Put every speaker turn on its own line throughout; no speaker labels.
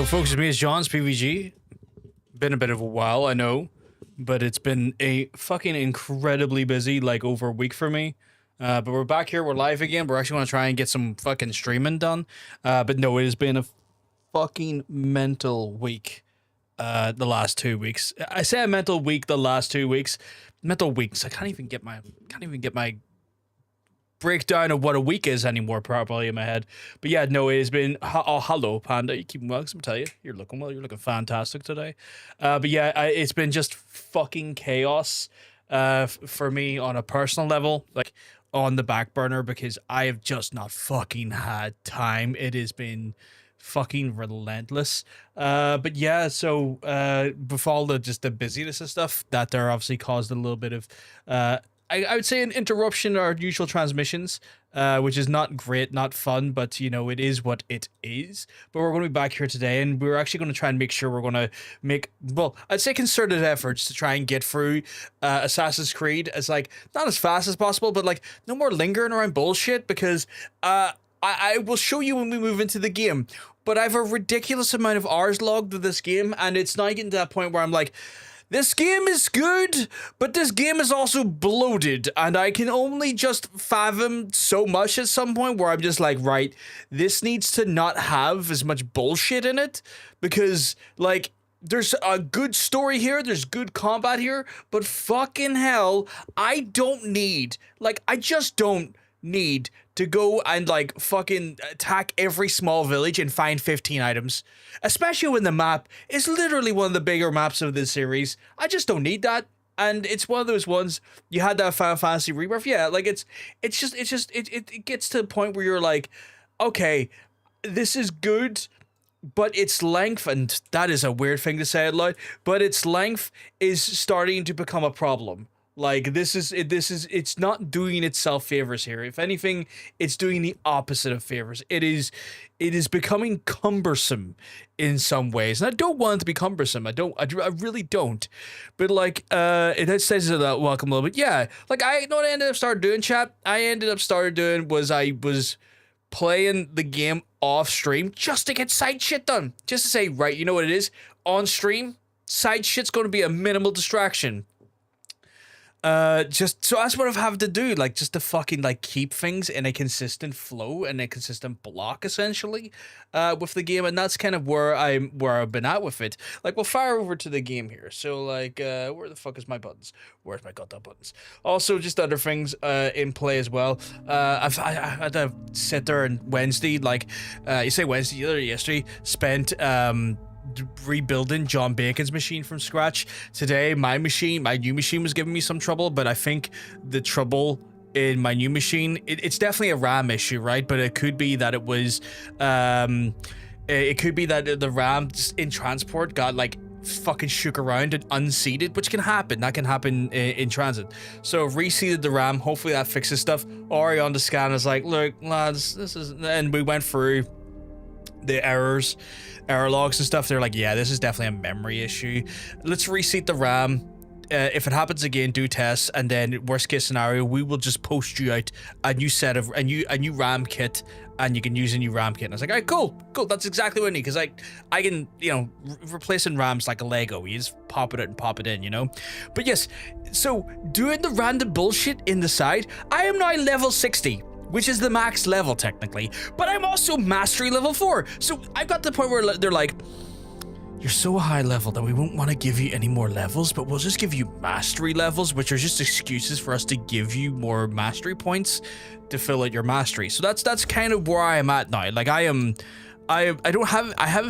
folks, it's me, it's John's PVG. Been a bit of a while, I know, but it's been a fucking incredibly busy, like, over a week for me. But we're back here, we're live again. We're actually going to try and get some fucking streaming done. But no, it has been a fucking mental week, the last 2 weeks. I say a mental week the last 2 weeks. Mental weeks. I can't even get my breakdown of what a week is anymore properly in my head. But yeah, no, it has been hello Panda, you keep well, I tell you, you're looking well, you're looking fantastic today. But yeah, it's been just fucking chaos for me on a personal level, like on the back burner, because I have just not fucking had time. It has been fucking relentless. But yeah, so before all the busyness and stuff, that there obviously caused a little bit of I would say an interruption in our usual transmissions, which is not great, not fun, but, you know, it is what it is. But we're going to be back here today, and we're actually going to try and make sure we're going to make, well, I'd say concerted efforts to try and get through Assassin's Creed as, like, not as fast as possible, but, like, no more lingering around bullshit, because I will show you when we move into the game. But I have a ridiculous amount of hours logged to this game, and it's now getting to that point where I'm like, this game is good, but this game is also bloated, and I can only just fathom so much at some point where I'm just like, right, this needs to not have as much bullshit in it, because, like, there's a good story here, there's good combat here, but fucking hell, I just don't need to go and, like, fucking attack every small village and find 15 items. Especially when the map is literally one of the bigger maps of this series. I just don't need that. And it's one of those ones, you had that Final Fantasy Rebirth, yeah, like, it gets to the point where you're like, okay, this is good, but its length, and that is a weird thing to say out loud, but its length is starting to become a problem. Like, it's not doing itself favors here. If anything, it's doing the opposite of favors. It is becoming cumbersome in some ways. And I don't want it to be cumbersome. I really don't. But, like, it says that welcome a little bit. Yeah. Like, I know what I ended up started doing, chat. I was playing the game off stream just to get side shit done. Just to say, right, you know what it is? On stream, side shit's going to be a minimal distraction. Just so that's what I've had to do, like, just to fucking, like, keep things in a consistent flow and a consistent block, essentially, with the game, and that's kind of where I've been at with it. Like, we'll fire over to the game here. So, like, where the fuck is my buttons? Where's my goddamn buttons? Also, just other things in play as well. I had to sit there on Wednesday, like, you say Wednesday, yesterday, spent rebuilding John Bacon's machine from scratch. Today, my new machine was giving me some trouble, but I think the trouble in my new machine, it's definitely a RAM issue, right? But it could be that it was, it could be that the RAM in transport got, like, fucking shook around and unseated, which can happen. That can happen in transit. So reseated the RAM. Hopefully that fixes stuff. Ori on the scan is like, look, lads, this is, and we went through the error logs and stuff. They're like, yeah, this is definitely a memory issue. Let's reseat the RAM. If it happens again, do tests, and then worst case scenario, we will just post you out a new set of a new RAM kit, and you can use a new RAM kit. And I was like, all right, cool. That's exactly what I need, because I can, you know, replacing RAMs like a Lego. You just pop it out and pop it in, you know. But yes, so doing the random bullshit in the side, I am now level 60. Which is the max level, technically. But I'm also mastery level 4. So I've got to the point where they're like, you're so high level that we won't want to give you any more levels, but we'll just give you mastery levels, which are just excuses for us to give you more mastery points to fill out your mastery. So that's kind of where I am at now. Like, I haven't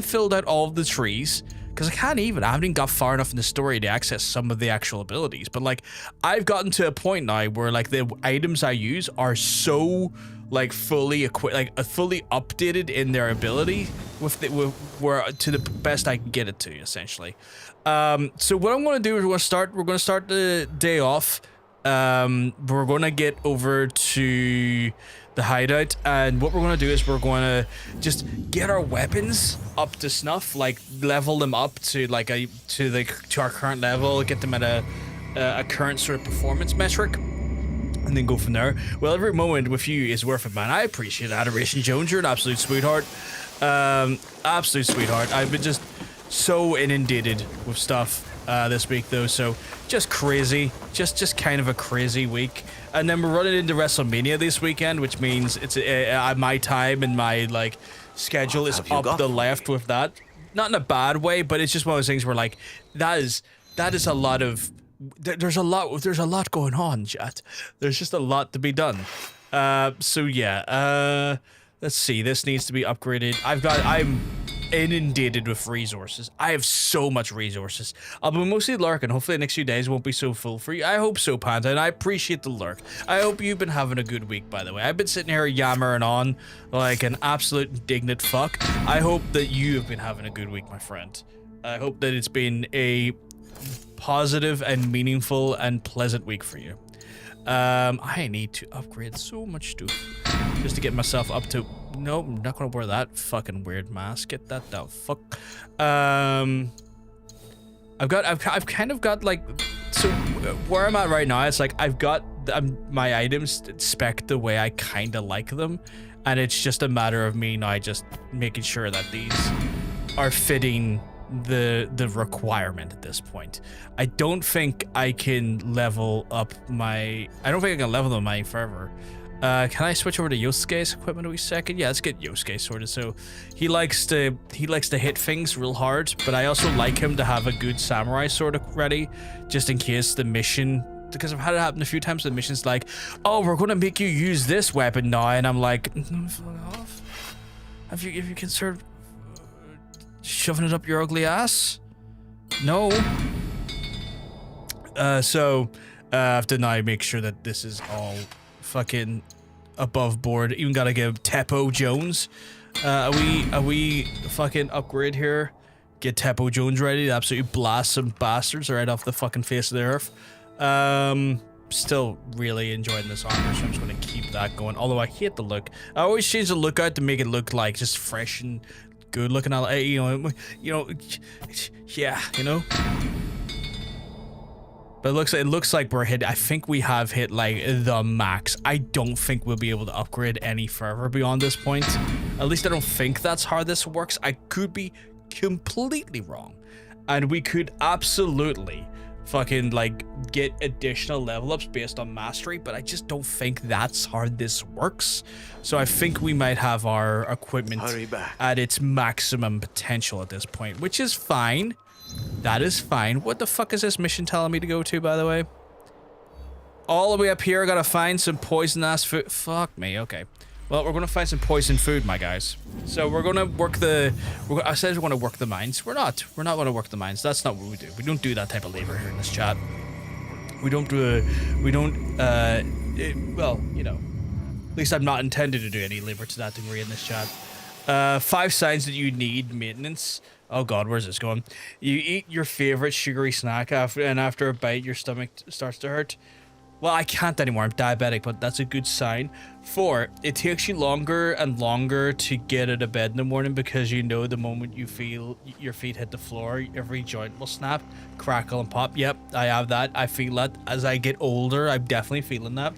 filled out all of the trees, because I haven't even got far enough in the story to access some of the actual abilities. But, like, I've gotten to a point now where, like, the items I use are so, like, fully equipped, like, fully updated in their ability where to the best I can get it to, essentially. So what I'm going to do is we're going to start the day off. We're going to get over to the hideout, and what we're going to do is we're going to just get our weapons up to snuff, like level them up to like to our current level, get them at a current sort of performance metric, and then go from there. Well, every moment with you is worth it, man. I appreciate it. Adoration Jones, you're an absolute sweetheart. Absolute sweetheart. I've been just so inundated with stuff this week though, so just crazy, just kind of a crazy week. And then we're running into WrestleMania this weekend, which means it's my time and my like schedule is up the left with that. Not in a bad way, but it's just one of those things where like that is a lot of there's a lot going on, chat. There's just a lot to be done. So yeah, let's see. This needs to be upgraded. I'm inundated with resources. I have so much resources. I'll be mostly lurking. Hopefully the next few days won't be so full for you. I hope so, Panda, and I appreciate the lurk. I hope you've been having a good week, by the way. I've been sitting here yammering on like an absolute indignant fuck. I hope that you have been having a good week, my friend. I hope that it's been a positive and meaningful and pleasant week for you. I need to upgrade so much stuff just to get myself up to. Nope, I'm not gonna wear that fucking weird mask. Get that the fuck. I've kind of got like, so where I'm at right now, it's like I've got my items spec'd the way I kind of like them, and it's just a matter of me now just making sure that these are fitting the requirement at this point. I don't think I can level up my. I don't think I can level them my forever. Can I switch over to Yosuke's equipment a wee second? Yeah, let's get Yosuke sorted. So he likes to hit things real hard, but I also like him to have a good samurai sword ready, just in case the mission. Because I've had it happen a few times. The mission's like, oh, we're gonna make you use this weapon now, and I'm like, fuck off. Have you considered shoving it up your ugly ass? No. So I have to now make sure that this is all fucking above board. Even gotta give Teppo Jones a wee fucking upgrade here. Get Teppo Jones ready to absolutely blast some bastards right off the fucking face of the earth. Still really enjoying this armor, so I'm just gonna keep that going. Although I hate the look. I always change the look out to make it look like just fresh and good looking. You know, yeah, you know. But it looks like we're hit. I think we have hit like the max. I don't think we'll be able to upgrade any further beyond this point. At least I don't think that's how this works. I could be completely wrong, and we could absolutely fucking like get additional level ups based on mastery, but I just don't think that's how this works. So I think we might have our equipment at its maximum potential at this point, which is fine. That is fine. What the fuck is this mission telling me to go to, by the way? All the way up here, I gotta find some poison ass food. Fuck me, okay. Well, we're gonna find some poison food, my guys. So we're gonna work I said we're gonna work the mines. We're not gonna work the mines. That's not what we do. We don't do that type of labor here in this chat. We don't well, you know, at least I'm not intended to do any labor to that degree in this chat. 5 signs that you need maintenance. Oh god, where's this going? You eat your favorite sugary snack and after a bite your stomach starts to hurt. Well, I can't anymore. I'm diabetic, but that's a good sign. 4, it takes you longer and longer to get out of bed in the morning because you know the moment you feel your feet hit the floor, every joint will snap, crackle, and pop. Yep, I have that. I feel that as I get older. I'm definitely feeling that.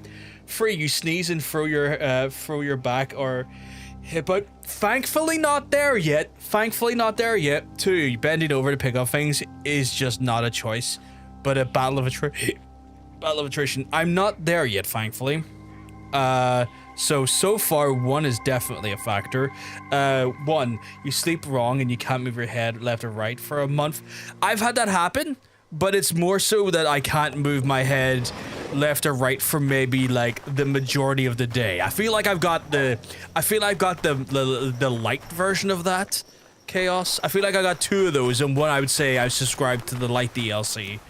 3, you sneeze and throw your back or hip out. Thankfully not there yet. 2, bending over to pick up things is just not a choice, but a battle of attrition. I'm not there yet, thankfully. So far 1 is definitely a factor. 1, you sleep wrong and you can't move your head left or right for a month. I've had that happen, but it's more so that I can't move my head left or right for maybe like the majority of the day. I feel like I've got the light version of that chaos. I feel like I got 2 of those, and 1 I would say I subscribe to the light DLC.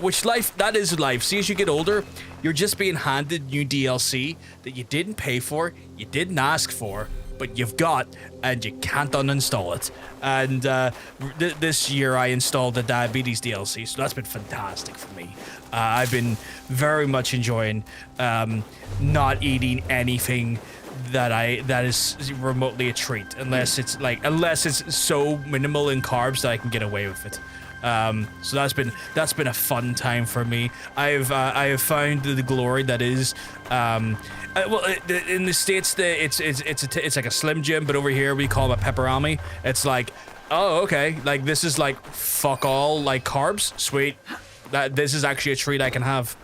Which that is life. See, as you get older, you're just being handed new DLC that you didn't pay for, you didn't ask for, but you've got, and you can't uninstall it. And this year I installed the diabetes DLC, so that's been fantastic for me. I've been very much enjoying not eating anything that is remotely a treat, unless it's so minimal in carbs that I can get away with it. So that's been a fun time for me. I have found the glory that is, in the States it's like a Slim Jim, but over here we call it a pepperami. It's like, oh, okay, like this is like fuck all like carbs, sweet. That this is actually a treat I can have.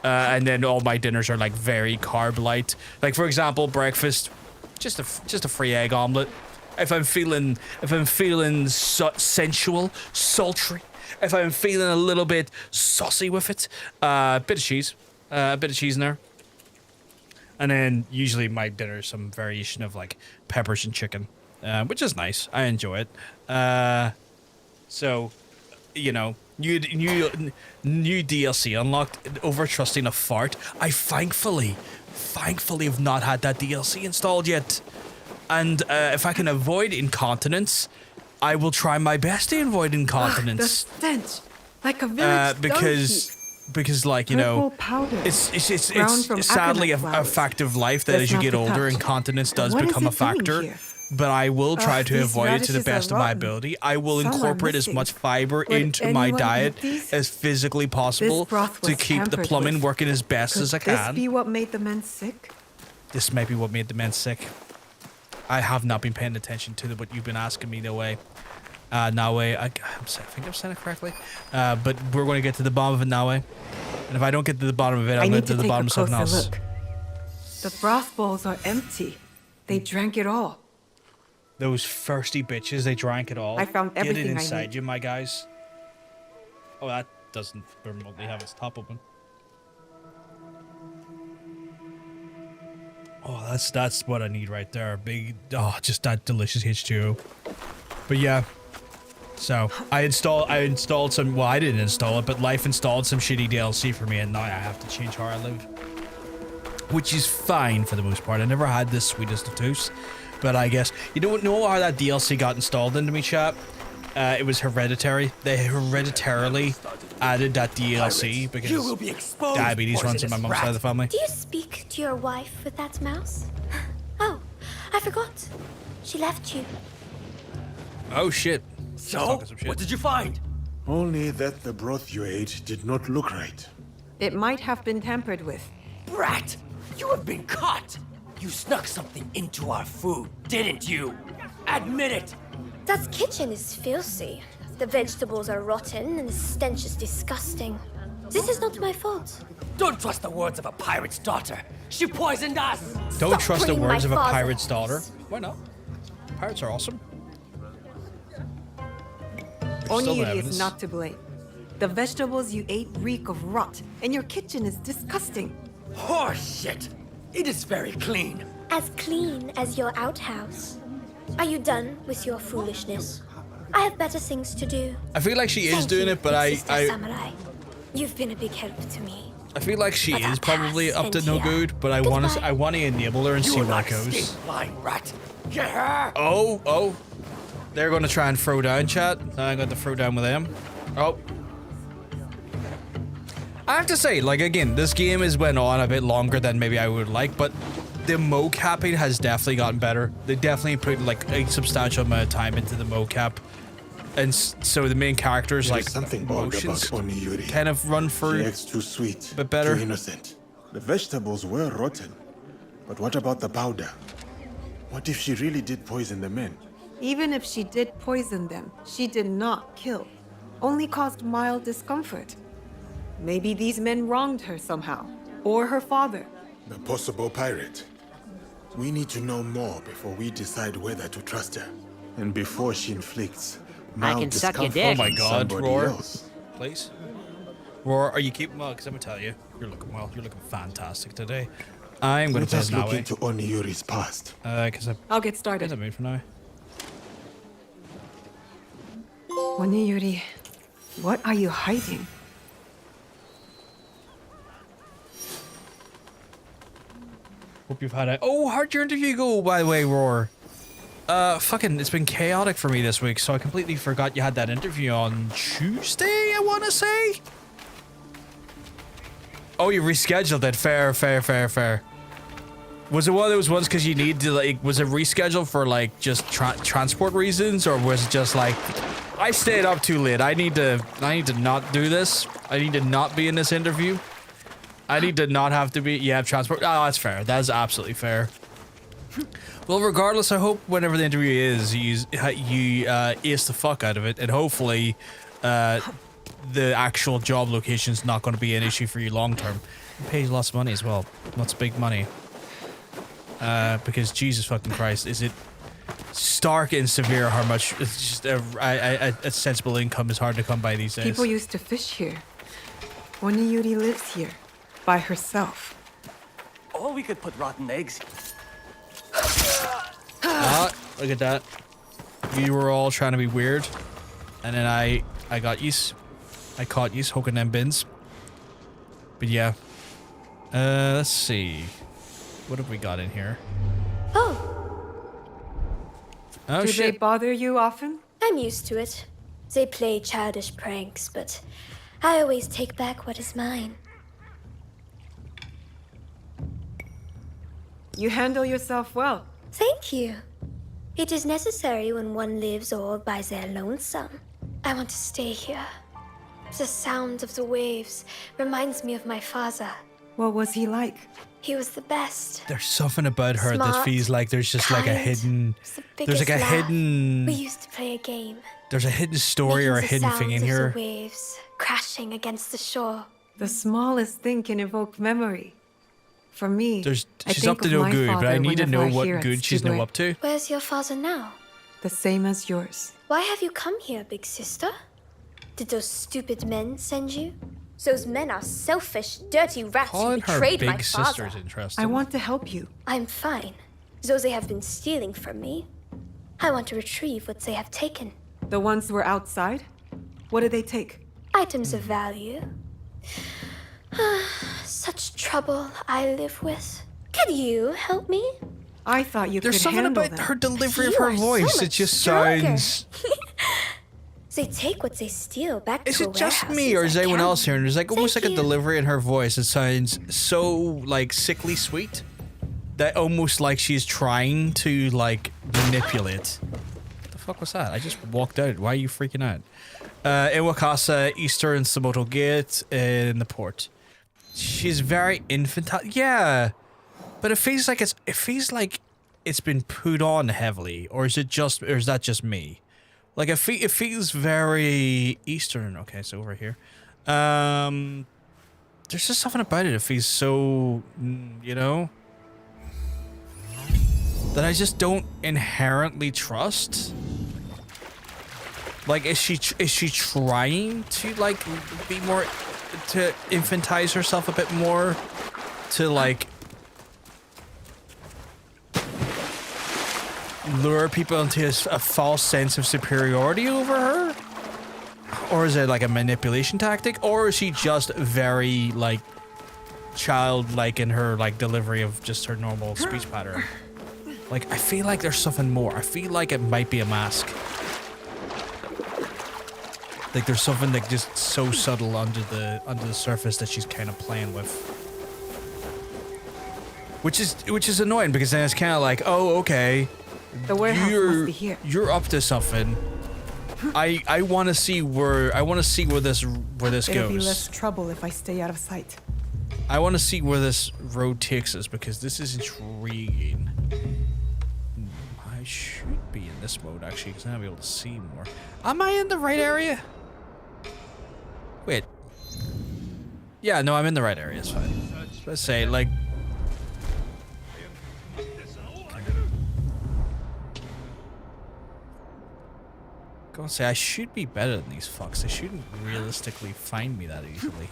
And then all my dinners are like very carb light. Like for example, breakfast, just a free egg omelet. If I'm feeling sensual, sultry, if I'm feeling a little bit saucy with it, a bit of cheese in there. And then usually my dinner is some variation of like peppers and chicken, which is nice. I enjoy it. So, you know, new DLC unlocked, over trusting a fart. I thankfully have not had that DLC installed yet. And if I can avoid incontinence, I will try my best to avoid incontinence.
The stench, like a village
because like, you know, it's sadly a fact of life that as you get older, incontinence does become a factor. But I will try to avoid it to the best of my ability. I will incorporate as much fiber into my diet as physically possible to keep the plumbing working as best as I can.
Could this be what made the men sick?
This may be what made the men sick. I have not been paying attention to what you've been asking me, Nawe. I think I'm saying it correctly. But we're going to get to the bottom of it, Nawe. And if I don't get to the bottom of it, I'm going to get to the bottom of something else.
Look. The broth bowls are empty. They drank it all.
Those thirsty bitches, they drank it all.
I found everything
Get it
I
inside
need.
you, my guys. Oh, that doesn't remotely have its top open. Oh, that's what I need right there. Big, just that delicious H2O. But yeah, so I installed some. Well, I didn't install it, but Life installed some shitty DLC for me, and now I have to change how I live, which is fine for the most part. I never had this sweetest of tooths, but I guess you don't know how that DLC got installed into me, chat. It was Hereditary. They hereditarily added that DLC because diabetes runs in my mom's side of the family.
Do you speak to your wife with that mouse? Oh, I forgot. She left you.
Oh shit.
So, what did you find?
Only that the broth you ate did not look right.
It might have been tampered with.
Brat, you have been caught. You snuck something into our food, didn't you? Admit it.
That kitchen is filthy. The vegetables are rotten and the stench is disgusting. This is not my fault.
Don't trust the words of a pirate's daughter. She poisoned us.
Don't
Stop
trust the
putting
words of
my
a
father-
pirate's daughter. Why not? Pirates are awesome. Still no
Oniyuri
evidence.
is not to blame. The vegetables you ate reek of rot, and your kitchen is disgusting.
Horse shit. It is very clean.
As clean as your outhouse. Are you done with your foolishness? I have better things to do.
I feel like she is
Thank
doing
you,
it, but
Sister Samurai. You've been a big help to me.
I feel like she
But
is
I'll
probably
pass
up to
and
no
here.
good, but I want to enable her and see
You will
where
not
it goes.
escape, lying rat. Get her.
Oh. They're going to try and throw down, chat. I'm going to throw down with them. Oh. I have to say, like, again, this game has went on a bit longer than maybe I would like, but the mocapping has definitely gotten better. They definitely put, like, a substantial amount of time into the mocap. And so the main characters,
There
like,
is something odd about
emotions
Oniyuri.
kind of run
She
through.
acts too sweet,
But better.
too innocent. The vegetables were rotten. But what about the powder? What if she really did poison the men?
Even if she did poison them, she did not kill. Only caused mild discomfort. Maybe these men wronged her somehow. Or her father.
The possible pirate. We need to know more before we decide whether to trust her. And before she inflicts mild
can suck your
discomfort
dick.
Oh my
on
God,
somebody
Roar.
else.
Please. Roar, are you keeping well? Because I'm going to tell you, you're looking well. You're looking fantastic today. I'm going
Let
to
us
play
look
Nawe.
into Oniyuri's past.
Because I'm
I'll get
in
started.
the mood for now.
Oniyuri, what are you hiding?
Hope you've had a... Oh, how'd your interview go, by the way, Roar? Fucking, it's been chaotic for me this week, so I completely forgot you had that interview on Tuesday, I want to say? Oh, you rescheduled it. Fair. Was it one of those ones because you need to, like, was it rescheduled for, like, just transport reasons, or was it just, like, I stayed up too late. I need to not do this. I need to not be in this interview. I need to not have to be. Yeah, transport. Oh, that's fair. That's absolutely fair. Well, regardless, I hope whenever the interview is, you ace the fuck out of it, and hopefully, the actual job location is not going to be an issue for you long term. It pays lots of money as well. Lots of big money. Because Jesus fucking Christ, is it stark and severe how much it's just a sensible income is hard to come by these days.
People used to fish here. Oniyuri lives here, by herself.
Or we could put rotten eggs.
Ah, look at that. You were all trying to be weird, and then I got yous. I caught yous hooking them bins. But yeah. Let's see. What have we got in here? Oh
Do they
shit.
bother you often?
I'm used to it. They play childish pranks, but I always take back what is mine.
You handle yourself well.
Thank you. It is necessary when one lives all by their lonesome. I want to stay here. The sound of the waves reminds me of my father.
What was he like?
He was the best.
There's something about her that
Smart,
feels like there's just like a
kind,
hidden.
the
There's like a
biggest laugh.
hidden.
We used to play a game.
There's a hidden story or a
making the
hidden thing in
sounds of
here.
The waves crashing against the shore.
The smallest thing can evoke memory. For me,
She's
I
up
think
to
of
no
my
good, but I
father
need to
whenever
know
I
what
hear it
good she's no
Stigler.
up to.
Where's your father now?
The same as yours.
Why have you come here, big sister? Did those stupid men send you? Those men are selfish, dirty rats who
Calling her
betrayed my
big
father.
sister's interesting.
I want to help you.
I'm fine. Though they have been stealing from me, I want to retrieve what they have taken.
The ones who were outside? What did they take?
Items of value. Such trouble I live with. Could you help me?
I thought you
There's
could
something
handle
about
them.
her delivery of
You
her
are so
voice. It
much
just
stronger.
sounds.
They take what they steal back
Is
to a
it just
warehouse
me, or
as
is
I
anyone
can.
else here? And there's like almost
Thank
like a
you.
delivery in her voice. It sounds so like sickly sweet that almost like she's trying to like manipulate. What the fuck was that? I just walked out. Why are you freaking out? Iwakasa, Eastern Samoto Gate in the port. She's very infantile. Yeah, but it feels like it's been put on heavily, or is that just me? Like it feels very Eastern. Okay, so over here, there's just something about it. It feels so, you know, that I just don't inherently trust. Like, is she trying to like be more, to infantize herself a bit more, to like lure people into a false sense of superiority over her? Or is it like a manipulation tactic? Or is she just very like childlike in her like delivery of just her normal speech pattern? Like, I feel like there's something more. I feel like it might be a mask. Like there's something like just so subtle under the surface that she's kind of playing with. Which is annoying, because then it's kind of like, oh, okay.
The warehouse must be here.
You're up to something. I want to see where this
It'll be less
goes.
trouble if I stay out of sight.
I want to see where this road takes us, because this is intriguing. I should be in this mode actually, because then I'll be able to see more. Am I in the right area? Wait. Yeah, no, I'm in the right area. It's fine. Let's say like. Gonna say I should be better than these fucks. They shouldn't realistically find me that easily.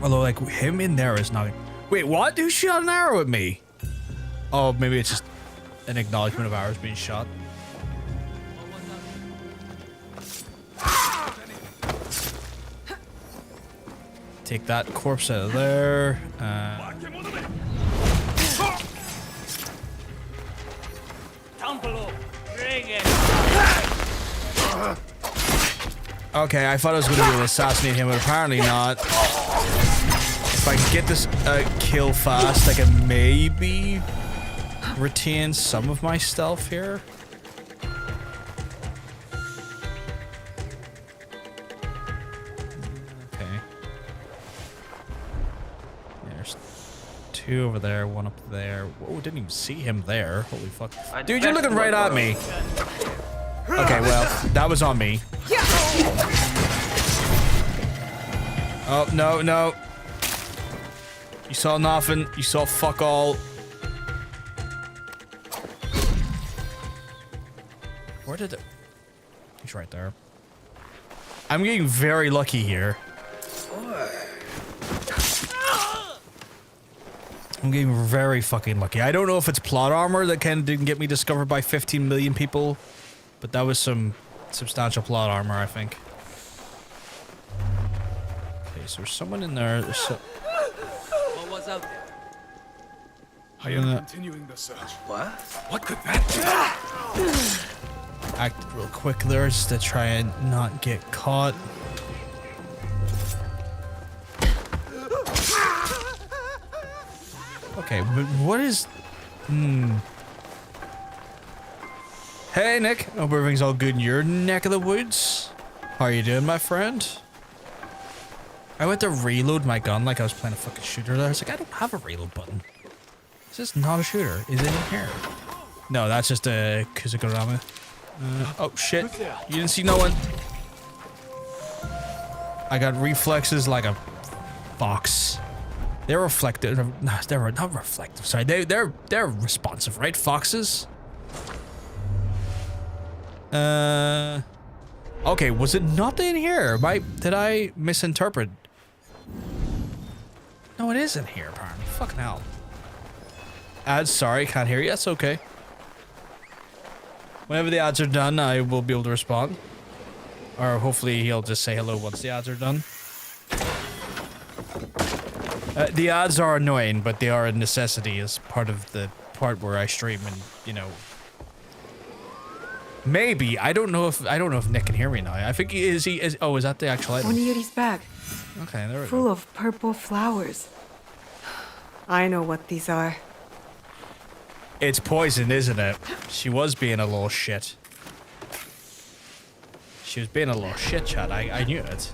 Although, like, him in there is not. Wait, what? Who shot an arrow at me? Oh, maybe it's just an acknowledgement of ours being shot. Take that corpse out of there.
Down below. Bring it.
Okay, I thought I was going to be able to assassinate him, but apparently not. If I can get this kill fast, I can maybe retain some of my stealth here. Okay. There's 2 over there, 1 up there. Whoa, didn't even see him there. Holy fuck. Dude, you're looking right at me. Okay, well, that was on me. Oh, no, no. You saw nothing. You saw fuck all. Where did it? He's right there. I'm getting very lucky here. I'm getting very fucking lucky. I don't know if it's plot armor that kind of didn't get me discovered by 15 million people, but that was some substantial plot armor, I think. Okay, so there's someone in there.
What was out there?
I am continuing the search.
What?
What could that be?
Act real quick there just to try and not get caught. Okay, but what is... Hey, Nick. Hope everything's all good in your neck of the woods. How are you doing, my friend? I went to reload my gun like I was playing a fucking shooter there. I was like, I don't have a reload button. Is this not a shooter? Is it in here? No, that's just a Kuzukorama. Oh, shit. You didn't see no one. I got reflexes like a fox. They're reflective. No, they're not reflective. Sorry, they're responsive, right? Foxes. Okay, was it not in here? Did I misinterpret? No, it is in here, apparently. Fucking hell. Ads, sorry, can't hear you. That's okay. Whenever the ads are done, I will be able to respond. Or hopefully he'll just say hello once the ads are done. The ads are annoying, but they are a necessity as part of the part where I stream and, you know. Maybe. I don't know if Nick can hear me now. I think is that the actual item?
Oniyuri's bag,
Okay, there we
full
go.
of purple flowers. I know what these are.
It's poison, isn't it? She was being a little shit. She was being a little shit, Chad. I knew it.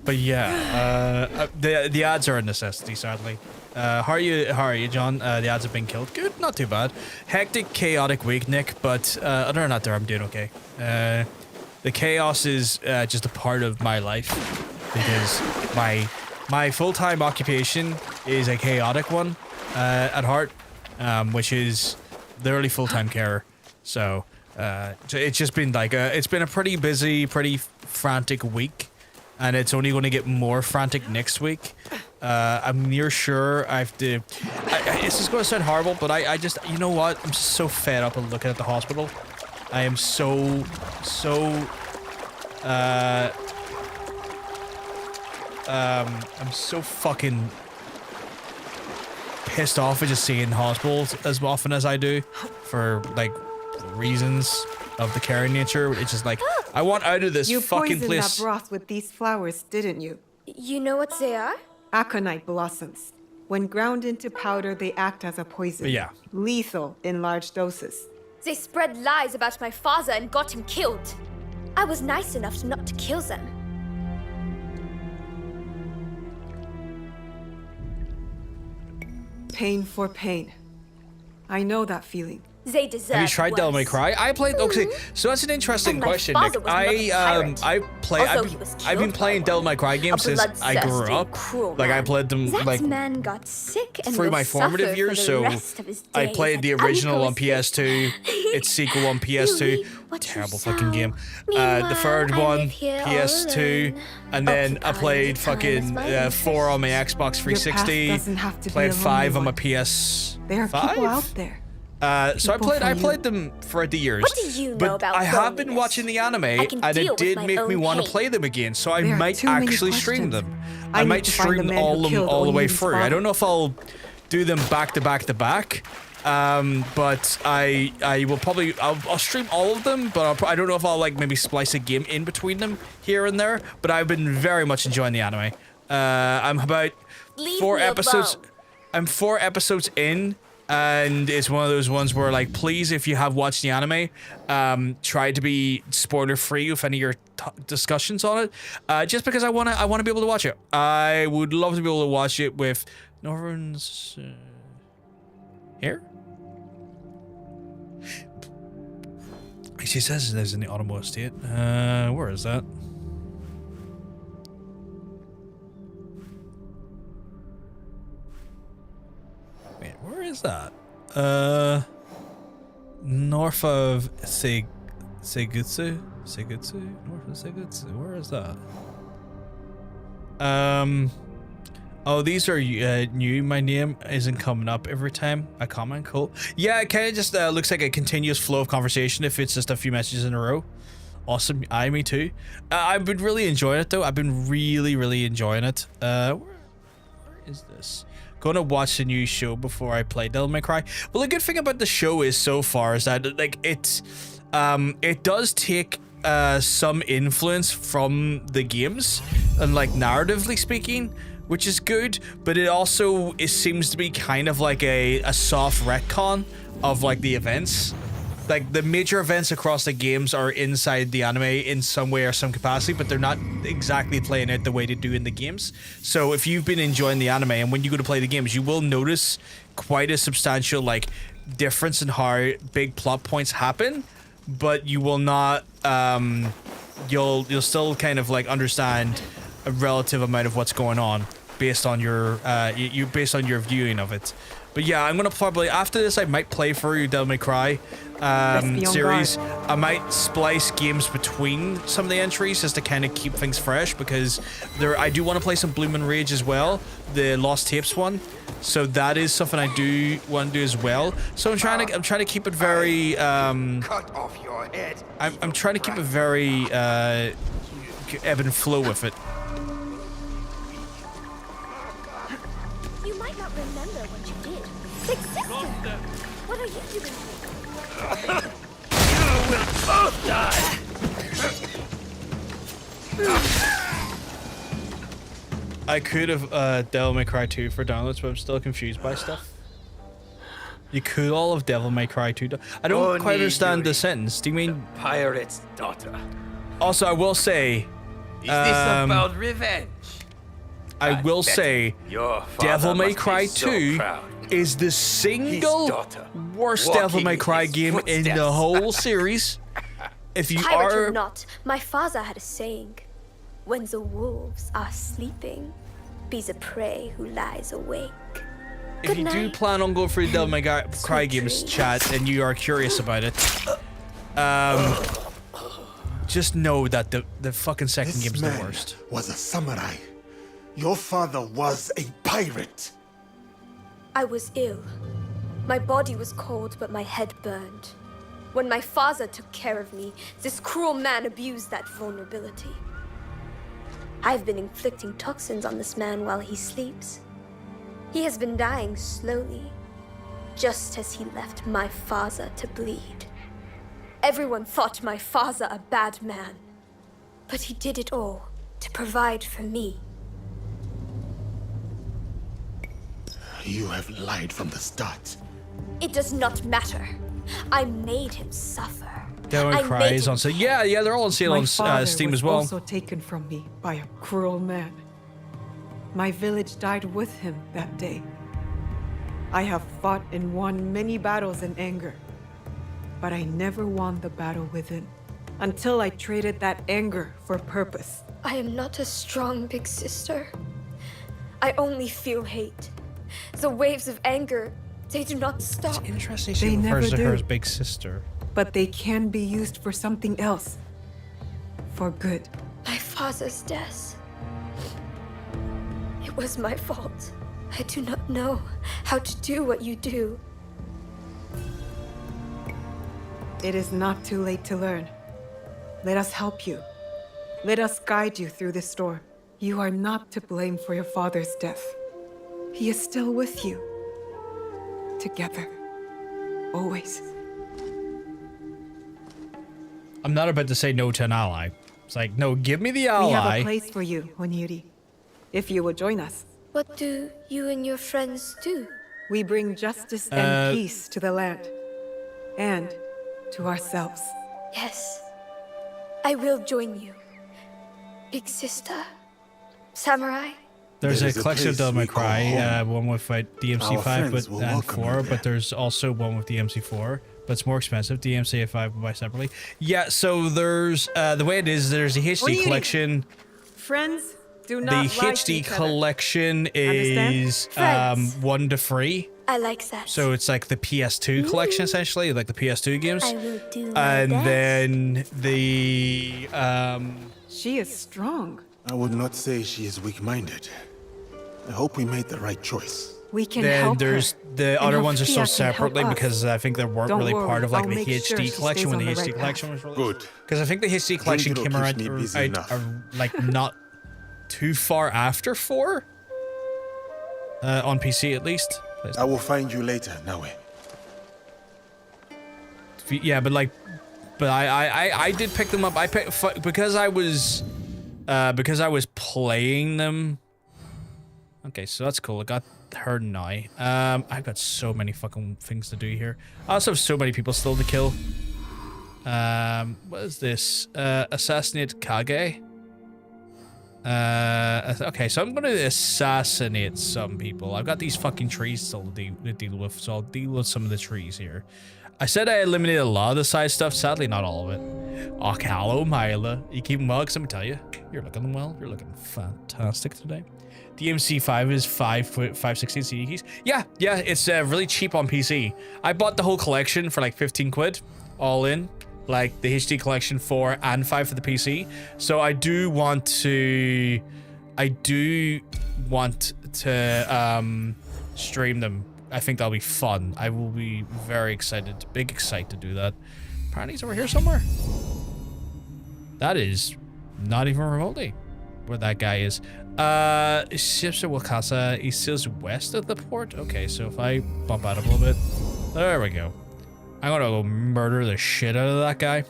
But yeah, the ads are a necessity, sadly. How are you, John? The ads have been killed. Good, not too bad. Hectic, chaotic week, Nick, but other than that, I'm doing okay. The chaos is just a part of my life because my full-time occupation is a chaotic one at heart, which is literally full-time carer. So it's just been like it's been a pretty busy, pretty frantic week. And it's only going to get more frantic next week. I'm near sure I have to... this is going to sound horrible, but I just... You know what? I'm just so fed up of looking at the hospital. I am so I'm so fucking pissed off at just seeing hospitals as often as I do. For, like, reasons of the caring nature. It's just like, I want out of this
You
fucking
poisoned
place.
that broth with these flowers, didn't you?
You know what they are?
Aconite blossoms. When ground into powder, they act as a poison.
Yeah.
Lethal in large doses.
They spread lies about my father and got him killed. I was nice enough not to kill them.
Pain for pain. I know that feeling.
They deserve
Have you tried Devil May
worse.
Cry? I played. Okay, so that's an interesting
And my
question,
father
Nick.
was not a pirate, although he was
I've been
killed
playing
by
Devil May Cry games since I grew
bloodthirsty,
up.
cruel
Like I
man.
played them
That
like
man got sick and
through
will
my formative
suffer
years.
for
So
the rest of his
I
days
played the
at
original on
Uncle's
PS2, its sequel on PS2.
reap what you
Terrible
sow.
fucking game. The
Meanwhile,
third
I
one
live here all
PS2,
alone,
and then I
occupying
played
the time as
fucking
my
4 on my
interests.
Xbox 360.
doesn't have to be
Played
a lonely
5 on my
one.
PS.
There are
5?
people out there.
So I
People for you.
played them throughout the years.
What do you know
but
about
I have been
loneliness?
watching the anime,
I can
and
deal
it
with
did
my
make me
own
want to
pain.
play them again. So I
There are
might
too many
actually stream
questions.
them.
I
I
need
might
to find the
stream
man who
all them
killed
all the way
Oniri's
through. I
father.
don't know if I'll do them back to back to back. But I will probably I'll stream all of them, but I don't know if I'll like maybe splice a game in between them here and there. But I've been very much enjoying the anime. I'm about
Leave
4
me
episodes.
alone.
I'm 4 episodes in And it's one of those ones where, like, please, if you have watched the anime, try to be spoiler free with any of your discussions on it. Just because I wanna be able to watch it. I would love to be able to watch it with Northern's here. She says it lives in the Ottawa state. Where is that? Wait, where is that? North of Segutsu? North of Segutsu? Where is that? Oh, these are new. My name isn't coming up every time I comment. Cool. Yeah, it kind of just looks like a continuous flow of conversation if it's just a few messages in a row. Awesome. Me too. I've been really enjoying it, though. I've been really enjoying it. Where is this? Going to watch the new show before I play Devil May Cry. Well, the good thing about the show is so far is that, like, it does take some influence from the games, and, like, narratively speaking, which is good, but it seems to be kind of like a soft retcon of, like, the events. Like, the major events across the games are inside the anime in some way or some capacity, but they're not exactly playing out the way they do in the games. So if you've been enjoying the anime, and when you go to play the games, you will notice quite a substantial, like, difference in how big plot points happen, but you will not, you'll still kind of, like, understand a relative amount of what's going on based on your based on your viewing of it. But yeah, I'm gonna probably, after this, I might play through Devil May Cry series. I might splice games between some of the entries just to kind of keep things fresh, because I do want to play some Bloom and Rage as well, the Lost Tapes one. So that is something I do want to do as well. So I'm trying to keep it very
Cut off your head.
I'm trying to keep it very ebb and flow with it.
You might not remember what you did. Big sister! What are you doing here?
You will both die.
I could have Devil May Cry 2 for downloads, but I'm still confused by stuff. You could all have Devil May Cry 2. I don't quite understand the sentence. Do you mean
Pirate's daughter?
Also, I will say,
Is this about revenge?
I will say,
Your father
Devil May
must be
Cry
so
2
proud.
is the single
daughter,
worst
walking
Devil May
in
Cry
his
game in the
footsteps.
whole series. If you
Pirate
are
or not, my father had a saying. When the wolves are sleeping, be the prey who lies awake.
If
Good
you do
night.
plan on going through the Devil May Cry
Sweet
games
dreams.
chat and you are curious about it, just know that the fucking second
This
game's the
man
worst.
was a samurai. Your father was a pirate.
I was ill. My body was cold, but my head burned. When my father took care of me, this cruel man abused that vulnerability. I've been inflicting toxins on this man while he sleeps. He has been dying slowly, just as he left my father to bleed. Everyone thought my father a bad man, but he did it all to provide for me.
You have lied from the start.
It does not matter. I made him suffer.
Devil May
I
Cry
made
is
him
on sale. Yeah, they're all on sale
My
on
father
Steam
was
as well.
also taken from me by a cruel man. My village died with him that day. I have fought and won many battles in anger, but I never won the battle within until I traded that anger for purpose.
I am not a strong big sister. I only feel hate. The waves of anger, they do not stop.
Interesting.
They
She refers
never
to her
do.
as big sister.
But they can be used for something else. For good.
My father's death. It was my fault. I do not know how to do what you do.
It is not too late to learn. Let us help you. Let us guide you through this storm. You are not to blame for your father's death. He is still with you. Together. Always.
I'm not about to say no to an ally. It's like, no, give me the
We have
ally.
a place for you, Onyuri. If you will join us.
What do you and your friends do?
we bring justice and peace to the land. And to ourselves.
Yes. I will join you. Big sister. Samurai.
There's
There
a
is a
collection of
place
Devil May
we call
Cry,
home.
one with DMC5
Our friends will
and
welcome
4,
you
but
there.
there's also one with DMC4, but it's more expensive. DMC5 buy separately. Yeah, so there's the way it is. There's the HD
Reading.
collection.
Friends, do
The
not lie to
HD
each other.
collection
Understand?
is
Friends.
1 to 3.
I like that.
So it's like the PS2 collection essentially, like the PS2 games.
I will do my
And
best.
then the
She is strong.
I would not say she is weak-minded. I hope we made the right choice.
We can
then
help
there's
her.
the
and
other
her
ones are
fear
sold
can help
separately
us.
because I think they weren't
Don't
really
worry,
part of like
I'll
the
make sure
HD
she
collection
stays
when the
on the
HD
right
collection
path.
was released.
Good.
Because I think the HD collection
Drinking
came
will
around
keep me busy enough.
like not too far after 4 on PC at least.
I will find you later, Nawe.
Yeah, but I did pick them up. I picked because I was playing them. Okay, so that's cool. I got her now. I've got so many fucking things to do here. I also have so many people still to kill. What is this? Assassinate Kage. Okay, so I'm gonna assassinate some people. I've got these fucking trees still to deal with, so I'll deal with some of the trees here. I said I eliminated a lot of the side stuff. Sadly, not all of it. Oh, hello, Myla. You keeping well? 'Cause let me tell you, you're looking well. You're looking fantastic today. DMC5 is 516 CD keys. Yeah, it's really cheap on PC. I bought the whole collection for like 15 quid, all in. Like the HD collection 4 and 5 for the PC. So I do want to stream them. I think that'll be fun. I will be very excited, excited to do that. Apparently he's over here somewhere. That is not even remotely where that guy is. Ships to Wakasa. He says west of the port. Okay, so if I bump out a little bit, there we go. I'm gonna go murder the shit out of that guy.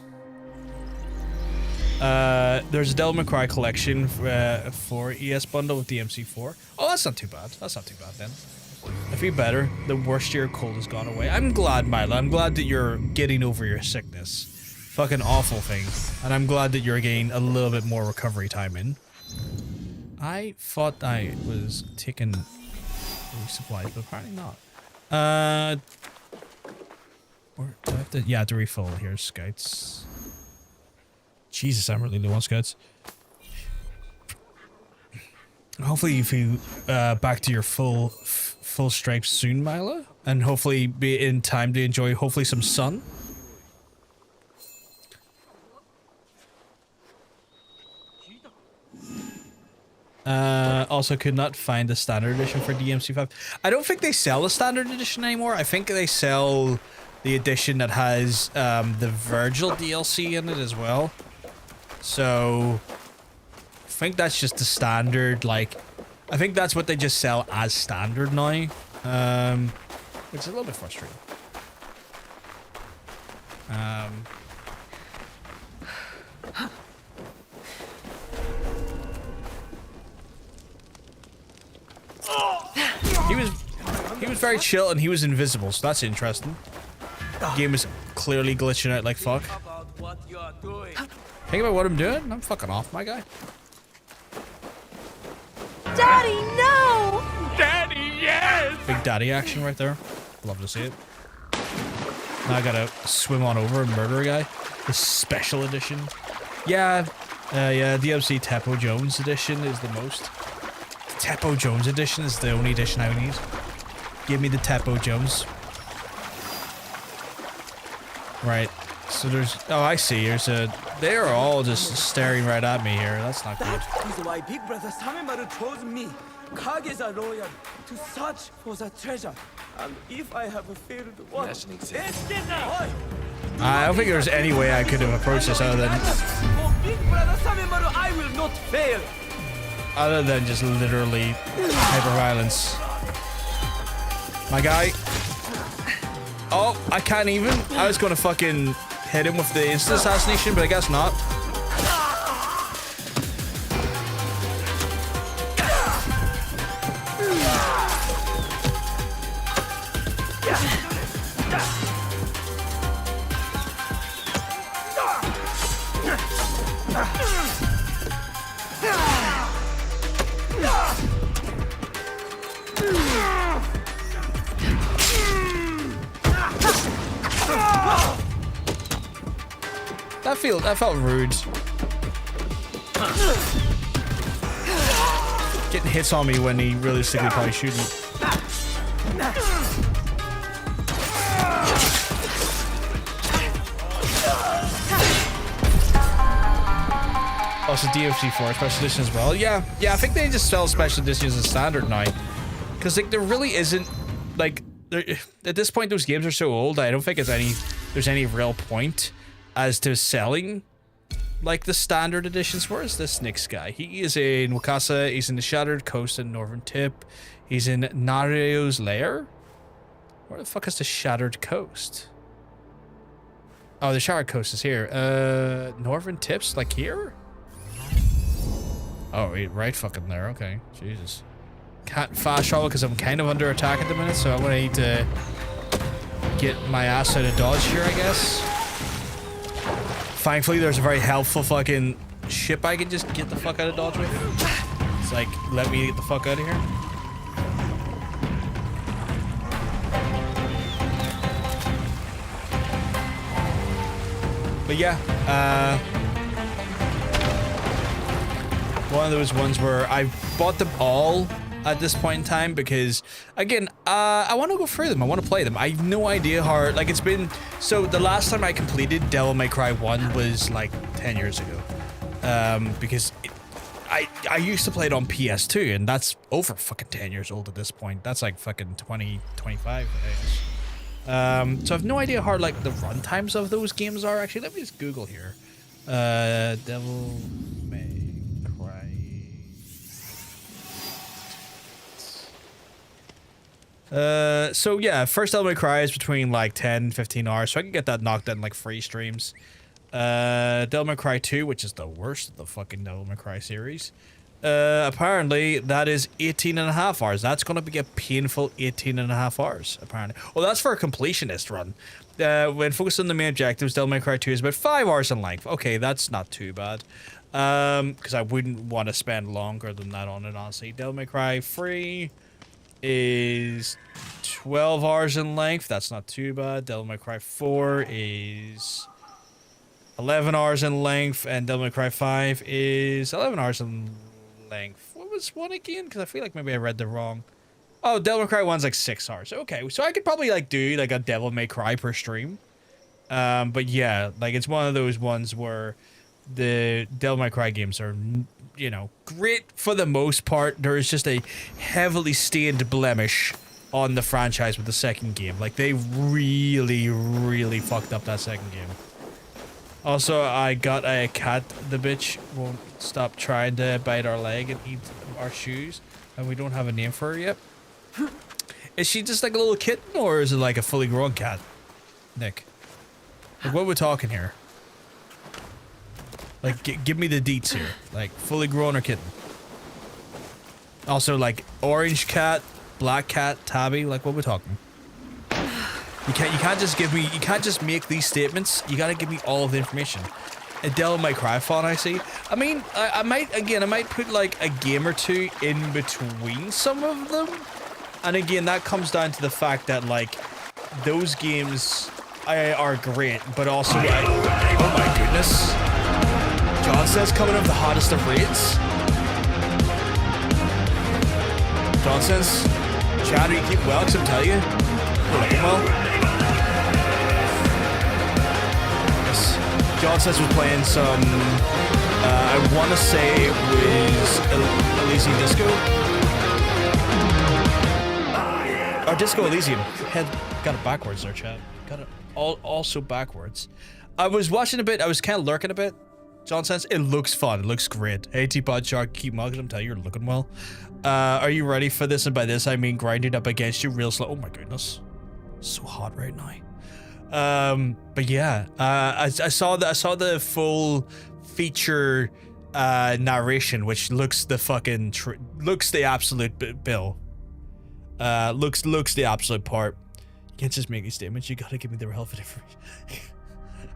There's a Devil May Cry collection for ES bundle with DMC4. Oh, that's not too bad. That's not too bad then. I feel better. The worst of your cold has gone away. I'm glad, Mila. I'm glad that you're getting over your sickness. Fucking awful thing. And I'm glad that you're getting a little bit more recovery time in. I thought I was taking supplies, but apparently not. Or do I have to, yeah, to refill. Here's scouts. Jesus, I'm really low on scouts. Hopefully you feel back to your full strength soon, Mila, and hopefully be in time to enjoy hopefully some sun. Also could not find the standard edition for DMC5. I don't think they sell the standard edition anymore. I think they sell the edition that has the Virgil DLC in it as well. So I think that's just the standard, like, I think that's what they just sell as standard now. Which is a little bit frustrating. He was very chill and he was invisible, so that's interesting. The game is clearly glitching out like fuck.
About what you are doing.
Think about what I'm doing? I'm fucking off, my guy.
Daddy, no!
Big daddy action right there. Love to see it. Now I gotta swim on over and murder a guy. The special edition. Yeah, DMC Teppo Jones edition is the most. The Teppo Jones edition is the only edition I need. Give me the Teppo Jones. Right. So there's, oh, I see. There's a, they are all just staring right at me here. That's not good.
That is why Big Brother Samemaru chose me, Kage's royal, to search for the treasure. And if I have failed once,
I don't think there's any way I could have approached this other than
for Big Brother Samemaru, I will not fail.
just literally hyper-violence. My guy. Oh, I can't even. I was gonna fucking hit him with the instant assassination, but I guess not. felt rude. Getting hits on me when he realistically probably shouldn't. Also DLC 4 special edition as well. Yeah, I think they just sell special editions as standard now. Because like there really isn't like at this point those games are so old, I don't think there's any real point as to selling like the standard editions. Where is this next guy? He is in Wakasa, he's in the Shattered Coast and Northern Tip. He's in Nario's Lair? Where the fuck is the Shattered Coast? Oh, the Shattered Coast is here. Northern Tips, like here? Oh, right fucking there, okay. Jesus. Can't fast travel because I'm kind of under attack at the minute, so I'm gonna need to get my ass out of dodge here, I guess. Thankfully, there's a very helpful fucking ship I can just get the fuck out of dodge with. It's like, let me get the fuck out of here. But yeah, one of those ones where I bought them all at this point in time because, again, I want to go through them. I want to play them. I have no idea how, like, it's been, so the last time I completed Devil May Cry 1 was like 10 years ago. Because I used to play it on PS2 and that's over fucking 10 years old at this point. That's like fucking 20, 25, so I have no idea how, like, the run times of those games are. Actually, let me just Google here. Devil May Cry. So yeah, first Devil May Cry is between like 10, 15 hours, so I can get that knocked out in like 3 streams. Devil May Cry 2, which is the worst of the fucking Devil May Cry series. Apparently that is 18.5 hours. That's going to be a painful 18.5 hours, apparently. Well, that's for a completionist run. When focused on the main objectives, Devil May Cry 2 is about 5 hours in length. Okay, that's not too bad. Because I wouldn't want to spend longer than that on it, honestly. Devil May Cry 3 is 12 hours in length. That's not too bad. Devil May Cry 4 is 11 hours in length. And Devil May Cry 5 is 11 hours in length. What was one again? Because I feel like maybe I read the wrong. Oh, Devil May Cry 1's like 6 hours. Okay, so I could probably like do like a Devil May Cry per stream. But yeah, like it's one of those ones where the Devil May Cry games are, you know, great for the most part. There is just a heavily stained blemish on the franchise with the second game. Like they really, really fucked up that second game. Also, I got a cat. The bitch won't stop trying to bite our leg and eat our shoes, and we don't have a name for her yet. Is she just like a little kitten, or is it like a fully grown cat? Nick, like, what we're talking here? Like, give me the deets here. Like, fully grown or kitten? Also, like, orange cat, black cat, tabby. Like, what we're talking? You can't just give me. You can't just make these statements. You gotta give me all of the information. A Devil May Cry font, I see. I mean, I might put like a game or two in between some of them. And again, that comes down to the fact that like those games are great, but also oh my goodness. John says coming up the hottest of raids. John says, Chad, are you keeping well? Because I'm telling you, you're looking well. Yes. John says we're playing some, I want to say it was Elysian Disco. Or Disco Elysium. Got it backwards there, Chad. Got it also backwards. I was watching a bit, I was kind of lurking a bit. John says, it looks fun, it looks great. AT-Pod Shark, keep mugging him, tell you you're looking well. Are you ready for this? And by this, I mean grinding up against you real slow. Oh my goodness. So hot right now. But yeah, I saw the full feature narration, which looks the fucking, looks the absolute bill. Looks the absolute part. You can't just make these statements, you gotta give me the relevant information.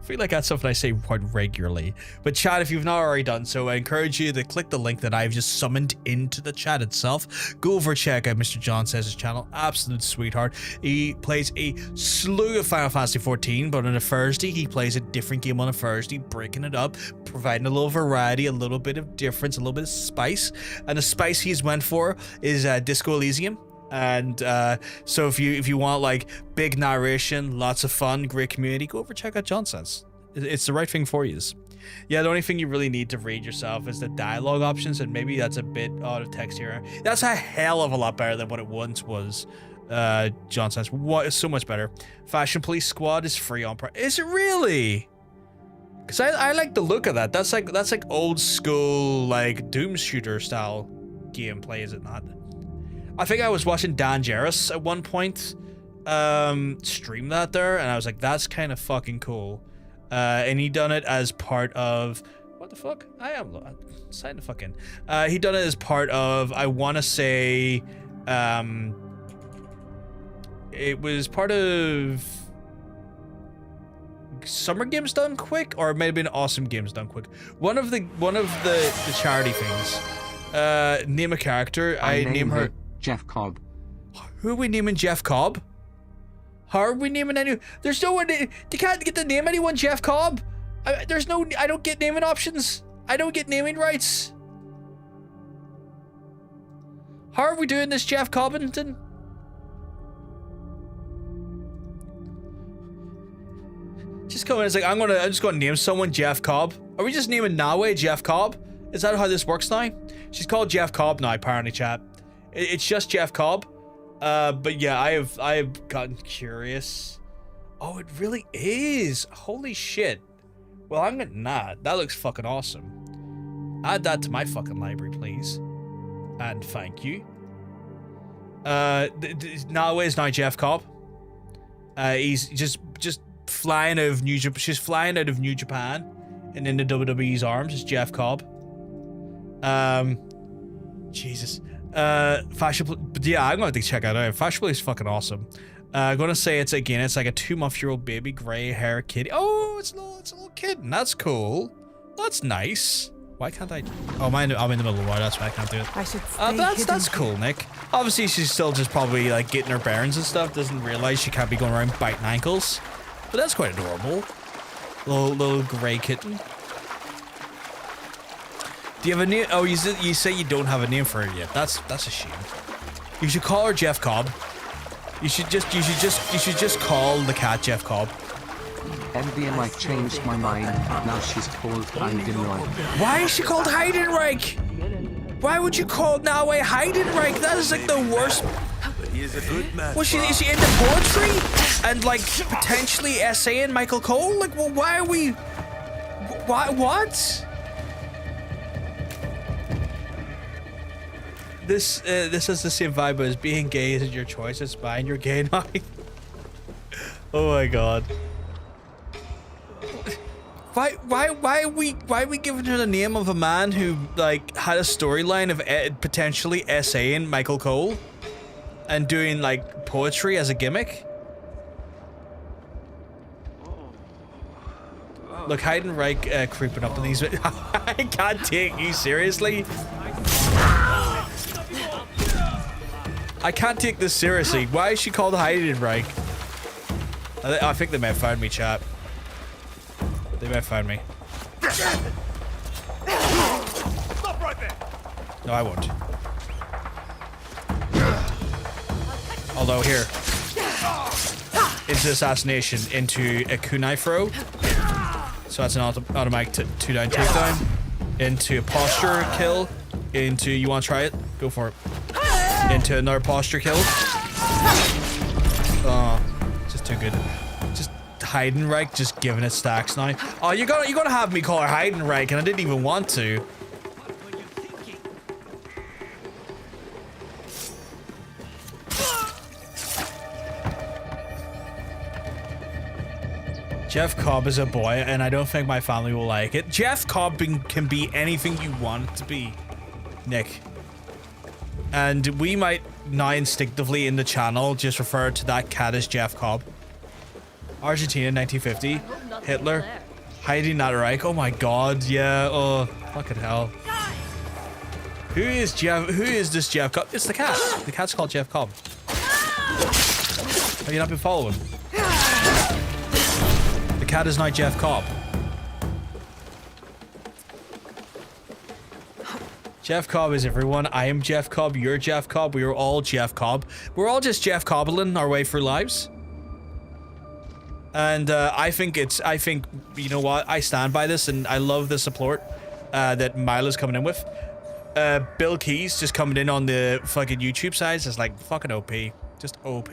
feel like that's something I say quite regularly. But chat, if you've not already done so, I encourage you to click the link that I've just summoned into the chat itself. Go over, check out Mr. John Says' channel. Absolute sweetheart. He plays a slew of Final Fantasy 14, but on a Thursday, he plays a different game on a Thursday, breaking it up, providing a little variety, a little bit of difference, a little bit of spice. And the spice he's went for is Disco Elysium. And so if you want like big narration, lots of fun, great community, go over check out John Says. It's the right thing for you. Yeah, the only thing you really need to read yourself is the dialogue options, and maybe that's a bit out of text here. That's a hell of a lot better than what it once was. John Says, what is so much better? Fashion Police Squad is free on Prime. Is it really? Because I like the look of that. That's like old school like Doom shooter style gameplay, is it not? I think I was watching Dan Jarrus at one point stream that there, and I was like, that's kind of fucking cool. And he done it as part of what the fuck? I am sign the fuck in. He done it as part of, I want to say, it was part of Summer Games Done Quick, or it may have been Awesome Games Done Quick. One of the charity things. Name a character. I name her
Jeff Cobb.
Who are we naming Jeff Cobb? How are we naming any? There's no one. You can't get to name anyone Jeff Cobb. I don't get naming options. I don't get naming rights. How are we doing this, Jeff Cobbington? Just coming. It's like I'm just gonna name someone Jeff Cobb. Are we just naming Nawe Jeff Cobb? Is that how this works now? She's called Jeff Cobb now, apparently, chat. It's just Jeff Cobb. But yeah, I have gotten curious. Oh, it really is. Holy shit. Well, I'm getting that. That looks fucking awesome. Add that to my fucking library, please. And thank you. Nawe is now Jeff Cobb. He's just flying out of New Japan. She's flying out of New Japan and into WWE's arms. It's Jeff Cobb. Jesus. Fashion, yeah, I'm gonna have to check it out. Fashion Police is fucking awesome. I'm gonna say it's like a 2-month-old baby, gray hair kitty. Oh, it's a little kitten. That's cool. That's nice. Why can't I? Oh, I'm in the middle of the water. That's why I can't do it.
I should stay
that's cool, Nick. Obviously, she's still just probably like getting her bearings and stuff. Doesn't realize she can't be going around biting ankles. But that's quite adorable. Little gray kitten. Do you have a name? Oh, you say you don't have a name for her yet. That's a shame. You should call her Jeff Cobb. You should just call the cat Jeff Cobb.
MBMI changed my mind. Now she's called Heidenreich.
Why is she called Heidenreich? Why would you call Nawe Heidenreich? That is like the worst.
He is a good man.
Is she into poetry and like potentially essaying Michael Cole? Like, well, why are we? What? This has the same vibe as being gay isn't your choice, it's mine. You're gay now. Oh my god. Why are we giving her the name of a man who like had a storyline of potentially essaying Michael Cole and doing like poetry as a gimmick? Look, Heidenreich creeping up on these. I can't take you seriously. I can't take this seriously. Why is she called Heidenreich? I think they may have found me, chat. They may have found me.
Stop right there.
No, I won't. Although here, into assassination, into a kunai throw. So that's an automatic 2-down takedown. Into a posture kill. Into, you want to try it? Go for it. Into another posture kill. Oh, just too good. Just Heidenreich just giving it stacks now. Oh, you're gonna have me call her Heidenreich, and I didn't even want to. Jeff Cobb is a boy, and I don't think my family will like it. Jeff Cobb can be anything you want it to be, Nick. And we might now instinctively in the channel just refer to that cat as Jeff Cobb. Argentina, 1950. Hitler. Heidi not Reich. Oh my god, yeah. Oh, fucking hell. Who is this Jeff Cobb? It's the cat. The cat's called Jeff Cobb. Have you not been following? The cat is now Jeff Cobb. Jeff Cobb is everyone. I am Jeff Cobb. You're Jeff Cobb. We are all Jeff Cobb. We're all just Jeff Cobbling our way through lives. And I think, you know what? I stand by this, and I love the support that Mila's coming in with. Bill Keys just coming in on the fucking YouTube sides is like fucking OP. Just OP.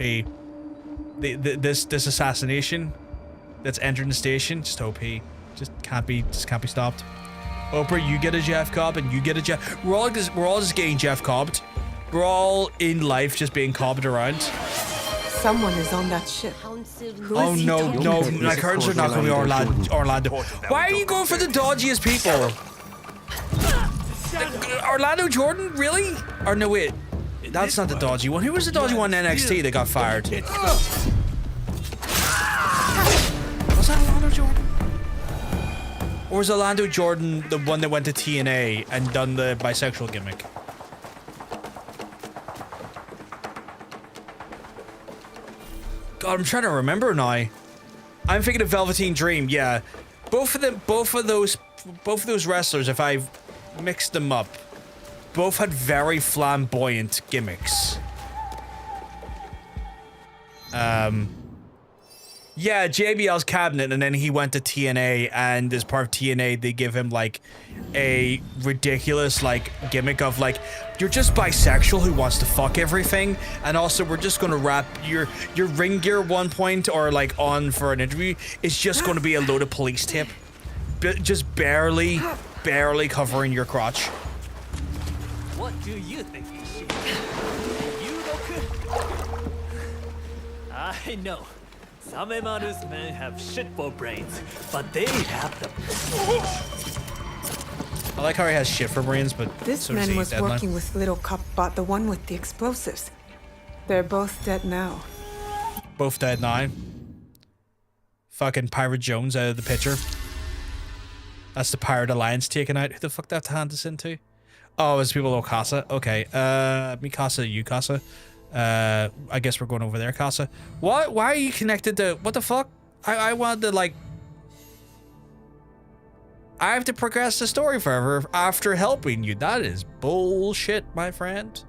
This assassination that's entering the station, just OP. Just can't be stopped. Oprah, you get a Jeff Cobb, and you get a Jeff. We're all just getting Jeff Cobbed. We're all in life just being cobbed around.
Someone is on that ship.
Oh no, my curtains are not going to be Orlando. Why are you going for the dodgiest people? Orlando Jordan, really? Or no, wait, that's not the dodgy one. Who was the dodgy one in NXT that got fired? Was that Orlando Jordan? Or was Orlando Jordan the one that went to TNA and done the bisexual gimmick? God, I'm trying to remember now. I'm thinking of Velveteen Dream. Yeah, both of those wrestlers, if I've mixed them up, both had very flamboyant gimmicks. Yeah, JBL's cabinet, and then he went to TNA, and as part of TNA, they give him like a ridiculous like gimmick of like, you're just bisexual who wants to fuck everything, and also we're just gonna wrap your ring gear 1 point or like on for an interview is just gonna be a load of police tape, just barely covering your crotch.
What do you think is she? You I know. Samemaru's men have shitful brains, but they have them.
I like how he has shit for brains, but
This
so does
man
he,
was
Deadline.
working with Little Cup, but the one with the explosives. They're both dead now.
Both dead now. Fucking Pirate Jones out of the picture. That's the Pirate Alliance taken out. Who the fuck did I have to hand this into? Oh, it's people of Casa. Okay. Me Casa, you Casa. I guess we're going over there, Casa. What? Why are you connected to... What the fuck? I wanted to, like... I have to progress the story forever after helping you. That is bullshit, my friend.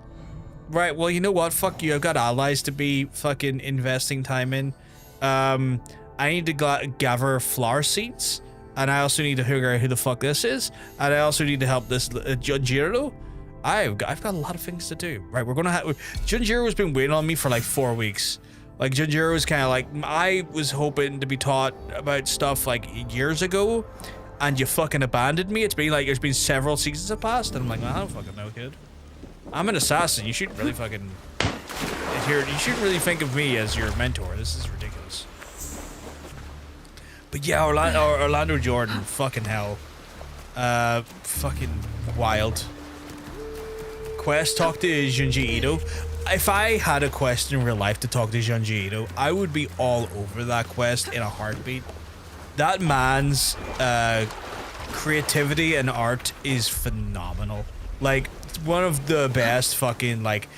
Right, well, you know what? Fuck you. I've got allies to be fucking investing time in. I need to gather flower seeds. And I also need to figure out who the fuck this is. And I also need to help this Junjiro. I've got a lot of things to do. Right, we're gonna have... Junjiro's been waiting on me for like 4 weeks. Like, Junjiro's kind of like... I was hoping to be taught about stuff like years ago. And you fucking abandoned me. It's been like... There's been several seasons have passed. And I'm like, I don't fucking know, kid. I'm an assassin. You shouldn't really fucking... You shouldn't really think of me as your mentor. This is ridiculous. But yeah, Orlando Jordan. Fucking hell. Fucking wild. Quest, talk to Junji Ito. If I had a quest in real life to talk to Junji Ito, I would be all over that quest in a heartbeat. That man's creativity and art is phenomenal. Like, it's one of the best fucking like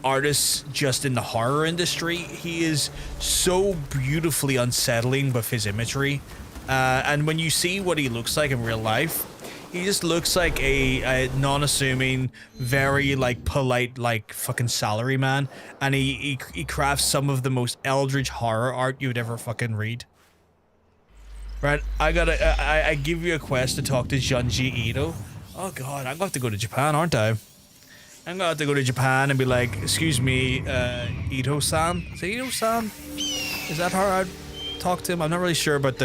artists just in the horror industry. He is so beautifully unsettling with his imagery, and when you see what he looks like in real life, he just looks like a non-assuming, very like polite like fucking salary man, and he crafts some of the most eldritch horror art you would ever fucking read. Right, I give you a quest to talk to Junji Ito. Oh god, I'm gonna have to go to Japan, aren't I? I'm gonna have to go to Japan and be like, excuse me, Ito-san? Is it Ito-san? Is that how I'd talk to him? I'm not really sure about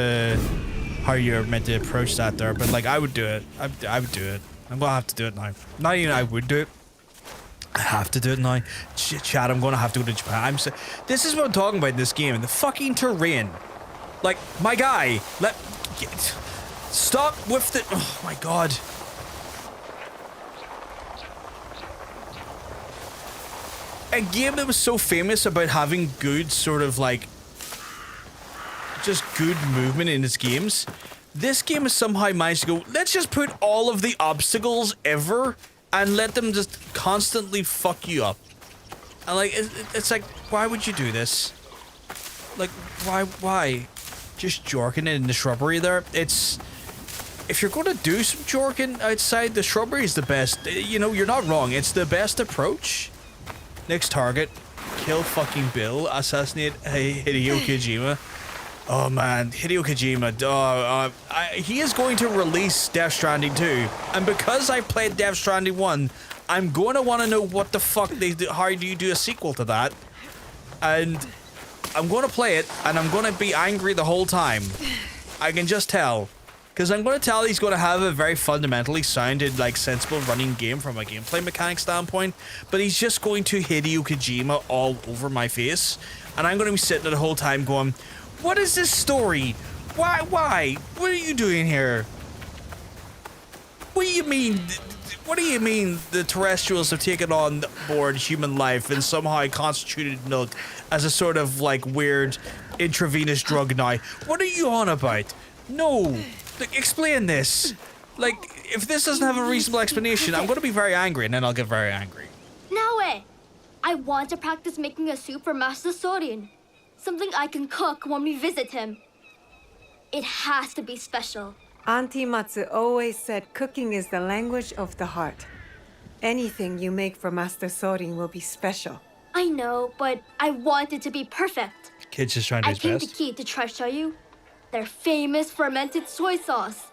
how you're meant to approach that there, but like, I would do it. I would do it. I'm gonna have to do it now. Not even I would do it. I have to do it now. Chad, I'm gonna have to go to Japan. This is what I'm talking about in this game. The fucking terrain. Like, my guy, stop with the... Oh my god. A game that was so famous about having good sort of like just good movement in its games, this game has somehow managed to go, let's just put all of the obstacles ever and let them just constantly fuck you up. And like, it's like, why would you do this? Like, why? Just jorking in the shrubbery there? It's, if you're going to do some jorking outside, the shrubbery is the best. You know, you're not wrong. It's the best approach. Next target, kill fucking Bill, assassinate Hideo Kojima. Oh man, Hideo Kojima, he is going to release Death Stranding 2, and because I played Death Stranding 1, I'm going to want to know what the fuck they do, how do you do a sequel to that, and I'm going to play it, and I'm going to be angry the whole time. I can just tell, because I'm going to tell he's going to have a very fundamentally sounded, like, sensible running game from a gameplay mechanic standpoint, but he's just going to Hideo Kojima all over my face, and I'm going to be sitting there the whole time going, what is this story? Why? What are you doing here? What do you mean? What do you mean the terrestrials have taken on board human life and somehow constituted milk as a sort of like weird intravenous drug now? What are you on about? No, like, explain this. Like, if this doesn't have a reasonable explanation, I'm going to be very angry, and then I'll get very angry.
Now, I want to practice making a soup for Master Sorin. Something I can cook when we visit him. It has to be special.
Auntie Matsu always said cooking is the language of the heart. Anything you make for Master Sorin will be special.
I know, but I want it to be perfect.
Kid's just trying to do
I
his
came
best.
to Key to try show you their famous fermented soy sauce.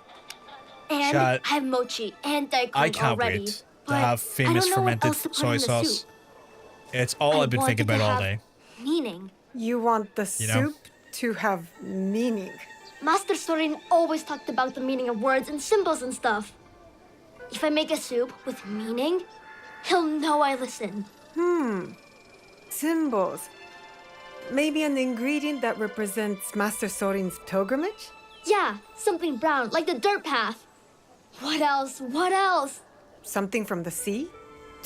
And
Shut.
I have mochi and daikon
I can't
already.
wait to
but
have
I
famous
don't know what
fermented
else to put
soy
in the
sauce.
soup.
It's all I've been
I
thinking
want it
about
to
all
have
day.
Meaning.
You want the
You know?
soup to have meaning.
Master Sorin always talked about the meaning of words and symbols and stuff. If I make a soup with meaning, he'll know I listen.
Symbols. Maybe an ingredient that represents Master Sorin's pilgrimage?
Yeah, something brown, like the dirt path. What else? What else?
Something from the sea?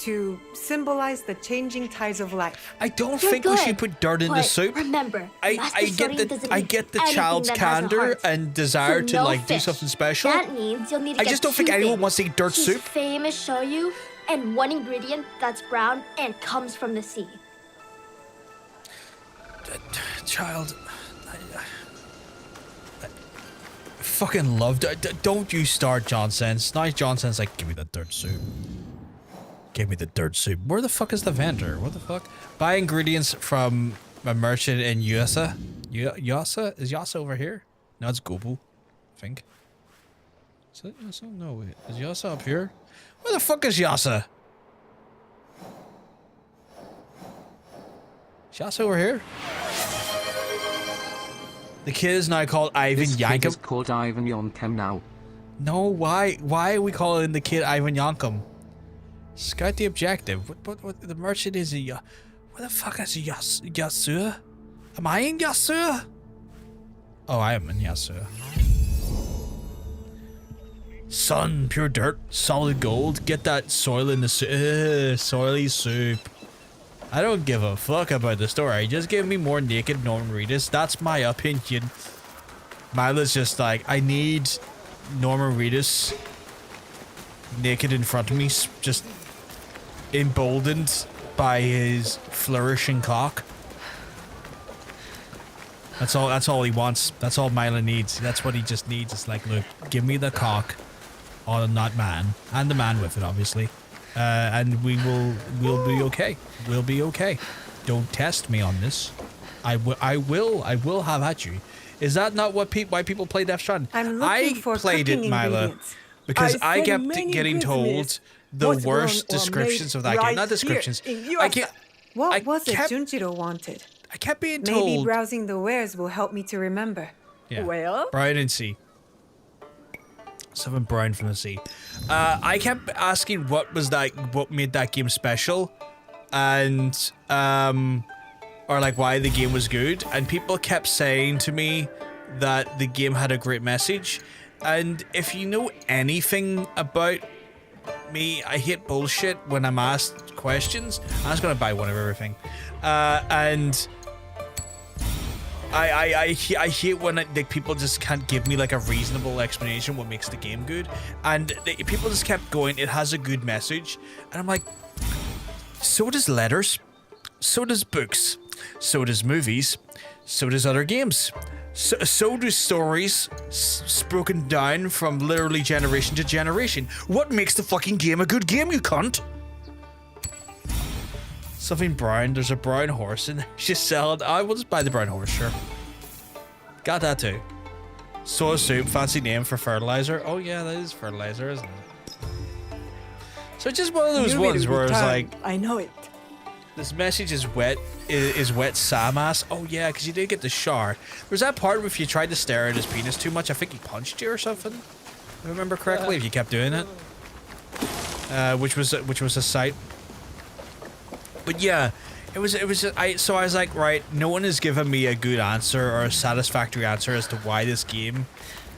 To symbolize the changing tides of life.
I don't
You're
think we
good,
should put dirt in the
but
soup.
Remember,
I
Master Sorin
get
doesn't
I
eat
get the
anything
child's
that has a
candor
heart.
and desire
So
to
no
like do
fish.
something special.
That means you'll need to
I
get
just don't think
two
anyone
things.
wants to eat dirt
His
soup.
famous shoyu and one ingredient that's brown and comes from the sea.
Child, I fucking loved it. Don't you start Johnson's. Now Johnson's like, give me the dirt soup. Give me the dirt soup. Where the fuck is the vendor? What the fuck? Buy ingredients from a merchant in Yuasa. Yuasa? Is Yuasa over here? No, it's Gobu, I think. Is that Yuasa? No, wait. Is Yuasa up here? Where the fuck is Yuasa? Is Yuasa over here? The kid is now called Ivan
This kid is
Yankum.
called Ivan Yonkem now.
No, why are we calling the kid Ivan Yankum? Scout the objective. What the merchant is a where the fuck is Yasua? Am I in Yasua? Oh, I am in Yasua. Sun, pure dirt, solid gold. Get that soil in the soily soup. I don't give a fuck about the story. Just give me more naked Norman Reedus. That's my opinion. Mila's just like, I need Norman Reedus naked in front of me, just emboldened by his flourishing cock. That's all he wants. That's all Mila needs. That's what he just needs. It's like, look, give me the cock on that man, and the man with it, obviously. And we'll be okay. We'll be okay. Don't test me on this. I will have at you. Is that not what why people play Death Stranding?
I'm looking for
played it,
cooking
Mila,
ingredients.
because I
said
kept
many
getting
business.
told the
What's
worst
grown or
descriptions
made
of that game.
right
Not descriptions.
here in
I
your
kept,
What
I
was it
kept-
Junjiro wanted?
I kept being
Maybe
told.
browsing the wares will help me to remember.
Yeah.
Well?
Brown and sea. Something brown from the sea. I kept asking what made that game special, and or like why the game was good, and people kept saying to me that the game had a great message. And if you know anything about me, I hate bullshit when I'm asked questions. I'm just gonna buy one of everything, and I hate when like people just can't give me like a reasonable explanation what makes the game good, and people just kept going. It has a good message, and I'm like, so does letters, so does books, so does movies, so does other games, so do stories spoken down from literally generation to generation. What makes the fucking game a good game, you cunt? Something brown. There's a brown horse and she's selling. I will just buy the brown horse, sure. Got that too. Soy soup, fancy name for fertilizer. Oh yeah, that is fertilizer, isn't it? So just one of those ones where it's like,
I know it.
this message is wet. Is wet Sam ass. Oh yeah, because you did get the shower. Was that part where if you tried to stare at his penis too much, I think he punched you or something? If I remember correctly, if you kept doing it. Which was a sight. But yeah, it was so I was like, right, no one has given me a good answer or a satisfactory answer as to why this game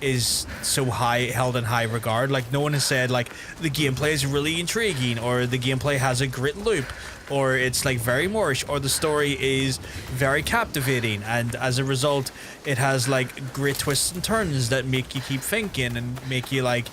is so held in high regard. Like, no one has said like the gameplay is really intriguing, or the gameplay has a great loop, or it's like very Moorish, or the story is very captivating, and as a result it has like great twists and turns that make you keep thinking and make you like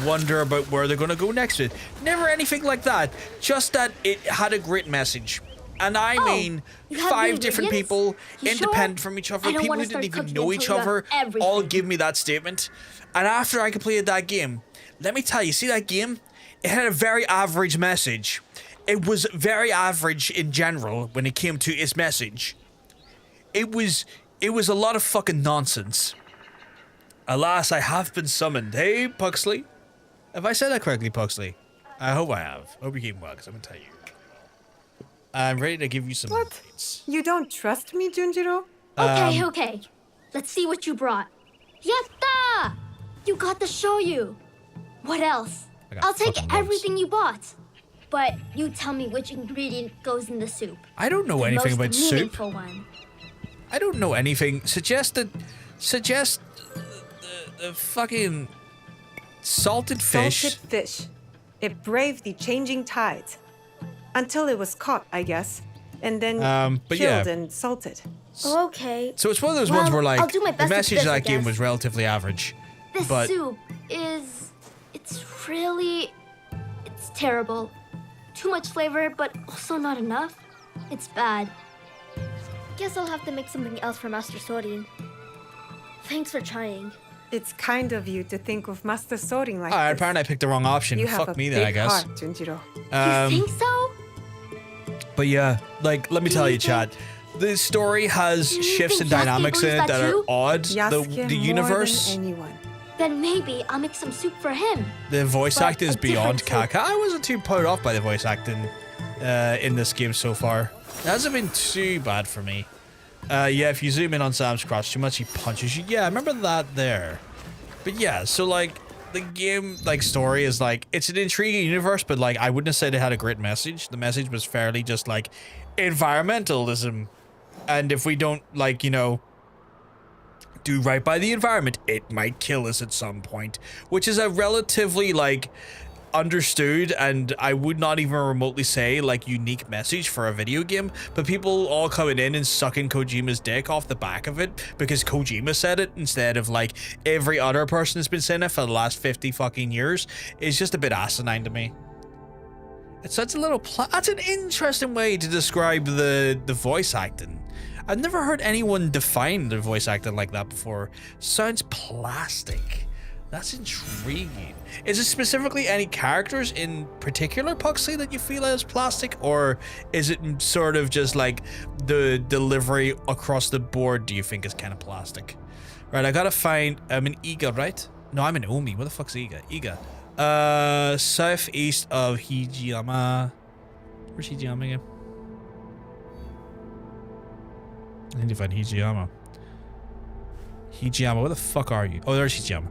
wonder about where they're gonna go next with it. Never anything like that, just that it had a great message. And I mean, 5 different people, independent from each other, people who didn't even know each other, all give me that statement. And after I completed that game, let me tell you, see that game? It had a very average message. It was very average in general when it came to its message. It was a lot of fucking nonsense. Alas, I have been summoned. Hey, Puxley. Have I said that correctly, Puxley? I hope I have. I hope you keep well, because I'm going to tell you. I'm ready to give you some updates.
You don't trust me, Junjiro?
Okay. Let's see what you brought. Yatta! You got the shoyu. What else? I'll take everything you bought. But you tell me which ingredient goes in the soup.
I don't know anything about soup.
One.
I don't know anything. Suggest the fucking salted fish.
Salted fish. It braved the changing tides. Until it was caught, I guess. And then killed and salted.
Okay.
So it's one of those ones where like the message of that game
guess.
was relatively average.
This
but
soup it's terrible. Too much flavor, but also not enough. It's bad. Guess I'll have to make something else for Master Sorin. Thanks for trying.
It's kind of you to think of Master Sorin like
Alright,
this.
apparently I picked the wrong option.
You
Fuck
have a
me
big
then, I guess.
Heart, Junjiro.
You think so?
But yeah, like, let me tell you, Chad. The story has shifts and dynamics in it that are odd. The universe.
More than anyone.
Then maybe I'll make some soup for him.
The voice
But
acting is
a different
beyond caca. I wasn't too put off by the voice acting in this game so far. It hasn't been too bad for me. Yeah, if you zoom in on Sam's crotch too much, he punches you. Yeah, I remember that there. But yeah, so like, the game, like, story is like, it's an intriguing universe, but like, I wouldn't have said it had a great message. The message was fairly just like environmentalism, and if we don't, like, you know, do right by the environment, it might kill us at some point, which is a relatively like understood, and I would not even remotely say like unique message for a video game, but people all coming in and sucking Kojima's dick off the back of it because Kojima said it instead of like every other person that's been saying it for the last 50 fucking years is just a bit asinine to me. It's such a little that's an interesting way to describe the voice acting. I've never heard anyone define the voice acting like that before. Sounds plastic. That's intriguing. Is it specifically any characters in particular, Puxley, that you feel is plastic? Or is it sort of just like the delivery across the board do you think is kind of plastic? Right, I gotta find... I'm in Iga, right? No, I'm in Omi. Where the fuck's Iga? Iga. Southeast of Hijiyama. Where's Hijiyama again? I need to find Hijiyama. Hijiyama, where the fuck are you? Oh, there's Hijiyama.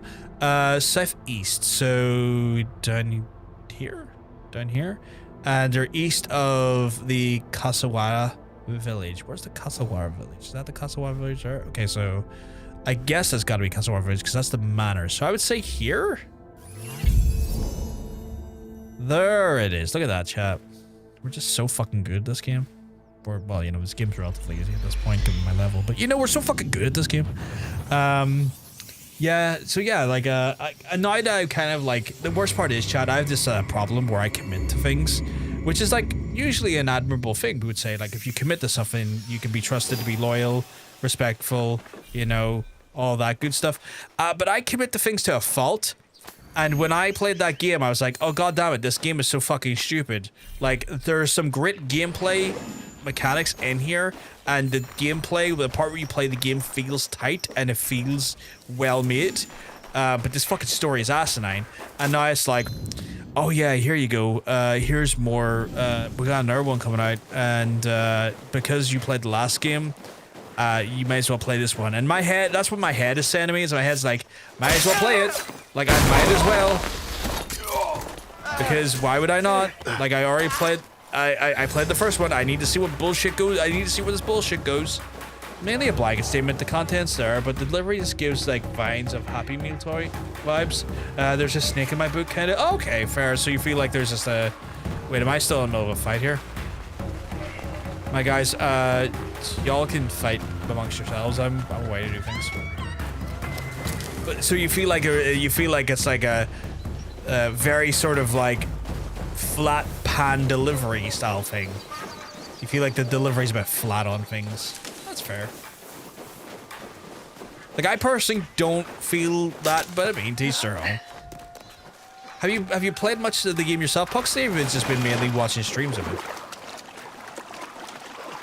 Southeast, so down here, and they're east of the Kasawara village. Where's the Kasawara village? Is that the Kasawara village there? Okay, so I guess that's got to be Kasawara village because that's the manor. So I would say here. There it is. Look at that, chat. We're just so fucking good this game. well, you know, this game's relatively easy at this point given my level, but you know, we're so fucking good at this game. Yeah, so yeah, like, now that I kind of like, the worst part is, Chad, I have this problem where I commit to things, which is like usually an admirable thing. We would say, like, if you commit to something, you can be trusted to be loyal, respectful, you know, all that good stuff. But I commit to things to a fault. And when I played that game, I was like, oh, god damn it, this game is so fucking stupid. Like, there's some great gameplay mechanics in here, and the gameplay, the part where you play the game feels tight and it feels well made. But this fucking story is asinine. And now it's like, oh yeah, here you go. Here's more. We got another one coming out, and because you played the last game, you might as well play this one. And my head, that's what my head is saying to me, is my head's like, might as well play it. Like, I might as well. Because why would I not? Like, I already played, I played the first one. I need to see what bullshit goes. I need to see where this bullshit goes. Mainly a blanket statement. The content's there, but the delivery just gives, like, vines of Happy Meal toy vibes. There's a snake in my boot, kind of. Okay, fair. So you feel like there's just a... Wait, am I still in the middle of a fight here? My guys, y'all can fight amongst yourselves. I'm away to do things. But so you feel like it's like a very sort of like flat pan delivery style thing. You feel like the delivery's a bit flat on things. That's fair. Like, I personally don't feel that, but I mean, to each their own. Have you played much of the game yourself, Puxley, or it's just been mainly watching streams of it?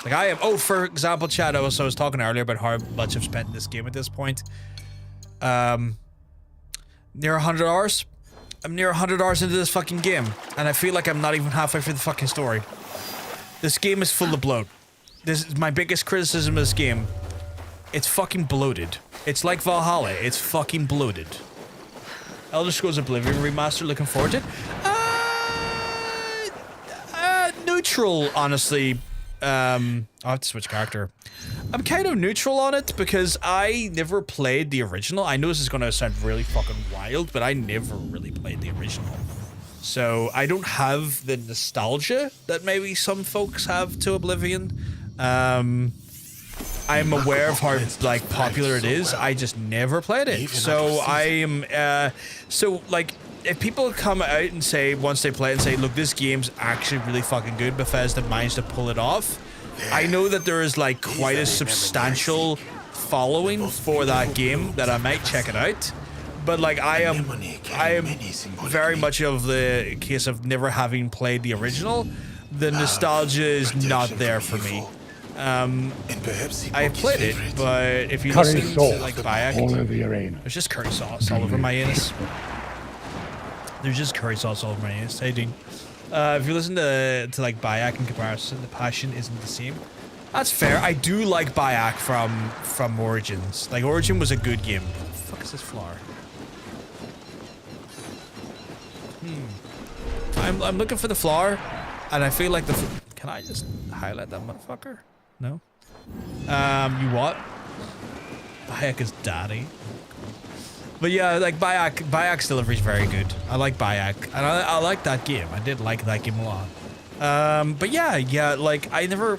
Like, I am. Oh, for example, Chad, I was talking earlier about how much I've spent in this game at this point. Near 100 hours. I'm near 100 hours into this fucking game, and I feel like I'm not even halfway through the fucking story. This game is full of bloat. This is my biggest criticism of this game. It's fucking bloated. It's like Valhalla. It's fucking bloated. Elder Scrolls Oblivion Remastered, looking forward to it. Neutral, honestly. I'll have to switch character. I'm kind of neutral on it because I never played the original. I know this is going to sound really fucking wild, but I never really played the original. So I don't have the nostalgia that maybe some folks have to Oblivion. I'm aware of how, like, popular it is. I just never played it. So I am, so, like, if people come out and say, once they play it and say, look, this game's actually really fucking good, Bethesda managed to pull it off, I know that there is, like, quite a substantial following for that game that I might check it out. But, like, I am very much of the case of never having played the original. The nostalgia is not there for me. I played it, but if you listen to, like, Bayek, there's just curry sauce all over my anus. There's just curry sauce all over my anus. Hey, Dean. If you listen to like Bayek in comparison, the passion isn't the same. That's fair. I do like Bayek from Origins. Like, Origin was a good game. What the fuck is this flower? I'm looking for the flower, and I feel like the... Can I just highlight that motherfucker? No? You what? Bayek is daddy. But yeah, like, Bayek's delivery is very good. I like Bayek, and I like that game. I did like that game a lot. But yeah, like, I never...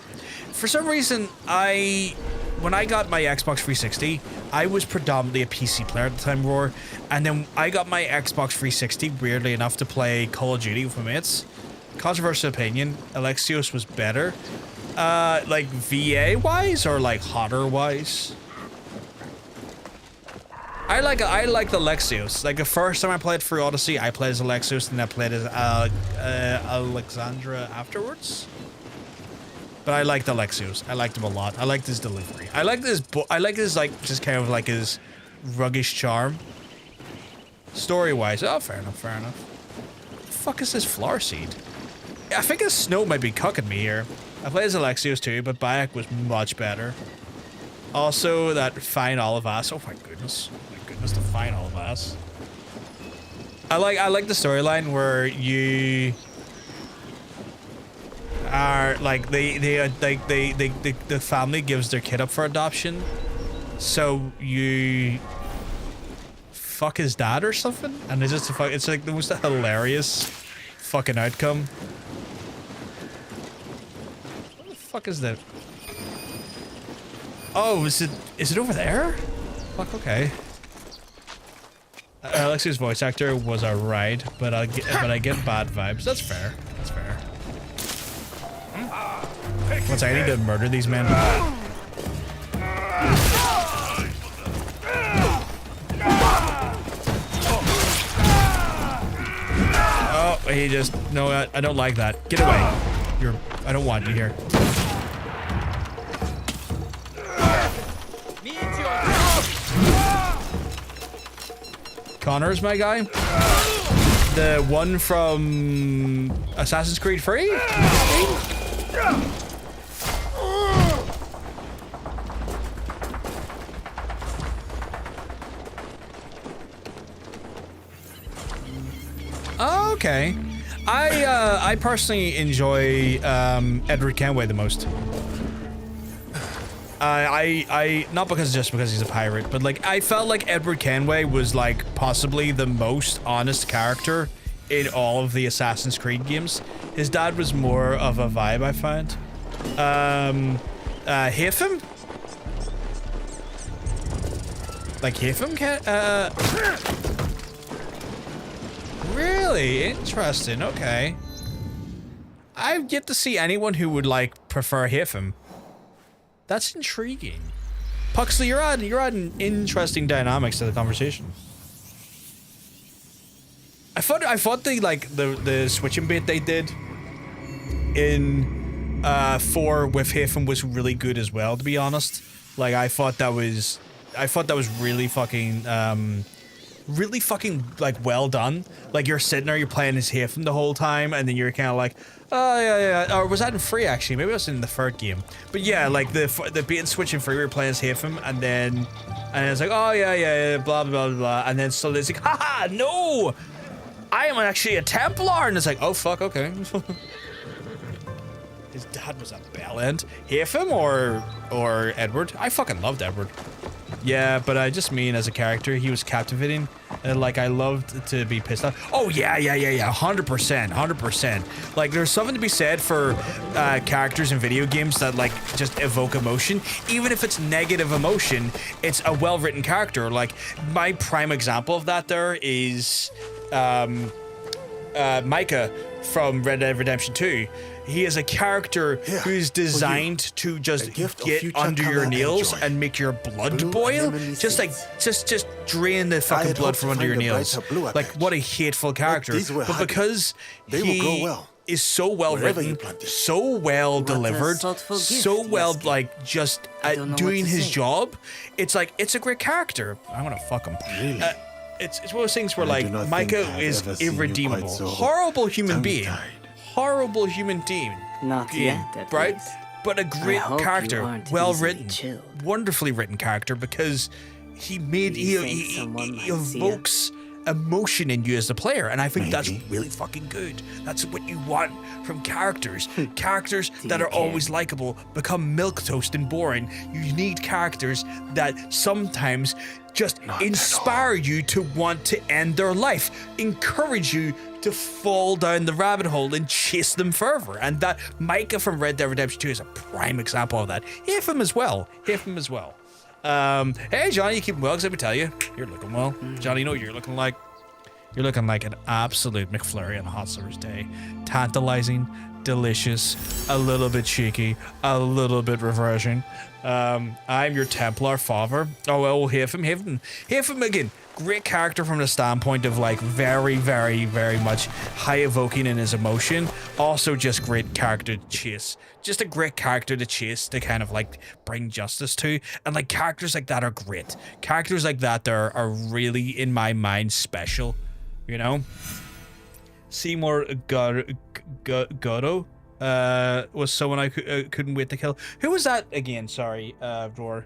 For some reason, when I got my Xbox 360, I was predominantly a PC player at the time, Roar, and then I got my Xbox 360, weirdly enough, to play Call of Duty with my mates. Controversial opinion, Alexios was better. Like, VA-wise, or, like, hotter-wise? I like the Alexios. Like, the first time I played Free Odyssey, I played as Alexios, and I played as Alexandra afterwards. But I liked Alexios. I liked him a lot. I liked his delivery. I like his like, just kind of like his ruggish charm. Story-wise, oh, fair enough, fair enough. What the fuck is this flower seed? I think this snow might be cucking me here. I played as Alexios too, but Bayek was much better. Also, that fine olive ass. Oh my goodness. The fine olive ass. I like the storyline where you are like the family gives their kid up for adoption, so you fuck his dad or something, and it's like the most hilarious fucking outcome. fuck is that? Oh, is it over there? Fuck, okay. Alexi's voice actor was alright, but I get bad vibes. That's fair. That's fair. One second, I need to murder these men. Oh, he just... No, I don't like that. Get away. I don't want you here. Connor's my guy. The one from Assassin's Creed 3? Oh, okay. I personally enjoy Edward Kenway the most. Not just because he's a pirate, but like I felt like Edward Kenway was like possibly the most honest character in all of the Assassin's Creed games. His dad was more of a vibe, I find. Hifim? Like Hifim really interesting. Okay, I've yet to see anyone who would like prefer Hifim. That's intriguing. Puxley, you're adding interesting dynamics to the conversation. I thought the switching bait they did in 4 with Hifim was really good as well, to be honest. Like I thought that was really fucking like well done. Like you're sitting there, you're playing as Hifim the whole time, and then you're kind of like, oh yeah. Or was that in 3 actually? Maybe it was in the 3rd game. But yeah, like the bait and switch in 3, we were playing as Hifim, and it's like, oh yeah, blah blah blah, and then suddenly it's like, haha, no, I am actually a Templar, and it's like, oh fuck, okay. His dad was a bellend. Hifim or Edward? I fucking loved Edward. Yeah, but I just mean as a character, he was captivating, and like I loved to be pissed off. Oh yeah, 100%. Like there's something to be said for characters in video games that like just evoke emotion, even if it's negative emotion. It's a well-written character. Like my prime example of that there is Micah from Red Dead Redemption 2. He is a character who's designed to just get under your nails and make your blood boil. Just drain the fucking blood from under your nails. Like, what a hateful character. But because he is so well written, so well delivered, so well, like, just at doing his job, it's like, it's a great character. I'm gonna fuck him. It's one of those things where, like, Micah is irredeemable. Horrible human being. Horrible human being, right? But a great character, well written, wonderfully written character, because he evokes emotion in you as the player, and I think that's really fucking good. That's what you want from characters. Characters that are always likable become milquetoast and boring. You need characters that sometimes just inspire you to want to end their life, encourage you to fall down the rabbit hole and chase them further. And that Micah from Red Dead Redemption 2 is a prime example of that. Hifim as well. Hey Johnny, you keeping well? 'Cause let me tell you, you're looking well. Johnny, you know what you're looking like? You're looking like an absolute McFlurry on a hot summer's day. Tantalizing, delicious, a little bit cheeky, a little bit refreshing. I'm your Templar father. Oh, well, Hifim again. Great character from the standpoint of like very, very, very much high evoking in his emotion. Also just great character to chase. Just a great character to chase to kind of like bring justice to. And like characters like that are great. Characters like that are really, in my mind, special. You know? Seymour Godot was someone I couldn't wait to kill. Who was that again? Sorry, Roar.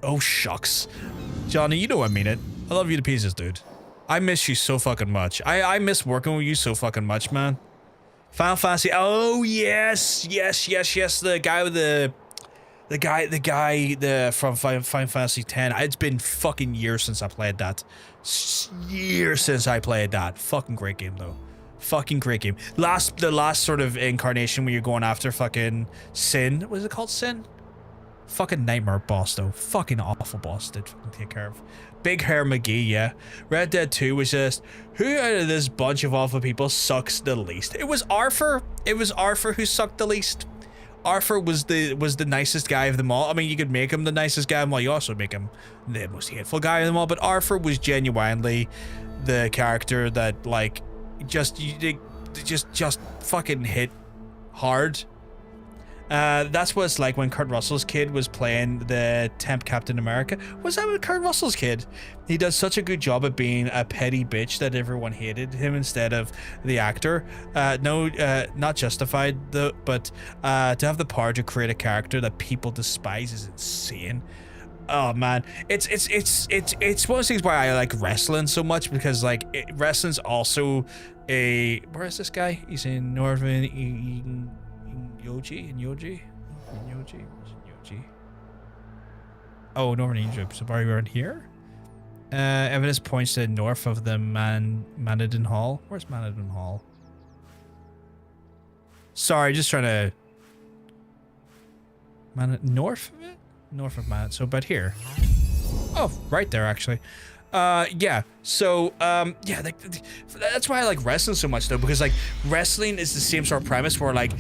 Oh, shucks. Johnny, you know I mean it. I love you to pieces, dude. I miss you so fucking much. I miss working with you so fucking much, man. Final Fantasy. Oh, yes. The guy with the guy from Final Fantasy X. It's been fucking years since I played that. Fucking great game, though. Fucking great game. The last sort of incarnation where you're going after fucking Sin. Was it called Sin? Fucking nightmare boss though. Fucking awful boss. Did fucking take care of. Big Hair McGee, yeah. Red Dead 2 was just, who out of this bunch of awful people sucks the least? It was Arthur. It was Arthur who sucked the least. Arthur was the nicest guy of them all. I mean, you could make him the nicest guy of them all. You also make him the most hateful guy of them all. But Arthur was genuinely the character that like just fucking hit hard. That's what it's like when Kurt Russell's kid was playing the temp Captain America. Was that with Kurt Russell's kid? He does such a good job at being a petty bitch that everyone hated him instead of the actor. Not justified though, but to have the power to create a character that people despise is insane. Oh man, it's one of those things why I like wrestling so much, because like wrestling's also a, where is this guy? He's in Northern Yoji. Oh, Northern Egypt. So are we around here? Evidence points to north of the Manadin Hall. Where's Manadin Hall? Sorry, just trying to north of it? North of Manad. So about here. Oh, right there actually. Yeah. So, yeah, like, that's why I like wrestling so much though, because like wrestling is the same sort of premise where like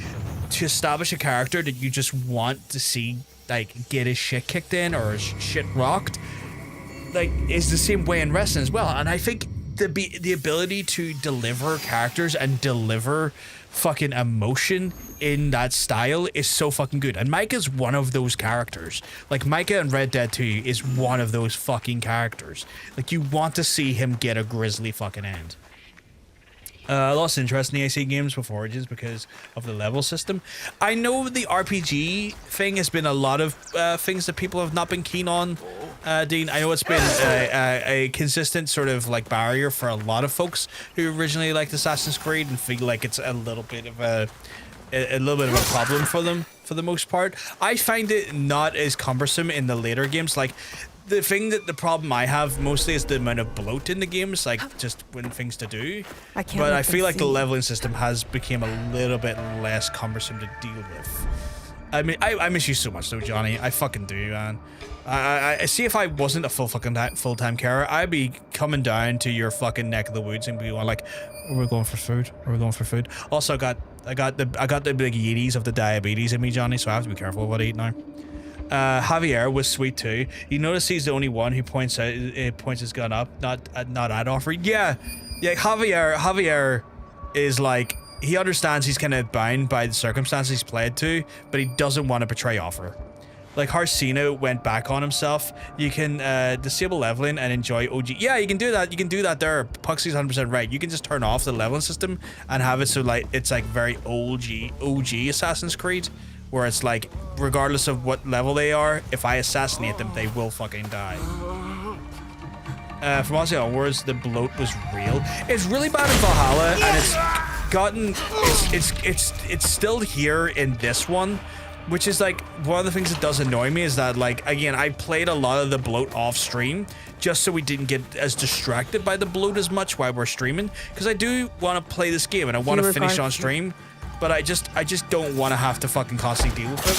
to establish a character that you just want to see like get his shit kicked in or his shit rocked, like is the same way in wrestling as well. And I think the ability to deliver characters and deliver fucking emotion in that style is so fucking good. And Micah's one of those characters. Like Micah in Red Dead 2 is one of those fucking characters. Like you want to see him get a grisly fucking end. I lost interest in the AC games with Origins because of the level system. I know the RPG thing has been a lot of things that people have not been keen on, Dean. I know it's been a consistent sort of like barrier for a lot of folks who originally liked Assassin's Creed and feel like it's a little bit of a problem for them for the most part. I find it not as cumbersome in the later games. Like the problem I have mostly is the amount of bloat in the games, like just when things to do. But I feel like the leveling system has become a little bit less cumbersome to deal with. I mean, I miss you so much though, Johnny. I fucking do, man. I see, if I wasn't a full-time carer, I'd be coming down to your fucking neck of the woods and be going like, "Are we going for food? Are we going for food?" Also, I got the big yeeties of the diabetes in me, Johnny, so I have to be careful what I eat now. Javier was sweet too. You notice he's the only one who points his gun up, not at Offer. Yeah, Javier is like, he understands he's kind of bound by the circumstances he's played to, but he doesn't want to betray Offer. Like Harsina went back on himself. You can disable leveling and enjoy OG. Yeah, you can do that. You can do that there. Puxley's 100% right. You can just turn off the leveling system and have it so like it's like very OG Assassin's Creed, where it's like regardless of what level they are, if I assassinate them, they will fucking die. From Odyssey onwards, the bloat was real. It's really bad in Valhalla, and it's still here in this one. Which is like one of the things that does annoy me is that, like, again, I played a lot of the bloat off stream just so we didn't get as distracted by the bloat as much while we're streaming, because I do want to play this game and I want to finish on stream, but I just don't want to have to fucking constantly deal with it.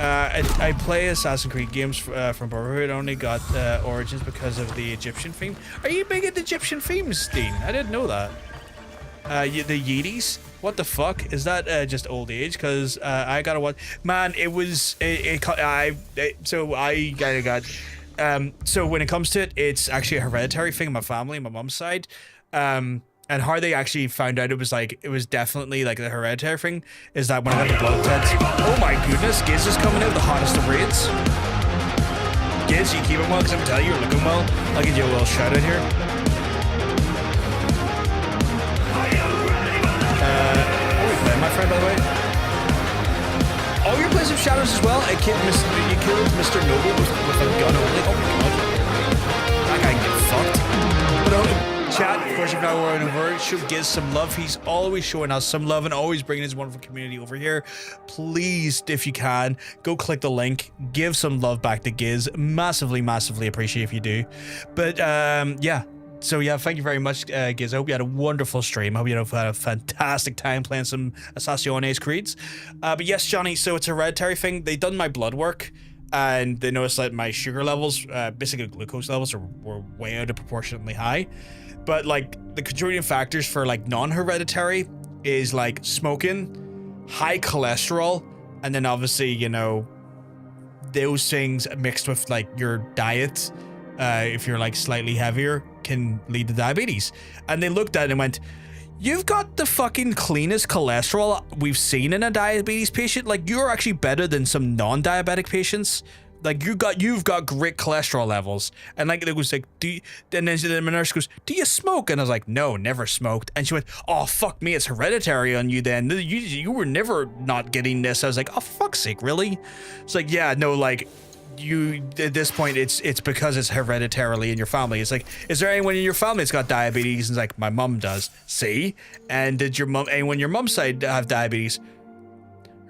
I play Assassin's Creed games from Brotherhood. I only got Origins because of the Egyptian theme. Are you big into Egyptian themes, Dean? I didn't know that. The Yetis? What the fuck? Is that just old age? Because I gotta watch. Man, it was. So I kind of got. So when it comes to it, it's actually a hereditary thing in my family, my mom's side. And how they actually found out it was definitely like the hereditary thing is that when I got the blood test. Oh my goodness, Giz is coming out, the hottest of raids. Giz, you keeping well? Because I'm telling you, you're looking well. I'll give you a little shout out here. My friend, by the way. Oh, you're playing some Shadows as well? You killed Mr. Noble with a gun only? Oh my god. That guy can get fucked. But chat, of course, if now we're over, show Giz some love. He's always showing us some love and always bringing his wonderful community over here. Please, if you can, go click the link. Give some love back to Giz. Massively, massively appreciate if you do. But, yeah. So yeah, thank you very much, Giz. I hope you had a wonderful stream. I hope you had a fantastic time playing some Assassina's Creeds. But yes, Johnny, so it's a hereditary thing. They done my blood work, and they noticed that my sugar levels, basically glucose levels, were way out of proportionately high. But like the contributing factors for like non-hereditary is like smoking, high cholesterol, and then obviously, you know, those things mixed with like your diet, if you're like slightly heavier, can lead to diabetes. And they looked at it and went, you've got the fucking cleanest cholesterol we've seen in a diabetes patient. Like, you're actually better than some non-diabetic patients. Like, you've got great cholesterol levels. And like, it was like, and then the nurse goes, do you smoke? And I was like, no, never smoked. And she went, oh, fuck me, it's hereditary on you then. You were never not getting this. I was like, oh, fuck's sake, really? It's like, yeah, no, like, you, at this point, it's because it's hereditarily in your family. It's like, is there anyone in your family that's got diabetes? And it's like, my mum does. See? And did anyone on your mum's side have diabetes?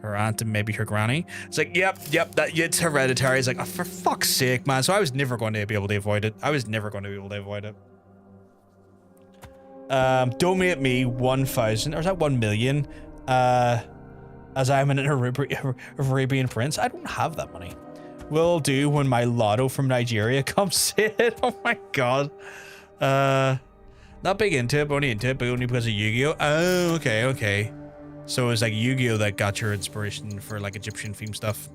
Her aunt and maybe her granny. It's like, yep, it's hereditary. It's like, oh, for fuck's sake, man. So I was never going to be able to avoid it. Donate me 1,000, or is that 1 million? As I'm an Arabian prince. I don't have that money. Will do when my lotto from Nigeria comes in. Oh my god. Not big into it, but only because of Yu-Gi-Oh. Oh, okay. So it was like Yu-Gi-Oh that got your inspiration for like Egyptian theme stuff.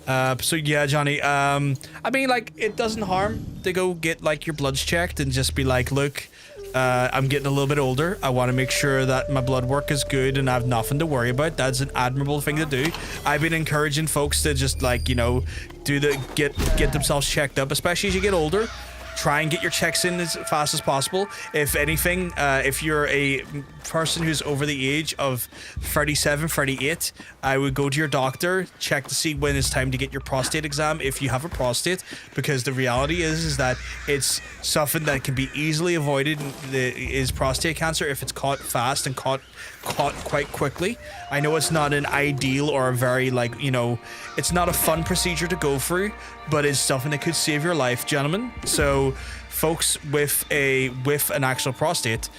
So yeah, Johnny, I mean, like, it doesn't harm to go get like your bloods checked and just be like, look, I'm getting a little bit older. I want to make sure that my blood work is good and I have nothing to worry about. That's an admirable thing to do. I've been encouraging folks to just, like, you know, get themselves checked up, especially as you get older. Try and get your checks in as fast as possible. If anything, if you're a person who's over the age of 37, 38, I would go to your doctor, check to see when it's time to get your prostate exam if you have a prostate, because the reality is that it's something that can be easily avoided, is prostate cancer, if it's caught fast and caught quite quickly. I know it's not an ideal or a very, like, you know, it's not a fun procedure to go through, but it's something that could save your life, gentlemen. So folks with an actual prostate,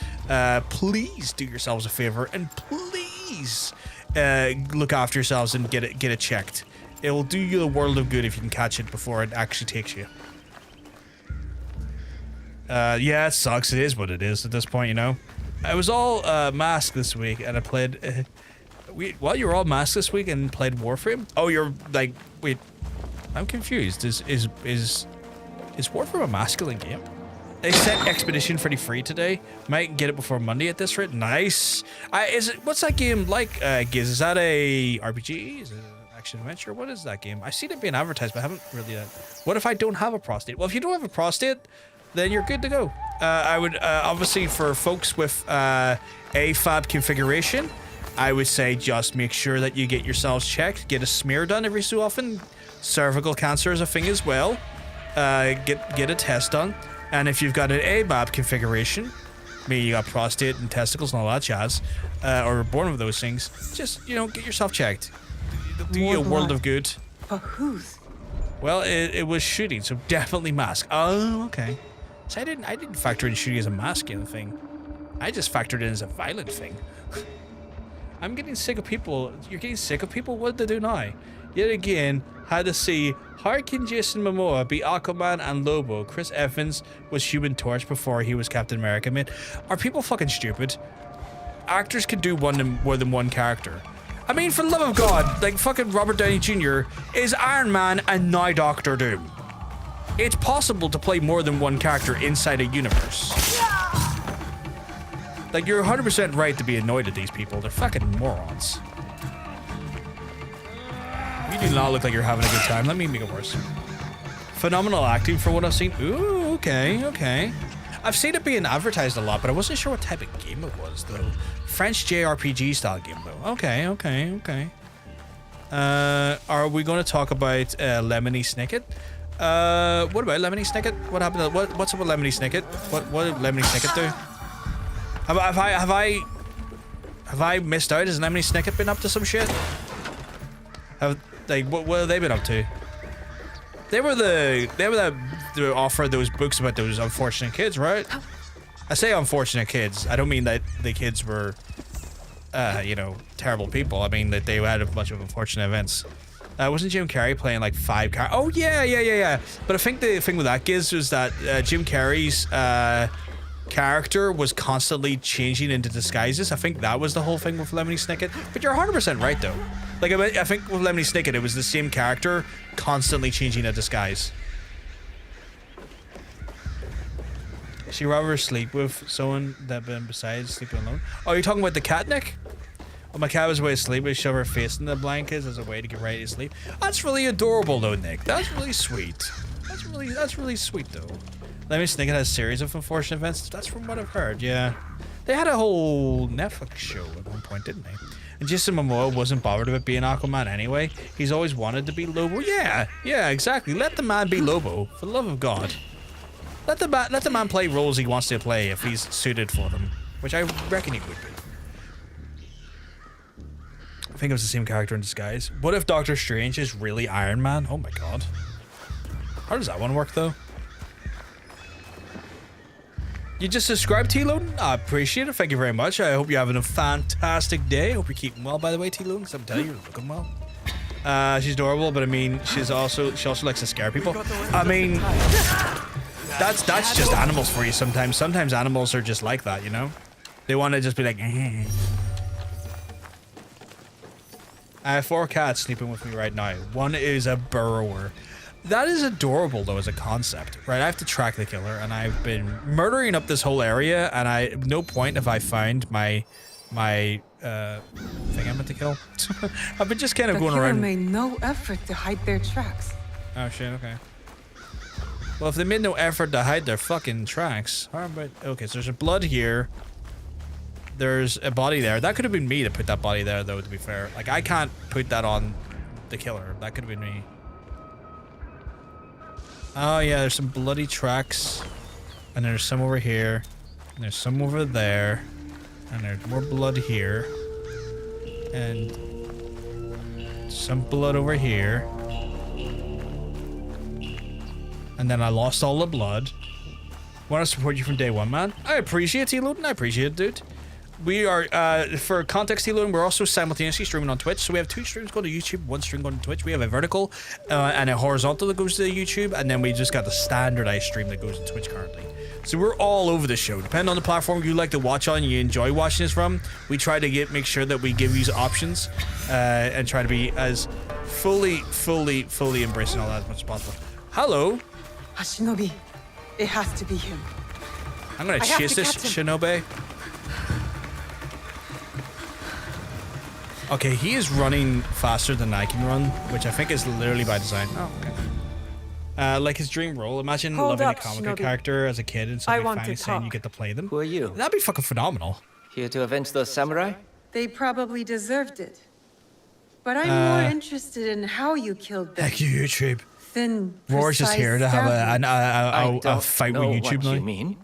please do yourselves a favor and please look after yourselves and get it checked. It will do you a world of good if you can catch it before it actually takes you. Yeah, it sucks. It is what it is at this point, you know. I was all masked this week and I played you were all masked this week and played Warframe? Oh, you're like, wait, I'm confused. Is Warframe a masculine game? They sent Expedition for the free today. Might get it before Monday at this rate. Nice. What's that game like, Giz? Is that a RPG? Is it an action adventure? What is that game? I've seen it being advertised, but I haven't really What if I don't have a prostate? Well, if you don't have a prostate, then you're good to go. I would, obviously, for folks with AFAB configuration, I would say just make sure that you get yourselves checked. Get a smear done every so often. Cervical cancer is a thing as well. Get a test done. And if you've got an ABAB configuration, maybe you got prostate and testicles and all that jazz, or were born with those things, just, you know, get yourself checked. Do you a world of good.
But whose?
Well, it was shooting, so definitely mask. Oh, okay. So I didn't factor in shooting as a masculine thing. I just factored in as a violent thing. I'm getting sick of people. You're getting sick of people? What did they do now? Yet again, had to see how can Jason Momoa be Aquaman and Lobo? Chris Evans was Human Torch before he was Captain America. Man, are people fucking stupid? Actors can do more than one character. I mean, for the love of God, like fucking Robert Downey Jr. is Iron Man and now Doctor Doom. It's possible to play more than one character inside a universe. Like, you're 100% right to be annoyed at these people. They're fucking morons. You do not look like you're having a good time. Let me make it worse. Phenomenal acting for what I've seen. Ooh, okay. I've seen it being advertised a lot, but I wasn't sure what type of game it was, though. French JRPG style game, though. Okay. Are we going to talk about Lemony Snicket? What about Lemony Snicket? What happened? What's up with Lemony Snicket? What did Lemony Snicket do? Have I missed out? Has Lemony Snicket been up to some shit? What have they been up to? They were the to offer those books about those unfortunate kids, right? I say unfortunate kids. I don't mean that the kids were, you know, terrible people. I mean that they had a bunch of unfortunate events. Wasn't Jim Carrey playing like 5 characters? Oh, yeah. But I think the thing with that, Giz, was that Jim Carrey's character was constantly changing into disguises. I think that was the whole thing with Lemony Snicket. But you're 100% right, though. Like, I think with Lemony Snicket, it was the same character constantly changing a disguise. She rather sleep with someone that been besides sleeping alone. Oh, you're talking about the cat, Nick? Well, my cat was away to sleep. We shove her face in the blankets as a way to get ready to sleep. That's really adorable, though, Nick. That's really sweet. That's really sweet, though. Lemony Snicket has a series of unfortunate events. That's from what I've heard. Yeah, they had a whole Netflix show at one point, didn't they? And Jason Momoa wasn't bothered about being Aquaman anyway. He's always wanted to be Lobo. Yeah, exactly. Let the man be Lobo, for the love of God. Let the man play roles he wants to play if he's suited for them, which I reckon he would be. I think it was the same character in disguise. What if Doctor Strange is really Iron Man? Oh my God. How does that one work though? You just subscribed, T-Loan? I appreciate it. Thank you very much. I hope you're having a fantastic day. I hope you're keeping well, by the way, T-Loan, because I'm telling you, you're looking well. She's adorable, but I mean, she also likes to scare people. I mean, that's just animals for you sometimes. Sometimes animals are just like that, you know? They want to just be like, eh. I have 4 cats sleeping with me right now. One is a burrower. That is adorable, though, as a concept, right? I have to track the killer, and I've been murdering up this whole area, and at no point have I found my thing I meant to kill. I've been just kind of going around.
The killer made no effort to hide their tracks.
Oh shit. Okay. Well, if they made no effort to hide their fucking tracks, how about? Okay, so there's a blood here. There's a body there. That could have been me to put that body there, though. To be fair, like I can't put that on the killer. That could have been me. Oh yeah, there's some bloody tracks, and there's some over here, and there's some over there, and there's more blood here, and some blood over here, and then I lost all the blood. Want to support you from day one, man. I appreciate it, T-Loading. I appreciate it, dude. We are, for context, T-Loading, we're also simultaneously streaming on Twitch. So we have 2 streams going to YouTube, 1 stream going to Twitch. We have a vertical and a horizontal that goes to YouTube. And then we just got the standardized stream that goes to Twitch currently. So we're all over the show. Depending on the platform you like to watch on, you enjoy watching this from, we try to make sure that we give you options and try to be as fully embracing all that as much as possible. Hello.
Shinobi, it has to be him.
I'm going to chase this Shinobi. Okay, he is running faster than I can run, which I think is literally by design. Oh, okay. Like his dream role. Imagine loving a comic book character as a kid and somebody finally saying you get to play them.
Who are you?
That'd be fucking phenomenal.
Here to avenge those samurai?
They probably deserved it. But I'm more interested in how you killed them.
Thank you, YouTube.
Thin,
Roar's just here to have a fight with YouTube now.
What you mean?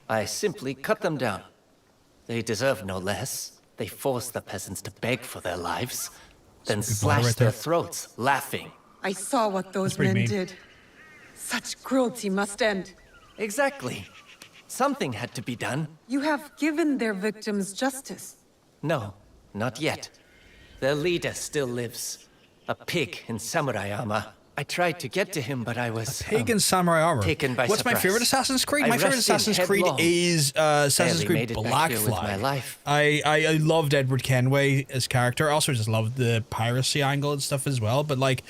I simply cut them down. They deserve no less. They force the peasants to beg for their lives, then slash their throats, laughing.
I saw what those men did. Such cruelty must end.
Exactly. Something had to be done.
You have given their victims justice.
No, not yet. Their leader still lives. A pig in samurai armor. I tried to get to him, but I was
pig in samurai armor.
Taken by
What's
surprise.
my favorite Assassin's Creed? My favorite Assassin's Creed is Assassin's Creed Black Flag. I loved Edward Kenway as character. I also just loved the piracy angle and stuff as well. But like,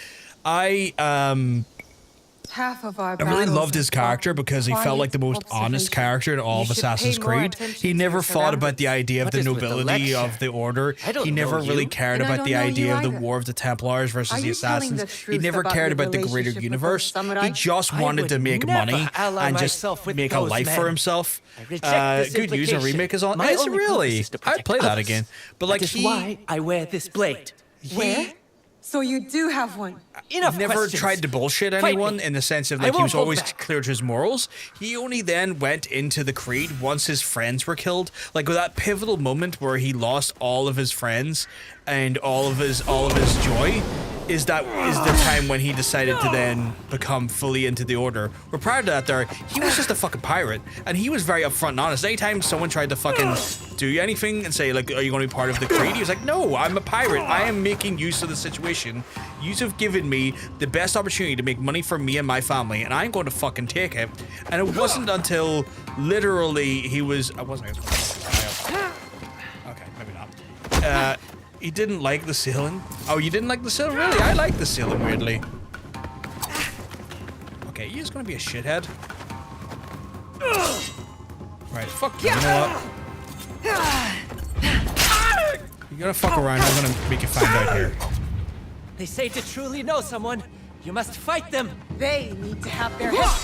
Half of our
I really loved his character because he felt like the most honest character in all of Assassin's Creed. He never thought about the idea of the nobility of the order. He never really cared about the idea of the War of the Templars versus the Assassins. He never cared about the greater universe. He just wanted to make money and just make a life for himself. Good news, a remake is on. Is it really? I'd play that again. But like,
that is why I wear this blade.
Where? So you do have one.
Enough
never
questions.
tried to bullshit anyone in the sense of like he was always clear to his morals. He only then went into the Creed once his friends were killed. Like with that pivotal moment where he lost all of his friends and all of his joy. is the time when he decided to then become fully into the order. Where prior to that there, he was just a fucking pirate, and he was very upfront and honest. Anytime someone tried to fucking do anything and say like, are you going to be part of the creed? He was like, no, I'm a pirate. I am making use of the situation. You have given me the best opportunity to make money for me and my family, and I'm going to fucking take it. And it wasn't until literally he was, I wasn't going to okay, maybe not. He didn't like the ceiling. Oh, you didn't like the ceiling? Really? I like the ceiling, weirdly. Okay, you're just gonna be a shithead. Right, fuck you. You know what? You're gonna fuck around. I'm gonna make you find out here.
They say to truly know someone, you must fight them.
They need to have their heads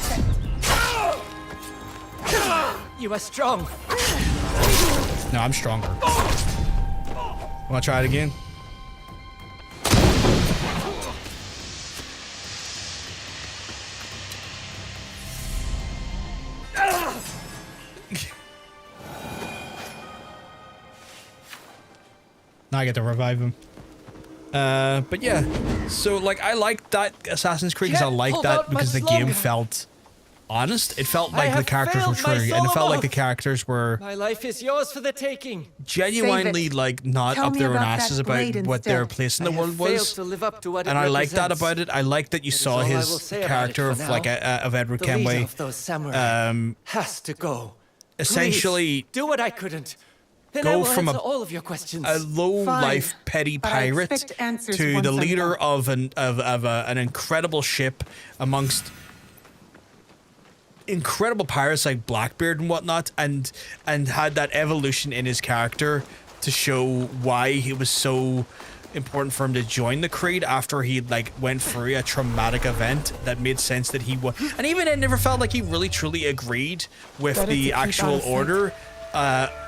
set.
You are strong.
No, I'm stronger. Wanna try it again? Now I get to revive him. But yeah, so like I like that Assassin's Creed because I like that because the game felt honest. It felt like the characters were true, and it felt like the characters were
My life is yours for the taking.
genuinely like not
Tell
up
me
their own
about that
asses about
blade
what their
instead.
place in the
I
world
have failed
was.
to live up to what
And
it
I like that
represents.
about it. I like that you
That is
saw
all I will
his
say about
character
it for
of like
now.
of Edward
The leader
Kenway.
of those samurai has to go.
Essentially,
Please, do what I couldn't. Then
go
I will
from
answer
a-
all of your questions.
a low-life
Fine,
petty
but I
pirate
expect answers
to
once
the
I'm
leader
done.
of an incredible ship amongst incredible pirates like Blackbeard and whatnot, and had that evolution in his character to show why he was so important for him to join the Creed after he like went through a traumatic event that made sense that he was, and even it never felt like he really truly agreed with
Better to
the
keep out
actual
of sight.
order.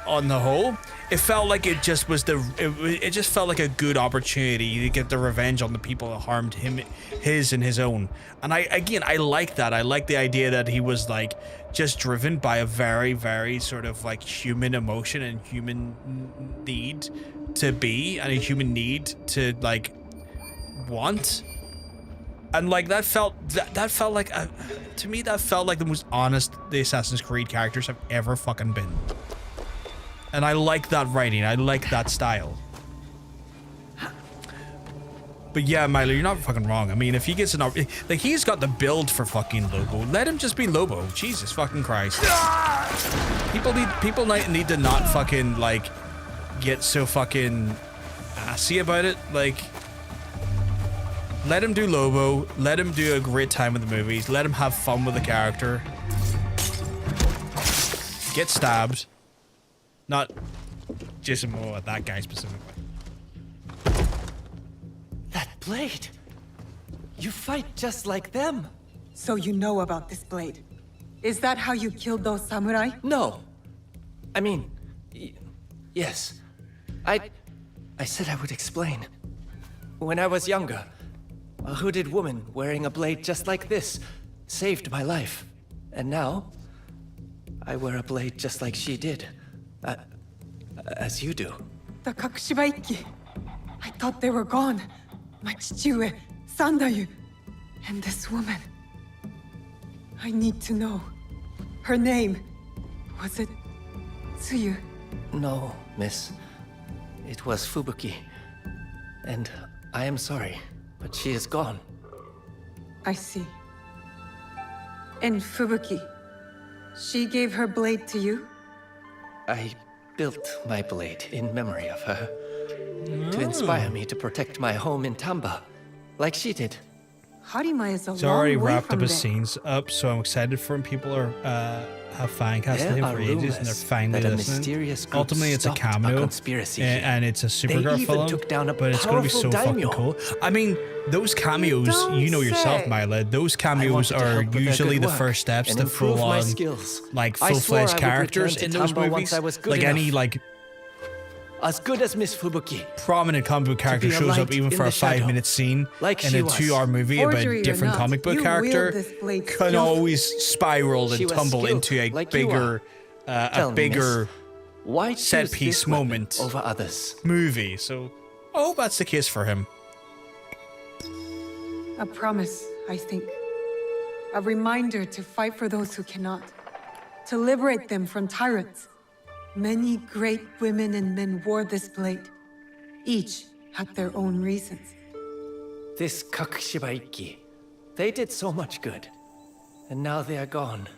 On the whole, it felt like it just was it just felt like a good opportunity to get the revenge on the people that harmed him, his and his own. And I like that. I like the idea that he was like just driven by a very, very sort of like human emotion and human need to be, and a human need to like want. And like that felt like to me that felt like the most honest the Assassin's Creed characters have ever fucking been. And I like that writing. I like that style. But yeah, Milo, you're not fucking wrong. I mean, if he gets like he's got the build for fucking Lobo. Let him just be Lobo. Jesus fucking Christ. People need to not fucking like get so fucking assy about it. Like, let him do Lobo. Let him do a great time with the movies. Let him have fun with the character. Get stabbed. Not Jason Momoa, that guy specifically.
That blade. You fight just like them.
So you know about this blade. Is that how you killed those samurai?
No. I mean, yes. I said I would explain. When I was younger, a hooded woman wearing a blade just like this saved my life. And now, I wear a blade just like she did. As you do.
The Kakushibaiki. I thought they were gone. My chichiue, Sandayu, and this woman. I need to know. Her name. Was it Tsuyu?
No, miss. It was Fubuki. And I am sorry, but she is gone.
I see. And Fubuki. She gave her blade to you?
I built my blade in memory of her. To inspire me to protect my home in Tamba, like she did.
Harima is a
He's
long
already
way
wrapped
from
up his
there.
scenes up, so I'm excited for him. People are have fan casted
There
him
are
for ages, and they're
rumors
finally
that a
listening.
mysterious group
Ultimately, it's a
stopped a
cameo,
conspiracy
and it's a
They
Supergirl
even
film,
took down a
but it's going to be so
powerful
fucking
daimyo.
cool. I mean, those cameos,
don't
you know yourself,
say.
Mila, those
I
cameos
wanted to
are
help with their
usually
good
the
work
first steps
and
to
improve my
full-on,
skills.
like,
I swore I
full-fledged
would
characters
return
in
to
those
Tamba
movies.
once I was good
Like any,
enough.
like,
As good as Miss Fubuki.
prominent comic book character
be a
shows up
light
even
in
for a
the shadow,
5-minute scene
like
in
she
a
was.
2-hour movie about
Forgery
a
or
different
not,
comic book
you
character
wield this blade
can
skillfully.
always spiral
She
and
was
tumble
skilled,
into a
like you
bigger
Tell
a
me,
bigger
miss, why
set
choose
piece
this weapon
moment
over others?
movie. So I hope that's the case for him.
A promise, I think. A reminder to fight for those who cannot. To liberate them from tyrants. Many great women and men wore this blade. Each had their own reasons.
This Kakushibaiki. They did so much good. And now they are gone.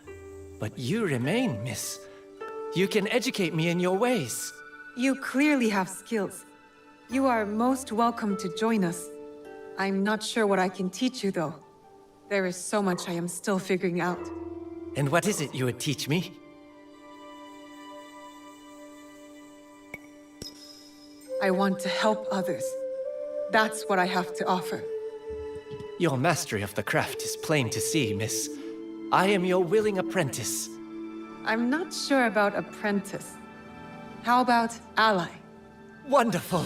But you remain, miss. You can educate me in your ways.
You clearly have skills. You are most welcome to join us. I'm not sure what I can teach you, though. There is so much I am still figuring out.
And what is it you would teach me?
I want to help others. That's what I have to offer.
Your mastery of the craft is plain to see, miss. I am your willing apprentice.
I'm not sure about apprentice. How about ally?
Wonderful.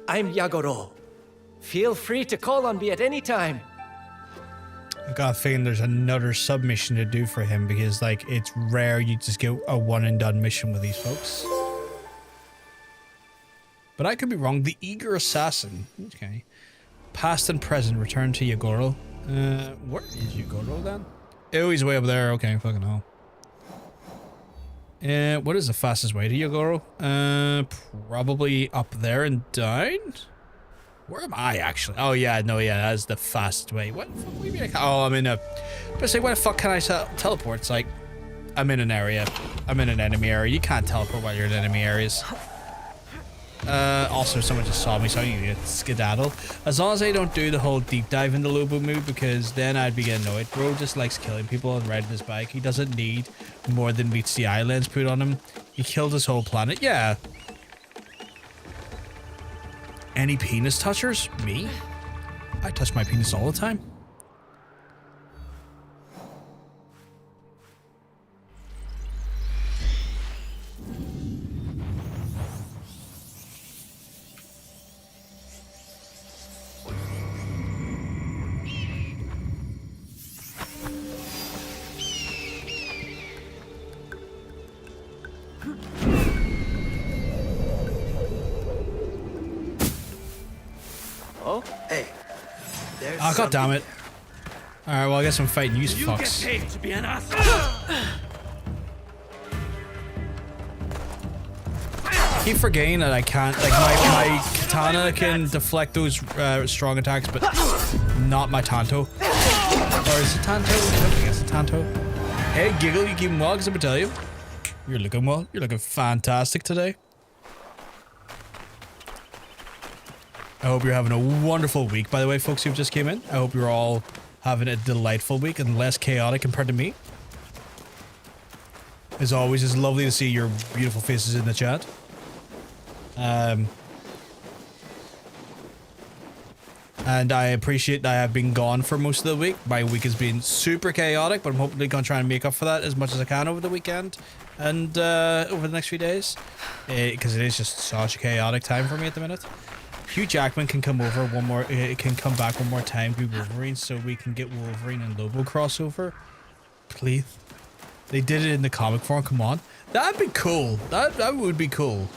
I'm Yagoro. Feel free to call on me at any time.
I got a feeling there's another submission to do for him because, like, it's rare you just get a one and done mission with these folks. But I could be wrong. The Eager Assassin. Okay. Past and present. Return to Yagoro. Where is Yagoro then? Oh, he's way up there. Okay, fucking hell. What is the fastest way to Yagoro? Probably up there and down? Where am I actually? Oh yeah, no, yeah, that's the fastest way. What the fuck do you mean? Oh, I'm in a... But say, where the fuck can I teleport? It's like, I'm in an area. I'm in an enemy area. You can't teleport while you're in enemy areas. Also, someone just saw me, so you get skedaddle. As long as I don't do the whole deep dive into Lobo move, because then I'd be getting annoyed. Bro just likes killing people and riding his bike. He doesn't need more than meets the eye lens put on him. He killed his whole planet. Yeah. Any penis touchers? Me? I touch my penis all the time.
Oh, hey. There's
Oh, god damn it. Alright, well, I guess I'm fighting you
You
fucks.
get paid to be an asshole.
Keep forgetting that I can't, like, my katana can deflect those strong attacks, but not my tanto. Or is it tanto? I think it's a tanto. Hey, Giggle, you keeping well? Because I'm gonna tell you, you're looking well. You're looking fantastic today. I hope you're having a wonderful week, by the way, folks who've just came in. I hope you're all having a delightful week and less chaotic compared to me. As always, it's lovely to see your beautiful faces in the chat. And I appreciate that I have been gone for most of the week. My week has been super chaotic, but I'm hopefully going to try and make up for that as much as I can over the weekend and over the next few days. Because it is just such a chaotic time for me at the minute. Hugh Jackman can come over one more, can come back one more time to Wolverine so we can get Wolverine and Lobo crossover. Please. They did it in the comic form, come on. That'd be cool. That would be cool.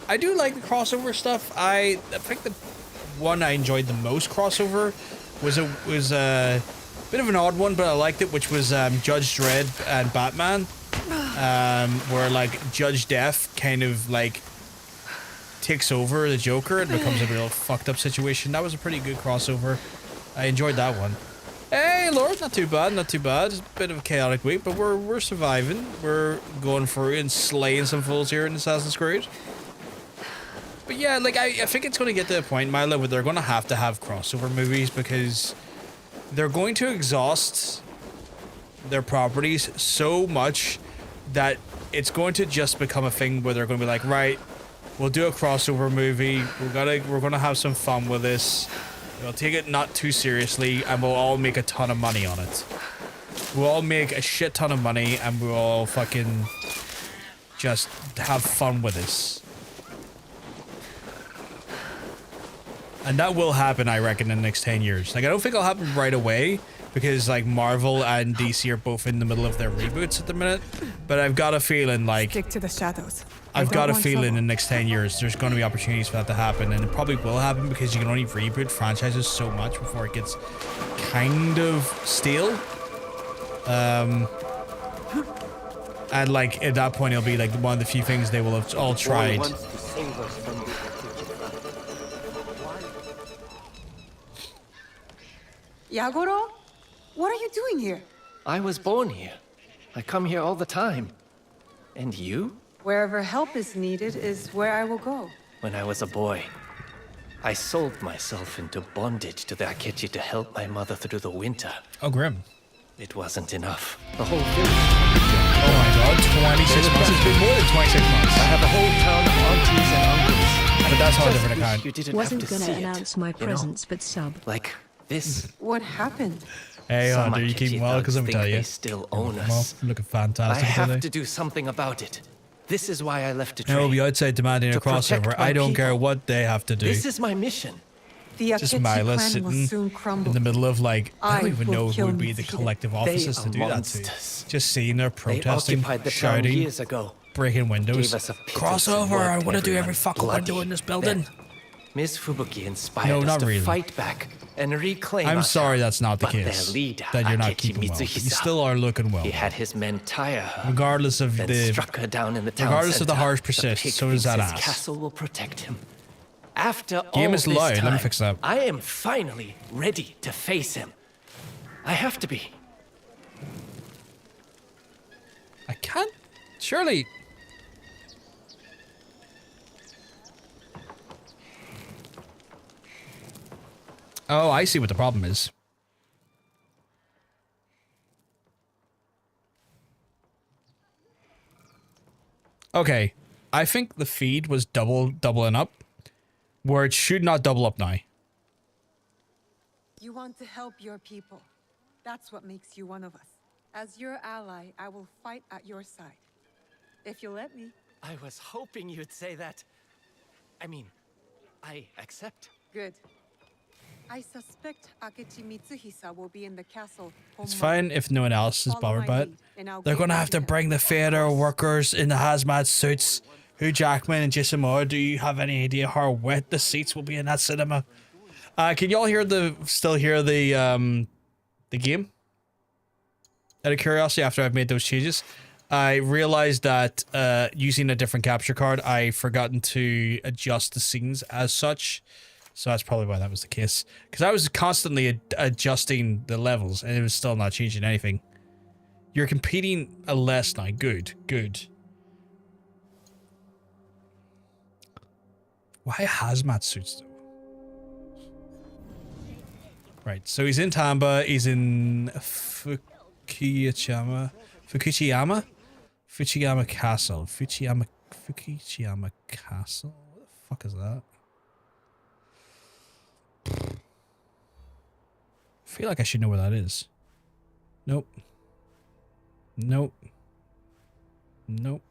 I do like the crossover stuff. I think the one I enjoyed the most crossover was a bit of an odd one, but I liked it, which was Judge Dredd and Batman. Where like Judge Death kind of like takes over the Joker and becomes a real fucked up situation. That was a pretty good crossover. I enjoyed that one. Hey, Lord, not too bad, not too bad. It's a bit of a chaotic week, but we're surviving. We're going through and slaying some fools here in Assassin's Creed. But yeah, like I think it's going to get to the point, Milo, where they're going to have crossover movies because they're going to exhaust their properties so much that it's going to just become a thing where they're going to be like, right, we'll do a crossover movie. We're gonna have some fun with this. We'll take it not too seriously, and we'll all make a ton of money on it. We'll all make a shit ton of money, and we'll all fucking just have fun with this. And that will happen, I reckon, in the next 10 years. Like, I don't think it'll happen right away, because, like, Marvel and DC are both in the middle of their reboots at the minute. But I've got a feeling, like...
Stick to the shadows.
I've
don't
got a
want
feeling in
trouble.
the next 10 years there's going to be opportunities for that to happen, and it probably will happen because you can only reboot franchises so much before it gets kind of stale. And like at that point it'll be like one of the few things they will have all tried.
Yagoro? What are you doing here?
I was born here. I come here all the time. And you?
Wherever help is needed is where I will go.
When I was a boy, I sold myself into bondage to the Akechi to help my mother through the winter.
Oh, grim.
It wasn't enough. The whole village.
Oh my god, 26 months. It's been more than 26 months.
I have a whole town of aunties and uncles.
But that's all a
Just
different
wish
account.
You didn't
Wasn't
have to
gonna
see
announce
it,
my
you know?
presence, but sub.
Like this.
What happened?
Hey,
Some
Hunter, you keep
Akechi
well? Because let me
thugs
tell
think
you.
they still own
Well,
us.
I'm looking
I
fantastic
have
today.
to do something about it. This is why I left to
No,
train.
be outside demanding a
To protect
crossover.
my
I don't care
people.
what they have to do.
This is my mission.
The
Just
Akechi
Mila
clan will
sitting
soon crumble.
in the middle of like, I don't
I
even
will
know who
kill
would be the
Mitsuhide.
collective officers
They
to
are
do that
monsters.
to. Just seeing their
They
protesting,
occupied the town
shouting,
years ago.
breaking windows.
Gave us a pittance and
Crossover! I
worked
want to do every
everyone
fucking window
bloody.
in this building.
Then, Miss Fubuki inspired
No,
us
not
to
really.
fight back and reclaim
I'm
our
sorry
town.
that's not the
But
case.
their leader,
That you're not
Akechi
keeping well. But you
Mitsuhisa,
still are looking well.
He had his men tire her,
Regardless of
then
the...
struck her down in the town
regardless of the
center.
harsh
The
persist,
pig
so does that
thinks his
ass.
castle will protect him. After
Game
all
is
this
loud. Let me
time,
fix that.
I am finally ready to face him. I have to be.
I can't... Surely... Oh, I see what the problem is. Okay, I think the feed was doubling up, where it should not double up now.
You want to help your people. That's what makes you one of us. As your ally, I will fight at your side. If you let me.
I was hoping you'd say that. I mean, I accept.
Good. I suspect Akechi Mitsuhisa will be in the castle.
It's
Honma.
fine if no one else is
Follow
bothered
my
by it.
lead, and I'll
They're
give
gonna
you
have to
him.
bring the theater workers in the hazmat suits. Hugh Jackman and Jason Moore, do you have any idea how wet the seats will be in that cinema? Can y'all still hear the game? Out of curiosity, after I've made those changes, I realized that using a different capture card, I've forgotten to adjust the scenes as such. So that's probably why that was the case. Because I was constantly adjusting the levels and it was still not changing anything. You're competing less now. Good, good. Why hazmat suits though? Right, so he's in Tamba, he's in Fukuyama Castle. Fukuyama Castle? What the fuck is that? I feel like I should know where that is. Nope. Nope. Nope.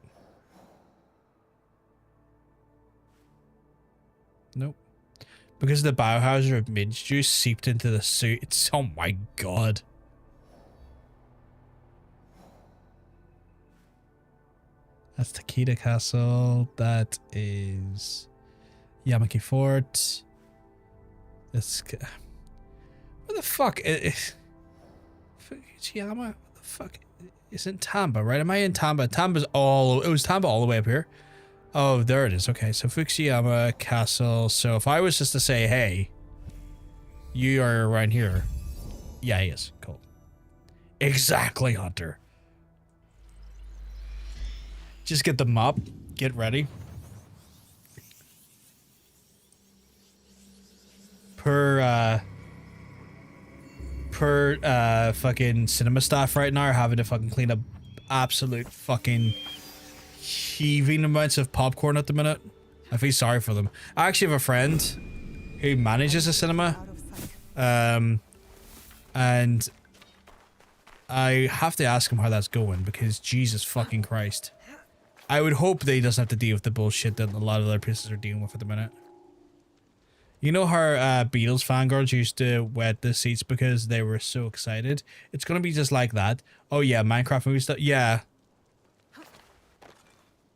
Nope. Because the Biohazard of Midge juice seeped into the suit. It's, oh my god. That's Takeda Castle. That is Yamaki Fort. That's... What the fuck? Fukuyama? What the fuck? It's in Tamba, right? Am I in Tamba? Tamba's all... It was Tamba all the way up here. Oh, there it is. Okay, so Fukuyama Castle. So if I was just to say, hey, you are around here. Yeah, he is. Cool. Exactly, Hunter. Just get the mop. Get ready. Per fucking cinema staff right now are having to fucking clean up absolute fucking heaving amounts of popcorn at the minute. I feel sorry for them. I actually have a friend who manages a cinema. And I have to ask him how that's going because Jesus fucking Christ. I would hope that he doesn't have to deal with the bullshit that a lot of other places are dealing with at the minute. You know how Beatles fangirls used to wet the seats because they were so excited? It's gonna be just like that. Oh yeah, Minecraft movie stuff. Yeah.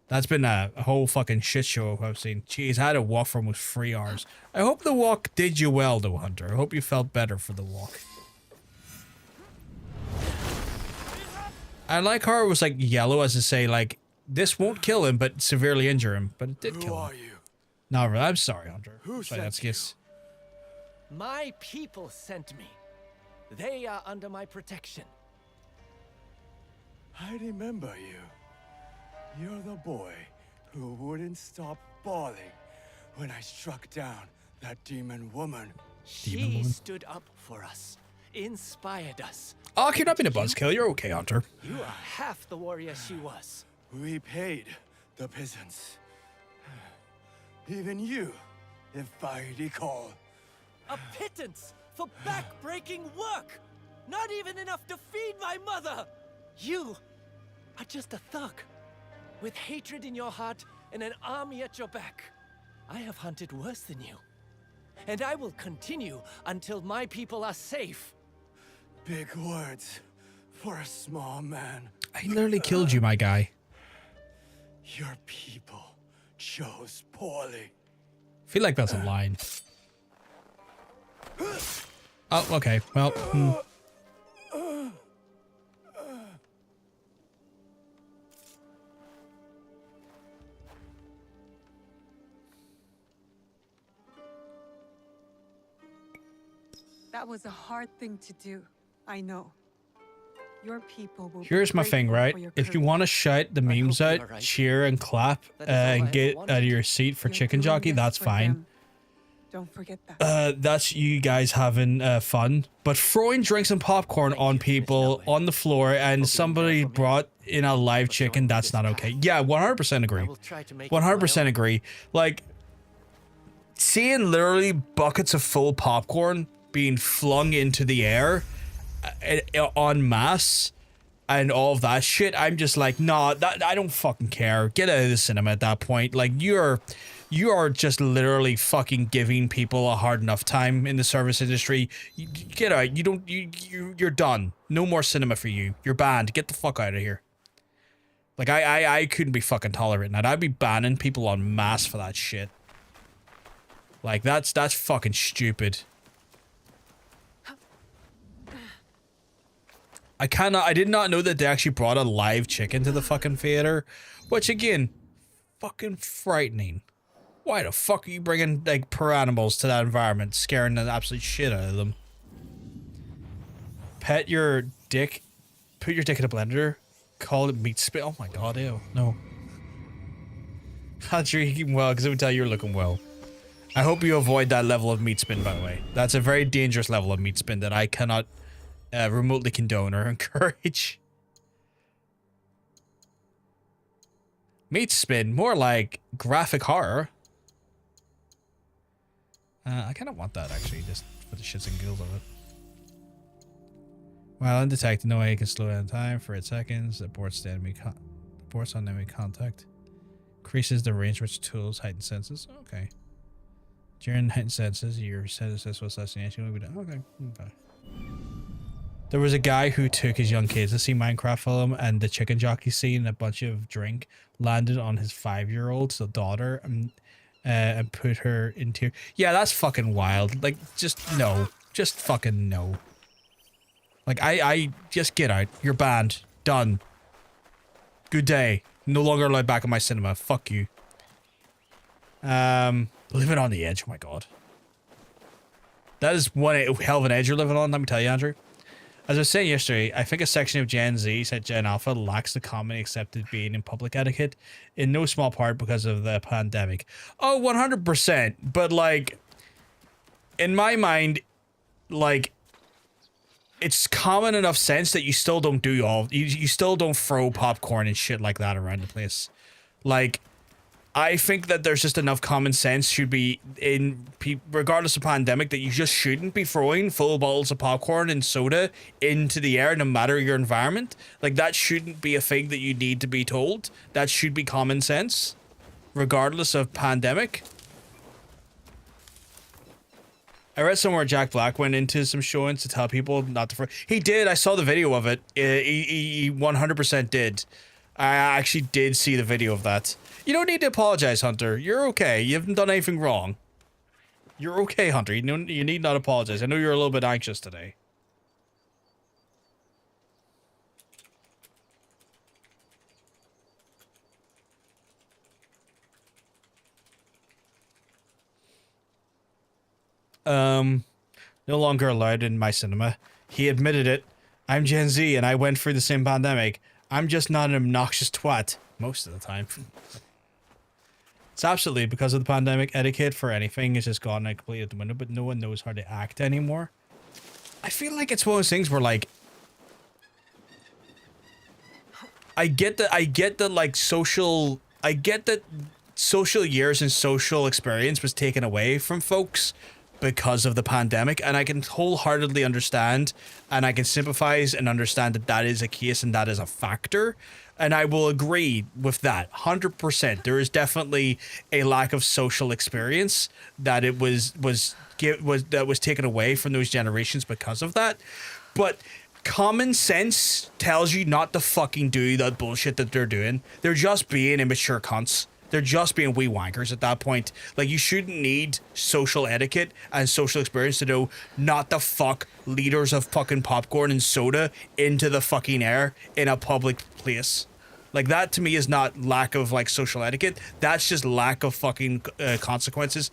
That's been a whole fucking shit show I've seen. Jeez, I had a walk for almost 3 hours. I hope the walk did you well, though, Hunter. I hope you felt better for the walk. I like how it was like yellow as to say, like, this won't kill him, but severely injure him. But it did kill him. Who are you? No, I'm sorry, Hunter.
Who sent you? My people sent me. They are under my protection.
I remember you. You're the boy who wouldn't stop bawling when I struck down that demon woman.
She stood up for us, inspired us.
Oh, you're not being a buzzkill. You're okay, Hunter.
You are half the warrior she was.
We paid the peasants. Even you, if I recall.
A pittance for back-breaking work! Not even enough to feed my mother! You are just a thug, with hatred in your heart and an army at your back. I have hunted worse than you. And I will continue until my people are safe.
Big words for a small man.
I literally killed you, my guy.
Your people chose poorly.
I feel like that's a line. Oh, okay. Well,
That was a hard thing to do. I know. Your people will.
Here's my thing, right? If you want to shout the memes out, right. Cheer and clap, and get out of your seat for Chicken Jockey, that's fine.
Don't forget that.
That's you guys having fun. But throwing drinks and popcorn on people on the floor and somebody brought in a live chicken, that's not okay. Yeah, 100% agree. 100% agree. Like, seeing literally buckets of full popcorn being flung into the air en masse and all of that shit, I'm just like, nah, I don't fucking care. Get out of the cinema at that point. Like, you are just literally fucking giving people a hard enough time in the service industry. Get out. You're done. No more cinema for you. You're banned. Get the fuck out of here. Like, I couldn't be fucking tolerating that. I'd be banning people en masse for that shit. Like, that's fucking stupid. I did not know that they actually brought a live chicken to the fucking theater, which again, fucking frightening. Why the fuck are you bringing like poor animals to that environment, scaring the absolute shit out of them? Pet your dick, put your dick in a blender, call it meat spit. Oh my god, ew, no. Not sure you're eating well, because it would tell you're looking well. I hope you avoid that level of meat spin, by the way. That's a very dangerous level of meat spin that I cannot remotely condone or encourage. Meat spin, more like graphic horror. I kind of want that actually, just for the shits and giggles of it. While undetected, no way can slow down time for 8 seconds. Aborts on enemy contact. Increases the range which tools heightened senses. Okay. During heightened senses, your successful assassination will be done. Okay. There was a guy who took his young kids to see Minecraft film, and the chicken jockey scene, a bunch of drink landed on his 5-year-old, so daughter, and put her in tears. Yeah, that's fucking wild. Like, just no. Just fucking no. Like, I just get out. You're banned. Done. Good day. No longer allowed back in my cinema. Fuck you. Living on the edge. Oh my god. That is one hell of an edge you're living on, let me tell you, Andrew. As I was saying yesterday, I think a section of Gen Z said Gen Alpha lacks the commonly accepted being in public etiquette, in no small part because of the pandemic. Oh, 100%. But, like, in my mind, like, it's common enough sense that you still don't do you still don't throw popcorn and shit like that around the place. Like, I think that there's just enough common sense should be in, regardless of pandemic, that you just shouldn't be throwing full bottles of popcorn and soda into the air no matter your environment. Like, that shouldn't be a thing that you need to be told. That should be common sense, regardless of pandemic. I read somewhere Jack Black went into some showings to tell people not to throw. He did. I saw the video of it. He 100% did. I actually did see the video of that. You don't need to apologize, Hunter. You're okay. You haven't done anything wrong. You're okay, Hunter. You need not apologize. I know you're a little bit anxious today. No longer allowed in my cinema. He admitted it. I'm Gen Z and I went through the same pandemic. I'm just not an obnoxious twat most of the time. It's absolutely because of the pandemic. Etiquette for anything is just gone and completely out the window, but no one knows how to act anymore. I feel like it's one of those things where like I get that like social years and social experience was taken away from folks because of the pandemic, and I can wholeheartedly understand and I can sympathize and understand that that is a case and that is a factor, and I will agree with that 100%. There is definitely a lack of social experience that it was taken away from those generations because of that, but common sense tells you not to fucking do that bullshit that they're doing. They're just being immature cunts. They're just being wee wankers at that point. Like, you shouldn't need social etiquette and social experience to know not to fuck liters of fucking popcorn and soda into the fucking air in a public place. Like, that to me is not lack of, like, social etiquette. That's just lack of fucking consequences.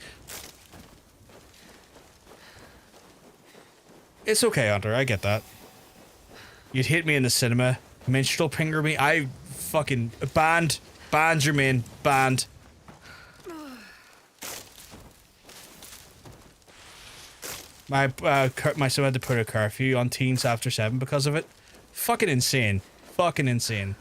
It's okay, Hunter. I get that. You'd hit me in the cinema. Minstrel pinger me. I fucking... Banned, Jermaine. Banned. My son had to put a curfew on teens after 7 because of it. Fucking insane. Fucking insane.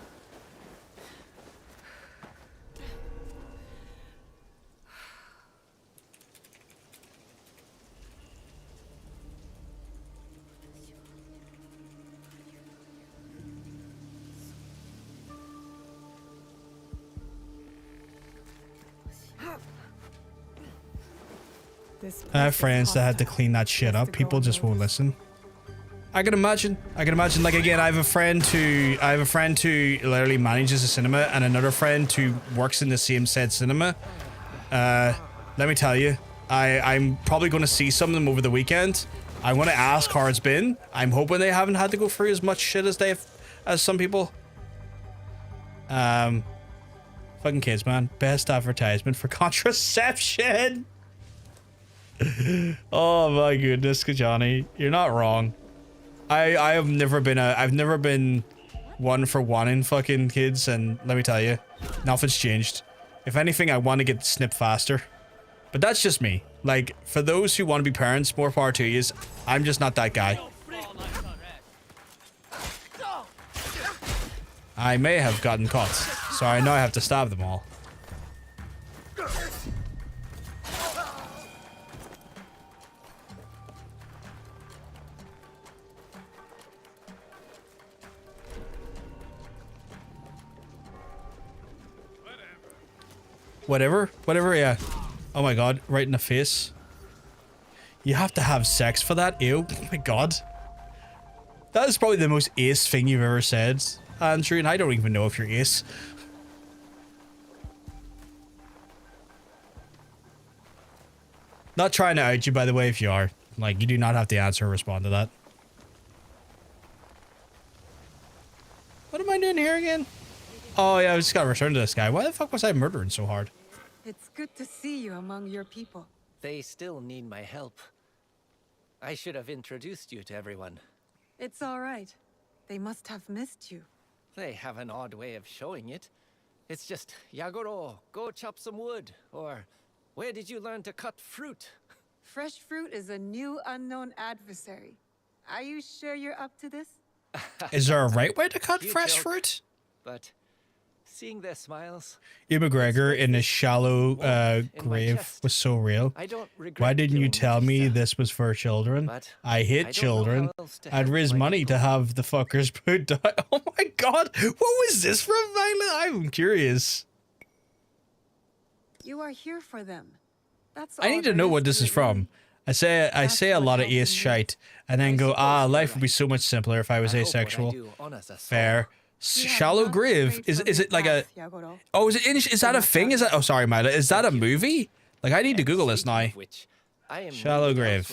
I have friends that had to clean that shit up. People just won't listen. I can imagine. Like, again, I have a friend who literally manages a cinema, and another friend who works in the same said cinema. Let me tell you, I'm probably going to see some of them over the weekend. I want to ask how it's been. I'm hoping they haven't had to go through as much shit as some people. Fucking kids, man. Best advertisement for contraception. Oh my goodness, Johnny, you're not wrong. I've never been one for wanting fucking kids, and let me tell you, nothing's changed. If anything, I want to get snipped faster, but that's just me. Like, for those who want to be parents, more power to you. I'm just not that guy. I may have gotten caught, so I know I have to stab them all. Whatever, yeah. Oh my god, right in the face. You have to have sex for that? Ew. Oh my god. That is probably the most ace thing you've ever said, Andrew, and I don't even know if you're ace. Not trying to out you, by the way, if you are. Like, you do not have to answer or respond to that. What am I doing here again? Oh yeah, I just gotta return to this guy. Why the fuck was I murdering so hard?
It's good to see you among your people.
They still need my help. I should have introduced you to everyone.
It's all right. They must have missed you.
They have an odd way of showing it. It's just, Yagoro, go chop some wood. Or, where did you learn to cut fruit?
Fresh fruit is a new unknown adversary. Are you sure you're up to this?
Is there a right way to cut fresh fruit?
But seeing their smiles...
Ian McGregor in his shallow grave was so real. Why didn't you tell me this was for children? I hate children. I'd raise money to have the fuckers put down. Oh my god! What was this from, Violet? I'm curious.
You are here for them. That's
I need to know what this is from. I say a lot of ace shite, and then go, life would be so much simpler if I was asexual. Fair. Shallow Grave. Is it like a? Oh, is that a thing? Is that? Oh, sorry, Myla. Is that a movie? Like, I need to Google this now. Shallow Grave.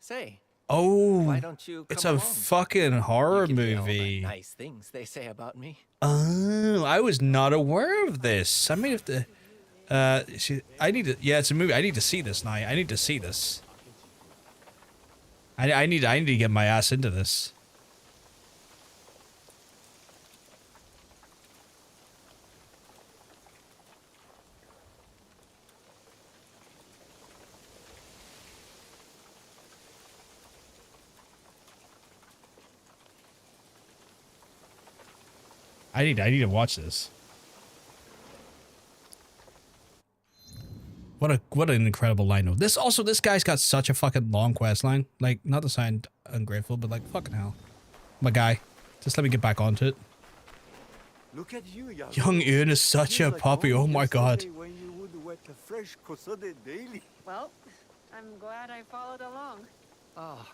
Say,
Oh,
why don't you
it's
come
a
along?
fucking horror
You can hear all the
movie.
nice things they say about me.
Oh, I was not aware of this. I may have to. I need to. Yeah, it's a movie. I need to see this now. I need to see this. I need to get my ass into this. I need to watch this. What an incredible line though. This guy's got such a fucking long quest line. Like, not to sound ungrateful, but like, fucking hell. My guy. Just let me get back onto it.
Look at you,
Young Ewan is such a puppy. Oh my god.
When you would wet a fresh cosode daily.
Well, I'm glad I followed along.
Oh,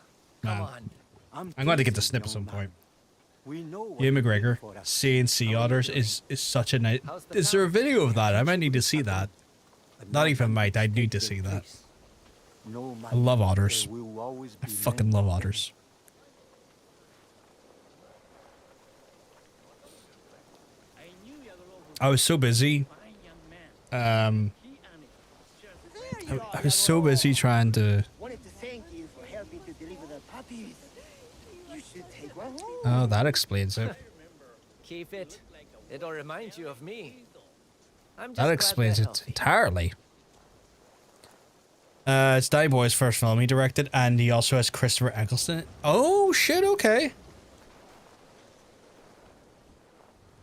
Man.
come on.
I'm going to get the snip at some point.
We know what
Ian
you did
McGregor
for us.
seeing sea otters is such a nice.
How's the
Is there a
pound?
video of that? I might need to see that.
But
Not
now
even
we
might. I
take
need to
their
see that.
place. No
I love
matter,
otters.
there will always
I
be
fucking
men
love
for them.
otters. I was so busy. I was so busy trying to.
Wanted to thank you for helping to deliver the puppies. You should take one home.
Oh, that explains it.
Keep it. It'll remind you of me. I'm just
That
glad
explains
they're
it
healthy.
entirely. It's Danny Boy's first film he directed, and he also has Christopher Eccleston. Oh shit! Okay.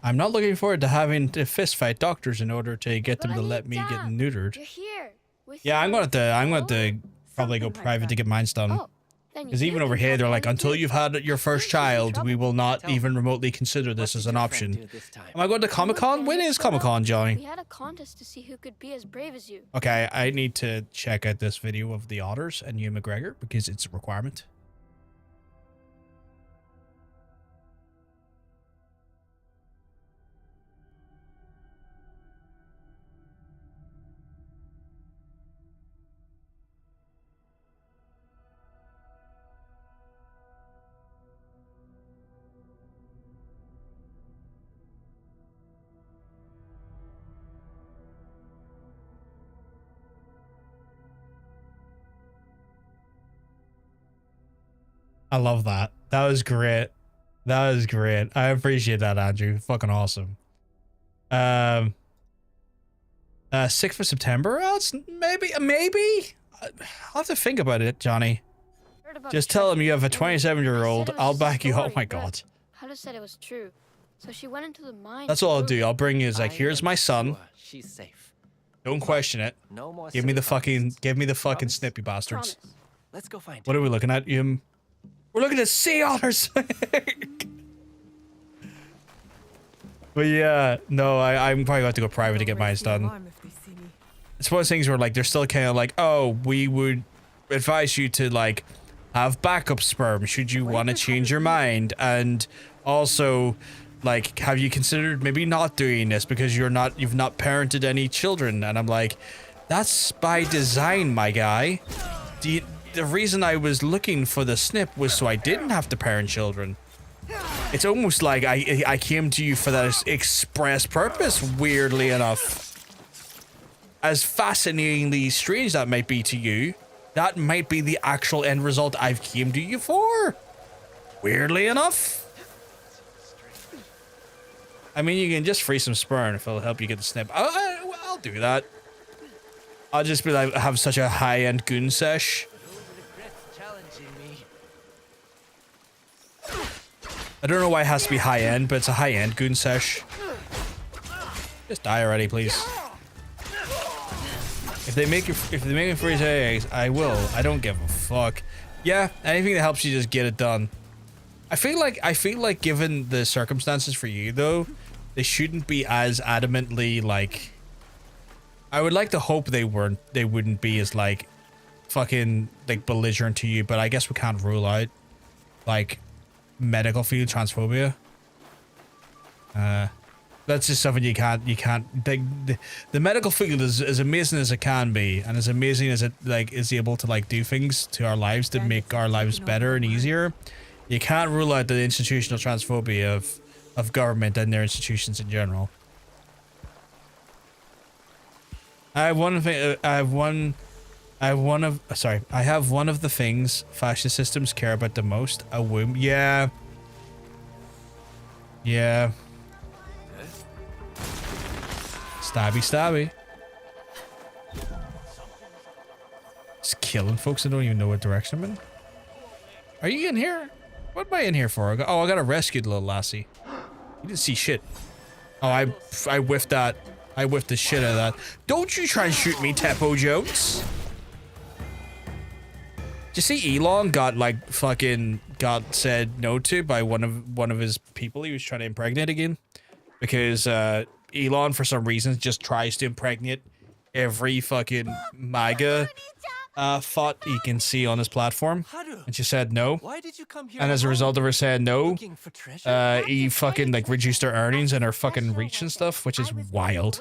I'm not looking forward to having to fist fight doctors in order to get them to let me get neutered.
You're here. With
Yeah, I'm
your-
going to probably go
Something like
private to
that.
get mine done.
Oh, then
Because
you
even
can
over here,
have
they're like,
one
until
too.
you've had your first child, we will not
Tell me,
even remotely consider this
What
as
did
an
your friend
option.
do this time?
Am I going to Comic Con? When is Comic Con,
We
Johnny?
had a contest to see who could be as brave as you.
Okay, I need to check out this video of the otters and Ewan McGregor because it's a requirement. I love that. That was great. That was great. I appreciate that, Andrew. Fucking awesome. 6th of September? Oh, it's maybe. I'll have to think about it, Johnny.
Heard about
Just tell him you have a
treasure.
27-year-old.
Said it was
I'll
a
back you. Oh
story,
my
but
god.
Hada said it was true. So she went into the mine.
That's
to
all I'll
prove
do.
it.
I'll bring you. It's like,
I
here's
am
my son.
sure she's safe.
Don't question it.
No more
Give me the
silly
fucking.
promises.
Give me the fucking
Promise?
snip, you bastards.
Promise.
Let's go find
What
her.
are we looking at? We're looking at sea otters. But yeah, no, I'm probably going to go private to get mine
Raise the
done.
alarm if they see me.
It's one of those things where like they're still kind of like, oh, we would advise you to like have backup sperm should you want to change your mind, and also like have you considered maybe not doing this because you've not parented any children. And I'm like, that's by design, my guy. The reason I was looking for the snip was so I didn't have to parent children. It's almost like I came to you for that express purpose, weirdly enough. As fascinatingly strange that might be to you, that might be the actual end result I've came to you for. Weirdly enough. I mean, you can just free some sperm if it'll help you get the snip. I'll do that. I'll just be like, have such a high-end goon sesh.
Regrets challenging me.
I don't know why it has to be high-end, but it's a high-end goon sesh. Just die already, please. If they make me freeze eggs, I will. I don't give a fuck. Yeah, anything that helps you just get it done. I feel like given the circumstances for you though, they shouldn't be as adamantly like. I would like to hope they wouldn't be as like fucking like belligerent to you, but I guess we can't rule out like medical field transphobia. That's just something you can't, the medical field is as amazing as it can be, and as amazing as it, like, is able to, like, do things to our lives to make our lives better and easier. You can't rule out the institutional transphobia of government and their institutions in general. I have one of the things fascist systems care about the most. A womb. Yeah. Yeah. Stabby, stabby. Just killing folks that don't even know what direction I'm in. Are you in here? What am I in here for? I got rescued little lassie. You didn't see shit. Oh, I whiffed that. I whiffed the shit out of that. Don't you try and shoot me, Teppo Jones. Did you see Elon got, like, fucking got said no to by one of his people he was trying to impregnate again? Because, Elon, for some reason, just tries to impregnate every fucking MAGA thought he can see on his platform. And she said no.
Why did you come here?
And as a result of her saying no, he fucking, like, reduced her earnings and her fucking reach and stuff, which is wild.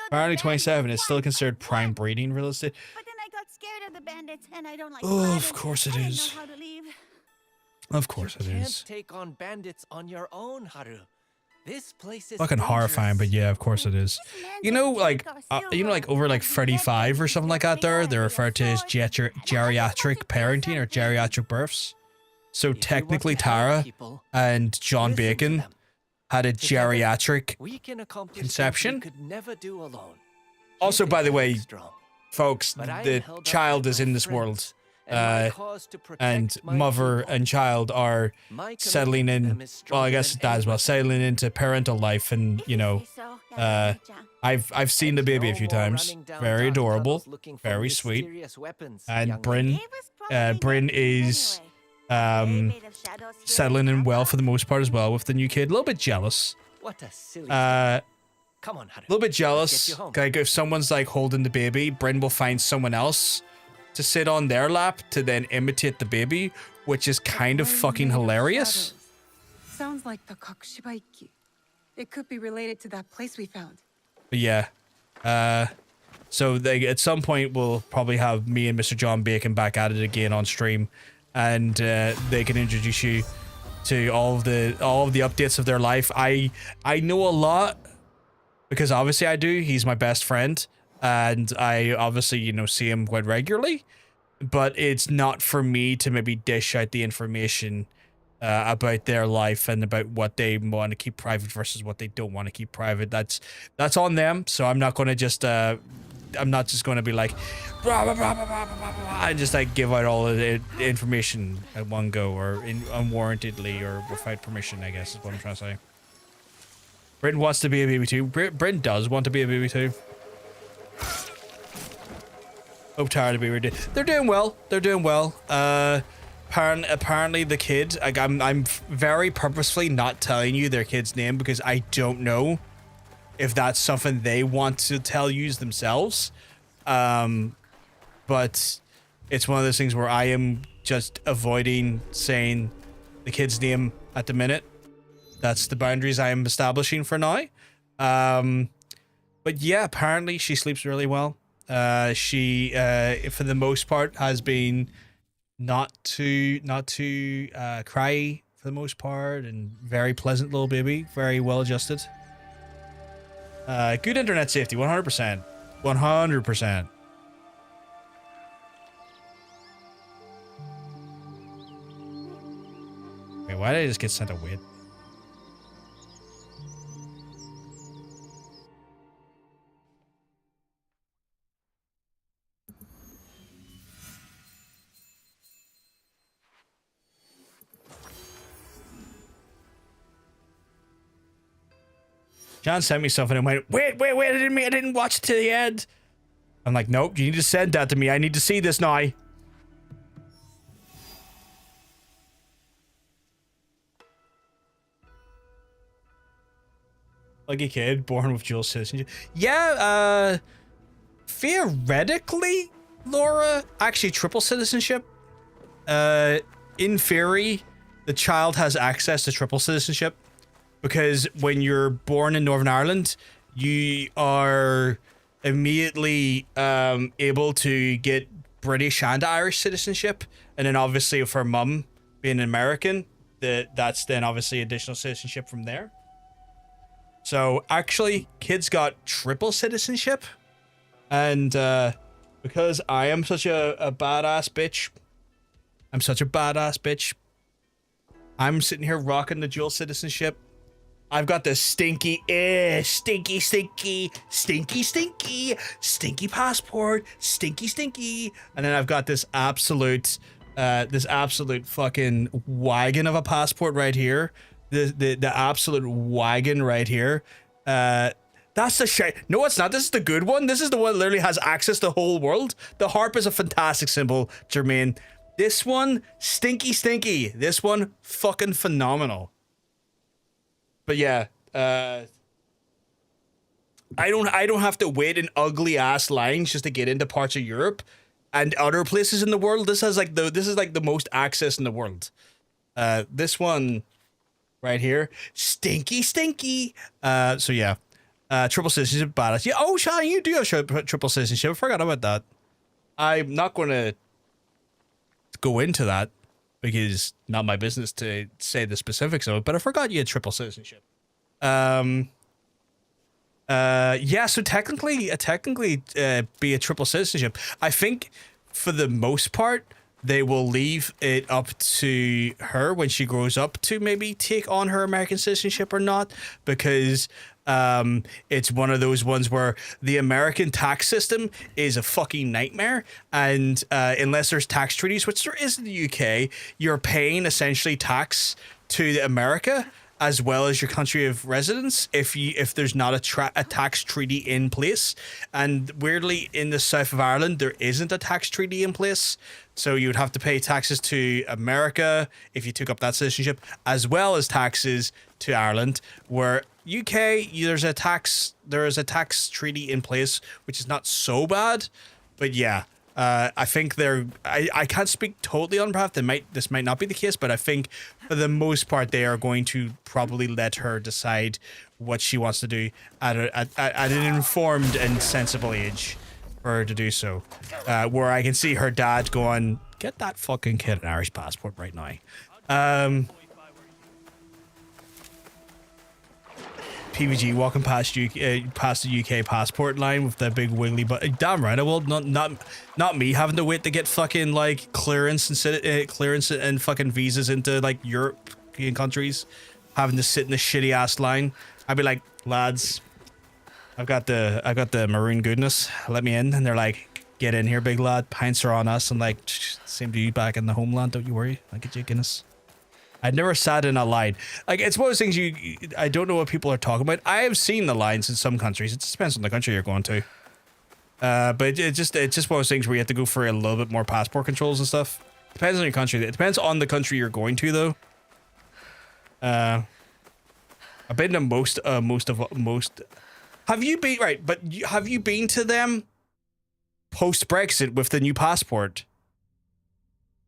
Apparently 27 is still considered prime breeding real estate.
But then I got scared of the bandits, and I don't like
Oh, of course it is. Of course it is.
You can't take on bandits on your own, Haru. This place is
Fucking horrifying, but yeah, of course it is. You know, like, over like 35 or something like that they're referred to as geriatric parenting or geriatric births. So technically Tara and John Bacon had a geriatric conception. Also, by the way, folks, the child is in this world. And mother and child are settling in, well, I guess that as well, settling into parental life, and, you know, I've seen the baby a few times. Very adorable, very sweet. And Bryn is settling in well for the most part as well with the new kid. A little bit jealous.
Come on, Haru.
A little bit jealous. Like, if someone's like holding the baby, Bryn will find someone else to sit on their lap to then imitate the baby, which is kind of fucking hilarious.
Sounds like the Kokushibaiki. It could be related to that place we found.
But yeah. So they, at some point we'll probably have me and Mr. John Bacon back at it again on stream, and they can introduce you to all of the updates of their life. I know a lot because obviously I do. He's my best friend. And I obviously, you know, see him quite regularly, but it's not for me to maybe dish out the information about their life and about what they want to keep private versus what they don't want to keep private. That's on them. So I'm not going to just I'm not just going to be like blah, blah, blah, blah, blah, blah, blah, and just like give out all of the information at one go, or unwarrantedly, or without permission, I guess is what I'm trying to say. Bryn wants to be a baby too. Bryn does want to be a baby too. Hope Tara to be ready. They're doing well. They're doing well. Apparently the kid, like, I'm very purposefully not telling you their kid's name because I don't know if that's something they want to tell you themselves. But it's one of those things where I am just avoiding saying the kid's name at the minute. That's the boundaries I am establishing for now. But yeah, apparently she sleeps really well. She, for the most part, has been not too cry for the most part, and very pleasant little baby, very well adjusted. Good internet safety, 100%, 100%. Wait, why did I just get sent away? John sent me something and went, wait, I didn't watch it to the end. I'm like, nope, you need to send that to me. I need to see this now. Like a kid born with dual citizenship. Yeah, theoretically, Laura, actually triple citizenship. In theory, the child has access to triple citizenship. because when you're born in Northern Ireland, you are immediately able to get British and Irish citizenship, and then obviously for mum being an American, that's then obviously additional citizenship from there. So actually, kids got triple citizenship, and because I am such a badass bitch, I'm sitting here rocking the dual citizenship. I've got the stinky passport, stinky, and then I've got this absolute fucking wagon of a passport right here. The absolute wagon right here. That's the shit. No, it's not. This is the good one. This is the one that literally has access to the whole world. The harp is a fantastic symbol, Jermaine. This one, stinky. This one, fucking phenomenal. But yeah, I don't have to wait in ugly ass lines just to get into parts of Europe and other places in the world. This is like the most access in the world. This one right here, stinky. So yeah, triple citizenship, badass. Yeah. Oh, Sean, you do have triple citizenship. I forgot about that. I'm not going to go into that, because not my business to say the specifics of it, but I forgot you had triple citizenship. Yeah, so technically be a triple citizenship. I think for the most part, they will leave it up to her when she grows up to maybe take on her American citizenship or not, because it's one of those ones where the American tax system is a fucking nightmare, and unless there's tax treaties, which there is in the UK, you're paying essentially tax to America as well as your country of residence if there's not a tax treaty in place. And weirdly, in the south of Ireland, there isn't a tax treaty in place, so you would have to pay taxes to America if you took up that citizenship, as well as taxes to Ireland. Where UK, there is a tax treaty in place, which is not so bad, but yeah. I think I can't speak totally on behalf. This might not be the case, but I think for the most part they are going to probably let her decide what she wants to do at an informed and sensible age for her to do so. Where I can see her dad going, get that fucking kid an Irish passport right now. PVG walking past the UK passport line with the big wiggly butt. Damn right, I will. Not me having to wait to get fucking like clearance and fucking visas into like European countries, having to sit in the shitty ass line. I'd be like, lads, I've got the maroon goodness. Let me in, and they're like, get in here, big lad. Pints are on us, and like, same to you back in the homeland. Don't you worry, I'll get you a Guinness. I'd never sat in a line. Like, it's one of those things I don't know what people are talking about. I have seen the lines in some countries. It just depends on the country you're going to. But it's just one of those things where you have to go for a little bit more passport controls and stuff. Depends on your country. It depends on the country you're going to, though. I've been to most. Have you been right? But have you been to them post Brexit with the new passport?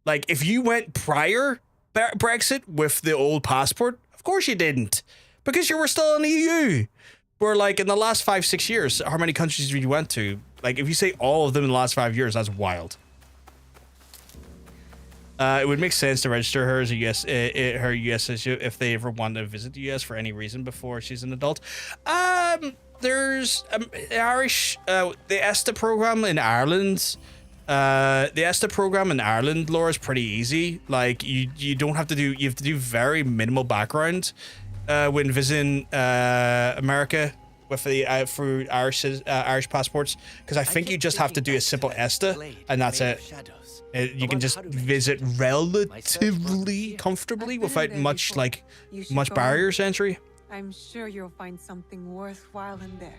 Like, if you went prior Brexit with the old passport, of course you didn't, because you were still in the EU. Where like in the last 5-6 years, how many countries you went to? Like, if you say all of them in the last 5 years, that's wild. It would make sense to register her as a US, her US issue if they ever want to visit the US for any reason before she's an adult. There's Irish, the ESTA program in Ireland. The ESTA program in Ireland, Laura, is pretty easy. Like, you don't have to do, you have to do very minimal background when visiting America with the through Irish passports, because I think you just have to do a simple ESTA and that's it. You can just visit relatively comfortably without much barriers to entry.
I'm sure you'll find something worthwhile in there.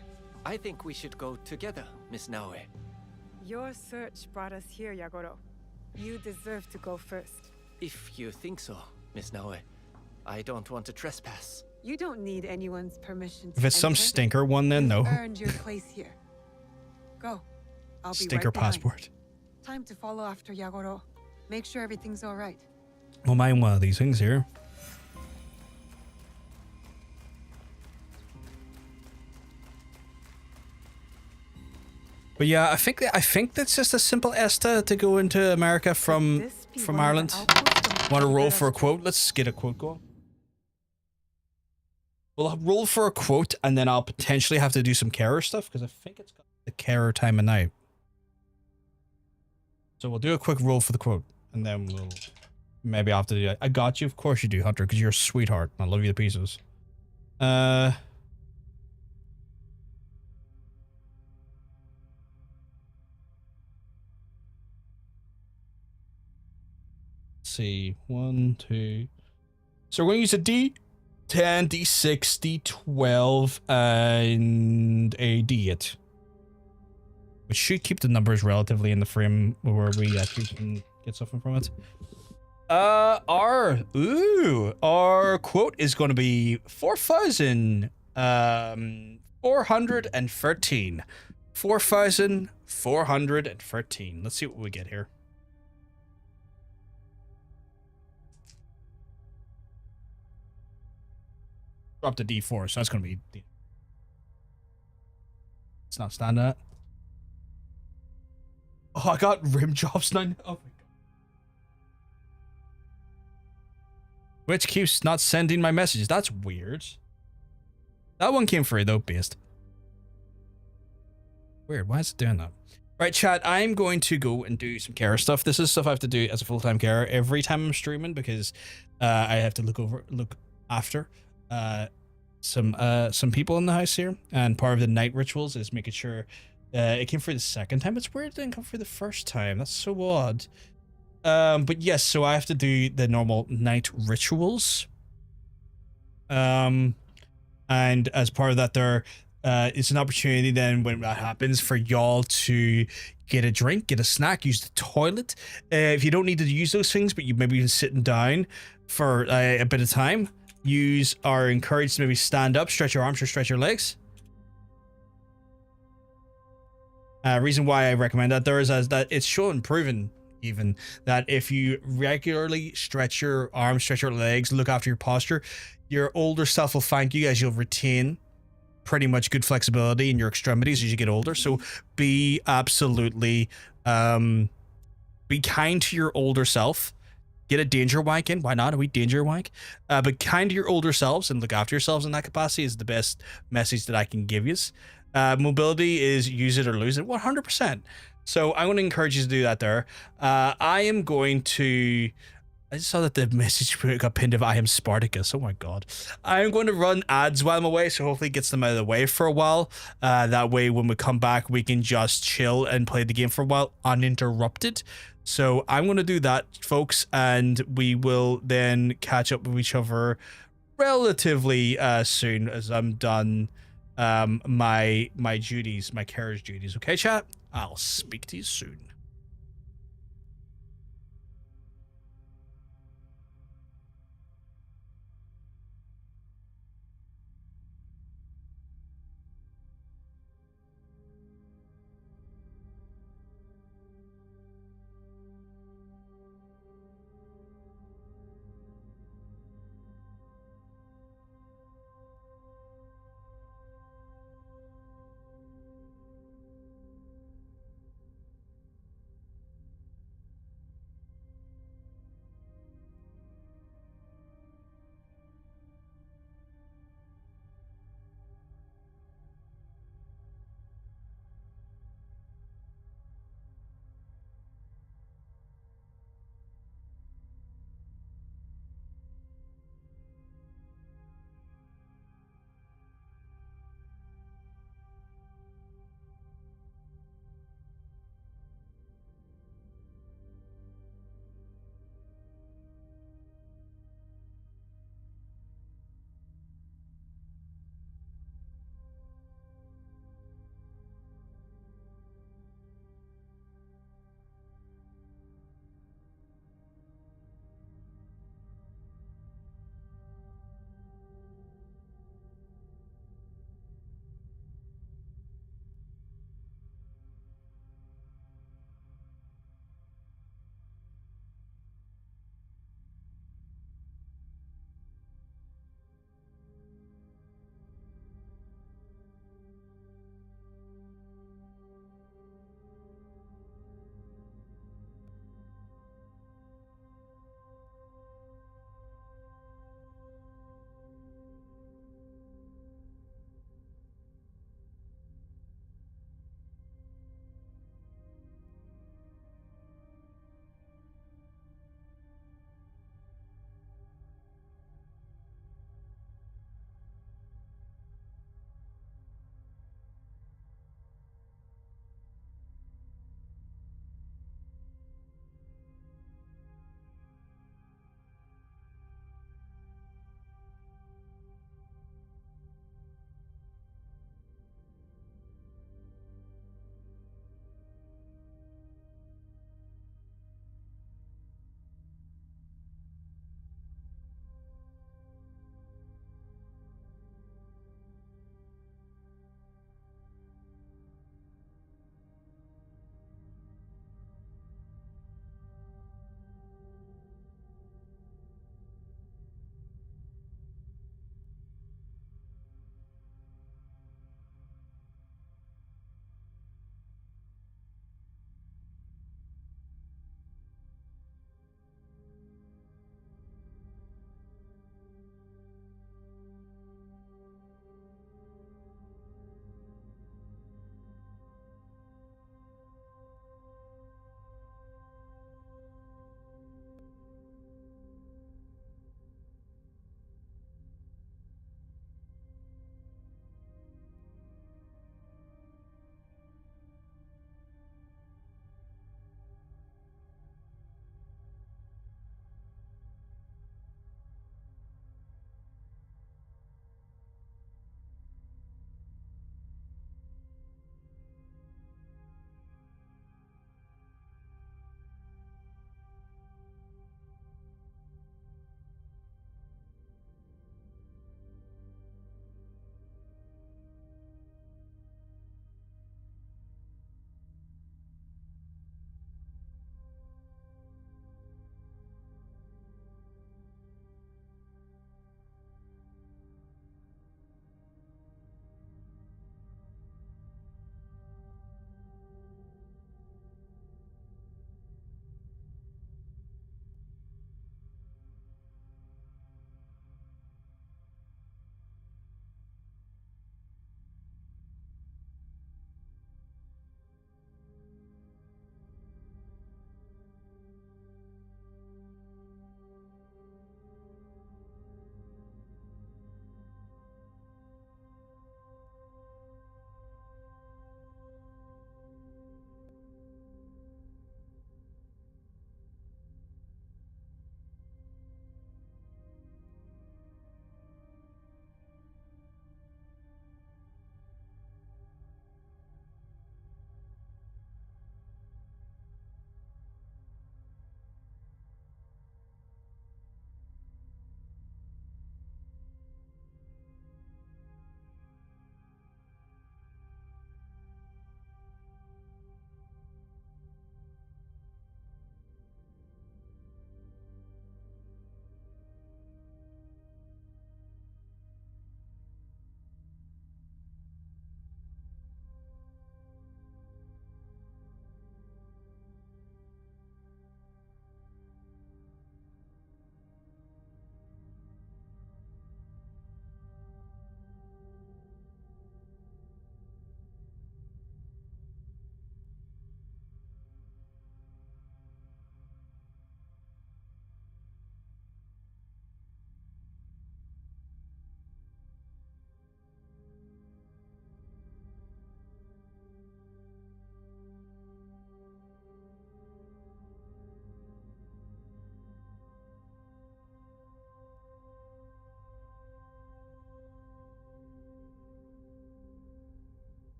I think we should go together, Miss Naue.
Your search brought us here, Yagoro. You deserve to go first.
If you think so, Miss Naue. I don't want to trespass.
You don't need anyone's permission to
If it's some
enter.
stinker one, then no.
You've earned your place here. Go. I'll be
Stinker
right behind.
passport.
Time to follow after Yagoro. Make sure everything's all right.
We'll mind one of these things here. But yeah, I think that's just a simple ESTA to go into America from Ireland. Want to roll for a quote? Let's get a quote going. We'll roll for a quote, and then I'll potentially have to do some carer stuff because I think it's got the carer time of night. So we'll do a quick roll for the quote, and then we'll maybe I'll have to do that. I got you, of course you do, Hunter, because you're a sweetheart. I love you to pieces. Let's see, 1, 2. So we're going to use a D10, D6, D12, and a D8. Which should keep the numbers relatively in the frame where we actually can get something from it. Our quote is going to be 4,413. 4,413. Let's see what we get here. Drop the D4, so that's going to be it's not standing at. Oh, I got rim jobs now. Oh my god. Which keeps not sending my messages. That's weird. That one came free though, based. Weird, why is it doing that? Right, chat, I'm going to go and do some care stuff. This is stuff I have to do as a full-time carer every time I'm streaming because I have to look after some people in the house here. And part of the night rituals is making sure it came for the second time. It's weird it didn't come for the first time. That's so odd. But yes, so I have to do the normal night rituals. And as part of that, there it's an opportunity then when that happens for y'all to get a drink, get a snack, use the toilet. If you don't need to use those things, but you maybe been sitting down for a bit of time, are encouraged to maybe stand up, stretch your arms or stretch your legs. Reason why I recommend that there is that it's shown proven even that if you regularly stretch your arms, stretch your legs, look after your posture, your older self will thank you as you'll retain pretty much good flexibility in your extremities as you get older. So be absolutely be kind to your older self. Get a danger wank in. Why not? A wee danger wank. But kind to your older selves and look after yourselves in that capacity is the best message that I can give you. Mobility is use it or lose it 100%. So I'm going to encourage you to do that there. I am going to... I just saw that the message got pinned of I am Spartacus. Oh my god. I'm going to run ads while I'm away, so hopefully it gets them out of the way for a while. That way when we come back, we can just chill and play the game for a while uninterrupted. So I'm going to do that, folks, and we will then catch up with each other relatively soon as I'm done my duties, my carer's duties. Okay, chat? I'll speak to you soon.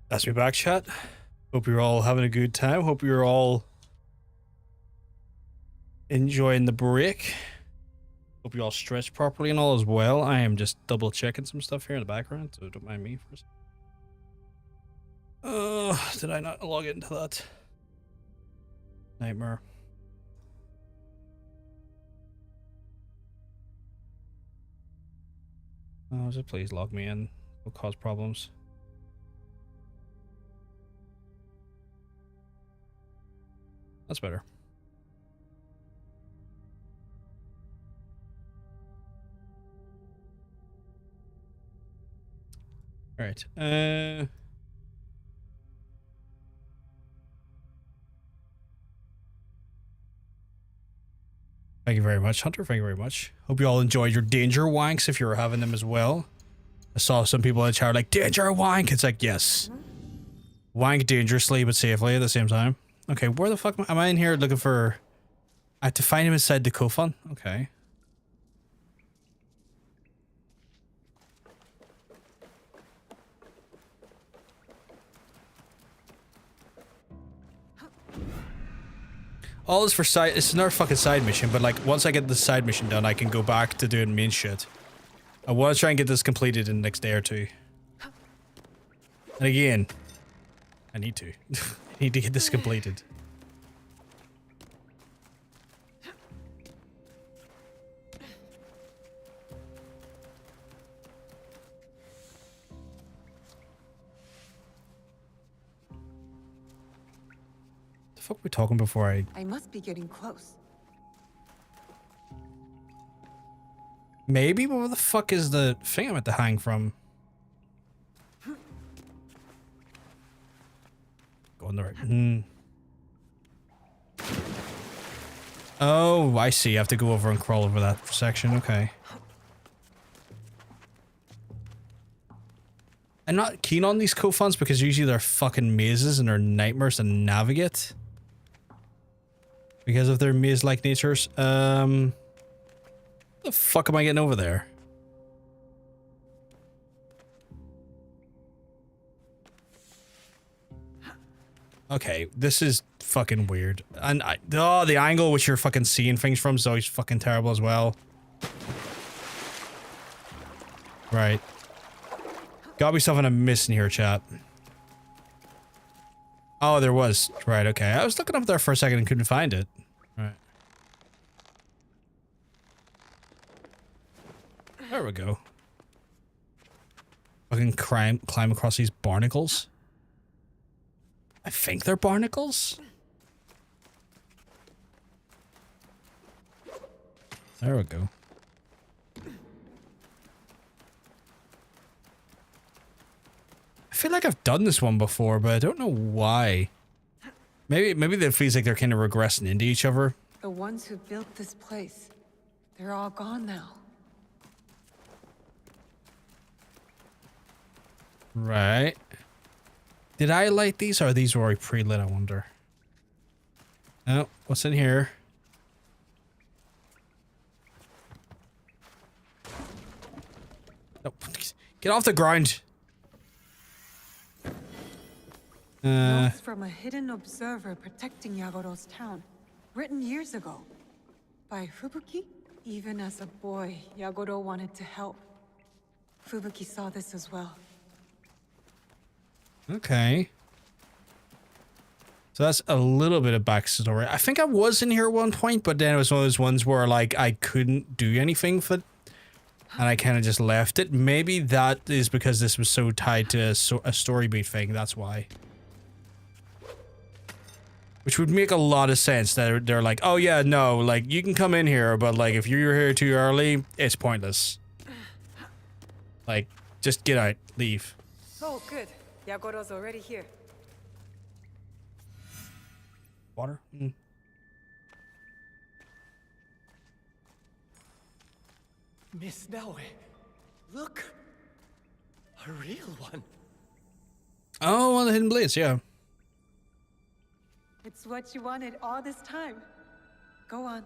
That's me back, chat. Hope you're all having a good time. Hope you're all enjoying the break. Hope you all stretched properly and all as well. I am just double checking some stuff here in the background, so don't mind me for a second. Oh, did I not log into that? Nightmare. Oh, just please log me in. It'll cause problems. That's better. All right. Thank you very much, Hunter. Thank you very much. Hope you all enjoyed your danger wanks if you were having them as well. I saw some people in the chat like, danger wank. It's like, yes. Wank dangerously but safely at the same time. Okay, where the fuck am I in here looking for... I have to find him inside the Kofun? Okay. All is for side. It's another fucking side mission, but like once I get the side mission done, I can go back to doing main shit. I want to try and get this completed in the next day or two. And again, I need to. I need to get this completed. The fuck were we talking before
I must be getting close.
Maybe, but where the fuck is the thing I'm at to hang from? Go on the right. Oh, I see. I have to go over and crawl over that section. Okay. I'm not keen on these Kofuns because usually they're fucking mazes and they're nightmares to navigate. Because of their maze-like natures. The fuck am I getting over there? Okay, this is fucking weird. And the angle which you're fucking seeing things from is always fucking terrible as well. Right. Got me something I'm missing here, chat. Oh, there was. Right, okay. I was looking up there for a second and couldn't find it. Right. There we go. Fucking climb across these barnacles. I think they're barnacles. There we go. I feel like I've done this one before, but I don't know why. Maybe it feels like they're kind of regressing into each other.
The ones who built this place, they're all gone now.
Right. Did I light these or are these already pre-lit, I wonder? Oh, what's in here? Oh, get off the ground!
Notes from a hidden observer protecting Yagoro's town, written years ago. By Fubuki? Even as a boy, Yagoro wanted to help. Fubuki saw this as well.
Okay. So that's a little bit of backstory. I think I was in here at one point, but then it was one of those ones where like I couldn't do anything for it. And I kind of just left it. Maybe that is because this was so tied to a story beat thing. That's why. Which would make a lot of sense that they're like, oh yeah, no, like you can come in here, but like if you're here too early, it's pointless. Like, just get out, leave.
Oh, good. Yagoro's already here.
Water?
Miss Naue, look! A real one.
Oh, one of the hidden blades, yeah.
It's what you wanted all this time. Go on.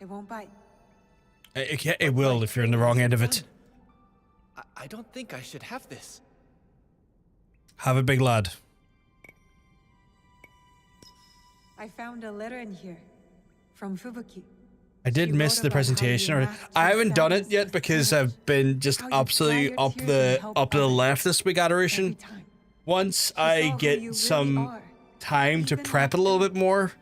It won't bite.
It will if you're in the wrong end of it.
I don't think I should have this.
Have a big lad.
I found a letter in here from Fubuki.
I did
She
miss
wrote
the
about how
presentation,
you
or
masked
I
your
haven't done it
sadness
yet
with
because
courage.
I've been just
How you
absolutely
dry your
up
tears
the
and help
up to the
others
left this week adoration.
every time.
Once
She
I
saw who
get
you really
some
are,
time to
even
prep a
back
little
then.
bit more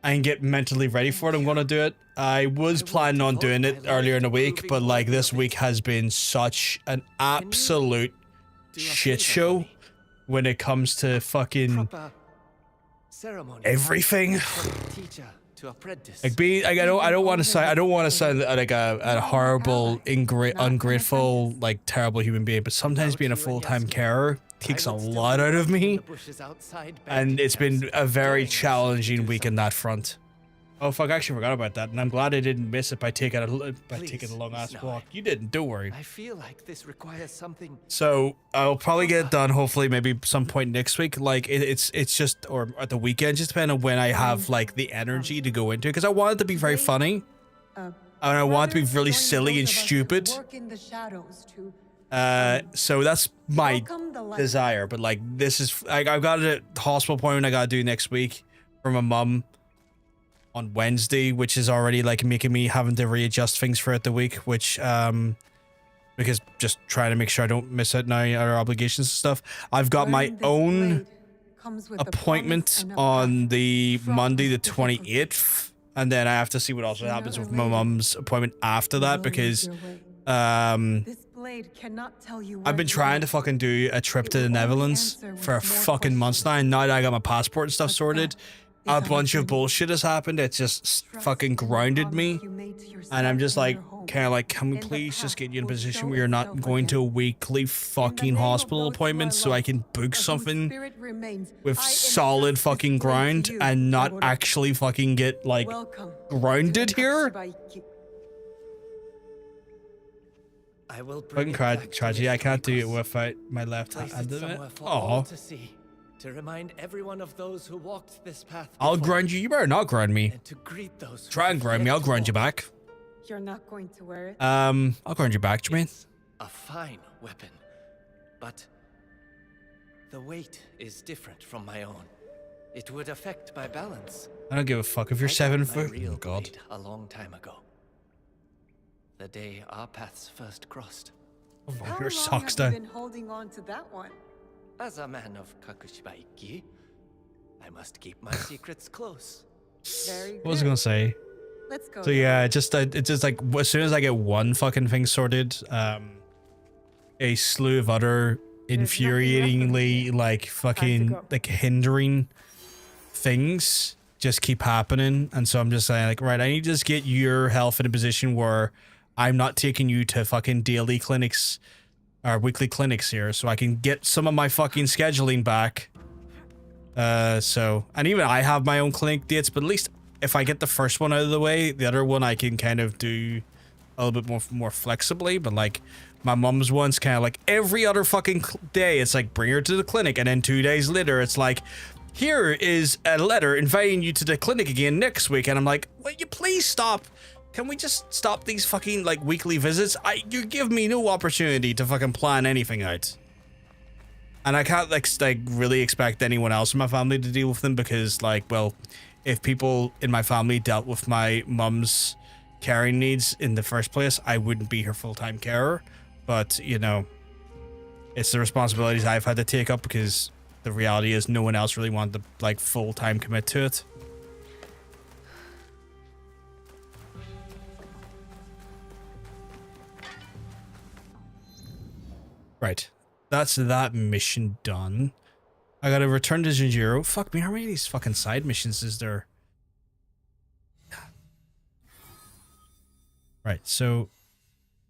and get mentally ready for it, I'm gonna do it. I was planning on doing it earlier in the week, but like this week has been such an absolute
Do a
shit
favor for
show
me?
when it comes to fucking
Proper ceremony.
everything.
From teacher to apprentice.
Like I don't want to sound like a horrible, ungrateful, like terrible human being, but sometimes being a full-time carer takes a lot out of me, and it's been a very challenging week on that front. Oh fuck! I actually forgot about that, and I'm glad I didn't miss it by taking a long ass walk. You didn't. Don't worry.
I feel like this requires something.
So I'll probably get it done. Hopefully, maybe some point next week. Like it's just or at the weekend, just depending on when I have like the energy to go into it. Because I want it to be very funny, and I want it to be really silly and stupid. So that's my desire. But like this is, I've got a hospital appointment I gotta do next week for my mum on Wednesday, which is already like making me having to readjust things throughout the week, which because just trying to make sure I don't miss out now our obligations and stuff. I've got my own appointment on the Monday the 28th, and then I have to see what else happens with my mum's appointment after that, because I've been trying to fucking do a trip to the Netherlands for fucking months now, and now that I got my passport and stuff sorted, a bunch of bullshit has happened. It's just fucking grounded me, and I'm just like, kind of like, can we please just get you in a position where you're not going to weekly fucking hospital appointments so I can book something with solid fucking ground and not actually fucking get like grounded here?
I will
Fucking tragedy. I can't do it without my left hand. Oh.
To remind everyone of those who walked this path.
I'll ground you. You better not ground me.
And to greet those.
Try and ground me. I'll ground you back.
You're not going to wear it.
I'll ground you back, Jermaine.
A fine weapon, but the weight is different from my own. It would affect my balance.
I don't give a fuck if you're
I
7
got my
foot.
real
Oh god.
blade a long time ago. The day our paths first crossed.
Oh,
How
your
long
socks
have you
down.
been holding on to that one?
As a man of Kakushibaiki, I must keep my secrets close.
Very good.
What was I gonna say?
Let's go.
So yeah, it's just like as soon as I get one fucking thing sorted, a slew of other infuriatingly like fucking like hindering things just keep happening, and so I'm just saying like, right, I need to just get your health in a position where I'm not taking you to fucking daily clinics or weekly clinics here, so I can get some of my fucking scheduling back. So, and even I have my own clinic dates, but at least if I get the first one out of the way, the other one I can kind of do a little bit more flexibly. But like my mom's one's kind of like every other fucking day, it's like bring her to the clinic, and then 2 days later it's like, here is a letter inviting you to the clinic again next week, and I'm like, will you please stop? Can we just stop these fucking like weekly visits? You give me no opportunity to fucking plan anything out. And I can't like really expect anyone else in my family to deal with them, because like, well, if people in my family dealt with my mum's caring needs in the first place, I wouldn't be her full-time carer. But, you know, it's the responsibilities I've had to take up, because the reality is no one else really wanted to like full-time commit to it. Right. That's that mission done. I gotta return to Jinjiro. Fuck me, how many of these fucking side missions is there? Right, so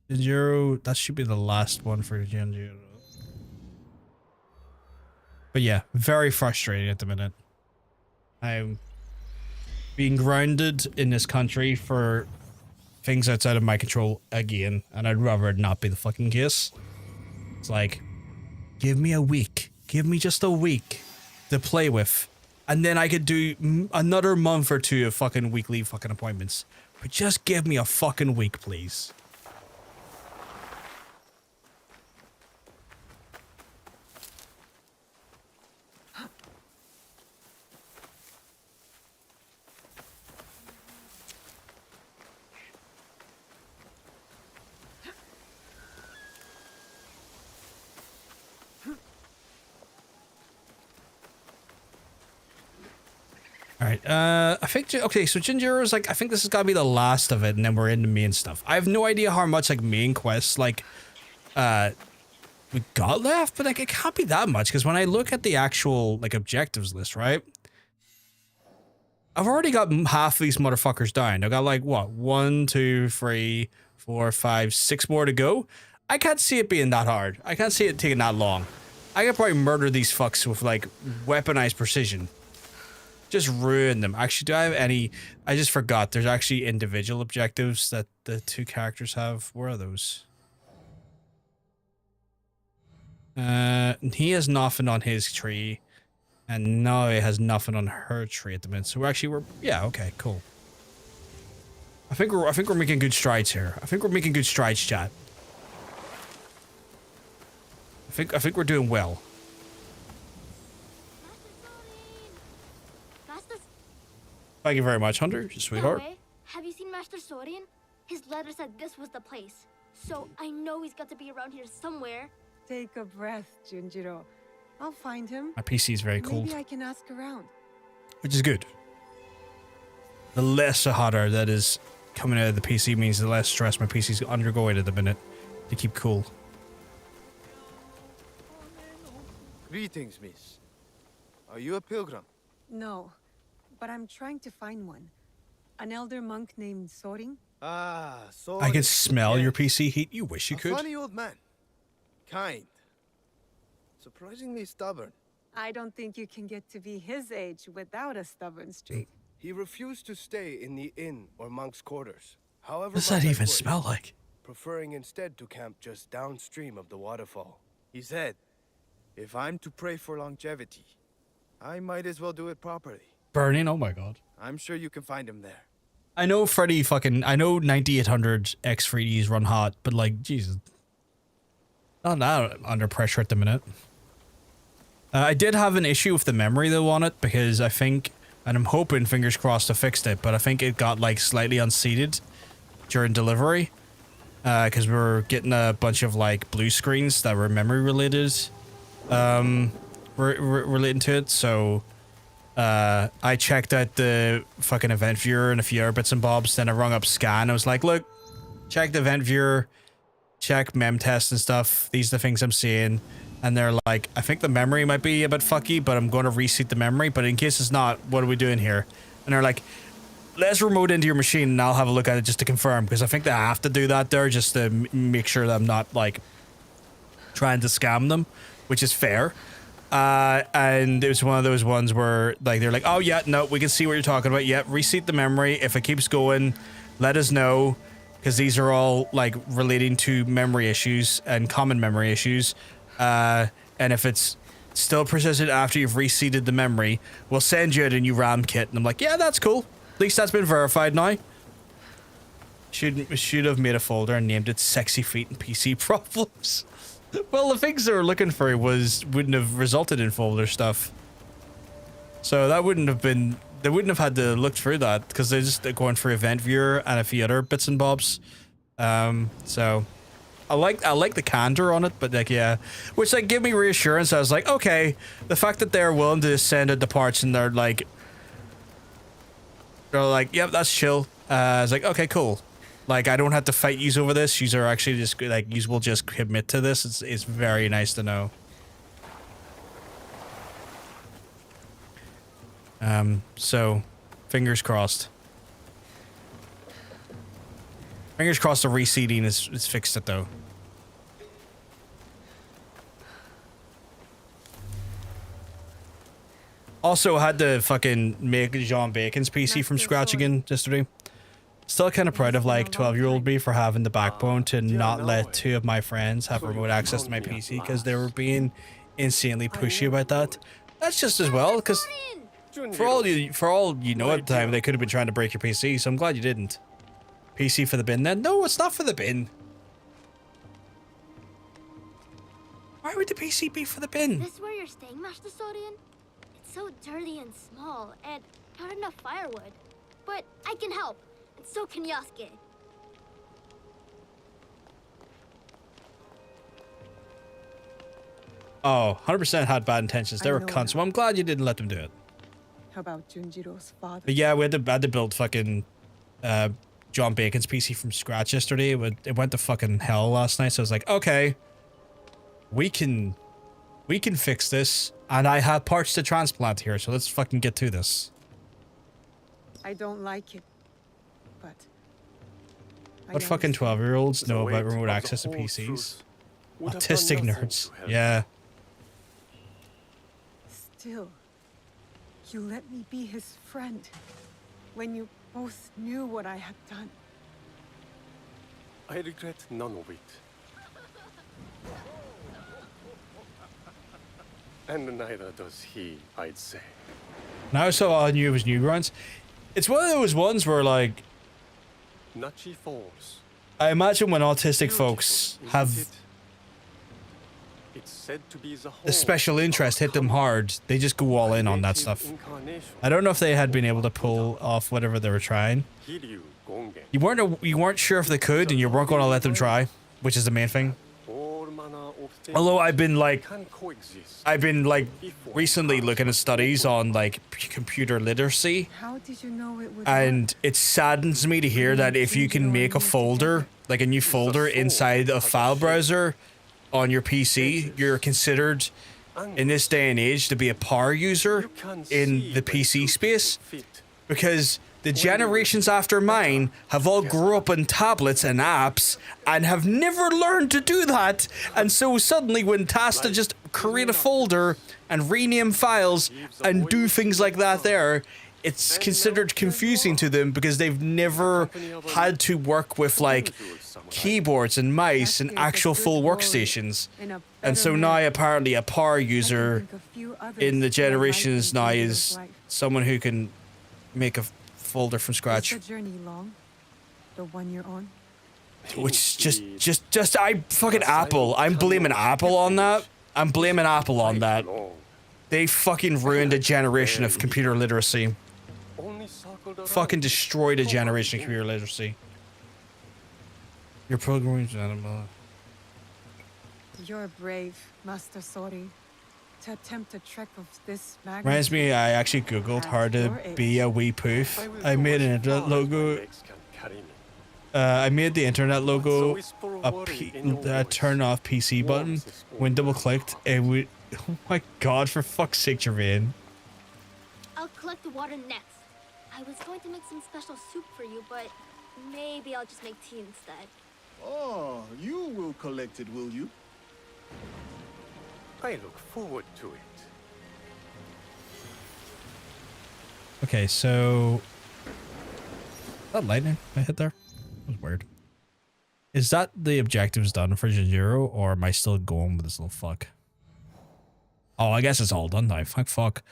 Jinjiro, that should be the last one for Jinjiro. But yeah, very frustrating at the minute. I'm being grounded in this country for things outside of my control again, and I'd rather it not be the fucking case. It's like, give me a week. Give me just a week to play with. And then I could do another month or two of fucking weekly fucking appointments. But just give me a fucking week, please. Alright, I think, okay, so Jinjiro's like, I think this has got to be the last of it, and then we're in the main stuff. I have no idea how much, like, main quests, like, we got left, but, like, it can't be that much, because when I look at the actual, like, objectives list, right? I've already got half of these motherfuckers down. I've got, like, what, 1, 2, 3, 4, 5, 6 more to go. I can't see it being that hard. I can't see it taking that long. I could probably murder these fucks with, like, weaponized precision. Just ruin them. Actually, do I have any... I just forgot. There's actually individual objectives that the two characters have. Where are those? He has nothing on his tree. And Nae has nothing on her tree at the minute. So we're... Yeah, okay, cool. I think we're making good strides here. I think we're making good strides, chat. I think we're doing well. Thank you very much, Hunter, sweetheart.
Way, have you seen Master Sorin? His letter said this was the place. So I know he's got to be around here somewhere.
Take a breath, Junjiro. I'll find him.
My PC is very cold.
Maybe I can ask around.
Which is good. The less hotter that is coming out of the PC means the less stress my PC's undergoing at the minute to keep cool.
Greetings, miss. Are you a pilgrim?
No, but I'm trying to find one. An elder monk named Sorin.
Ah, so
I can smell your PC heat. You wish you could.
Funny old man. Kind. Surprisingly stubborn.
I don't think you can get to be his age without a stubborn streak.
He refused to stay in the inn or monk's quarters. However,
What does that even smell like?
Preferring instead to camp just downstream of the waterfall. He said, if I'm to pray for longevity, I might as well do it properly.
Burning? Oh my god.
I'm sure you can find him there.
I know I know 9800 X3Ds run hot, but like, Jesus. Not that under pressure at the minute. I did have an issue with the memory though on it, because I think, and I'm hoping, fingers crossed, I fixed it, but I think it got like slightly unseated during delivery. Because we were getting a bunch of like blue screens that were memory related, relating to it, so I checked out the fucking event viewer and a few other bits and bobs, then I rung up Scan. I was like, look, check the event viewer, check mem test and stuff, these are the things I'm seeing. And they're like, I think the memory might be a bit fucky, but I'm going to reseat the memory, but in case it's not, what are we doing here? And they're like, let's remote into your machine and I'll have a look at it just to confirm, because I think they have to do that there just to make sure that I'm not like trying to scam them, which is fair. And it was one of those ones where like they're like, oh yeah, no, we can see what you're talking about. Yeah, reseat the memory. If it keeps going, let us know, because these are all like relating to memory issues and common memory issues. And if it's still persistent after you've reseated the memory, we'll send you out a new RAM kit. And I'm like, yeah, that's cool. At least that's been verified now. Should have made a folder and named it Sexy Feet and PC Problems. Well, the things they were looking for wouldn't have resulted in folder stuff. So that wouldn't have been... They wouldn't have had to look through that, because they're just going for event viewer and a few other bits and bobs. So... I like the candor on it, but like, yeah, which like give me reassurance. I was like, okay, the fact that they're willing to send out the parts and they're like, yep, that's chill. I was like, okay, cool. Like, I don't have to fight yous over this. Yous are actually just like, yous will just commit to this. It's very nice to know. So fingers crossed. Fingers crossed the reseeding is fixed it though. Also had to fucking make John Bacon's PC from scratch again yesterday. Still kind of proud of like 12-year-old me for having the backbone to not let two of my friends have remote access to my PC because they were being insanely pushy about that. That's just as well, because for all you know at the time, they could have been trying to break your PC, so I'm glad you didn't. PC for the bin then? No, it's not for the bin. Why would the PC be for the bin?
Is this where you're staying, Master Sorian? It's so dirty and small, and not enough firewood. But I can help, and so can Yasuke.
Oh, 100% had bad intentions. They were cunts, so I'm glad you didn't let them do it.
about Junjiro's father.
But yeah, we had to build fucking John Bacon's PC from scratch yesterday. It went to fucking hell last night, so I was like, okay, we can fix this, and I have parts to transplant here, so let's fucking get to this.
I don't like it, but
What fucking 12-year-olds know about remote access to PCs? Autistic nerds. Yeah.
Still, you let me be his friend when you both knew what I had done.
I regret none of it. And neither does he, I'd say.
Now so all I knew was Newgrounds. It's one of those ones where, like,
Nachi Falls.
I imagine when autistic folks have
It's said to be the
a special interest hit them hard, they just go all in on that stuff. I don't know if they had been able to pull off whatever they were trying. You weren't sure if they could, and you weren't going to let them try, which is the main thing. Although I've been like recently looking at studies on like computer literacy,
How did you know it would
and it saddens me to hear that if you can make a folder, like a new folder inside a file browser on your PC, you're considered in this day and age to be a power user in the PC space, because the generations after mine have all grew up on tablets and apps and have never learned to do that. And so suddenly when tasked to just create a folder and rename files and do things like that there, it's considered confusing to them because they've never had to work with like keyboards and mice and actual full workstations. And so now apparently a power user in the generations now is someone who can make a folder from scratch.
Is the journey long? The one you're on?
Which just I fucking Apple. I'm blaming Apple on that. I'm blaming Apple on that. They fucking ruined a generation of computer literacy. Fucking destroyed a generation of computer literacy. Your programming animal.
You're brave, Master Sori, to attempt a trek of this magnitude.
Reminds me, I actually googled how to be a wee poof. I made an internet logo. I made the internet logo a turn off PC button. When double clicked, it would. Oh my god! For fuck's sake, Jermaine.
I'll collect the water next. I was going to make some special soup for you, but maybe I'll just make tea instead.
Oh, you will collect it, will you?
I look forward to it.
Okay, so that lightning I hit there? That was weird. Is that the objectives done for Jinjiro, or am I still going with this little fuck? Oh, I guess it's all done now. Fuck.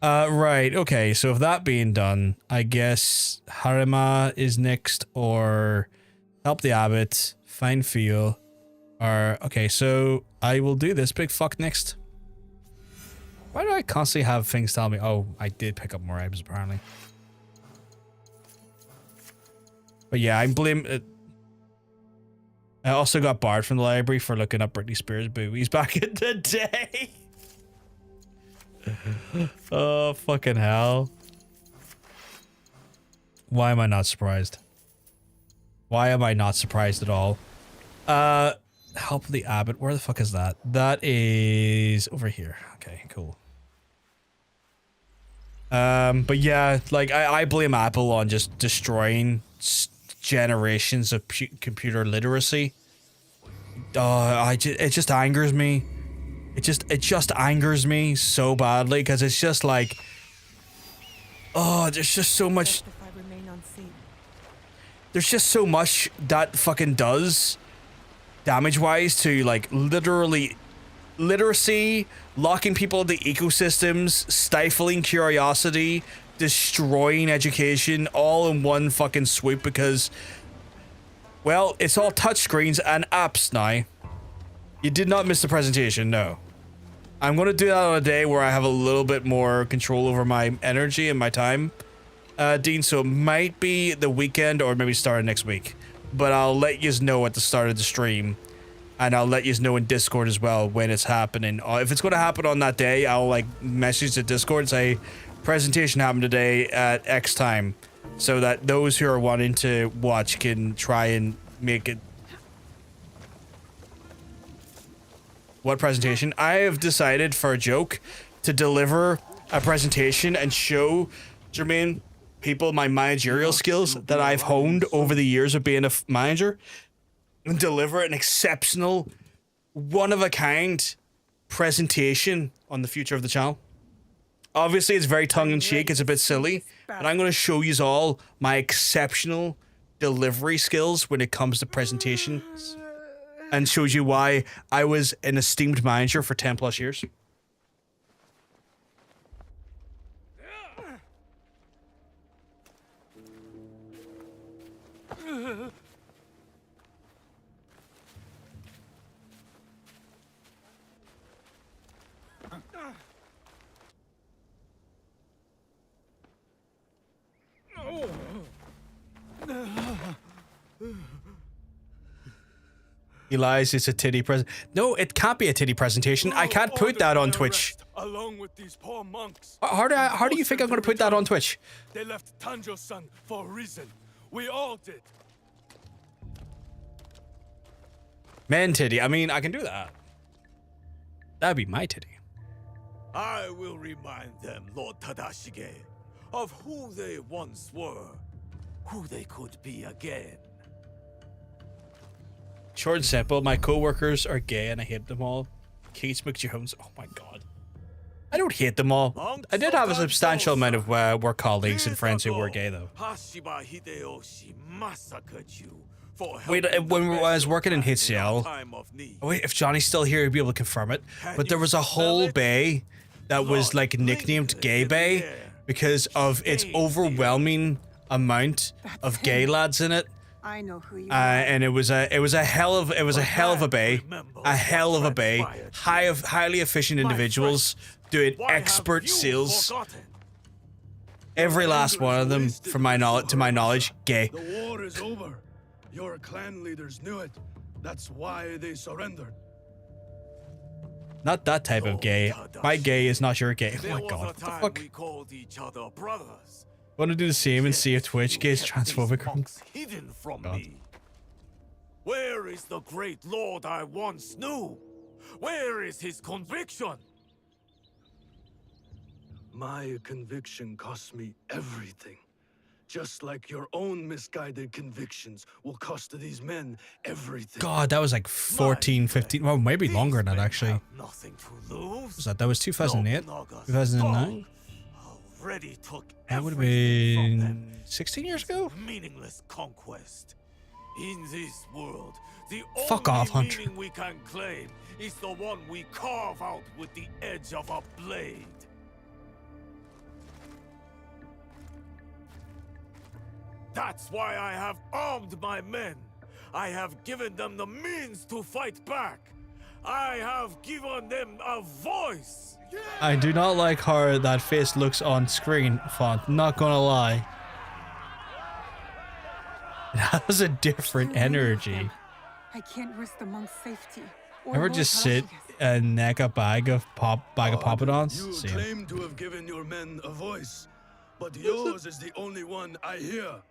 Right, okay, so if that being done, I guess Harima is next, or help the abbot, find Feel, or okay, so I will do this big fuck next. Why do I constantly have things tell me? Oh, I did pick up more items apparently. But yeah, I'm blaming. I also got barred from the library for looking up Britney Spears' boobies back in the day. Oh, fucking hell. Why am I not surprised? Why am I not surprised at all? Help the abbot. Where the fuck is that? That is over here. Okay, cool. But yeah, like I blame Apple on just destroying generations of computer literacy. It just angers me. It just angers me so badly because it's just like, oh, there's just so much. There's just so much that fucking does damage-wise to like literally literacy, locking people into ecosystems, stifling curiosity, destroying education, all in one fucking swoop because, well, it's all touchscreens and apps now. You did not miss the presentation, no. I'm going to do that on a day where I have a little bit more control over my energy and my time, Dean, so it might be the weekend or maybe start next week. But I'll let you know at the start of the stream, and I'll let you know in Discord as well when it's happening. If it's going to happen on that day, I'll like message the Discord and say, presentation happened today at X time, so that those who are wanting to watch can try and make it. What presentation? I have decided for a joke to deliver a presentation and show Jermaine people my managerial skills that I've honed over the years of being a manager, and deliver an exceptional, one-of-a-kind presentation on the future of the channel. Obviously, it's very tongue-in-cheek, it's a bit silly, but I'm going to show you all my exceptional delivery skills when it comes to presentations, and shows you why I was an esteemed manager for 10 plus years. He lies, it's a titty present. No, it can't be a titty presentation. I can't put that on Twitch.
Along with these poor monks.
How do you think I'm going to put that on Twitch?
They left Tanjo-san for a reason. We all did.
Man titty. I mean, I can do that. That'd be my titty.
I will remind them, Lord Tadashige, of who they once were, who they could be again.
Short and simple, my co-workers are gay and I hate them all. Keith McJones, oh my god. I don't hate them all. I did have a substantial amount of work colleagues and friends who were gay though. Wait, when I was working in HCL, wait, if Johnny's still here, he'd be able to confirm it. But there was a whole bay that was like nicknamed Gay Bay because of its overwhelming amount of gay lads in it.
I know who you are.
And it was a hell of a bay, highly efficient individuals doing expert sales. Every last one of them, from my knowledge, to my knowledge, gay.
The war is over. Your clan leaders knew it. That's why they surrendered.
Not that type of gay. My gay is not your gay. Oh my god, what the fuck?
We called each other brothers.
Want to do the same and see if Twitch gets transphobic?
Hidden from me. Where is the great lord I once knew? Where is his conviction? My conviction cost me everything. Just like your own misguided convictions will cost these men everything.
God, that was like 14, 15, well, maybe longer than that actually.
Nothing to lose.
That was 2008, 2009?
Already took
that would have been 16 years ago?
Meaningless conquest. In this world, the
fuck
only
off, Hunter.
meaning we can claim is the one we carve out with the edge of a blade. That's why I have armed my men. I have given them the means to fight back. I have given them a voice.
I do not like how that face looks on screen, Font. Not gonna lie. It has a different energy.
I can't risk the monk's safety.
Ever just sit and neck a bag of poppadons?
You claim to have given your men a voice, but yours is the only one I hear.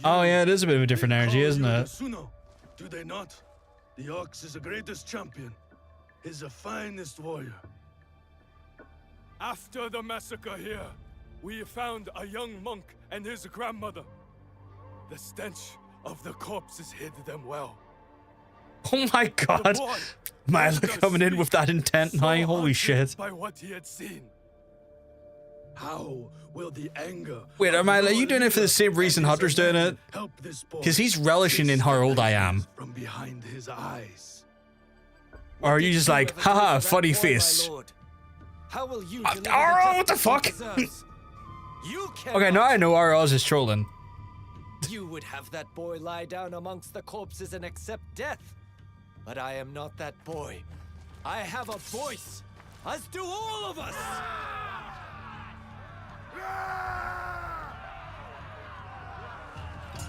Oh yeah, it is a bit of a different energy, isn't it?
Suno, do they not? The Ox is the greatest champion. He's the finest warrior. After the massacre here, we found a young monk and his grandmother. The stench of the corpses hid them well.
Oh my god! Milo coming in with that intent now, holy shit.
By what he had seen. How will the anger...
Wait, Milo, are you doing it for the same reason Hunter's doing it? Because he's relishing in how old I am.
From behind his eyes.
Or are you just like, haha, funny face?
How will you
RL, what the fuck? Okay, now I know RL's is trolling.
You would have that boy lie down amongst the corpses and accept death. But I am not that boy. I have a voice, as do all of us.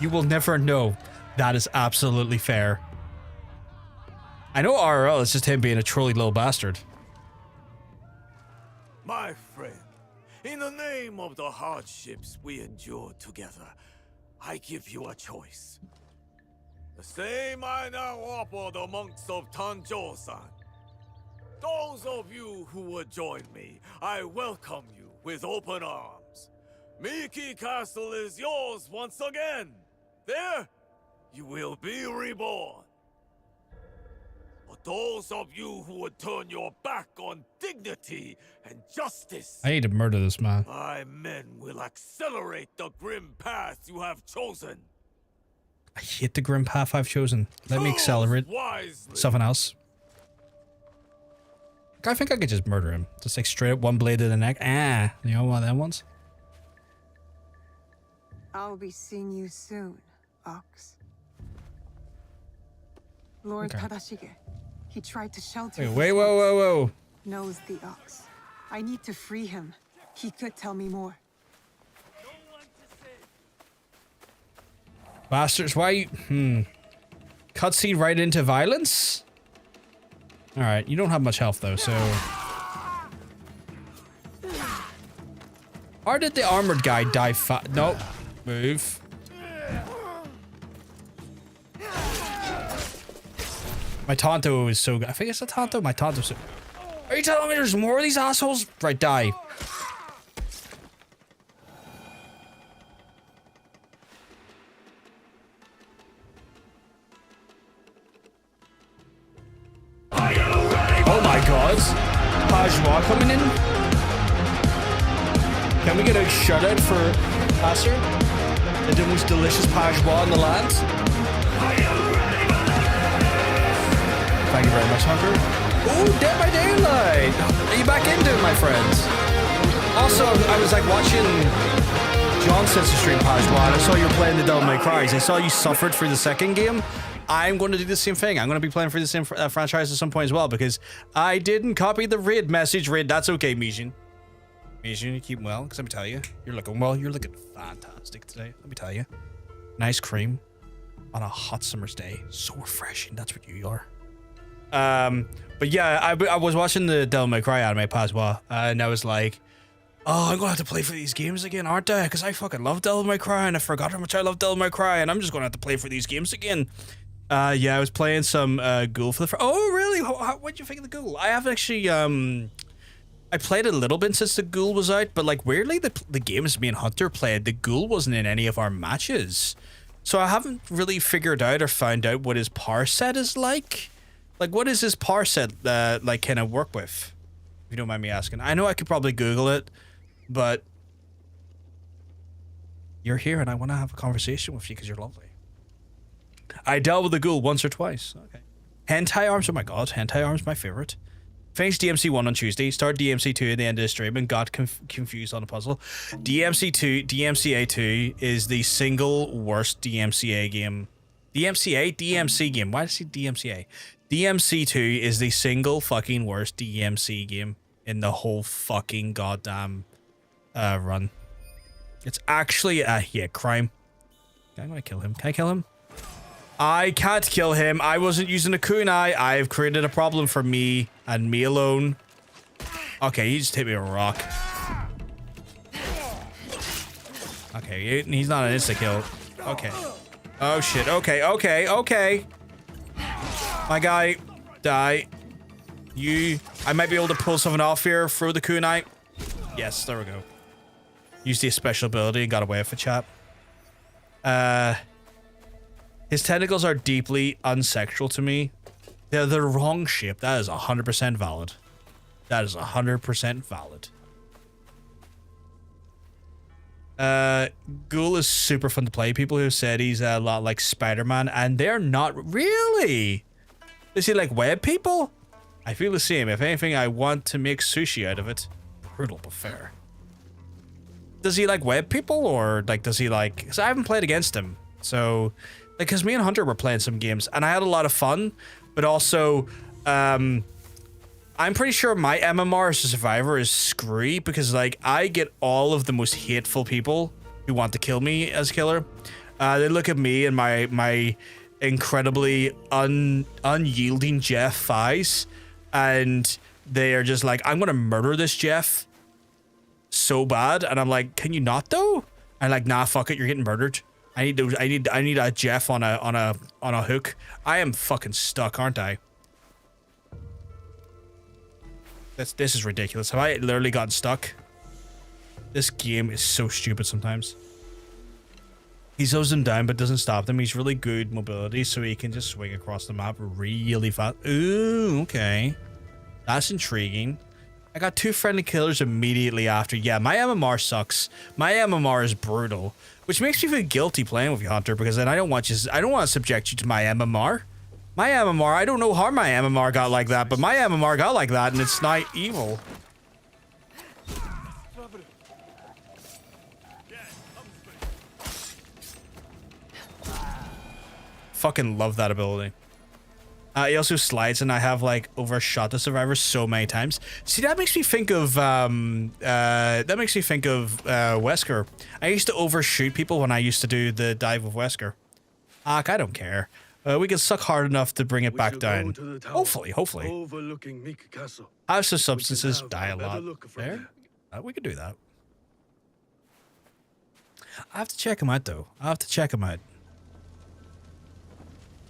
You will never know. That is absolutely fair. I know RL is just him being a trolly little bastard.
My friend, in the name of the hardships we endured together, I give you a choice. The same I now offer the monks of Tanjo-san. Those of you who would join me, I welcome you with open arms. Miki Castle is yours once again. There, you will be reborn. But those of you who would turn your back on dignity and justice,
I need to murder this man.
my men will accelerate the grim path you have chosen.
I hate the grim path I've chosen. Let me accelerate
Wisely.
something else. I think I could just murder him. Just like straight up one blade to the neck. Ah, you know one of them ones?
I'll be seeing you soon, Ox. Lord
Okay.
Tadashige. He tried to shelter his
Wait, whoa.
knows the Ox. I need to free him. He could tell me more.
Bastards, why you... Cutscene right into violence? Alright, you don't have much health though, so... Or did the armored guy die Nope. Move. My Tonto is so good. I think it's a Tonto. My Tonto's so... Are you telling me there's more of these assholes? Right, die. Oh my god. Pajwa coming in? Can we get a shutout for Passer? The most delicious Pajwa in the land? Thank you very much, Hunter. Ooh, Dead by Daylight! Are you back into it, my friends? Also, I was like watching John Sensor Stream Pajwa, and I saw you were playing the Devil May Cry. I saw you suffered for the second game. I'm going to do the same thing. I'm going to be playing for the same franchise at some point as well, because I didn't copy the raid message. Raid, that's okay, Mijin. Mijin, you keep well, because let me tell you, you're looking well. You're looking fantastic today. Let me tell you. Nice cream on a hot summer's day. So refreshing. That's what you are. But yeah, I was watching the Devil May Cry anime Pazwa, and I was like, oh, I'm gonna have to play for these games again, aren't I? Because I fucking love Devil May Cry, and I forgot how much I love Devil May Cry, and I'm just gonna have to play for these games again. Yeah, I was playing some Ghoul for the oh, really? What'd you think of the Ghoul? I have actually, I played a little bit since the Ghoul was out, but like weirdly, the games me and Hunter played, the Ghoul wasn't in any of our matches. So I haven't really figured out or found out what his power set is like. Like, what is his power set, like, can I work with? If you don't mind me asking. I know I could probably Google it, but you're here and I want to have a conversation with you because you're lovely. I dealt with the Ghoul once or twice. Okay. Hentai Arms, oh my god, Hentai Arms, my favorite. Finished DMC 1 on Tuesday, started DMC 2 at the end of the stream and got confused on the puzzle. DMCA 2 is the single worst DMCA game. DMC game. Why did I say DMCA? DMC2 is the single fucking worst DMC game in the whole fucking goddamn run. It's actually yeah, crime. I'm gonna kill him. Can I kill him? I can't kill him. I wasn't using a kunai. I've created a problem for me and me alone. Okay, he just hit me with a rock. Okay, he's not an insta-kill. Okay. Oh shit. Okay. My guy, die. I might be able to pull something off here. Throw the kunai. Yes, there we go. Used the special ability and got away with it, chap. His tentacles are deeply unsexual to me. They're the wrong shape. That is 100% valid. That is 100% valid. Ghoul is super fun to play. People who have said he's a lot like Spider-Man, and they're not really. Is he like web people? I feel the same. If anything, I want to make sushi out of it. Brutal but fair. Does he like web people, or like does he like? Because I haven't played against him, so like, because me and Hunter were playing some games, and I had a lot of fun, but also, I'm pretty sure my MMR as a survivor is screwy because like I get all of the most hateful people who want to kill me as killer. They look at me and my incredibly unyielding Jeff thighs, and they are just like, I'm gonna murder this Jeff so bad, and I'm like, can you not though? I'm like, nah, fuck it, you're getting murdered. I need a Jeff on a hook. I am fucking stuck, aren't I? This is ridiculous. Have I literally gotten stuck? This game is so stupid sometimes. He slows them down but doesn't stop them. He's really good mobility, so he can just swing across the map really fast. Ooh, okay. That's intriguing. I got 2 friendly killers immediately after. Yeah, my MMR sucks. My MMR is brutal, which makes me feel guilty playing with you, Hunter, because then I don't want to subject you to my MMR. My MMR, I don't know how my MMR got like that, but my MMR got like that, and it's not evil. Fucking love that ability. He also slides, and I have like overshot the survivor so many times. See, that makes me think of Wesker. I used to overshoot people when I used to do the dive with Wesker. I don't care. We can suck hard enough to bring it back down. Hopefully. House of Substances die a lot. There, we could do that. I have to check him out though.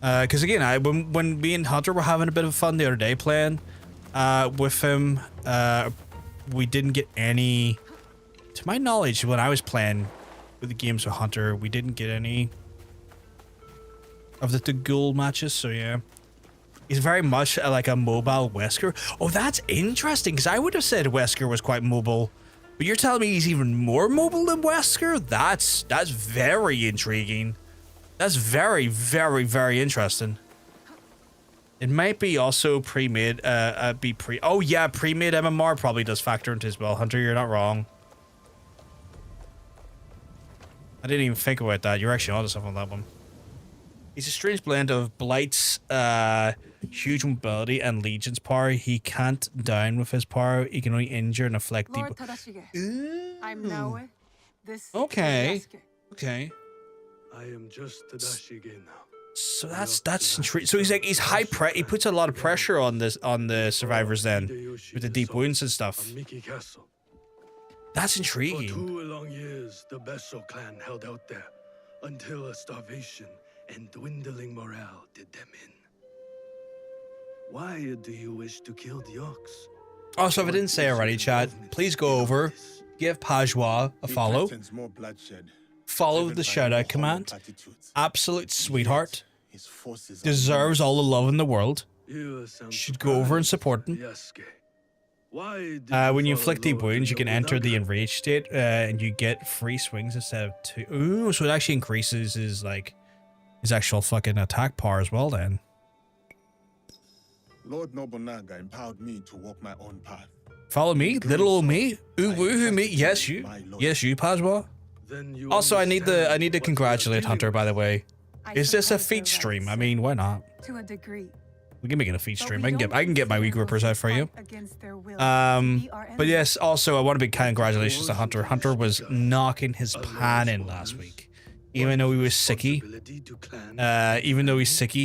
Because again, when me and Hunter were having a bit of fun the other day playing with him, we didn't get any, to my knowledge, when I was playing with the games with Hunter, we didn't get any of the ghoul matches, so yeah. He's very much like a mobile Wesker. Oh, that's interesting, because I would have said Wesker was quite mobile, but you're telling me he's even more mobile than Wesker? That's very intriguing. That's very, very, very interesting. It might be also pre-made, oh yeah, pre-made MMR probably does factor into as well. Hunter, you're not wrong. I didn't even think about that. You're actually onto something on that one. He's a strange blend of Blight's huge mobility and Legion's power. He can't down with his power. He can only injure and afflict people.
I'm Naue. This
okay. Okay.
I am just Tadashige now.
So that's intriguing. So he's high he puts a lot of pressure on the survivors then with the deep wounds and stuff. That's intriguing.
For 2 long years, the Besso clan held out there until a starvation and dwindling morale did them in. Why do you wish to kill the Ox?
Also, if I didn't say already, chat, please go over, give Pajwa a follow. Follow the shout-out command. Absolute sweetheart. Deserves all the love in the world. Should go over and support him. When you inflict deep wounds, you can enter the enraged state, and you get 3 swings instead of 2. Ooh, so it actually increases his actual fucking attack power as well then.
Lord Nobunaga empowered me to walk my own path.
Follow me, little old me. Ooh, woohoo me. Yes, you. Yes, you, Pajwa. Also, I need to congratulate Hunter, by the way. Is this a feat stream? I mean, why not?
To a degree.
We can make it a feat stream. I can get my wee grippers out for you. But yes, also I want to big congratulations to Hunter. Hunter was knocking his pan in last week. Even though he was sicky.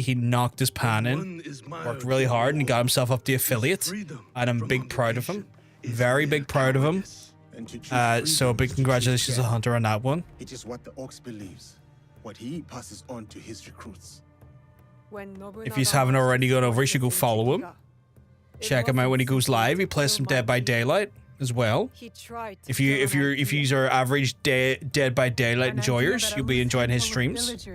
He knocked his pan in. Worked really hard and got himself up the affiliate. And I'm big proud of him. Very big proud of him. So big congratulations to Hunter on that one.
It is what the Ox believes. What he passes on to his recruits.
If you haven't already gone over, you should go follow him. Check him out when he goes live. He plays some Dead by Daylight as well. If you are average Dead by Daylight enjoyers, you'll be enjoying his streams.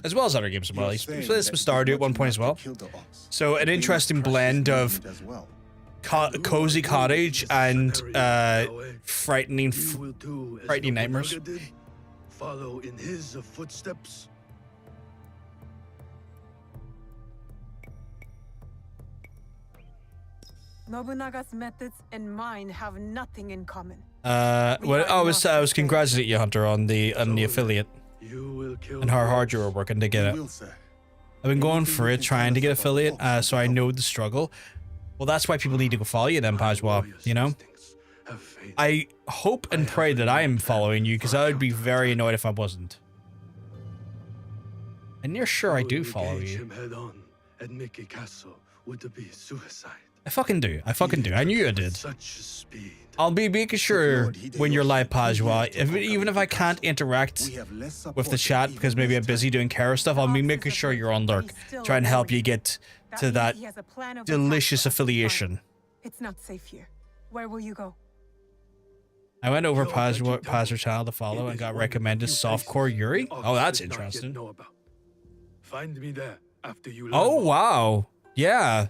As well as other games as well. He's played some Stardew at one point as well. So an interesting blend of cozy cottage and frightening nightmares.
Follow in his footsteps.
Nobunaga's methods and mine have nothing in common.
I was congratulating you, Hunter, on the affiliate and how hard you were working to get it. I've been going for it, trying to get affiliate, so I know the struggle. Well, that's why people need to go follow you then, Pajwa, you know? I hope and pray that I am following you, because I would be very annoyed if I wasn't. And you're sure I do follow you. I fucking do. I fucking do. I knew I did.
Such speed.
I'll be making sure when you're live, Pajwa, even if I can't interact with the chat because maybe I'm busy doing Kara stuff, I'll be making sure you're on lurk. Try and help you get to that delicious affiliation.
It's not safe here. Where will you go?
I went over Pajwa channel to follow and got recommended softcore Yuri. Oh, that's interesting.
Find me there after you.
Oh, wow. Yeah.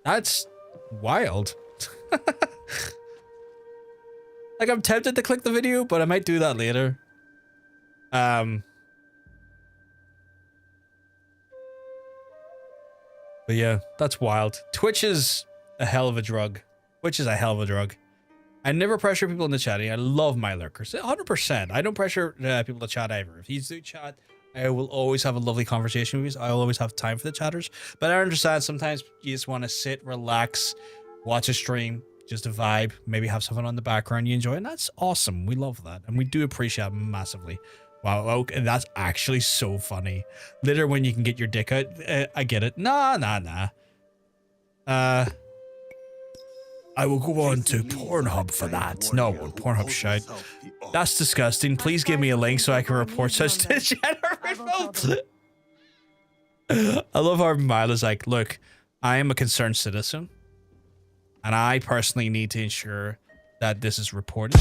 That's wild. Like, I'm tempted to click the video, but I might do that later. But yeah, that's wild. Twitch is a hell of a drug. Twitch is a hell of a drug. I never pressure people in the chat. I love my lurkers. 100%. I don't pressure people to chat either. If you do chat, I will always have a lovely conversation with you. I'll always have time for the chatters. But I understand sometimes you just want to sit, relax, watch a stream, just a vibe, maybe have something on the background you enjoy. And that's awesome. We love that. And we do appreciate it massively. Wow, okay, that's actually so funny. Later when you can get your dick out, I get it. Nah. I will go on to Pornhub for that. No, Pornhub shite. That's disgusting. Please give me a link so I can report such degenerate. I love how Mila's like, look, I am a concerned citizen, and I personally need to ensure that this is reported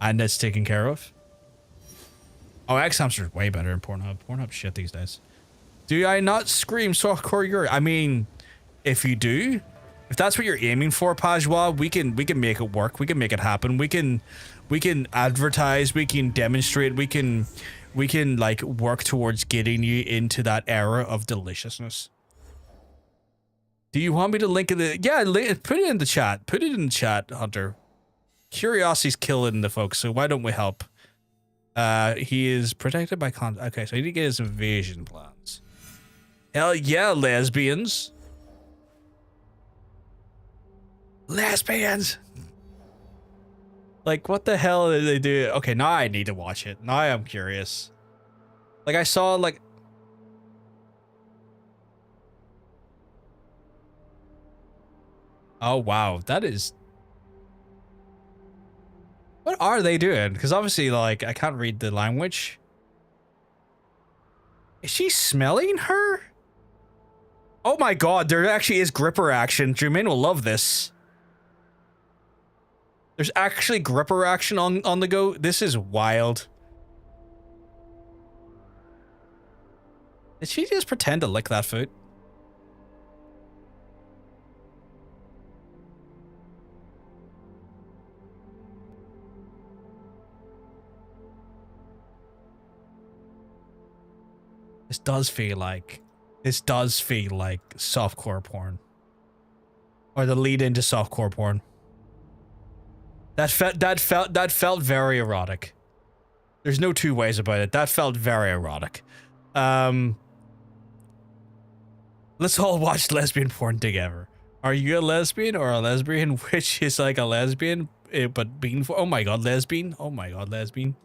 and it's taken care of. Oh, X-Hamster is way better than Pornhub. Pornhub shit these days. Do I not scream softcore Yuri? I mean, if you do, if that's what you're aiming for, Pajwa, we can make it work. We can make it happen. We can advertise. We can demonstrate. We can like work towards getting you into that era of deliciousness. Do you want me to link it? Yeah, put it in the chat. Put it in the chat, Hunter. Curiosity's killing the folks, so why don't we help? He is protected by okay, so he didn't get his invasion plans. Hell yeah, lesbians. Lesbians. Like, what the hell did they do? Okay, now I need to watch it. Now I'm curious. Like, I saw, like... Oh, wow. That is... What are they doing? Because obviously, like, I can't read the language. Is she smelling her? Oh my god, there actually is gripper action. Jermaine will love this. There's actually gripper action on the go. This is wild. Did she just pretend to lick that foot? This does feel like softcore porn. Or the lead into softcore porn. That felt very erotic. There's no two ways about it. That felt very erotic. Let's all watch lesbian porn together. Are you a lesbian or a lesbian which is like a lesbian but being for? Oh my god, lesbian. Oh my god, lesbian.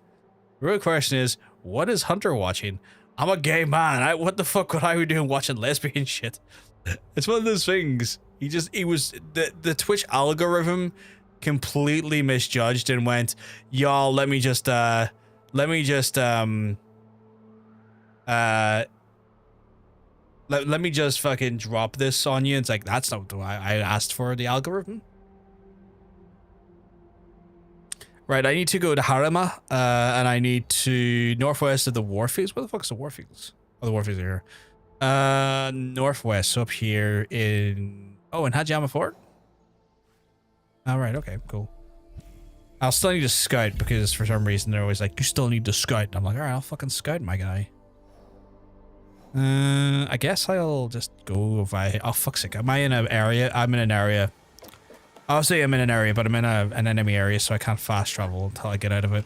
The real question is, what is Hunter watching? I'm a gay man. What the fuck would I be doing watching lesbian shit? It's one of those things. The Twitch algorithm completely misjudged and went, y'all, let me just fucking drop this on you. It's like, that's not what I asked for, the algorithm. Right, I need to go to Harima, and I need to northwest of the Warfields. Where the fuck's the Warfields? Oh, the Warfields are here. Northwest, so up here in... Oh, in Hajiyama Fort? Alright, okay, cool. I'll still need to scout, because for some reason they're always like, you still need to scout. And I'm like, alright, I'll fucking scout, my guy. I guess I'll just go if oh, fuck's sake. Am I in an area? I'm in an area. I'll say I'm in an area, but I'm in an enemy area, so I can't fast travel until I get out of it.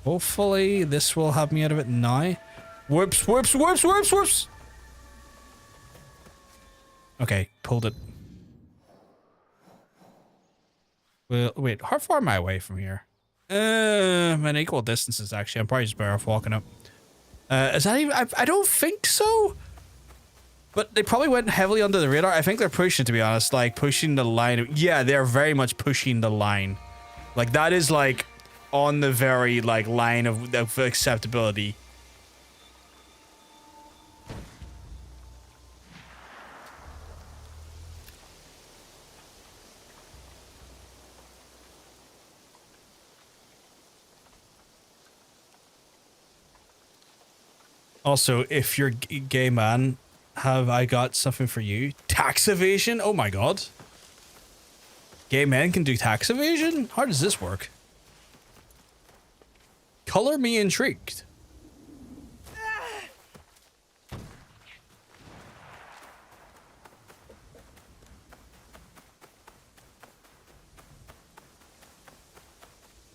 Hopefully, this will have me out of it now. Whoops, whoops, whoops, whoops, whoops! Okay, pulled it. Well, wait, how far am I away from here? An equal distances, actually. I'm probably just better off walking up. Is that even... I don't think so. But they probably went heavily under the radar. I think they're pushing, to be honest. Like, pushing the line. Yeah, they're very much pushing the line. Like, that is, like, on the very, like, line of acceptability. Also, if you're a gay man, have I got something for you? Tax evasion? Oh my god. Gay men can do tax evasion? How does this work? Color me intrigued.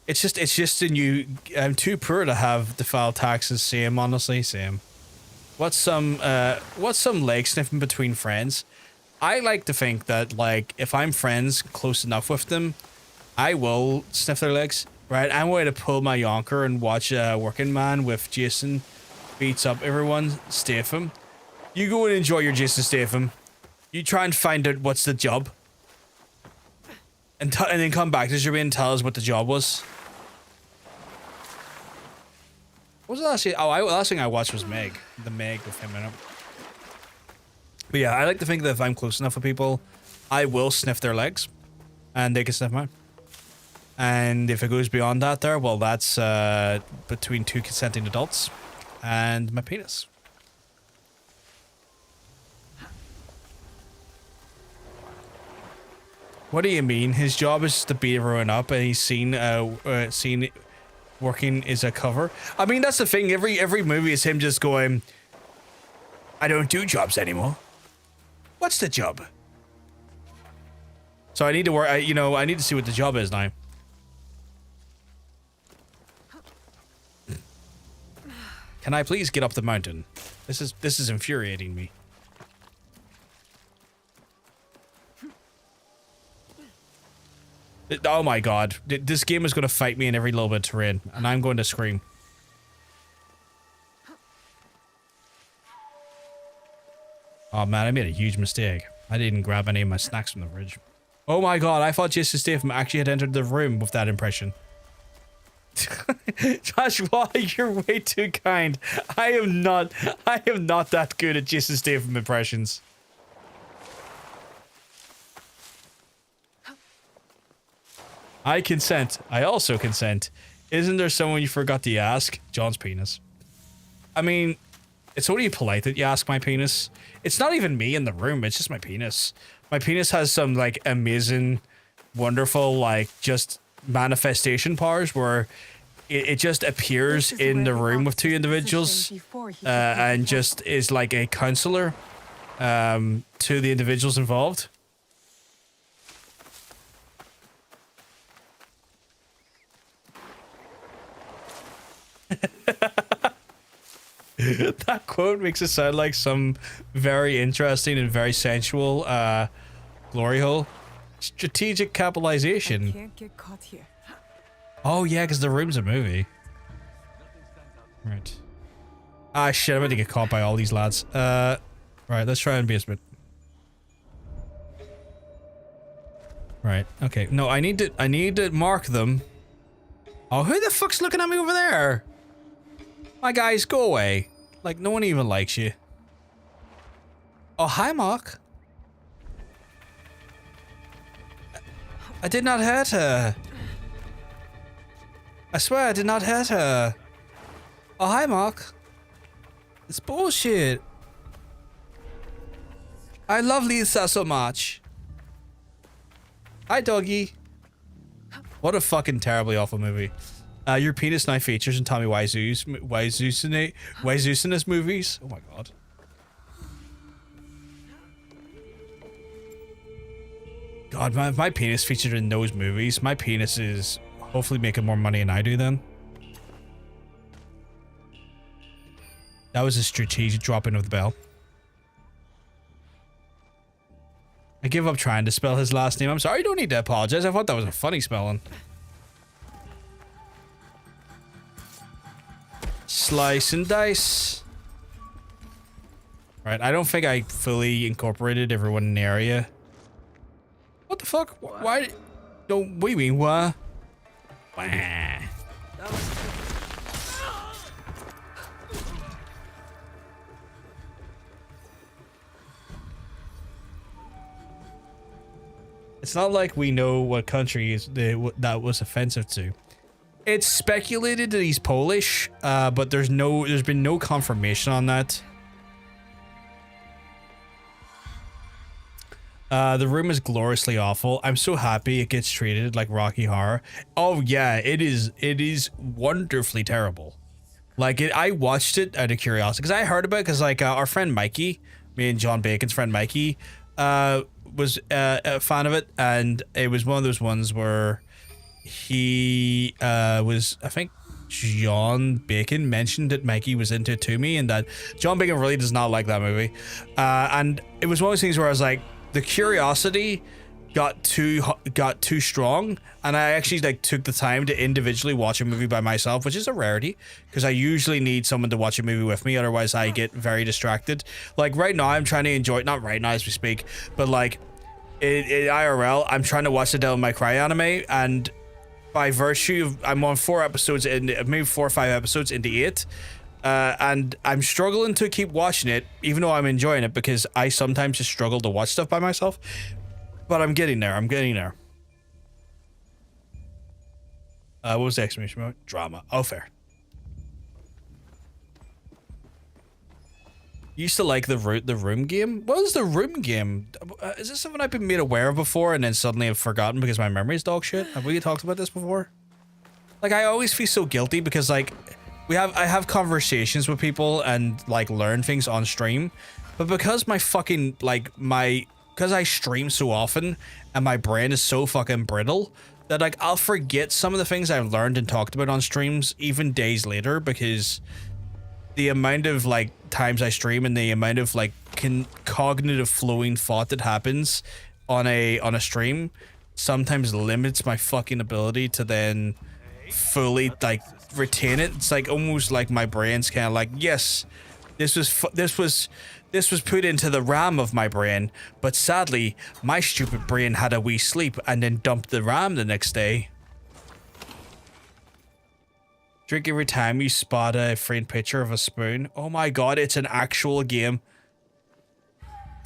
It's just a new... I'm too poor to have to file taxes. Same, honestly, same. What's some leg sniffing between friends? I like to think that, like, if I'm friends close enough with them, I will sniff their legs, right? I'm going to pull my yonker and watch Working Man with Jason beats up everyone, Statham. You go and enjoy your Jason Statham. You try and find out what's the job. And then come back to Jermaine and tell us what the job was. What was the last thing? Oh, last thing I watched was Meg. The Meg with him in it. But yeah, I like to think that if I'm close enough with people, I will sniff their legs. And they can sniff mine. And if it goes beyond that there, well, that's between two consenting adults and my penis. What do you mean? His job is to beat everyone up, and he's seen working is a cover. I mean, that's the thing. Every movie is him just going, I don't do jobs anymore. What's the job? So I need to work. I need to see what the job is now. Can I please get up the mountain? This is infuriating me. Oh my god. This game is going to fight me in every little bit of terrain, and I'm going to scream. Oh man, I made a huge mistake. I didn't grab any of my snacks from the fridge. Oh my god, I thought Jason Statham actually had entered the room with that impression. Josh, why? You're way too kind. I am not that good at Jason Statham impressions. I consent. I also consent. Isn't there someone you forgot to ask? John's penis. I mean, it's only polite that you ask my penis. It's not even me in the room. It's just my penis. My penis has some, like, amazing, wonderful, like, just manifestation powers where it just appears in the room with two individuals and just is like a counselor to the individuals involved. That quote makes it sound like some very interesting and very sensual glory hole. Strategic capitalization.
Can't get caught here.
Oh yeah, because the room's a movie. Right. Ah shit, I'm about to get caught by all these lads. Right, let's try and basement. Right, okay. No, I need to mark them. Oh, who the fuck's looking at me over there? My guys, go away. Like, no one even likes you. Oh, hi, Mark. I did not hurt her. I swear I did not hurt her. Oh, hi, Mark. It's bullshit. I love Lisa so much. Hi, doggy. What a fucking terribly awful movie. Your penis now features in Tommy Wiseau's movies. Oh my god. God, my penis featured in those movies. My penis is hopefully making more money than I do then. That was a strategic dropping of the bell. I give up trying to spell his last name. I'm sorry, you don't need to apologize. I thought that was a funny spelling. Slice and dice. Right, I don't think I fully incorporated everyone in the area. What the fuck? Why? Don't we mean what? Wah. It's not like we know what country that was offensive to. It's speculated that he's Polish, but there's been no confirmation on that. The room is gloriously awful. I'm so happy it gets treated like Rocky Horror. Oh yeah, it is wonderfully terrible. Like I watched it out of curiosity because I heard about it because like our friend Mikey, me and John Bacon's friend Mikey, was a fan of it, and it was one of those ones where he was, I think John Bacon mentioned that Mikey was into it to me, and that John Bacon really does not like that movie, and it was one of those things where I was like, the curiosity got too strong, and I actually like took the time to individually watch a movie by myself, which is a rarity because I usually need someone to watch a movie with me, otherwise I get very distracted. Like right now I'm trying to enjoy it, not right now as we speak, but like in IRL I'm trying to watch the Devil May Cry anime, and by virtue of I'm on 4 episodes in, maybe 4 or 5 episodes into 8, and I'm struggling to keep watching it even though I'm enjoying it because I sometimes just struggle to watch stuff by myself. But I'm getting there. What was the exclamation mark? Drama. Oh, fair. You used to like the room game? What is the room game? Is this something I've been made aware of before and then suddenly I've forgotten because my memory is dog shit? Have we talked about this before? Like, I always feel so guilty because, like, I have conversations with people and, like, learn things on stream. But because my fucking, like, because I stream so often and my brain is so fucking brittle that like I'll forget some of the things I've learned and talked about on streams even days later, because the amount of like times I stream and the amount of like cognitive flowing thought that happens on a stream sometimes limits my fucking ability to then fully like retain it. It's like almost like my brain's kind of like, yes, this was put into the RAM of my brain, but sadly, my stupid brain had a wee sleep and then dumped the RAM the next day. Drink every time you spot a framed picture of a spoon. Oh my god, it's an actual game.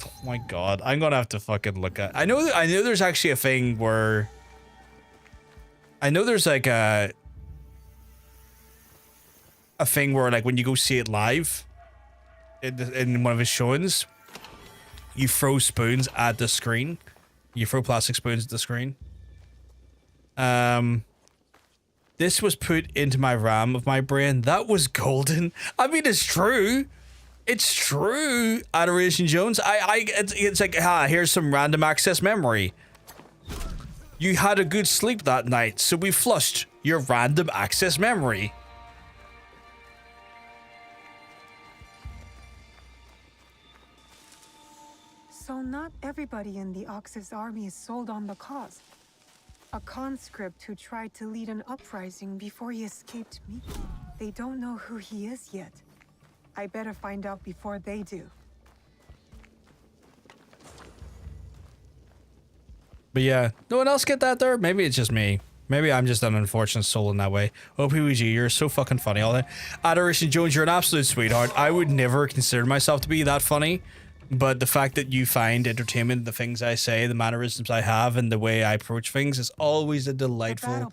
Oh my god, I'm gonna have to fucking look at. I know there's actually a thing where. I know there's like a thing where like when you go see it live. In one of his showings, you throw spoons at the screen. You throw plastic spoons at the screen. This was put into my RAM of my brain. That was golden. I mean, it's true. It's true. Adoration Jones. It's like, here's some random access memory. You had a good sleep that night, so we flushed your random access memory.
So not everybody in the Ox's army is sold on the cause. A conscript who tried to lead an uprising before he escaped me. They don't know who he is yet. I better find out before they do.
But yeah, no one else get that there? Maybe it's just me. Maybe I'm just an unfortunate soul in that way. OPWG, you're so fucking funny all day. Adoration Jones, you're an absolute sweetheart. I would never consider myself to be that funny. But the fact that you find entertainment in the things I say, the mannerisms I have, and the way I approach things is always a delightful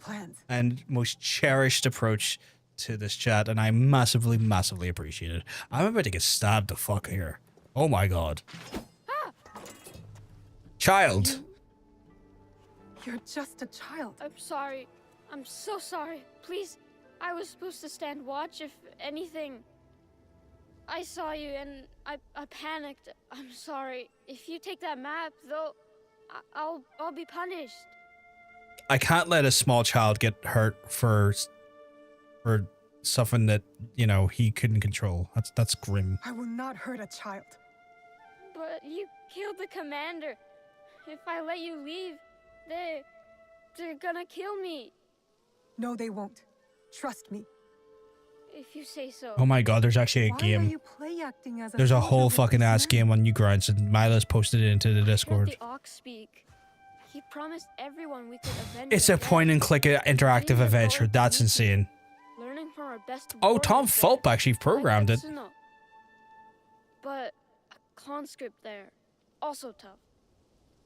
and most cherished approach to this chat, and I massively, massively appreciate it. I'm about to get stabbed the fuck here. Oh my god. Child.
You're just a child.
I'm sorry. I'm so sorry. Please, I was supposed to stand watch. If anything, I saw you and I panicked. I'm sorry. If you take that map, though, I'll be punished.
I can't let a small child get hurt for something that, you know, he couldn't control. That's grim.
I will not hurt a child.
But you killed the commander. If I let you leave, they're gonna kill me.
No, they won't. Trust me.
if you say so.
Oh my god, there's actually a
Why are
game.
you play acting as a
There's a
soldier
whole
with
fucking
this
ass
man?
game on Newgrounds, and Milo's posted it into the
I heard
Discord.
the ox speak. He promised everyone we could avenge
It's
their
a point and
deaths.
click interactive
Dreamed of
adventure.
going to
That's
Miki,
insane.
Learning from our best
Oh, Tom
warriors
Fulp
there,
actually
like
programmed it.
Tetsuno. But a conscript there, also tough.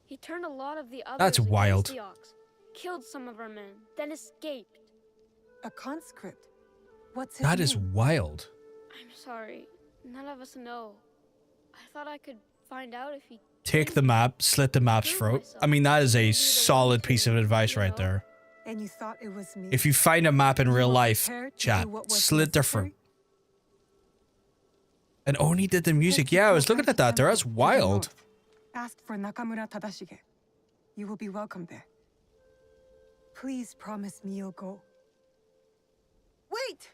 He turned a lot of the others
That's
against
wild.
the ox, killed some of our men, then escaped.
A conscript. What's his
That is
name?
wild.
I'm sorry, none of us know. I thought I could find out if he
Take the map, slit the map's throat. I mean, that is a solid piece of advice right there.
And you thought it was me?
If you find a map in
You
real
were
life,
prepared to
chat,
do what was
slit their
necessary?
throat. And Oni did the music. Yeah, I was looking at that there. That's wild.
Asked for Nakamura Tadashige. You will be welcome there. Please promise me you'll go. Wait!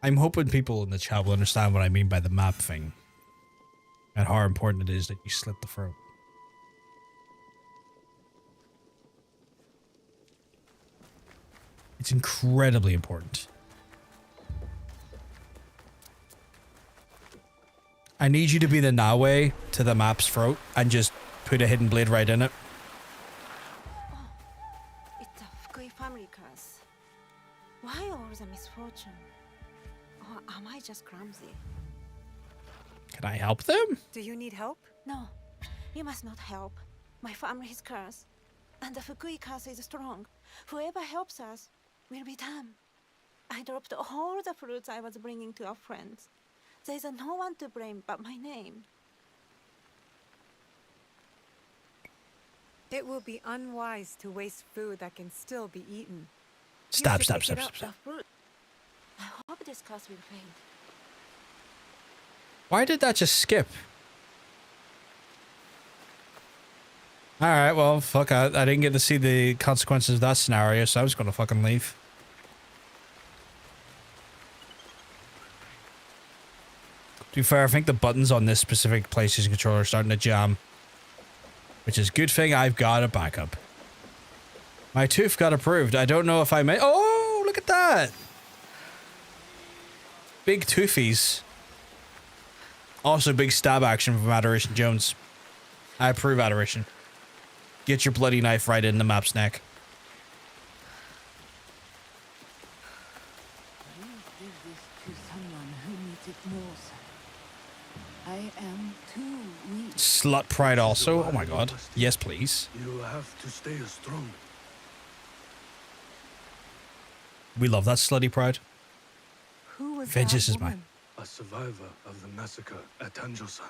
I'm hoping people in the chat will understand what I mean by the map thing. And how important it is that you slit the throat. It's incredibly important. I need you to be the Nawe to the map's throat and just put a hidden blade right in it.
It's a Fukui family curse. Why all the misfortune? Or am I just clumsy?
Can I help them?
Do you need help?
No, you must not help. My family is cursed, and the Fukui curse is strong. Whoever helps us will be damned. I dropped all the fruits I was bringing to our friends. There's no one to blame but my name.
It will be unwise to waste food that can still be eaten.
Stop,
You
stop,
should pick
stop,
it
stop,
up.
stop.
I hope this curse will fade.
Why did that just skip? Alright, well, fuck. I didn't get to see the consequences of that scenario, so I was gonna fucking leave. To be fair, I think the buttons on this specific PlayStation controller are starting to jam. Which is a good thing I've got a backup. My tooth got approved. I don't know if I may. Oh, look at that! Big toothies. Also, big stab action from Adoration Jones. I approve Adoration. Get your bloody knife right in the map's neck.
Give this to someone who needs it most. I am too weak.
Slut pride also. Oh my god. Yes, please.
You have to stay strong.
We love that slutty pride.
Who was
Vengeance
that
is mine.
woman?
A survivor of the massacre at Tanjo-san.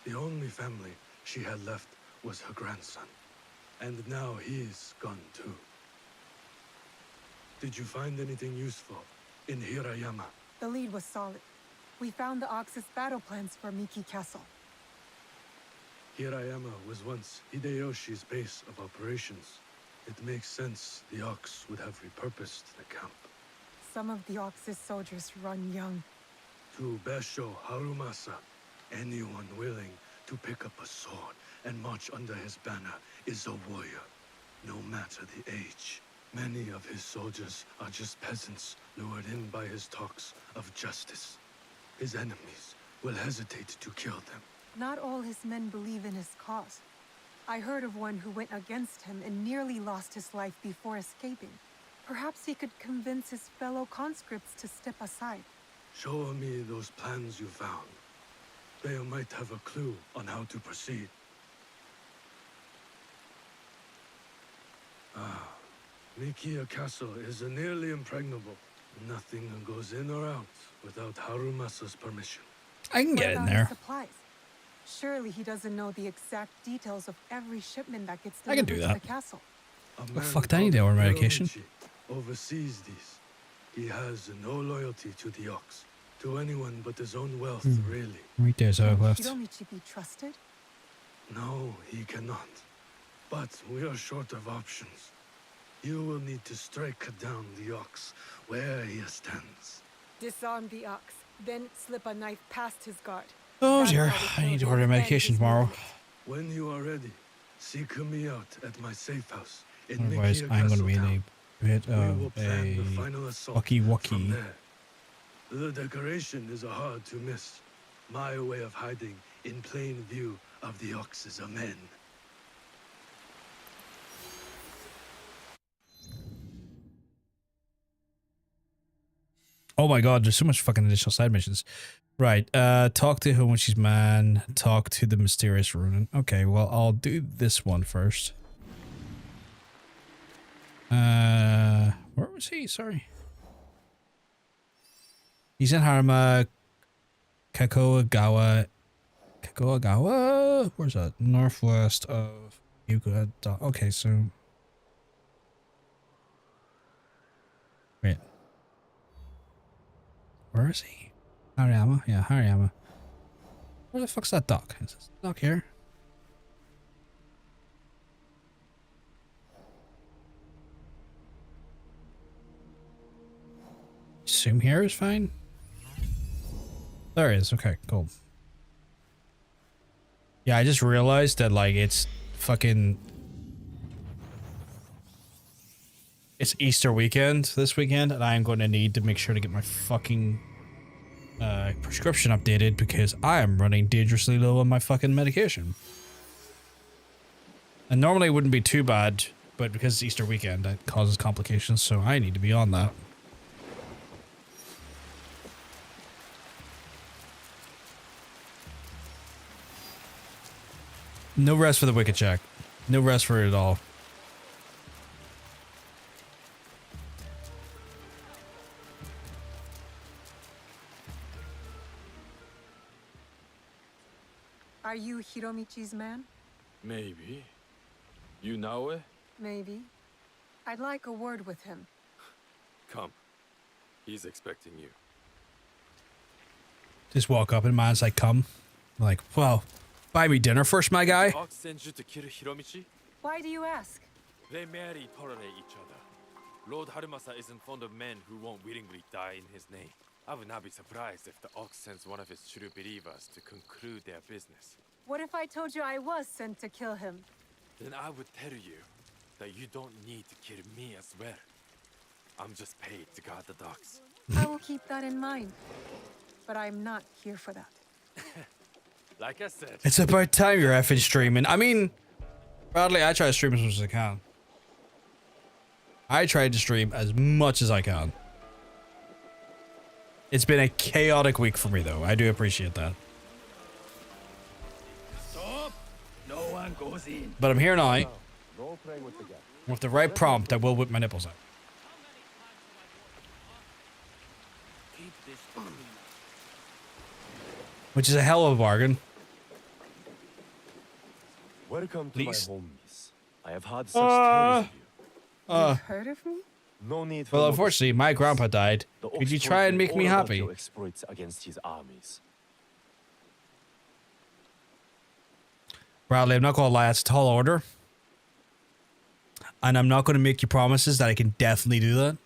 The only family she had left was her grandson. And now he's gone too. Did you find anything useful in Hirayama?
The lead was solid. We found the Ox's battle plans for Miki Castle.
Hirayama was once Hideyoshi's base of operations. It makes sense the Ox would have repurposed the camp.
Some of the Ox's soldiers run young.
To Basho Harumasa, anyone willing to pick up a sword and march under his banner is a warrior, no matter the age. Many of his soldiers are just peasants lured in by his talks of justice. His enemies will hesitate to kill them.
Not all his men believe in his cause. I heard of one who went against him and nearly lost his life before escaping. Perhaps he could convince his fellow conscripts to step aside.
Show me those plans you found. They might have a clue on how to proceed. Ah, Mikia Castle is nearly impregnable. Nothing goes in or out without Harumasa's permission.
I can get
What
in
about his
there.
supplies? Surely he doesn't know the exact details of every shipment that gets
I can
delivered
do
to
that.
the castle.
Oh, fuck, I need our medication.
Oversees these. He has no loyalty to the Ox, to anyone but his own wealth, really.
Right there's how I've left.
Hiromichi be trusted?
No, he cannot. But we are short of options. You will need to strike down the Ox where he stands.
Disarm the Ox, then slip a knife past his guard.
Oh
That's
dear,
how we
I need to
kill
order
him and
medication
his
tomorrow.
movement.
When you are ready, seek me out at my safe house in
Otherwise,
Mikia
I'm going to
Castle
be in
Town.
a bit
We will
of
plan the
a
final assault
walkie
from
walkie.
there. The decoration is hard to miss. My way of hiding in plain view of the oxes of men.
Oh my god, there's so much fucking additional side missions. Right, talk to her when she's man. Talk to the mysterious Ronin. Okay, well, I'll do this one first. Where was he? Sorry. He's in Harima, Kakoagawa. Kakoagawa? Where's that? Northwest of Yuka. Okay, so... Wait. Where is he? Hariyama? Yeah, Hariyama. Where the fuck's that dock? Is this dock here? Assume here is fine. There it is. Okay, cool. Yeah, I just realized that, like, it's fucking... It's Easter weekend this weekend, and I am going to need to make sure to get my fucking prescription updated because I am running dangerously low on my fucking medication. And normally it wouldn't be too bad, but because it's Easter weekend, that causes complications, so I need to be on that. No rest for the wicked check. No rest for it at all.
Are you Hiromichi's man?
Maybe. You know it?
Maybe. I'd like a word with him.
Come. He's expecting you.
Just walk up and man's like, come. Like, well, buy me dinner first, my guy.
Ox sent you to kill Hiromichi?
Why do you ask?
They marry tolerate each other. Lord Harumasa isn't fond of men who won't willingly die in his name. I would not be surprised if the Ox sends one of his true believers to conclude their business.
What if I told you I was sent to kill him?
Then I would tell you that you don't need to kill me as well. I'm just paid to guard the docks.
I will keep that in mind. But I'm not here for that.
Like I said.
It's about time you're effing streaming. I mean, Bradley, I try to stream as much as I can. I try to stream as much as I can. It's been a chaotic week for me, though. I do appreciate that.
Stop! No one goes in.
But I'm here now.
No playing with the gas.
With the right prompt, I will whip my nipples out.
Keep this clean.
Which is a hell of a bargain.
Welcome to
Please.
my home, miss. I have heard such tales of you.
You've heard of me?
No need for
Well,
modesty.
unfortunately, my grandpa died.
The
Could you
Ox
try
told
and make
all
me
about
happy?
your exploits against his armies.
Bradley, I'm not going to lie. That's a tall order. And I'm not going to make you promises that I can definitely do that.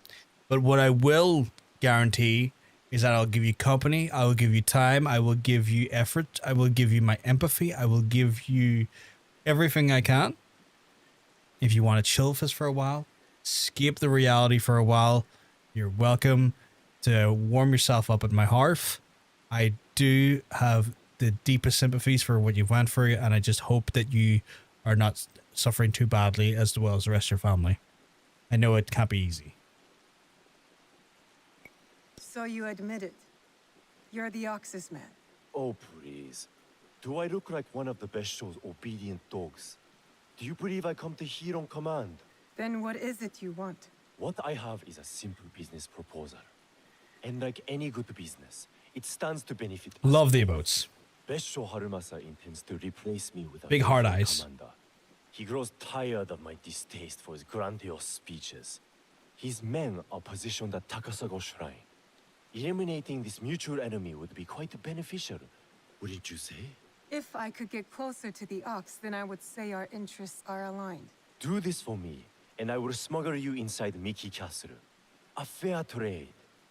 But what I will guarantee is that I'll give you company. I will give you time. I will give you effort. I will give you my empathy. I will give you everything I can. If you want to chill with us for a while, escape the reality for a while, you're welcome to warm yourself up at my hearth. I do have the deepest sympathies for what you've went through, and I just hope that you are not suffering too badly as well as the rest of your family. I know it can't be easy.
So you admit it. You're the Ox's man.
Oh, please. Do I look like one of the best show's obedient dogs? Do you believe I come to here on command?
Then what is it you want?
What I have is a simple business proposal. And like any good business, it stands to benefit us.
Love the emotes.
Besho Harumasa intends to replace me with a
Big hard
faithful
eyes.
commander. He grows tired of my distaste for his grandiose speeches. His men are positioned at Takasago Shrine. Eliminating this mutual enemy would be quite beneficial, wouldn't you say?
If I could get closer to the Ox, then I would say our interests are aligned.
Do this for me, and I will smuggle you inside Miki Castle. A fair trade.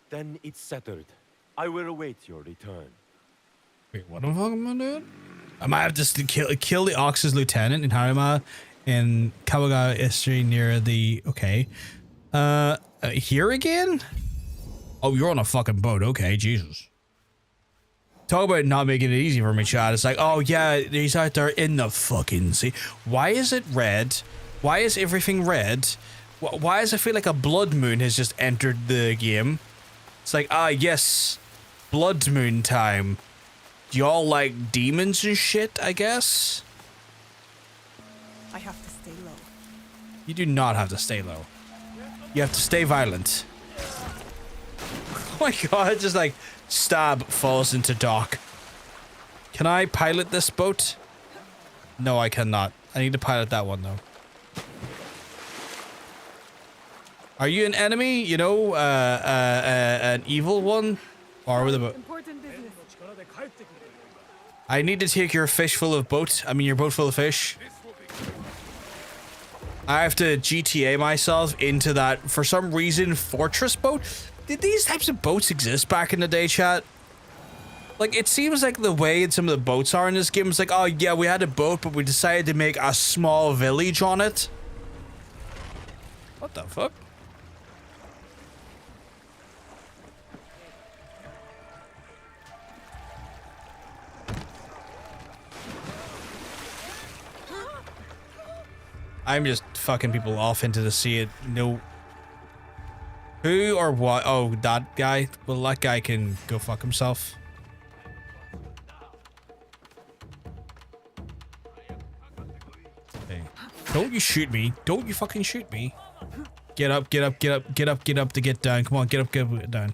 Then it's settled. I will await your return.
Wait, what the fuck am I doing? I might have to kill the Ox's lieutenant in Harima in Kawaga history near the... Okay. Here again? Oh, you're on a fucking boat. Okay, Jesus. Talk about not making it easy for me, Chad. It's like, oh yeah, he's out there in the fucking sea. Why is it red? Why is everything red? Why does it feel like a blood moon has just entered the game? It's like, ah, yes, blood moon time. Do y'all like demons and shit, I guess?
I have to stay low.
You do not have to stay low. You have to stay violent. Oh my god, just like stab falls into dock. Can I pilot this boat? No, I cannot. I need to pilot that one though. Are you an enemy? You know, an evil one? Or with a boat? I need to take your fish full of boat. I mean, your boat full of fish. I have to GTA myself into that, for some reason, fortress boat. Did these types of boats exist back in the day, chat? Like, it seems like the way some of the boats are in this game is like, oh yeah, we had a boat, but we decided to make a small village on it. What the fuck? I'm just fucking people off into the sea. No. Who or what? Oh, that guy? Well, that guy can go fuck himself. Hey. Don't you shoot me. Don't you fucking shoot me. Get up, get up, get up, get up, get up to get down. Come on, get up, get down.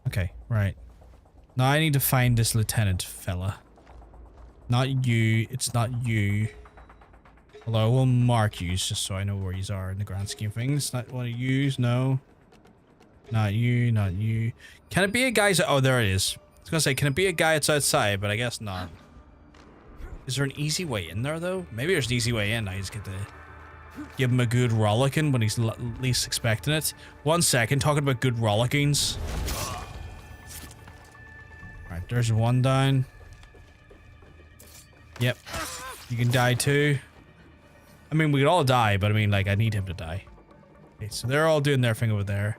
Okay, right. Now I need to find this lieutenant fella. Not you. It's not you. Although I will mark you just so I know where you are in the grand scheme of things. Not one of yous, no. Not you, not you. Can it be a guy's... Oh, there it is. I was gonna say, can it be a guy that's outside? But I guess not. Is there an easy way in there, though? Maybe there's an easy way in. I just get to give him a good rollicking when he's least expecting it. 1 second, talking about good rollickings. Alright, there's one down. Yep. You can die too. I mean, we could all die, but I mean, like, I need him to die. Okay, so they're all doing their thing over there.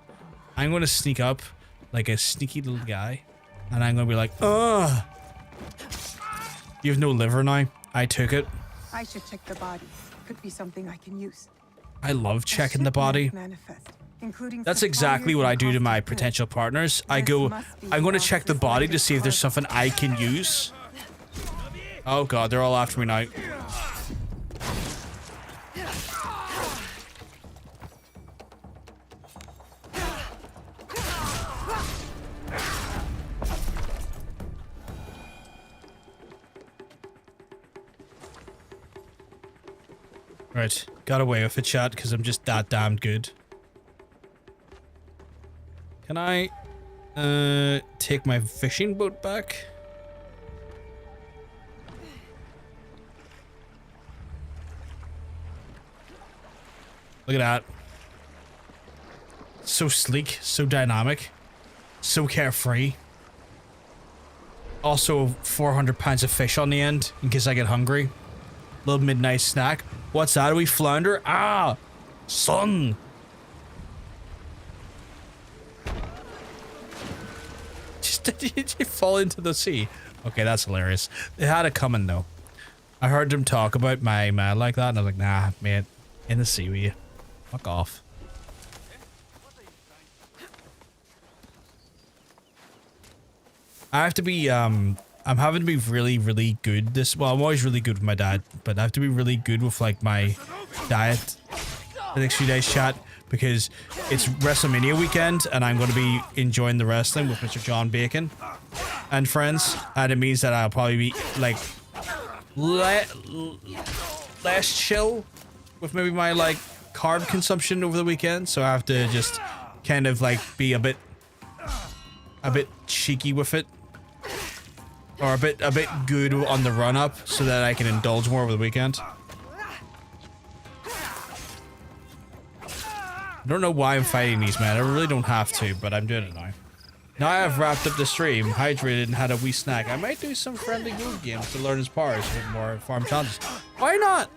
I'm going to sneak up like a sneaky little guy. And I'm going to be like, ugh. You have no liver now. I took it.
I should check the body. Could be something I can use.
I love checking the body. That's exactly what I do to my potential partners. I go, I'm going to check the body to see if there's something I can use. Oh god, they're all after me now. Right, got away with it, chat, because I'm just that damn good. Can I take my fishing boat back? Look at that. So sleek, so dynamic, so carefree. Also 400 pounds of fish on the end in case I get hungry. Little midnight snack. What's that? Are we flounder? Ah! Son! Just did you fall into the sea? Okay, that's hilarious. They had it coming though. I heard them talk about my man like that and I was like, nah, mate. In the sea with you. Fuck off. I have to be, I'm having to be really, really good this, well, I'm always really good with my diet, but I have to be really good with, like, my diet the next few days, chat, because it's WrestleMania weekend, and I'm going to be enjoying the wrestling with Mr. John Bacon and friends, and it means that I'll probably be, like, less chill with maybe my, like, carb consumption over the weekend, so I have to just kind of, like, be a bit cheeky with it. Or a bit good on the run up so that I can indulge more over the weekend. I don't know why I'm fighting these, man. I really don't have to, but I'm doing it now. Now I've wrapped up the stream, hydrated, and had a wee snack. I might do some friendly mood games to learn his powers with more farm challenges. Why not?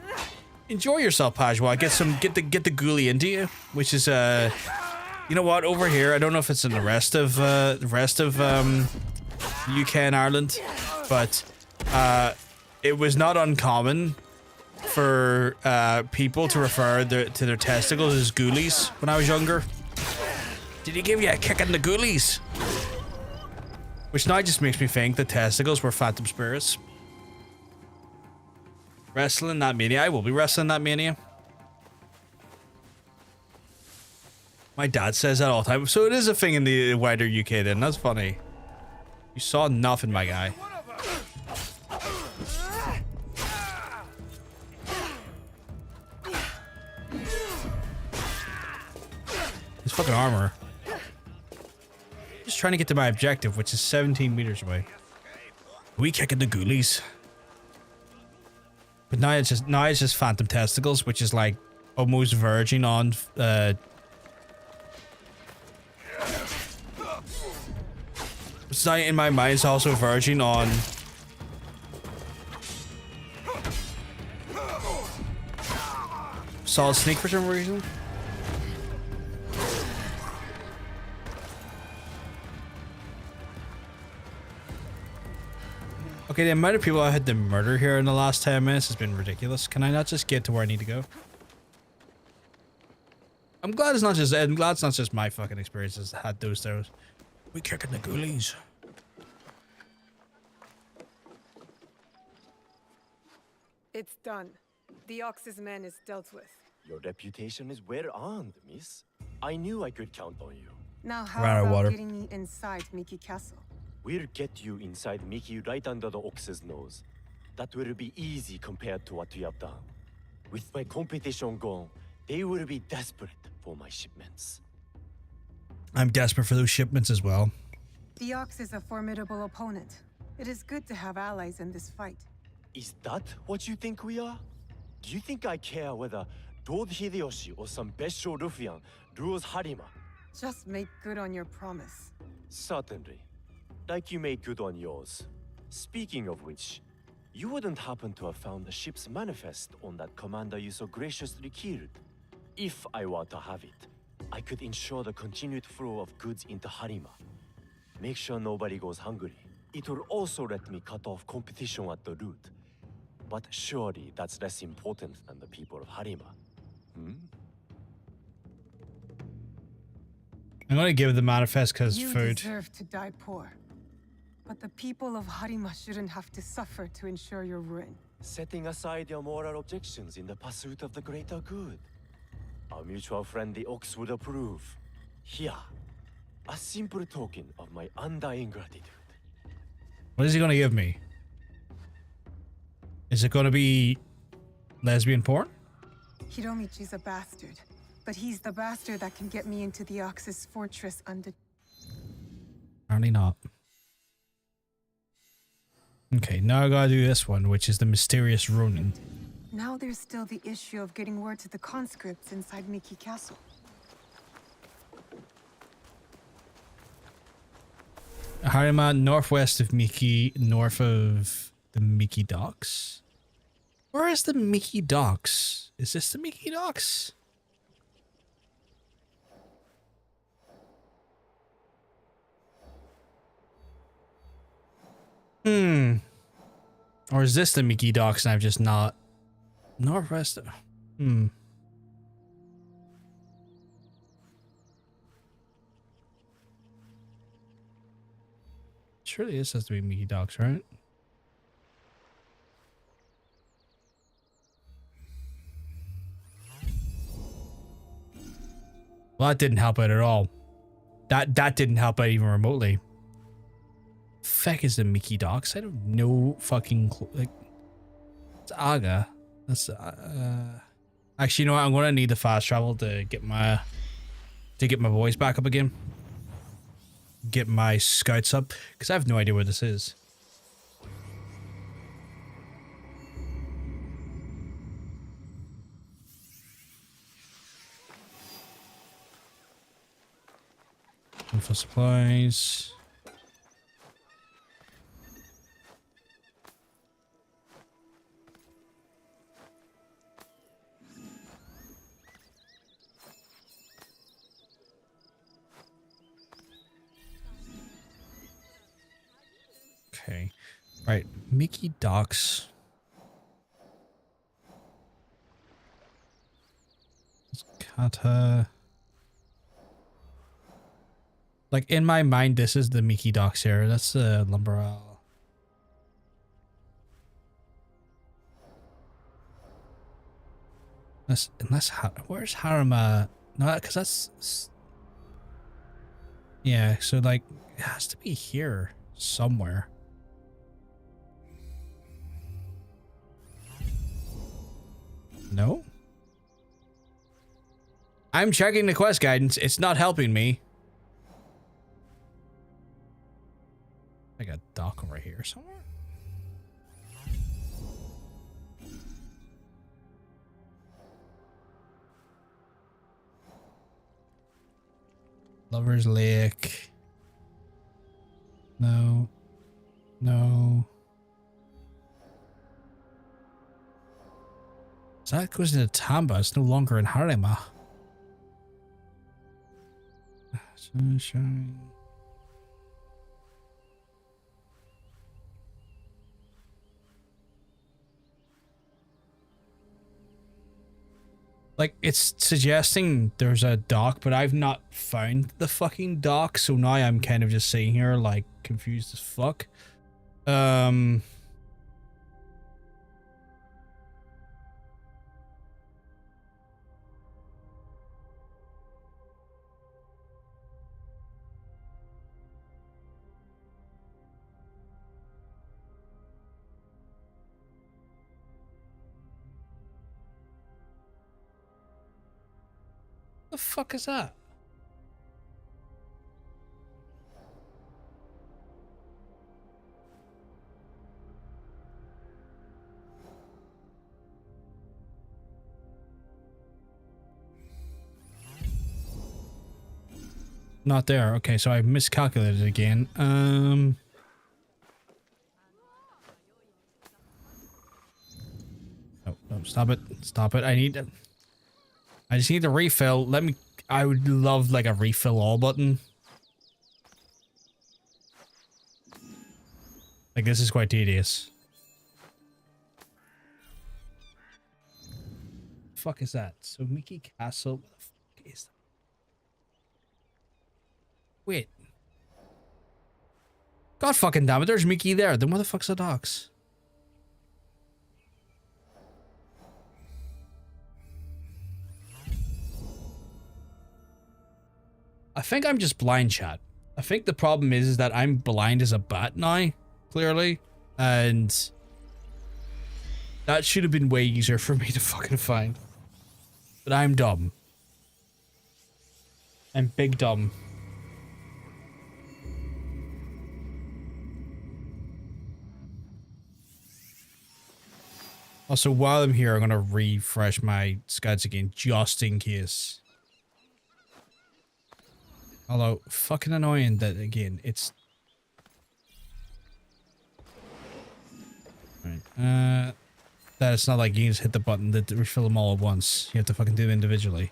Enjoy yourself, Pajwa. Get the ghoulie into you, which is you know what? Over here, I don't know if it's in the rest of UK and Ireland, but it was not uncommon for people to refer to their testicles as ghoulies when I was younger. Did he give you a kick in the ghoulies? Which now just makes me think the testicles were phantom spirits. Wrestling that mania. I will be wrestling that mania. My dad says that all the time. So it is a thing in the wider UK then. That's funny. You saw nothing, my guy. His fucking armor. Just trying to get to my objective, which is 17 meters away. We kicking the ghoulies. But now it's just phantom testicles, which is like almost verging on it's not in my mind, it's also verging on Solid Snake for some reason. Okay, the amount of people I had to murder here in the last 10 minutes has been ridiculous. Can I not just get to where I need to go? I'm glad it's not just my fucking experiences that had those throws. We kicking the ghoulies.
It's done. The Ox's man is dealt with.
Your reputation is well earned, miss. I knew I could count on you.
Now how
Run out of
about
water.
getting me inside Mickey Castle?
We'll get you inside Mickey right under the Ox's nose. That will be easy compared to what we have done. With my competition gone, they will be desperate for my shipments.
I'm desperate for those shipments as well.
The Ox is a formidable opponent. It is good to have allies in this fight.
Is that what you think we are? Do you think I care whether Lord Hideyoshi or some bestial ruffian rules Harima?
Just make good on your promise.
Certainly. Like you made good on yours. Speaking of which, you wouldn't happen to have found the ship's manifest on that commander you so graciously killed. If I were to have it, I could ensure the continued flow of goods into Harima. Make sure nobody goes hungry. It will also let me cut off competition at the root. But surely that's less important than the people of Harima.
I'm gonna give the manifest because
You
food.
deserve to die poor. But the people of Harima shouldn't have to suffer to ensure your ruin.
Setting aside your moral objections in the pursuit of the greater good. Our mutual friend the Ox would approve. Here, a simple token of my undying gratitude.
What is he gonna give me? Is it gonna be lesbian porn?
Hiromichi's a bastard. But he's the bastard that can get me into the Ox's fortress under...
Apparently not. Okay, now I gotta do this one, which is the mysterious Ronin.
Now there's still the issue of getting word to the conscripts inside Mickey Castle.
Harima, northwest of Mickey, north of the Mickey Docks. Where is the Mickey Docks? Is this the Mickey Docks? Or is this the Mickey Docks and I've just not... Northwest of... Surely this has to be Mickey Docks, right? Well, that didn't help out at all. That didn't help out even remotely. Feck is the Mickey Docks? I don't know fucking like it's Aga. That's actually, you know what? I'm gonna need the fast travel to get my voice back up again. Get my scouts up because I have no idea where this is. for supplies. Okay. Right. Mickey Docks. Kata. Like in my mind, this is the Mickey Docks area. That's the Lumberal. Unless where's Harima? No, because that's yeah. So like, it has to be here somewhere. No. I'm checking the quest guidance. It's not helping me. I got a dock over here somewhere. Lover's Lake. No. No. So that goes into Tamba. It's no longer in Harima. Sunshine. Like, it's suggesting there's a dock, but I've not found the fucking dock, so now I'm kind of just sitting here, like, confused as fuck. The fuck is that? Not there. Okay, so I miscalculated again. No, stop it. Stop it. I just need to refill. I would love like a refill all button. Like, this is quite tedious. The fuck is that? So Mickey Castle. What the fuck is that? Wait. God fucking damn it, there's Mickey there. Then what the fuck's the docks? I think I'm just blind, chat. I think the problem is that I'm blind as a bat now, clearly. And that should have been way easier for me to fucking find. But I'm dumb. I'm big dumb. Also, while I'm here, I'm gonna refresh my scouts again, just in case. Although, fucking annoying that, again, it's... Right, that it's not like you can just hit the button to refill them all at once. You have to fucking do it individually.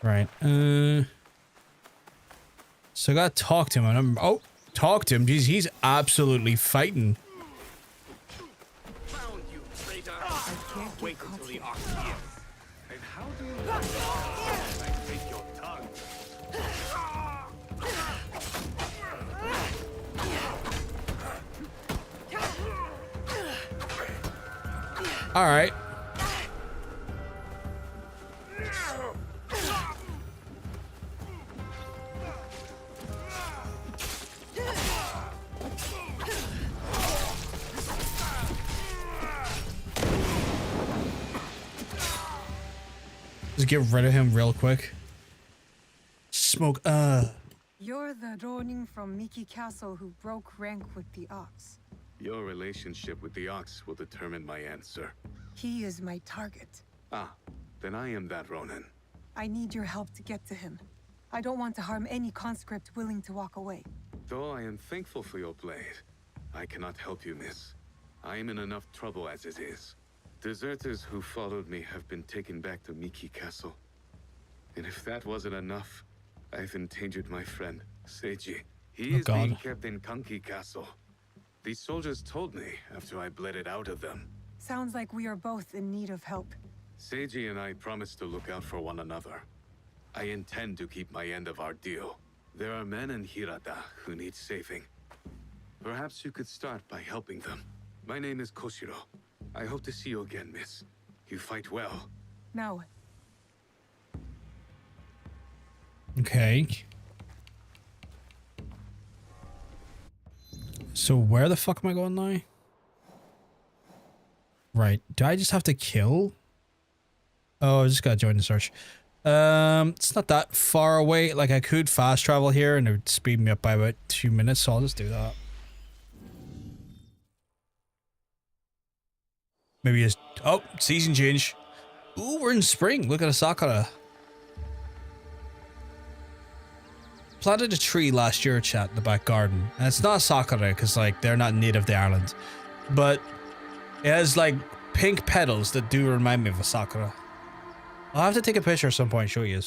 Right, so I gotta talk to him, and oh, talk to him. Jeez, he's absolutely fighting.
Found you, traitor. I can't wait until the ox hears. And how do you know I take your tongue?
All right. Just get rid of him real quick. Smoke,
You
You're the Ronin from Miki Castle who broke rank with the Ox.
Your relationship with the Ox will determine my answer.
He is my target.
Ah, then I am that Ronin.
I need your help to get to him. I don't want to harm any conscript willing to walk away.
Though I am thankful for your blade, I cannot help you, miss. I am in enough trouble as it is. Deserters who followed me have been taken back to Miki Castle. And if that wasn't enough, I've endangered my friend, Seiji. He is being kept in Kanki Castle. These soldiers told me after I bled it out of them.
Sounds like we are both in need of help.
Seiji and I promised to look out for one another. I intend to keep my end of our deal. There are men in Hirata who need saving. Perhaps you could start by helping them. My name is Koshiro. I hope to see you again, miss. You fight well.
Now.
Okay. So where the fuck am I going now? Right. Do I just have to kill? Oh, I just gotta join the search. It's not that far away. Like, I could fast travel here and it would speed me up by about 2 minutes, so I'll just do that. Maybe just... Oh, season change. Ooh, we're in spring. Look at a sakura. Planted a tree last year, chat, in the back garden. And it's not a sakura, because, like, they're not native to Ireland. But it has, like, pink petals that do remind me of a sakura. I'll have to take a picture at some point and show you.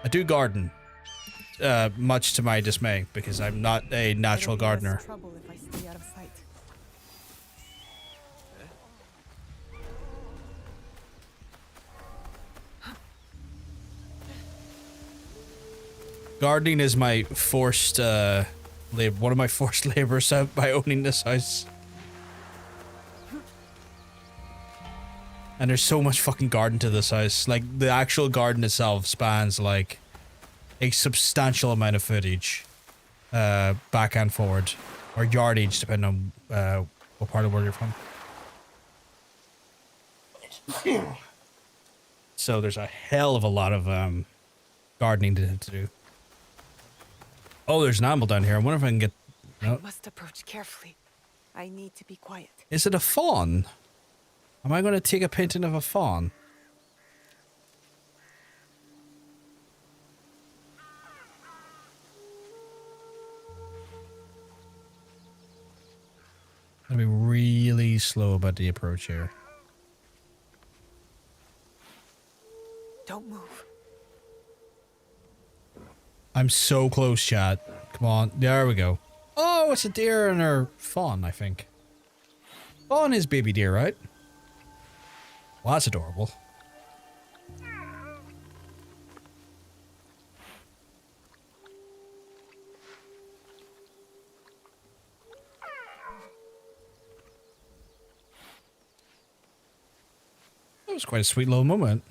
I do garden. Much to my dismay, because I'm not a natural gardener.
Trouble if I stay out of sight.
Gardening is my forced, one of my forced labors out by owning this house. And there's so much fucking garden to this house. Like, the actual garden itself spans, like, a substantial amount of footage. Back and forward. Or yardage, depending on what part of the world you're from. So there's a hell of a lot of gardening to do. Oh, there's an animal down here. I wonder if I can get... No.
I must approach carefully. I need to be quiet.
Is it a fawn? Am I going to take a painting of a fawn? I'm going to be really slow about the approach here.
Don't move.
I'm so close, chat. Come on. There we go. Oh, it's a deer and her fawn, I think. Fawn is baby deer, right? Well, that's adorable. That was quite a sweet little moment.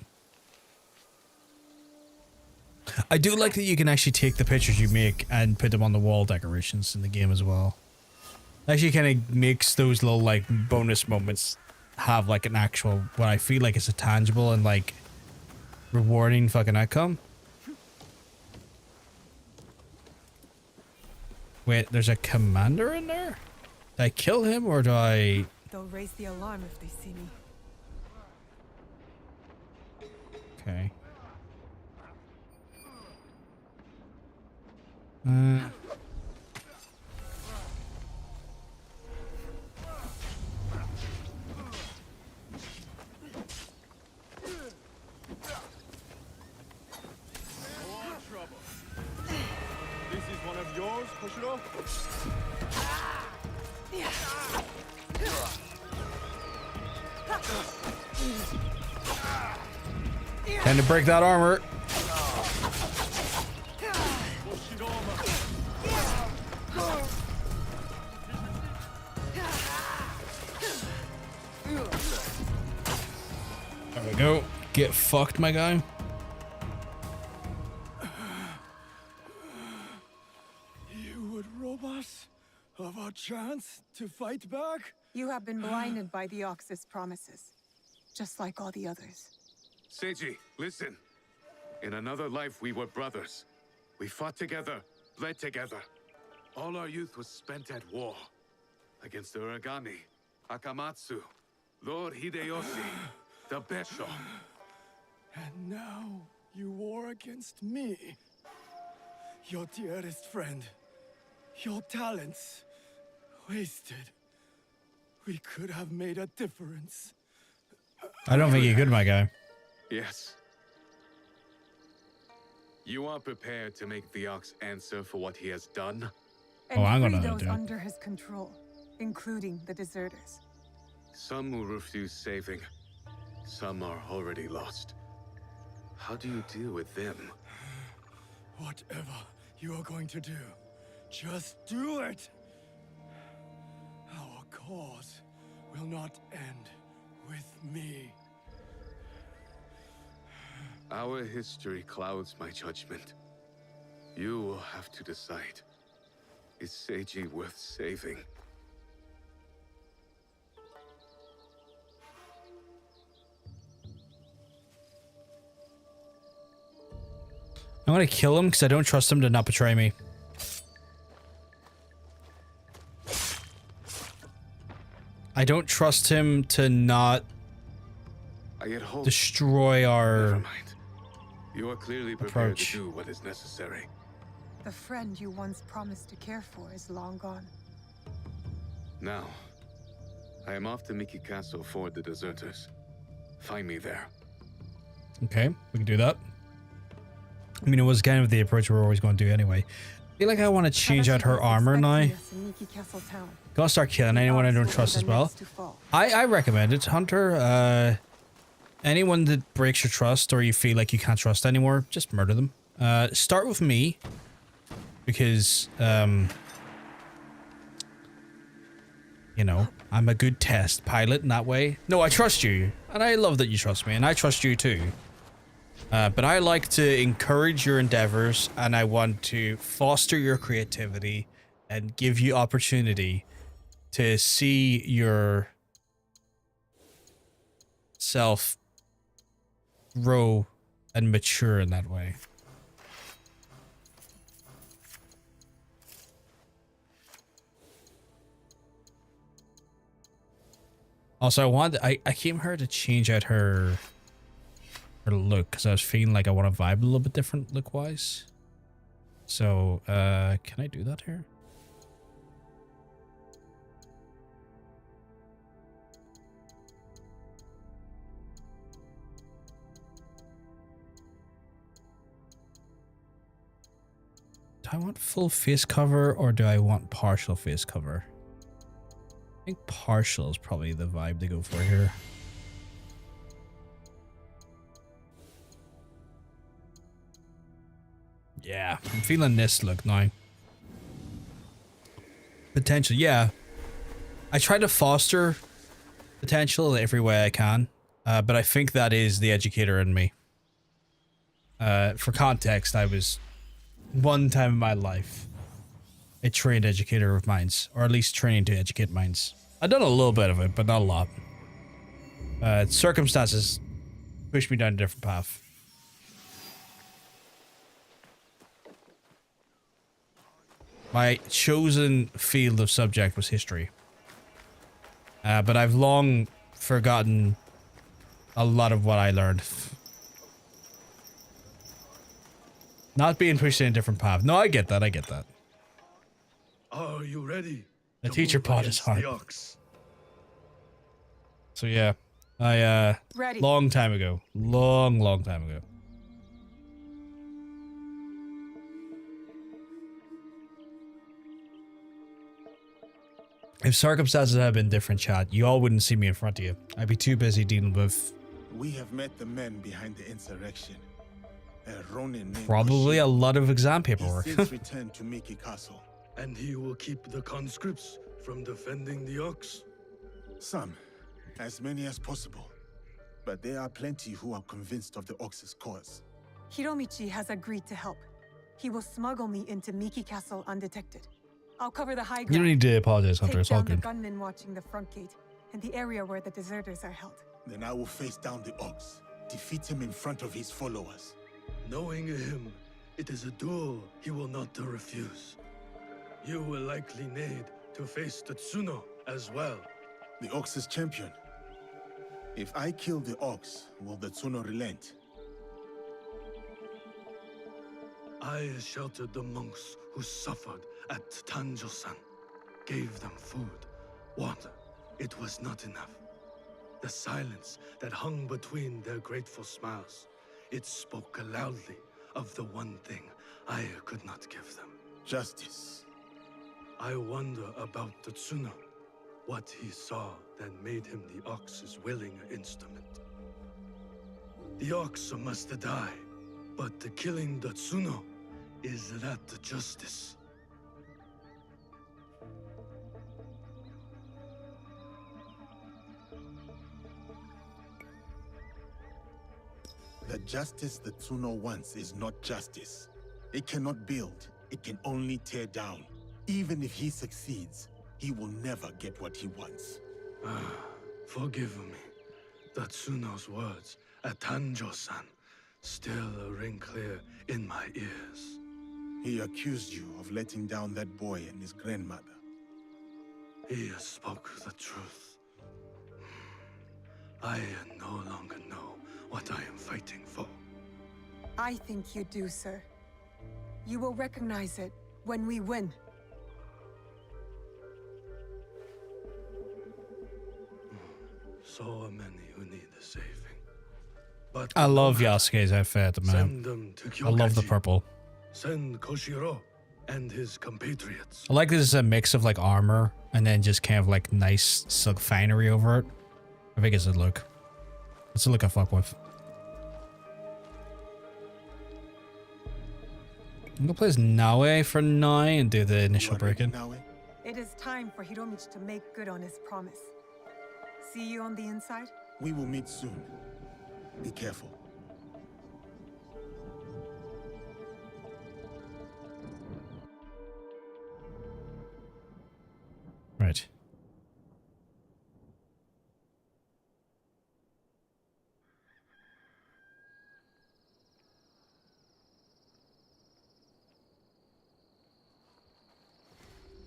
I do like that you can actually take the pictures you make and put them on the wall decorations in the game as well. Actually kind of makes those little, like, bonus moments have, like, an actual, what I feel like is a tangible and, like, rewarding fucking outcome. Wait, there's a commander in there? Do I kill him or do I...
They'll raise the alarm if they see me.
Okay.
This is one of yours, Koshiro?
Time to break that armor. There we go. Get fucked, my guy.
You would rob us of our chance to fight back?
You have been blinded by the Ox's promises, just like all the others.
Seiji, listen. In another life, we were brothers. We fought together, bled together. All our youth was spent at war. Against the Uragami, Akamatsu, Lord Hideyoshi, the Besho.
And now you war against me. Your dearest friend. Your talents. Wasted. We could have made a difference.
I don't think you're good, my guy.
Yes. You are prepared to make the Ox answer for what he has done?
And
I'm
free
gonna
those
do it.
under his control, including the deserters.
Some will refuse saving. Some are already lost. How do you deal with them?
Whatever you are going to do, just do it. Our cause will not end with me.
Our history clouds my judgment. You will have to decide. Is Seiji worth saving?
I'm gonna kill him because I don't trust him to not betray me. I don't trust him to not
I had hoped.
destroy
Never
our
mind. You are clearly prepared
approach.
to do what is necessary.
The friend you once promised to care for is long gone.
Now, I am off to Miki Castle for the deserters. Find me there.
Okay, we can do that. I mean, it was kind of the approach we're always going to do anyway. I feel like I want to change out her armor now. Gotta start killing anyone I don't trust as well. I recommend it, Hunter. Anyone that breaks your trust or you feel like you can't trust anymore, just murder them. Start with me. Because, you know, I'm a good test pilot in that way. No, I trust you. And I love that you trust me. And I trust you too. But I like to encourage your endeavors. And I want to foster your creativity. And give you opportunity to see your self grow and mature in that way. Also, I came here to change out her look because I was feeling like I want to vibe a little bit different look wise. So, can I do that here? Do I want full face cover or do I want partial face cover? I think partial is probably the vibe to go for here. Yeah, I'm feeling this look now. Potential, yeah. I try to foster potential every way I can, but I think that is the educator in me. For context, I was one time in my life a trained educator of minds, or at least training to educate minds. I've done a little bit of it, but not a lot. Circumstances pushed me down a different path. My chosen field of subject was history. But I've long forgotten a lot of what I learned. Not being pushed in a different path. No, I get that, I get that.
Are you ready?
The teacher pod is hard.
The ox?
So yeah, I
Ready.
long time ago, long time ago. If circumstances had been different, chat, you all wouldn't see me in front of you. I'd be too busy dealing with
We have met the men behind the insurrection. A Ronin named
probably a lot of exam
He
paperwork.
since returned to Miki Castle.
And he will keep the conscripts from defending the ox?
Some, as many as possible. But there are plenty who are convinced of the Ox's cause.
Hiromichi has agreed to help. He will smuggle me into Miki Castle undetected. I'll cover the high ground.
You don't need to apologize, Hunter.
Take
It's all
down the
good.
gunmen watching the front gate and the area where the deserters are held.
Then I will face down the Ox, defeat him in front of his followers.
Knowing him, It is a duel he will not refuse. You will likely need to face Tatsuno as well.
The Ox's champion. If I kill the Ox, will the Tsuno relent?
I sheltered the monks who suffered at Tanjo-san. Gave them food, water. It was not enough. The silence that hung between their grateful smiles, it spoke loudly of the one thing I could not give them.
Justice.
I wonder about Tatsuno. What he saw that made him the Ox's willing instrument. The Ox must die, but the killing Tatsuno, is that justice?
The justice the Tsuno wants is not justice. It cannot build, it can only tear down. Even if he succeeds, he will never get what he wants.
Forgive me. Tatsuno's words at Tanjo-san still ring clear in my ears.
He accused you of letting down that boy and his grandmother.
He spoke the truth. I no longer know what I am fighting for.
I think you do, sir. You will recognize it when we win.
So many who need the saving. But
I love Yasuke's outfit, man.
send them to
I love the
Kyokaji.
purple.
Send Koshiro and his compatriots.
I like this is a mix of like armor and then just kind of like nice silk finery over it. I think it's a look. It's a look I fuck with. I'm gonna play as Naue for now and do the initial break-in.
It is time for Hiromichi to make good on his promise. See you on the inside?
We will meet soon. Be careful.
Right.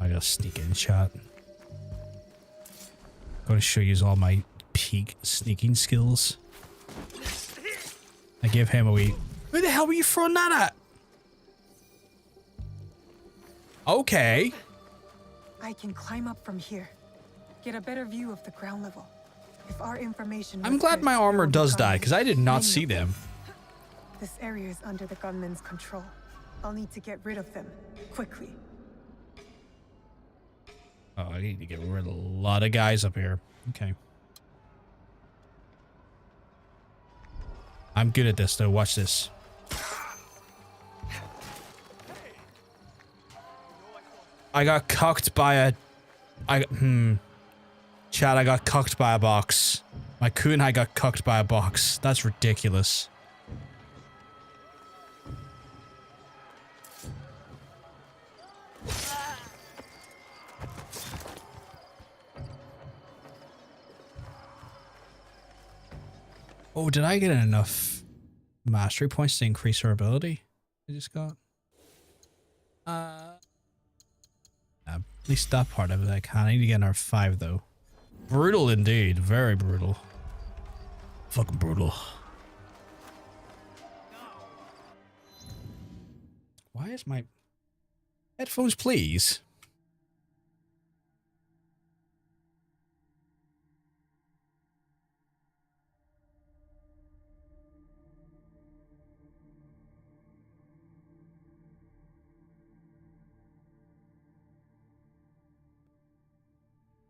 I gotta sneak in, chat. Gotta show you all my peak sneaking skills. I give him a wee. Where the hell were you throwing that at? Okay.
I can climb up from here. Get a better view of the ground level. If our information
I'm
was
glad
good,
my
there
armor
will be
does die
gunmen.
because I did not
Many
see
of
them.
This area is under the gunmen's control. I'll need to get rid of them quickly.
Oh, I need to get rid of a lot of guys up here. Okay. I'm good at this though. Watch this. I got cucked by a... Chad, I got cucked by a box. My kunai got cucked by a box. That's ridiculous. Oh, did I get enough mastery points to increase her ability? I just got... at least that part of it I can. I need to get another 5 though. Brutal indeed. Very brutal. Fucking brutal. Why is my... Headphones, please?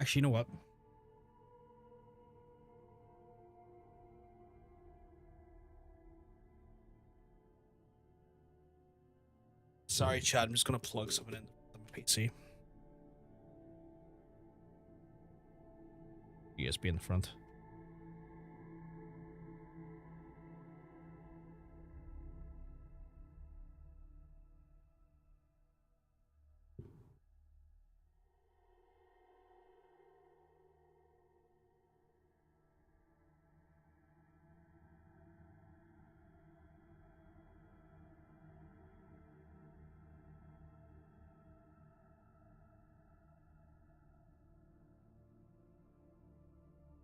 Actually, you know what? Sorry, Chad. I'm just gonna plug something in the PC. USB in the front.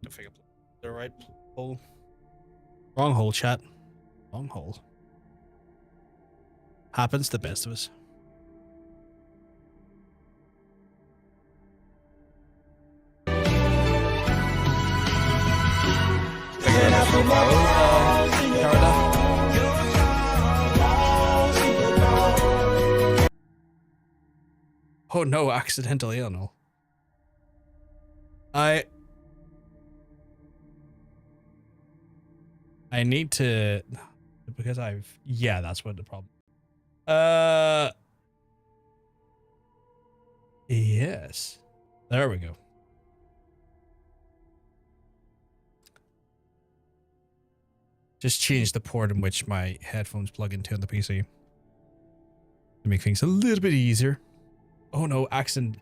to figure the right hole. Wrong hole, chat. Wrong hole. Happens to the best of us. Oh no, accidental anal. I need to, because yeah, that's what the problem. Yes. There we go. Just change the port in which my headphones plug into on the PC to make things a little bit easier. Oh no, accident.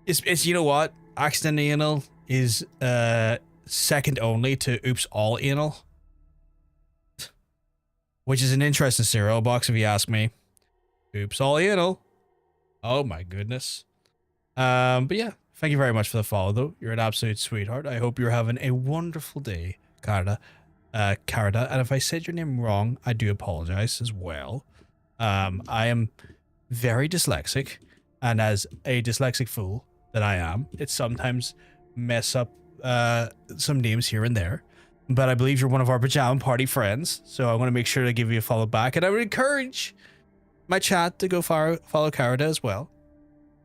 It's you know what? Accident anal is second only to oops all anal. Which is an interesting cereal box if you ask me. Oops all anal. Oh my goodness. But yeah, thank you very much for the follow though. You're an absolute sweetheart. I hope you're having a wonderful day, Carda. Carda, and if I said your name wrong, I do apologize as well. I am very dyslexic, and as a dyslexic fool that I am, it sometimes mess up some names here and there. But I believe you're one of our pajama party friends, so I want to make sure to give you a follow back, and I would encourage my chat to go follow Carda as well,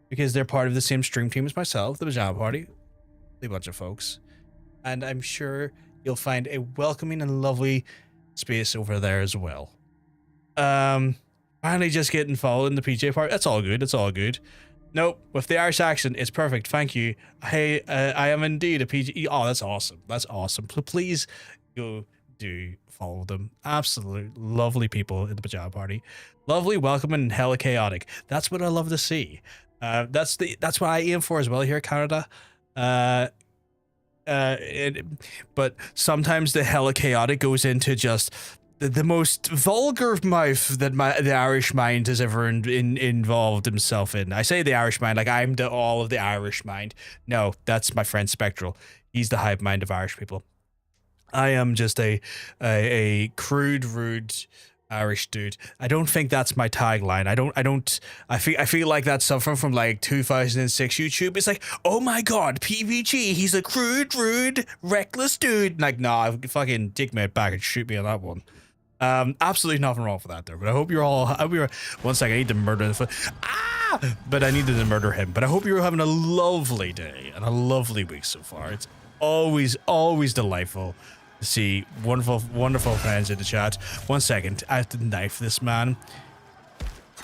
because they're part of the same stream team as myself, the pajama party, a bunch of folks, and I'm sure you'll find a welcoming and lovely space over there as well. Finally just getting followed in the PJ part. That's all good. It's all good. Nope. With the Irish accent, it's perfect. Thank you. Hey, I am indeed a PG. Oh, that's awesome. That's awesome. Please go do follow them. Absolute lovely people in the pajama party. Lovely, welcoming, and hella chaotic. That's what I love to see. That's what I aim for as well here, Canada. But sometimes the hella chaotic goes into just the most vulgar mouth that the Irish mind has ever involved himself in. I say the Irish mind like I'm all of the Irish mind. No, that's my friend Spectral. He's the hive mind of Irish people. I am just a crude, rude Irish dude. I don't think that's my tagline. I feel like that's something from like 2006 YouTube. It's like, oh my god, PVG, he's a crude, rude, reckless dude. Like, nah, fucking take me back and shoot me on that one. Absolutely nothing wrong with that there. But I hope you're all. One second, I need to murder the. But I needed to murder him. But I hope you're having a lovely day and a lovely week so far. It's always delightful to see wonderful friends in the chat. One second, I have to knife this man.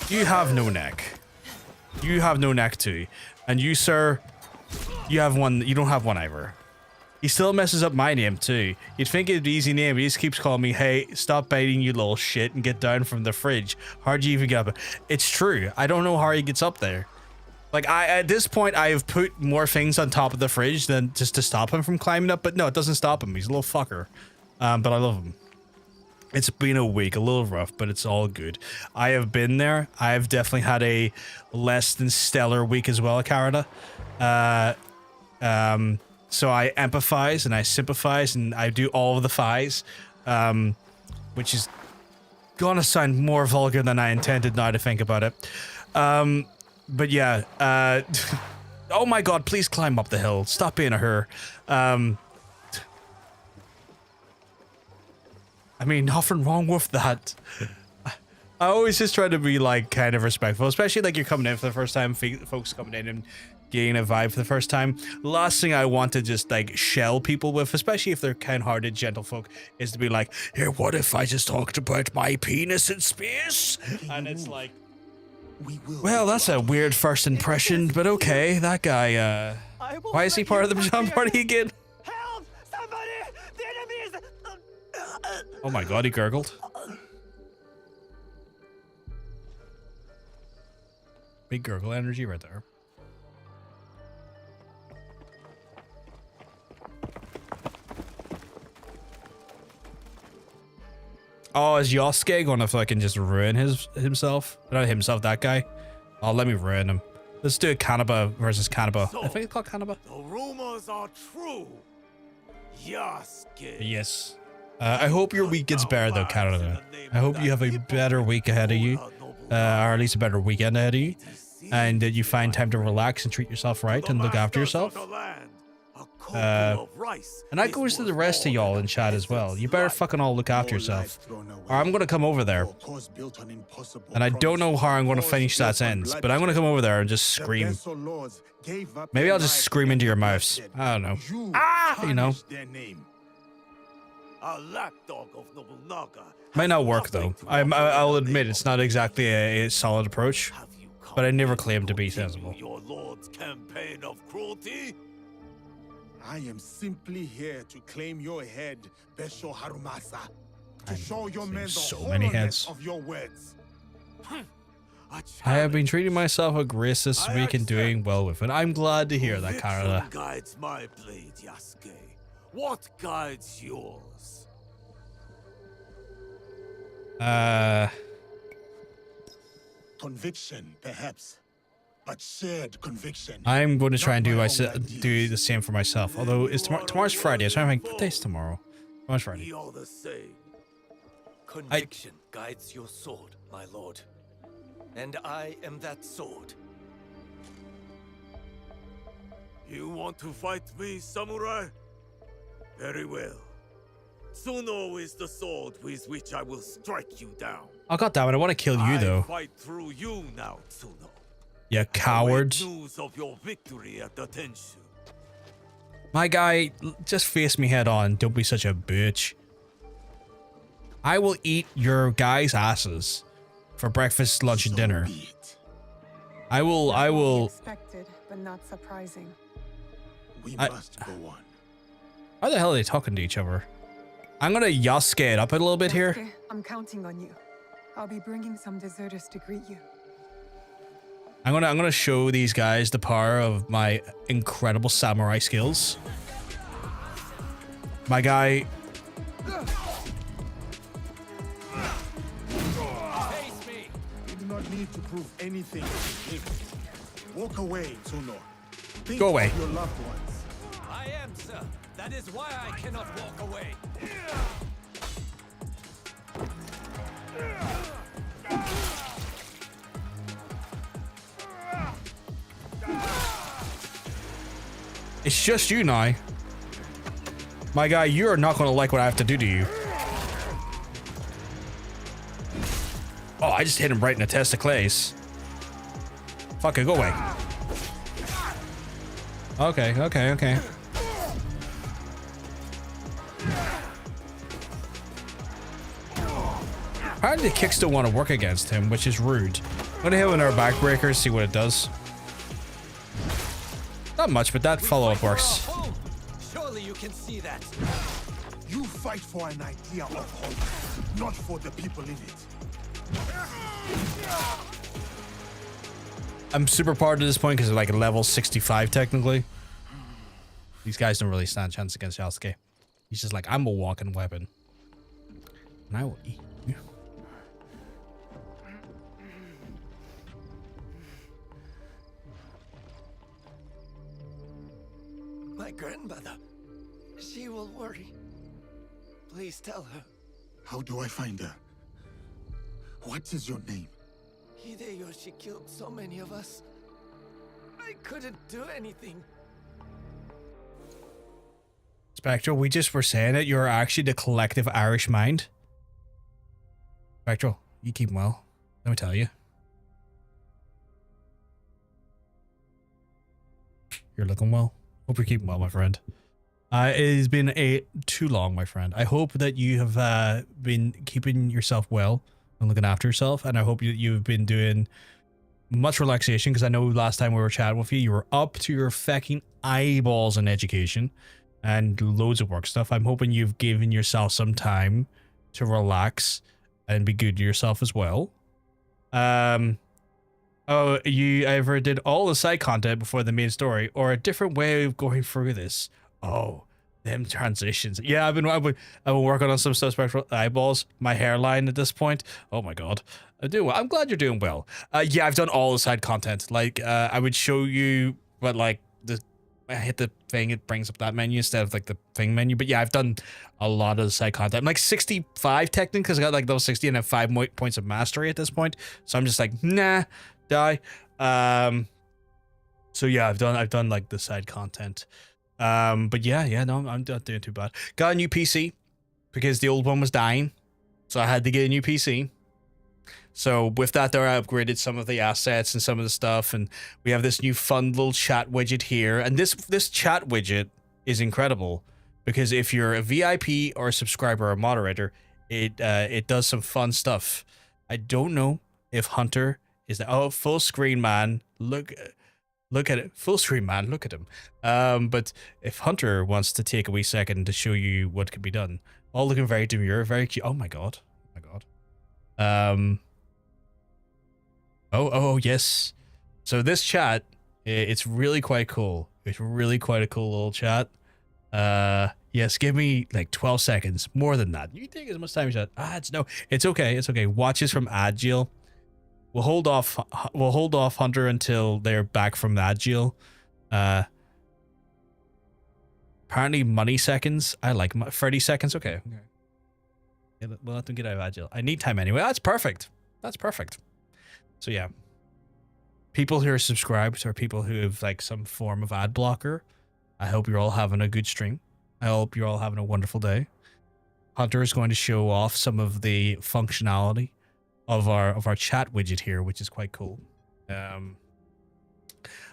You have no neck. You have no neck too. And you, sir, you have one. You don't have one either. He still messes up my name too. You'd think it'd be an easy name, but he just keeps calling me, hey, stop biting, you little shit, and get down from the fridge. How'd you even get up? It's true. I don't know how he gets up there. Like, at this point, I have put more things on top of the fridge than just to stop him from climbing up, but no, it doesn't stop him. He's a little fucker. But I love him. It's been a week, a little rough, but it's all good. I have been there. I've definitely had a less than stellar week as well, Carada. So I empathize and I sympathize and I do all of the thighs, which is gonna sound more vulgar than I intended now to think about it. But yeah, oh my god, please climb up the hill. Stop being a her. I mean, nothing wrong with that. I always just try to be like kind of respectful, especially like you're coming in for the first time, folks coming in and getting a vibe for the first time. Last thing I want to just like shell people with, especially if they're kind-hearted gentlefolk, is to be like, here, what if I just talked about my penis in space? And it's like, well, that's a weird first impression, but okay, that guy, why is he part of the pajama party again?
Help! Somebody! The enemy is...
Oh my god, he gurgled. Big gurgle energy right there. Oh, is Yosuke gonna fucking just ruin himself? Not himself, that guy. Oh, let me ruin him. Let's do a Kanaba versus Kanaba.
So,
I think it's called Kanaba.
The rumors are true. Yasuke.
Yes. I hope your week gets better though, Canada. I hope you have a better week ahead of you, or at least a better weekend ahead of you, and that you find time to relax and treat yourself right and look after yourself. And that goes to the rest of y'all in chat as well. You better fucking all look after yourself, or I'm gonna come over there. And I don't know how I'm gonna finish that sentence, but I'm gonna come over there and just scream. Maybe I'll just scream into your mouths. I don't know. You know.
A lapdog of Nobunaga.
Might not work though. I'll admit it's not exactly a solid approach, but I never claimed to be sensible.
Your lord's campaign of cruelty?
I am simply here to claim your head, Besho Harumasa. To show your men the
so many heads.
of your words.
I have been treating myself with grace this week and doing well with it. I'm glad to hear that, Carla.
What guides my blade, Yasuke? What guides yours?
Conviction, perhaps, but shared conviction.
I'm going to try and do the same for myself. Although it's tomorrow's Friday, so I'm thinking, what day's tomorrow? Tomorrow's Friday.
You're the same. Conviction guides your sword, my lord, and I am that sword.
You want to fight me, samurai? Very well. Tsuno is the sword with which I will strike you down.
Oh god damn it! I want to kill you though.
Fight through you now, Tsuno.
You coward!
News of your victory at the Tenshu.
My guy, just face me head on. Don't be such a bitch. I will eat your guys' asses for breakfast, lunch, and dinner. I will.
Expected, but not surprising.
We must go on.
How the hell are they talking to each other? I'm gonna Yasuke it up a little bit here.
Yasuke, I'm counting on you. I'll be bringing some deserters to greet you.
I'm gonna show these guys the power of my incredible samurai skills. My guy.
Face me. You do not need to prove anything to him. Walk away, Tsuno. Think
Go away.
of your loved ones.
I am, sir. That is why I cannot walk away.
It's just you now. My guy, you are not gonna like what I have to do to you. Oh, I just hit him right in the testicles. Fuck it, go away. Okay. Apparently the kicks still want to work against him, which is rude. I'm gonna hit one of our backbreakers, see what it does. Not much, but that follow-up works.
Surely you can see that.
You fight for an idea of home, not for the people in it.
I'm super powered at this point because they're like level 65 technically. These guys don't really stand a chance against Yasuke. He's just like, I'm a walking weapon. And I will eat you.
My grandmother. She will worry. Please tell her.
How do I find her? What is your name?
Hideyoshi killed so many of us. I couldn't do anything.
Spectral, we just were saying that you're actually the collective Irish mind. Spectral, you keep well. Let me tell you. You're looking well. Hope you're keeping well, my friend. It has been too long, my friend. I hope that you have been keeping yourself well and looking after yourself, and I hope you've been doing much relaxation, because I know last time we were chatting with you, you were up to your fucking eyeballs in education and loads of work stuff. I'm hoping you've given yourself some time to relax and be good to yourself as well. Oh, you either did all the side content before the main story, or a different way of going through this. Oh, them transitions. Yeah, I've been working on some stuff. Spectral eyeballs, my hairline at this point. Oh my god, I'm glad you're doing well. Yeah, I've done all the side content. Like, I would show you, but like I hit the thing, it brings up that menu instead of like the thing menu. But yeah, I've done a lot of the side content. I'm like 65 technically because I got like those 60 and I have 5 points of mastery at this point. So I'm just like, nah, die. So yeah, I've done like the side content. But yeah, no, I'm not doing too bad. Got a new PC because the old one was dying, so I had to get a new PC. So with that there, I upgraded some of the assets and some of the stuff, and we have this new fun little chat widget here. And this chat widget is incredible because if you're a VIP or a subscriber or a moderator, it does some fun stuff. I don't know if Hunter is full screen man. Look at it, full screen man. Look at him. But if Hunter wants to take a wee second to show you what can be done, all looking very demure, very cute. Oh my god. Oh yes. So this chat, it's really quite cool. It's really quite a cool little chat. Yes, give me like 12 seconds, more than that. You take as much time as that. It's okay. It's okay. Watches from Agile. We'll hold off Hunter until they're back from Agile. Apparently money seconds. I like 30 seconds. Okay. Yeah, we'll let them get out of Agile. I need time anyway. That's perfect. So yeah, people who are subscribed or people who have like some form of ad blocker, I hope you're all having a good stream. I hope you're all having a wonderful day. Hunter is going to show off some of the functionality of our chat widget here, which is quite cool.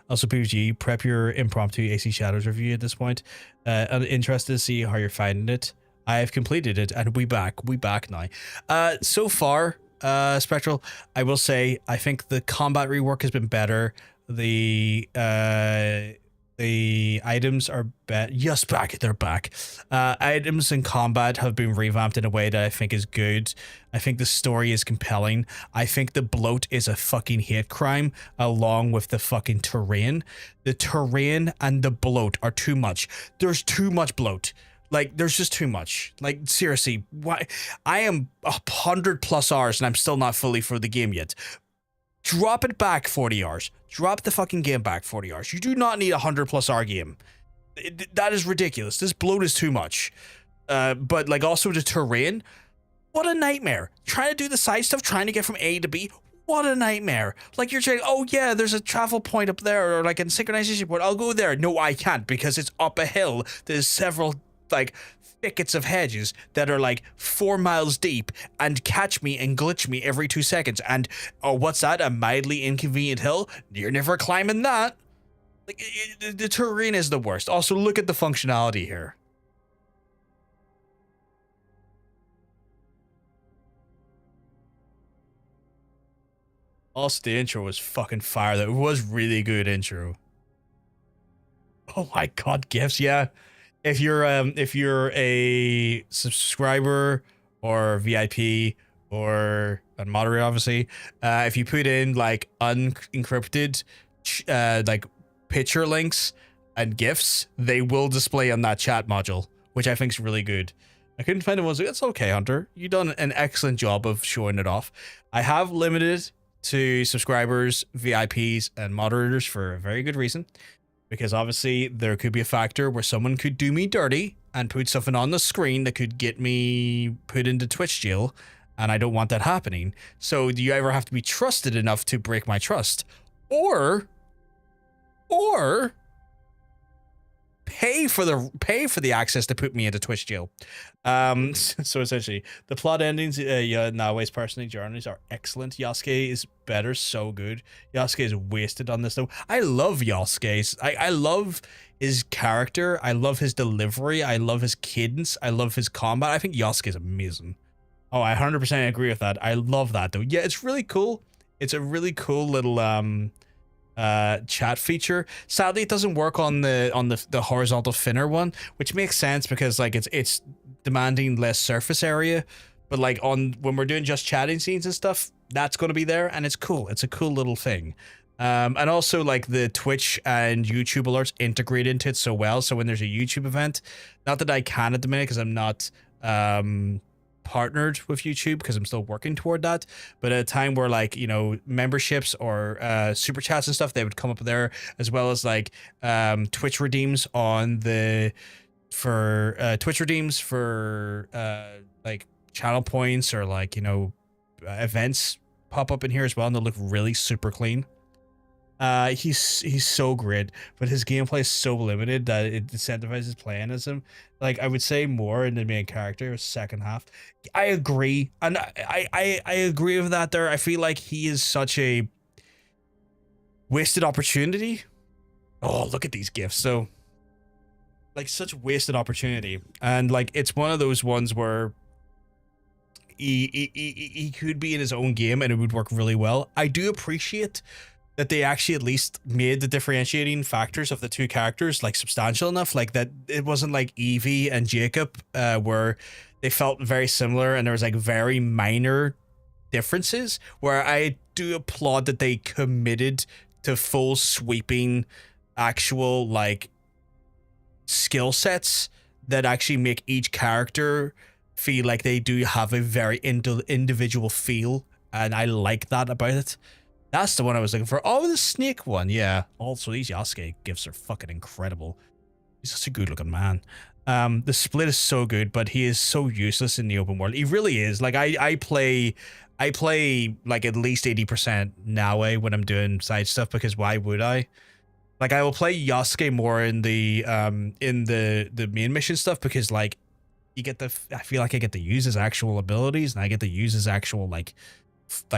Also, PvG, prep your impromptu AC Shadows review at this point. I'm interested to see how you're finding it. I have completed it, and we back now. So far, Spectral, I will say I think the combat rework has been better. The items are yes, they're back. Items and combat have been revamped in a way that I think is good. I think the story is compelling. I think the bloat is a fucking hate crime, along with the fucking terrain. The terrain and the bloat are too much. There's too much bloat. Like, there's just too much. Like, seriously, why? I am 100+ hours and I'm still not fully for the game yet. Drop it back 40 hours. Drop the fucking game back 40 hours. You do not need a 100+ hour game. That is ridiculous. This bloat is too much. But, like, also the terrain, what a nightmare. Trying to do the side stuff, trying to get from A to B, what a nightmare. Like, you're saying, oh yeah, there's a travel point up there, or like a synchronization point. I'll go there. No, I can't, because it's up a hill. There's several like thickets of hedges that are like 4 miles deep and catch me and glitch me every 2 seconds. And oh, what's that? A mildly inconvenient hill? You're never climbing that. Like, the terrain is the worst. Also, look at the functionality here. Also, the intro was fucking fire. That was really good intro. Oh my god, gifts, yeah. If you're a subscriber or VIP or a moderator, obviously, if you put in like unencrypted like picture links and gifs, they will display on that chat module, which I think is really good. I couldn't find it. Was it's okay, Hunter. You've done an excellent job of showing it off. I have limited to subscribers, VIPs, and moderators for a very good reason. Because obviously there could be a factor where someone could do me dirty and put something on the screen that could get me put into Twitch jail, and I don't want that happening. So do you ever have to be trusted enough to break my trust? Or pay for the access to put me into Twitch jail. So essentially, the plot endings, Naoi's personal journeys are excellent. Yasuke is better, so good. Yasuke is wasted on this though. I love Yasuke. I love his character. I love his delivery. I love his cadence. I love his combat. I think Yasuke is amazing. Oh, I 100% agree with that. I love that though. Yeah, it's really cool. It's a really cool little chat feature. Sadly, it doesn't work on the horizontal thinner one, which makes sense because like it's demanding less surface area. But like when we're doing just chatting scenes and stuff, that's going to be there, and it's cool. It's a cool little thing. And also like the Twitch and YouTube alerts integrate into it so well. So when there's a YouTube event, not that I can at the minute because I'm not partnered with YouTube because I'm still working toward that. But at a time where like, you know, memberships or super chats and stuff, they would come up there, as well as like Twitch redeems on the Twitch redeems for like channel points or like, you know, events pop up in here as well, and they look really super clean. He's so great, but his gameplay is so limited that it incentivizes playing as him. Like, I would say more in the main character, second half. I agree, and I agree with that there. I feel like he is such a wasted opportunity. Oh, look at these gifts. So, like, such wasted opportunity. And, like, it's one of those ones where he could be in his own game and it would work really well. I do appreciate that they actually at least made the differentiating factors of the two characters like substantial enough, like that it wasn't like Evie and Jacob where they felt very similar and there was like very minor differences, where I do applaud that they committed to full sweeping actual like skill sets that actually make each character feel like they do have a very individual feel, and I like that about it. That's the one I was looking for. Oh, the snake one. Yeah. Also, these Yasuke gifts are fucking incredible. He's such a good looking man. The split is so good, but he is so useless in the open world. He really is. Like, I play like at least 80% Naue when I'm doing side stuff, because why would I? Like, I will play Yasuke more in the main mission stuff, because like I feel like I get to use his actual abilities, and I get to use his actual like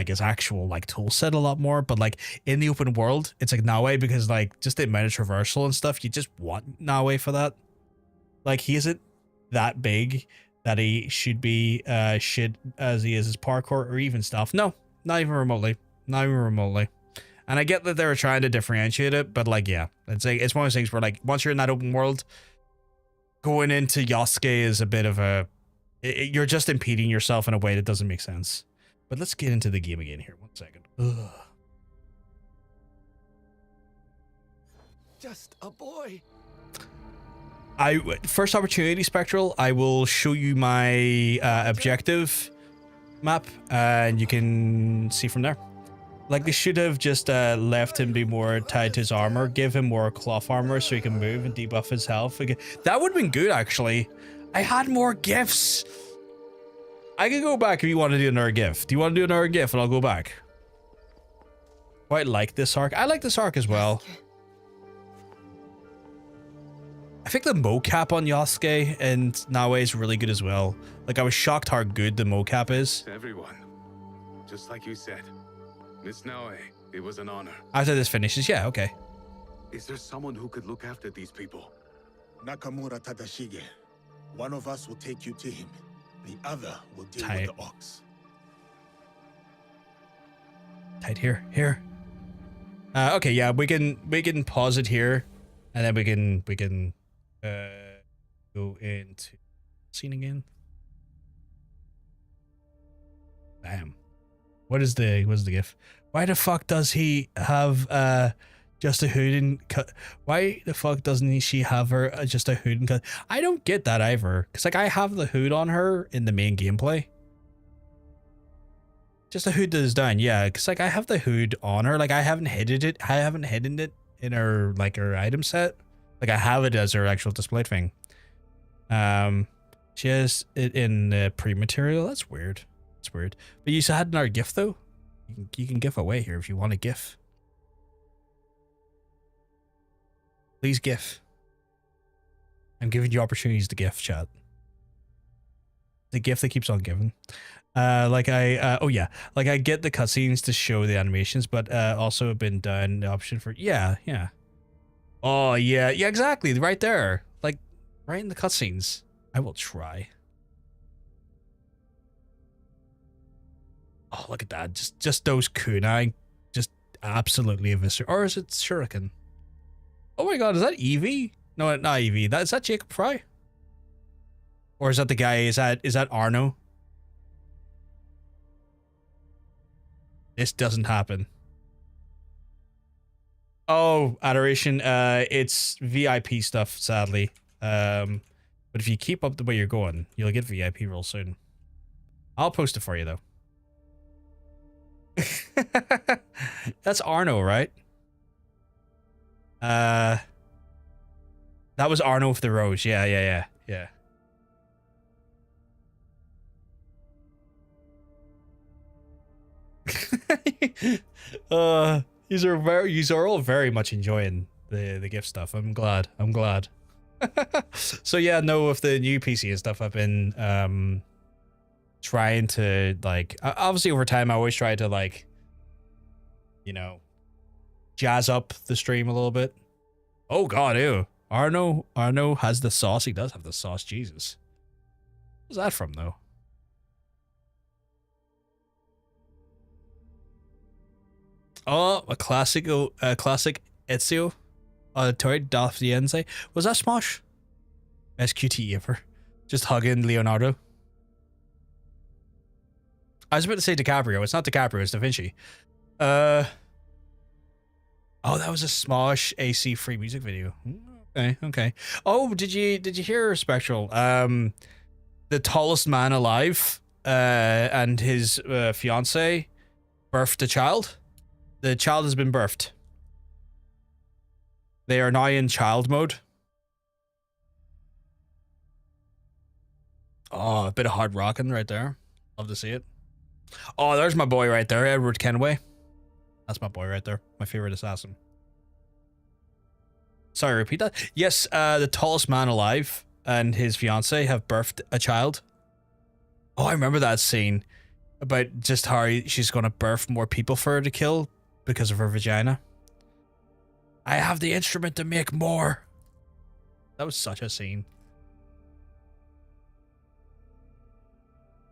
his actual like tool set a lot more. But like in the open world, it's like Naue, because like just the amount of traversal and stuff, you just want Naue for that. Like, he isn't that big that he should be shit as he is his parkour or even stuff. No, not even remotely. Not even remotely. And I get that they were trying to differentiate it, but like, yeah, it's like, it's one of those things where like once you're in that open world, going into Yasuke is a bit of a, you're just impeding yourself in a way that doesn't make sense. But let's get into the game again here. 1 second. Ugh.
Just a boy.
First opportunity, Spectral, I will show you my objective map, and you can see from there. Like, they should have just left him be more tied to his armor, give him more cloth armor so he can move and debuff his health. That would have been good, actually. I had more gifts. I can go back if you want to do another GIF. Do you want to do another GIF and I'll go back? Quite like this arc. I like this arc as well. I think the mocap on Yasuke and Naue is really good as well. Like, I was shocked how good the mocap is.
Everyone, just like you said. Miss Naue, it was an honor.
After this finishes, yeah, okay.
Is there someone who could look after these people?
Nakamura Tadashige. One of us will take you to him. The other will deal
Tight.
with the ox.
Tight here. Okay, yeah, we can pause it here, and then we can go into scene again. Bam. What is the GIF? Why the fuck does he have just a hood and cut? Why the fuck doesn't she have her just a hood and cut? I don't get that either, because like I have the hood on her in the main gameplay. Just a hood that is down, yeah, because like I have the hood on her. Like, I haven't hidden it. I haven't hidden it in her like her item set. Like, I have it as her actual display thing. She has it in the pre-material. That's weird. It's weird. But you had another GIF though. You can GIF away here if you want a GIF. Please GIF. I'm giving you opportunities to GIF, chat. The GIF that keeps on giving. Oh yeah, like I get the cutscenes to show the animations, but also have been done the option for yeah. Oh yeah, exactly, right there, like right in the cutscenes. I will try. Oh, look at that, just those kunai, just absolutely eviscerate. Or is it Shuriken? Oh my god, is that Evie? No, not Evie. Is that Jacob Fry? Or is that the guy? Is that Arno? This doesn't happen. Oh, adoration. It's VIP stuff, sadly. But if you keep up the way you're going, you'll get VIP real soon. I'll post it for you though. That's Arno, right? That was Arno with the rose. Yeah. These are all very much enjoying the gift stuff. I'm glad. So yeah, no, with the new PC and stuff, I've been trying to, like, obviously over time I always try to, like, you know, jazz up the stream a little bit. Oh god, ew. Arno has the sauce. He does have the sauce. Jesus. Where's that from though? Oh, a classic Ezio Auditory Daffiense. Was that Smosh? SQT ever. Just hugging Leonardo. I was about to say DiCaprio. It's not DiCaprio, it's Da Vinci. Oh, that was a Smosh AC free music video. Okay. Oh, did you hear, Spectral? The tallest man alive and his fiance birthed a child. The child has been birthed. They are now in child mode. Oh, a bit of hard rocking right there. Love to see it. Oh, there's my boy right there, Edward Kenway. That's my boy right there. My favorite assassin. Sorry, repeat that. Yes, the tallest man alive and his fiance have birthed a child. Oh, I remember that scene about just how she's going to birth more people for her to kill because of her vagina. I have the instrument to make more. That was such a scene.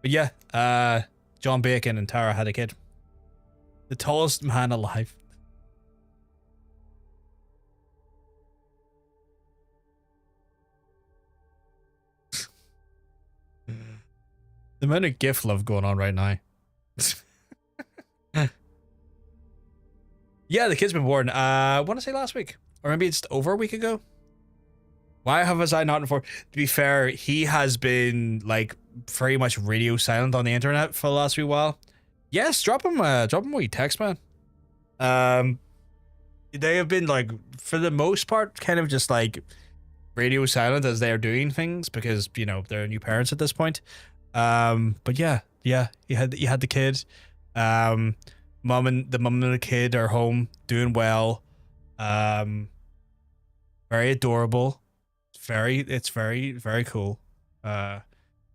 But yeah, John Bacon and Tara had a kid. The tallest man alive. The amount of GIF love going on right now. Yeah, the kid's been born. I want to say last week. Or maybe it's over a week ago. Why was I not informed? To be fair, he has been, like, very much radio silent on the internet for the last wee while. Yes, drop him a wee text, man. They have been, like, for the most part, kind of just, like, radio silent as they are doing things because, you know, they're new parents at this point. But yeah, you had the kid. Mom and the kid are home, doing well. Very adorable. It's very cool.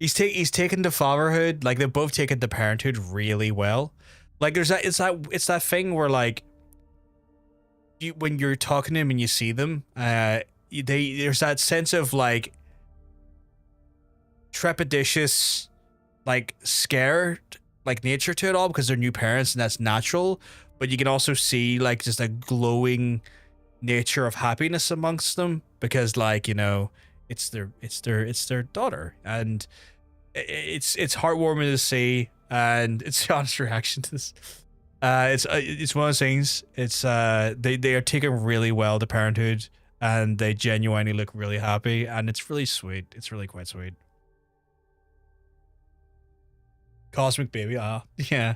He's taken to fatherhood, like they've both taken to parenthood really well. Like it's that thing where, like, when you're talking to them and you see them, there's that sense of, like, trepidatious, like, scared, like, nature to it all because they're new parents and that's natural, but you can also see, like, just a glowing nature of happiness amongst them because, like, you know, it's their daughter, and it's heartwarming to see, and it's the honest reaction to this. It's one of those things. It's they are taking really well to parenthood, and they genuinely look really happy, and it's really sweet. It's really quite sweet. Cosmic baby, yeah.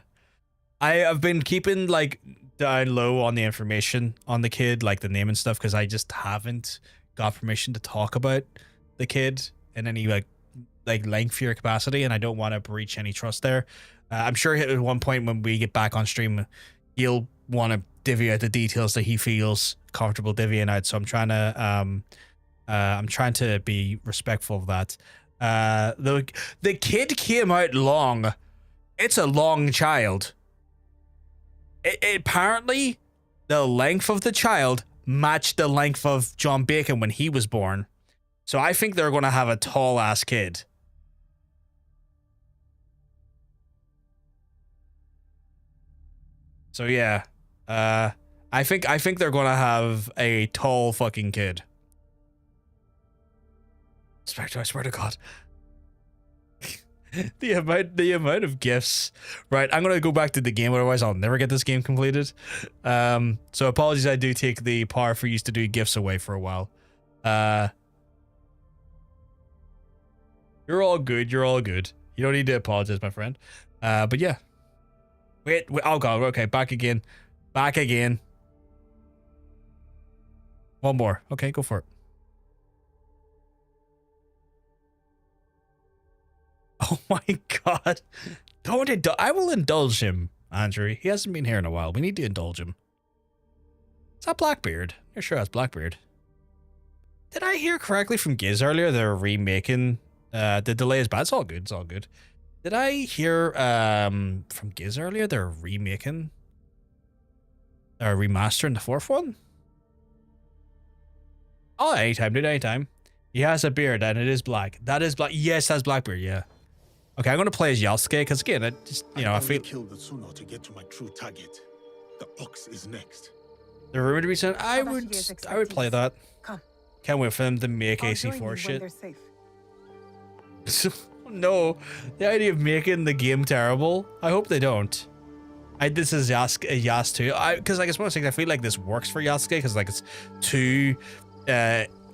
I have been keeping, like, down low on the information on the kid, like the name and stuff, because I just haven't got permission to talk about the kid in any like lengthier capacity, and I don't want to breach any trust there. I'm sure at one point when we get back on stream, he'll want to divvy out the details that he feels comfortable divvying out. So I'm trying to be respectful of that. The kid came out long. It's a long child. Apparently, the length of the child matched the length of John Bacon when he was born. So I think they're going to have a tall ass kid. So yeah, I think they're going to have a tall fucking kid. Spectre, I swear to God. the amount of gifts. Right, I'm gonna go back to the game, otherwise I'll never get this game completed. So apologies, I do take the power for use to do gifts away for a while. You're all good. You don't need to apologize, my friend. But yeah. Wait, oh god, okay, back again. Back again. One more. Okay, go for it. Oh my god. Don't indulge. I will indulge him, Andrew. He hasn't been here in a while. We need to indulge him. Is that Blackbeard? You're sure that's Blackbeard. Did I hear correctly from Giz earlier? They're remaking. The delay is bad. It's all good. It's all good. Did I hear from Giz earlier? They're remaking. They're remastering the fourth one? Oh, anytime, dude, anytime. He has a beard and it is black. That is black. Yes, that's Blackbeard, yeah. Okay, I'm gonna play as Yasuke because again, I just, you know, I feel.
Kill the Tsuno to get to my true target. The ox is next.
The rumored to be sent. I would play that.
Come.
Can't wait for them to make AC4 shit. No, the idea of making the game terrible. I hope they don't. This is Yas too. Because like it's one of those things. I feel like this works for Yasuke because like it's two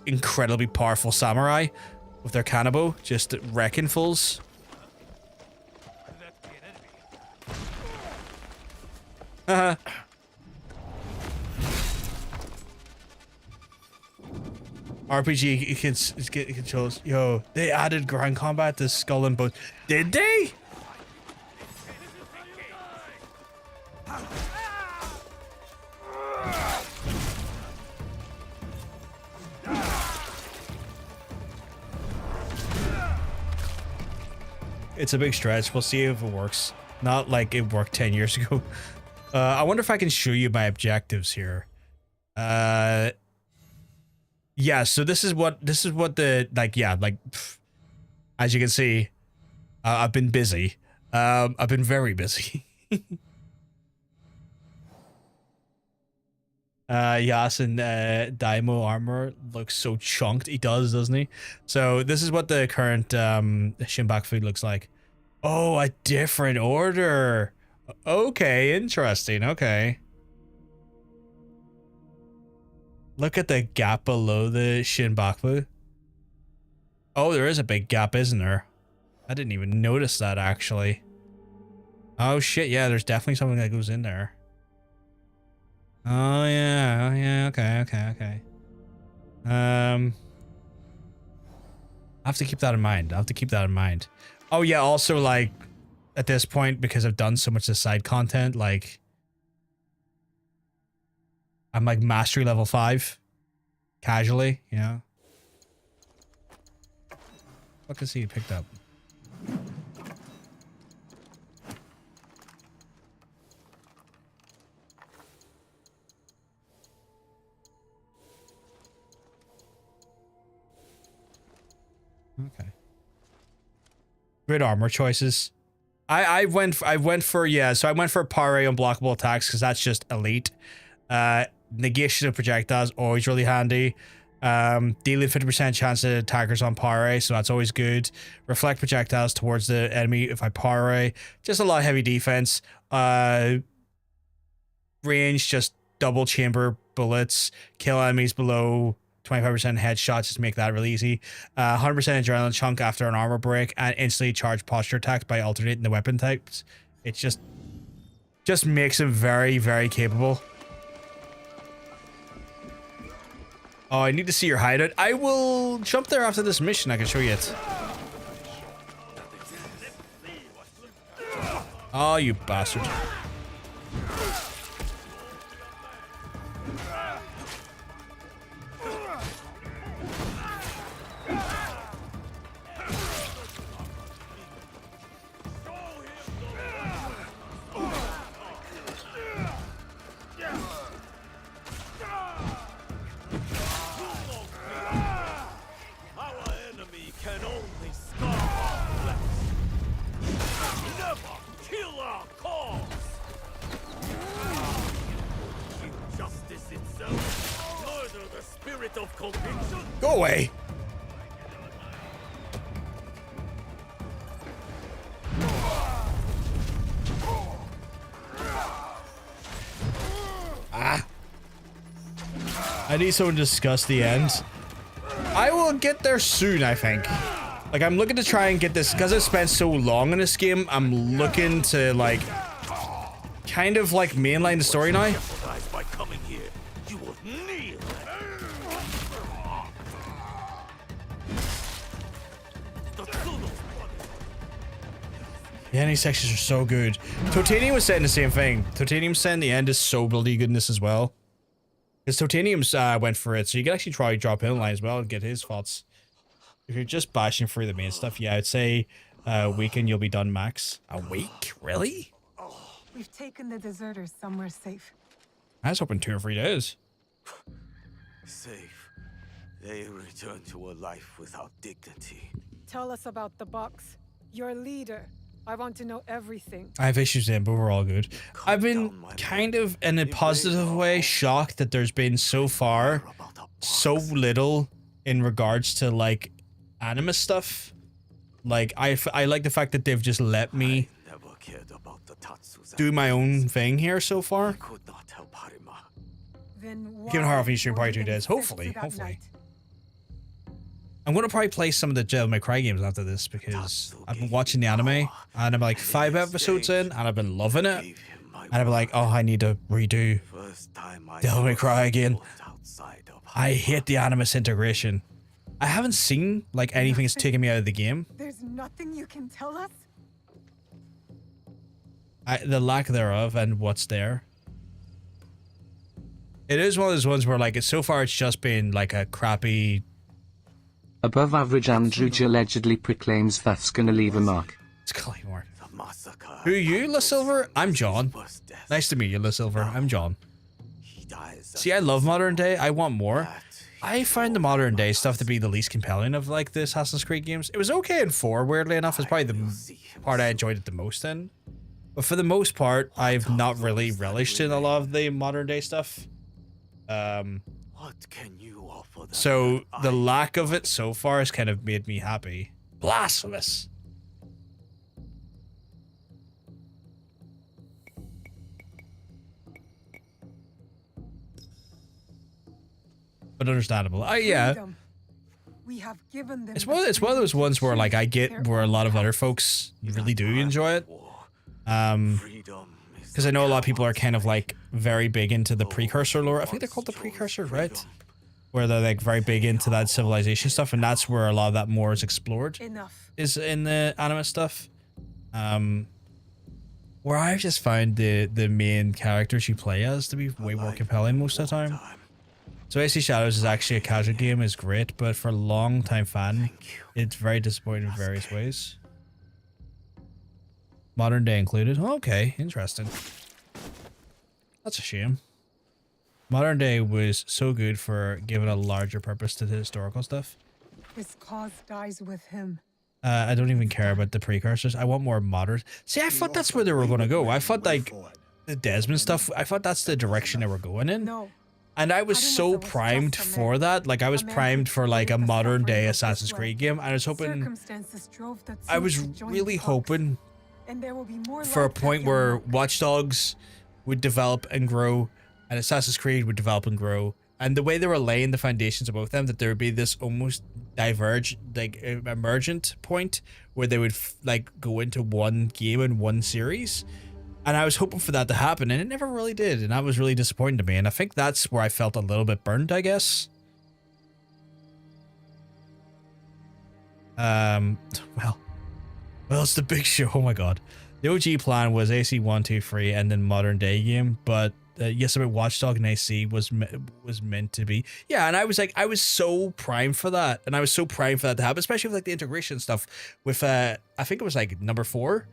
incredibly powerful samurai with their kanabo just wrecking fools. RPG it controls. Yo, they added ground combat to Skull and Bones. Did they? It's a big stretch. We'll see if it works. Not like it worked 10 years ago. I wonder if I can show you my objectives here. Yeah, so this is what the as you can see, I've been busy. I've been very busy. Yas and Daimo armor looks so chunked. He does, doesn't he? So this is what the current Shinbak food looks like. Oh, a different order. Okay, interesting. Okay. Look at the gap below the Shinbaku. Oh, there is a big gap, isn't there? I didn't even notice that, actually. Oh, shit, yeah, there's definitely something that goes in there. Oh, yeah, okay. I have to keep that in mind. Oh, yeah, also, like, at this point, because I've done so much of the side content, like, I'm like mastery level 5. Casually, you know. What can see you picked up? Okay. Good armor choices. I went for so I went for parry unblockable attacks because that's just elite. Negation of projectiles, always really handy. Dealing 50% chance of attackers on parry, so that's always good. Reflect projectiles towards the enemy if I parry. Just a lot of heavy defense. Range, just double chamber bullets. Kill enemies below 25% headshots, just make that really easy. 100% adrenaline chunk after an armor break, and instantly charge posture attacks by alternating the weapon types. It just makes him very, very capable. Oh, I need to see your hideout. I will jump there after this mission. I can show you it. Oh, you bastard. Go away. Ah. I need someone to discuss the end. I will get there soon, I think. Like, I'm looking to try and get this, because I've spent so long in this game, I'm looking to, like, kind of, like, mainline the story now.
By coming here, you will kneel.
The ending sections are so good. Totanium was saying the same thing. Totanium's saying the end is so bloody good in this as well. Because Totanium's went for it, so you can actually try drop in a line as well and get his thoughts. If you're just bashing through the main stuff, yeah, I'd say a week and you'll be done max. A week? Really?
We've taken the deserters somewhere safe.
I was hoping 2 or 3 days.
Safe. They return to a life without dignity.
Tell us about the box. Your leader. I want to know everything.
I have issues in, but we're all good. I've been kind of, in a positive way, shocked that there's been so far so little in regards to, like, anime stuff. Like, I like the fact that they've just let me do my own thing here so far. Given how often you stream, probably 2 days. Hopefully. I'm gonna probably play some of the Devil May Cry games after this because I've been watching the anime and I'm like 5 episodes in and I've been loving it. And I'm like, oh, I need to redo Devil May Cry again. I hate the Animus integration. I haven't seen like anything that's taken me out of the game.
There's nothing you can tell us?
The lack thereof and what's there. It is one of those ones where like so far it's just been like a crappy.
Above average Andrew G allegedly proclaims that's gonna leave a mark.
It's Claymore. Who are you, La Silver? I'm John. Nice to meet you, La Silver. I'm John. See, I love modern day. I want more. I find the modern day stuff to be the least compelling of like the Assassin's Creed games. It was okay in 4, weirdly enough. It's probably the part I enjoyed it the most in. But for the most part, I've not really relished in a lot of the modern day stuff.
What can you offer them?
So the lack of it so far has kind of made me happy. Blasphemous. But understandable. Yeah.
We have given them
It's one of those ones where like I get where a lot of other folks really do enjoy it. Because I know a lot of people are kind of like very big into the precursor lore. I think they're called the precursor, right? Where they're like very big into that civilization stuff, and that's where a lot of that more is explored. Is in the anime stuff. Where I've just found the main characters you play as to be way more compelling most of the time. So AC Shadows is actually a casual game, is great, but for a long time fan, it's very disappointing in various ways. Modern day included. Okay, interesting. That's a shame. Modern day was so good for giving a larger purpose to the historical stuff.
His cause dies with him.
I don't even care about the precursors. I want more modern. See, I thought that's where they were going to go. I thought like the Desmond stuff, I thought that's the direction they were going in.
No.
And I was so primed for that. Like I was primed for like a modern day Assassin's Creed game. I was hoping, I was really hoping for a point where Watch Dogs would develop and grow and Assassin's Creed would develop and grow. And the way they were laying the foundations of both of them, that there would be this almost emergent point where they would like go into one game in one series. And I was hoping for that to happen, and it never really did, and that was really disappointing to me. And I think that's where I felt a little bit burned, I guess. Well, it's the big show. Oh my god. The OG plan was AC 1, 2, 3, and then modern day game, but yes, about Watchdog and AC was meant to be. Yeah, and I was like, I was so primed for that, and I was so primed for that to happen, especially with like the integration stuff with I think it was like number 4.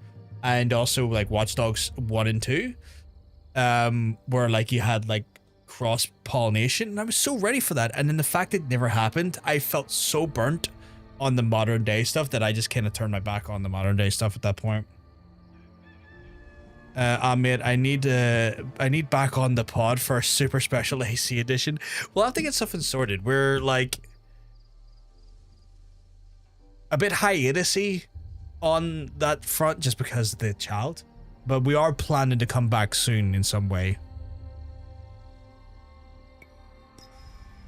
And also like Watch Dogs 1 and 2, where like you had like cross pollination, and I was so ready for that. And then the fact it never happened, I felt so burnt on the modern day stuff that I just kind of turned my back on the modern day stuff at that point. Ahmed, I need back on the pod for a super special AC edition. We'll have to get something sorted. We're like a bit hiatus-y on that front just because of the child, but we are planning to come back soon in some way.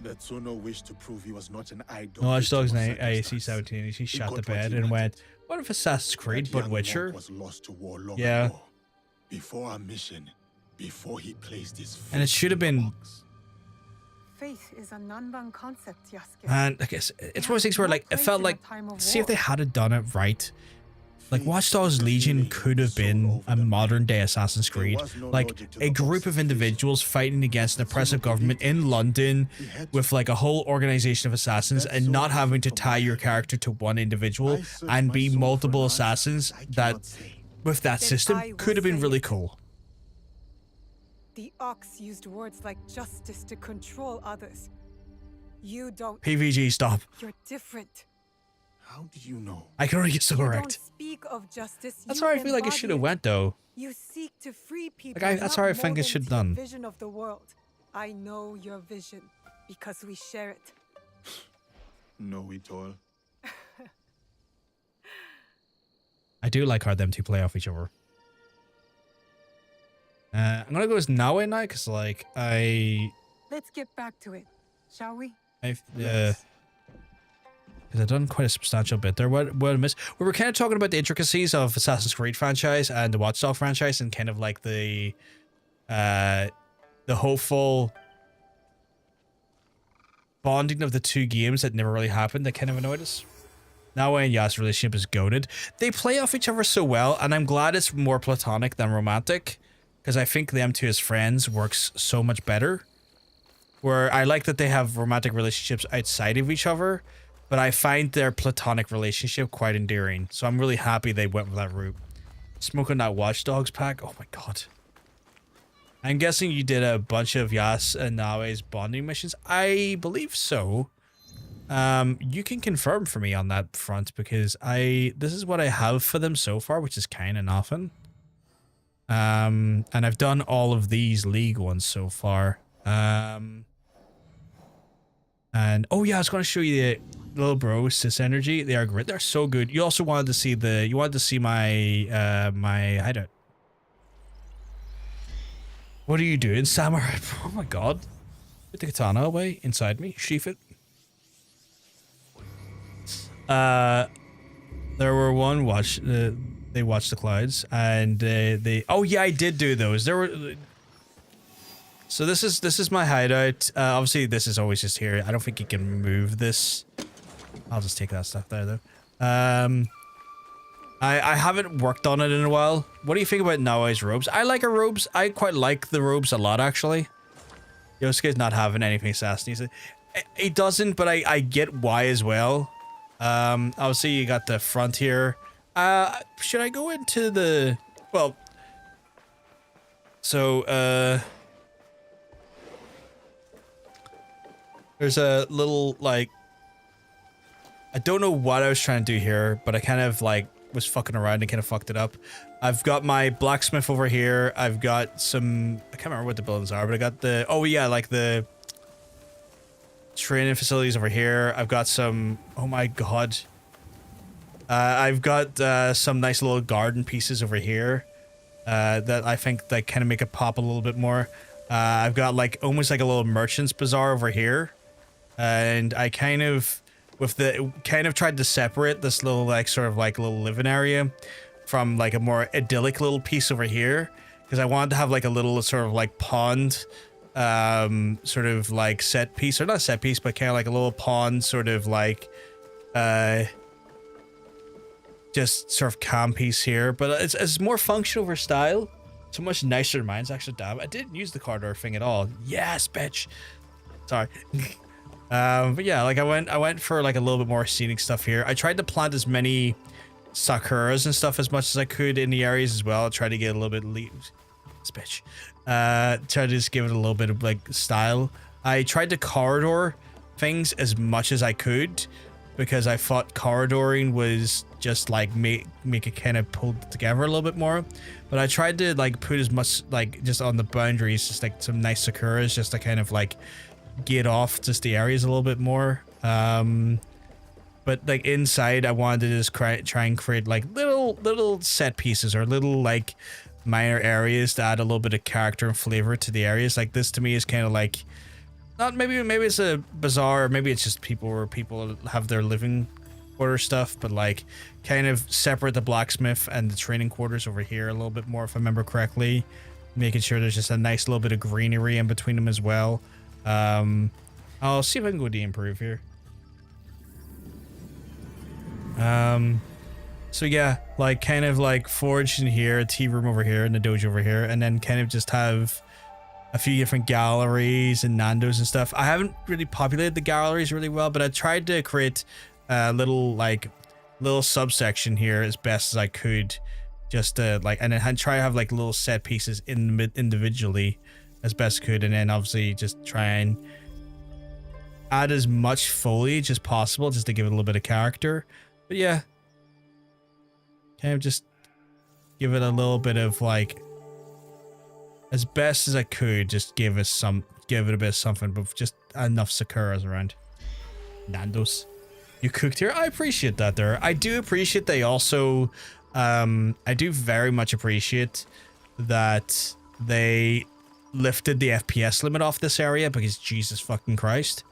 The Tsuno wished to prove he was not an idol.
No, Watch Dogs
victim
in
of
AAC
circumstance.
17. He shot
got
the
what
bed
he
and
wanted.
went, what if Assassin's Creed
That
but
young
Witcher?
monk was lost to war long
Yeah.
ago. Before our mission, before he placed his
And it
faith
should have
in the
been.
box.
Faith is a Nanban concept, Yasuke.
And I guess it's one of those things where like it felt like, see if they had done it right. Like Watch Dogs Legion could have been a modern day Assassin's Creed, like a group of individuals fighting against an oppressive government in London with like a whole organization of assassins and not having to tie your character to one individual and be multiple assassins. That with that system could have been really cool.
The Ox used words like justice to control others. You don't.
PVG, stop.
You're different.
How did you know?
I can only get so
You don't
correct.
speak of justice.
That's
you
where I feel like it
embody
should have went though.
You seek to free people.
That's
not
how I think it
mold
should
into
done.
your vision of the world. I know your vision because we share it.
Know it all.
I do like how them two play off each other. I'm gonna go as Naue now because like
Let's get back to it, shall we?
because I've done quite a substantial bit there. What I missed? We were kind of talking about the intricacies of Assassin's Creed franchise and the Watch Dogs franchise, and kind of like the hopeful bonding of the two games that never really happened. That kind of annoyed us. Naue and Yas' relationship is goated. They play off each other so well, and I'm glad it's more platonic than romantic, because I think them two as friends works so much better. Where I like that they have romantic relationships outside of each other, but I find their platonic relationship quite endearing. So I'm really happy they went with that route. Smoking that Watch Dogs pack. Oh my god. I'm guessing you did a bunch of Yas and Naue's bonding missions. I believe so. You can confirm for me on that front because this is what I have for them so far, which is kind of nothing. And I've done all of these League ones so far. And oh yeah, I was going to show you the little bro cis energy. They are great. They're so good. You also wanted to see my my hideout. What are you doing, Samurai? Oh my god. Put the katana away inside me. Sheath it. There were one they watched the clouds and oh yeah, I did do those. There were so this is my hideout. Obviously this is always just here. I don't think you can move this. I'll just take that stuff there though. I haven't worked on it in a while. What do you think about Naue's robes? I like her robes. I quite like the robes a lot actually. Yosuke's not having anything assassin. He doesn't, but I get why as well. Obviously you got the front here. Should I go into the, well, so, there's a little, like, I don't know what I was trying to do here, but I kind of, like, was fucking around and kind of fucked it up. I've got my blacksmith over here. I've got some, I can't remember what the buildings are, but I got the, oh yeah, like the training facilities over here. I've got some, oh my god. I've got some nice little garden pieces over here that I think that kind of make it pop a little bit more. I've got like almost like a little merchant's bazaar over here. And I kind of, tried to separate this little like sort of like little living area from like a more idyllic little piece over here. Because I wanted to have like a little sort of like pond sort of like set piece, or not set piece, but kind of like a little pond sort of like just sort of calm piece here. But it's more functional for style. So much nicer than mine's actually. Damn, I didn't use the corridor thing at all. Yes, bitch. Sorry. But yeah, like I went for like a little bit more scenic stuff here. I tried to plant as many sakuras and stuff as much as I could in the areas as well. I tried to get a little bit leaves. This bitch. Try to just give it a little bit of like style. I tried to corridor things as much as I could because I thought corridoring was just like make it kind of pulled together a little bit more. But I tried to like put as much like just on the boundaries, just like some nice sakuras, just to kind of like get off just the areas a little bit more. But like inside, I wanted to just try and create like little set pieces or little like minor areas to add a little bit of character and flavor to the areas. Like this to me is kind of like not maybe it's a bazaar, maybe it's just people where people have their living quarter stuff, but like kind of separate the blacksmith and the training quarters over here a little bit more, if I remember correctly, making sure there's just a nice little bit of greenery in between them as well. I'll see if I can go to improve here. So yeah, like kind of like forge in here, a tea room over here, and a dojo over here, and then kind of just have a few different galleries and Nando's and stuff. I haven't really populated the galleries really well, but I tried to create a little subsection here as best as I could, just to like, and then try to have like little set pieces individually as best I could, and then obviously just try and add as much foliage as possible just to give it a little bit of character. But yeah, kind of just give it a little bit of like, as best as I could, just give it a bit of something, but just enough Sakuras around. Nando's. You cooked here? I appreciate that there. I do appreciate they also, I do very much appreciate that they lifted the FPS limit off this area, because Jesus fucking Christ.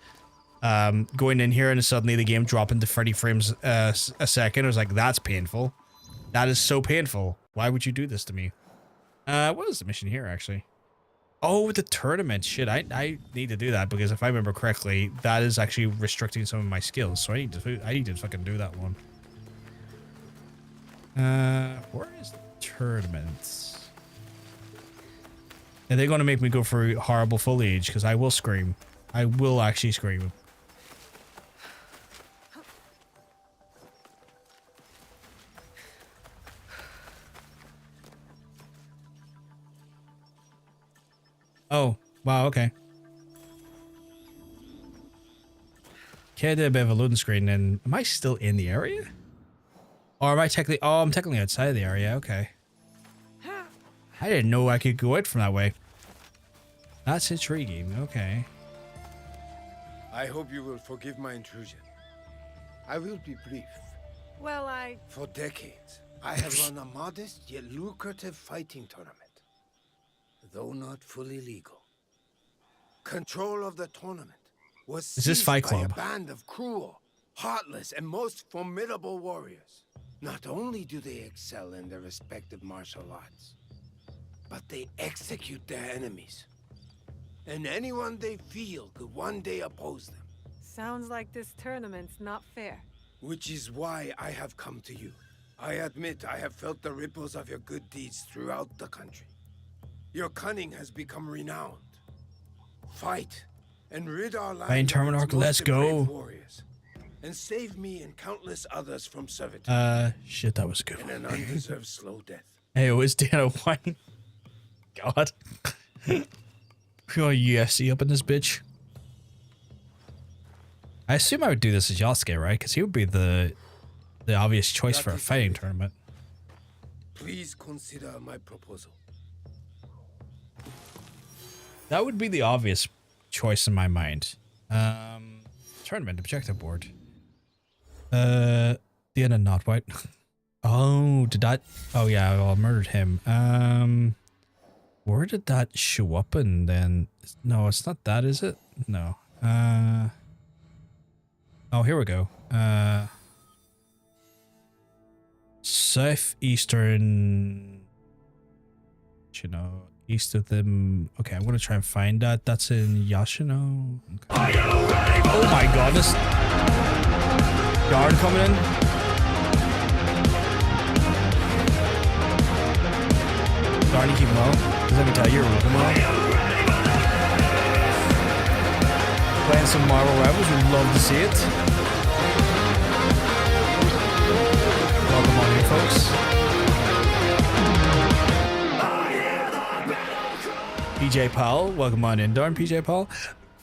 Going in here and suddenly the game dropping to 30 frames a second, I was like, that's painful. That is so painful. Why would you do this to me? What is the mission here, actually? Oh, the tournament. Shit, I need to do that, because if I remember correctly, that is actually restricting some of my skills. So I need to fucking do that one. Where is the tournament? Are they going to make me go for horrible foliage? Because I will scream. I will actually scream. Oh, wow, okay. Okay, I did a bit of a loading screen, and am I still in the area? Or am I technically... Oh, I'm technically outside of the area, okay. I didn't know I could go out from that way. That's intriguing, okay.
I hope you will forgive my intrusion. I will be brief.
Well,
For decades, I have run a modest yet lucrative fighting tournament. Though not fully legal. Control of the tournament was seized by a band of cruel, heartless, and most formidable warriors. Not only do they excel in their respective martial arts, but they execute their enemies. And anyone they feel could one day oppose them.
sounds like this tournament's not fair.
Which is why I have come to you. I admit I have felt the ripples of your good deeds throughout the country. Your cunning has become renowned. Fight and rid our land
Main
of
tournament
its
arc, let's
most depraved
go.
warriors, and save me and countless others from servitude.
Shit, that was a good
and
one.
an undeserved slow death.
Hey, it was Dana White. God. We got UFC up in this bitch. I assume I would do this as Yasuke, right? Because he would be the obvious choice for a fighting tournament.
Please consider my proposal.
That would be the obvious choice in my mind. Tournament objective board. Diana not white. Oh, did that? Oh yeah, well, I murdered him. Where did that show up? And then no, it's not that, is it? No. Oh, here we go. Southeastern. You know. East of them. Okay, I'm gonna try and find that. That's in Yashino. Okay. Oh my god, this guard coming in. Darn, you keep low. Because let me tell you, you're looking low. Playing some Marvel Rivals, we'd love to see it. Welcome on here, folks. PJ Powell, welcome on in, darn PJ Powell.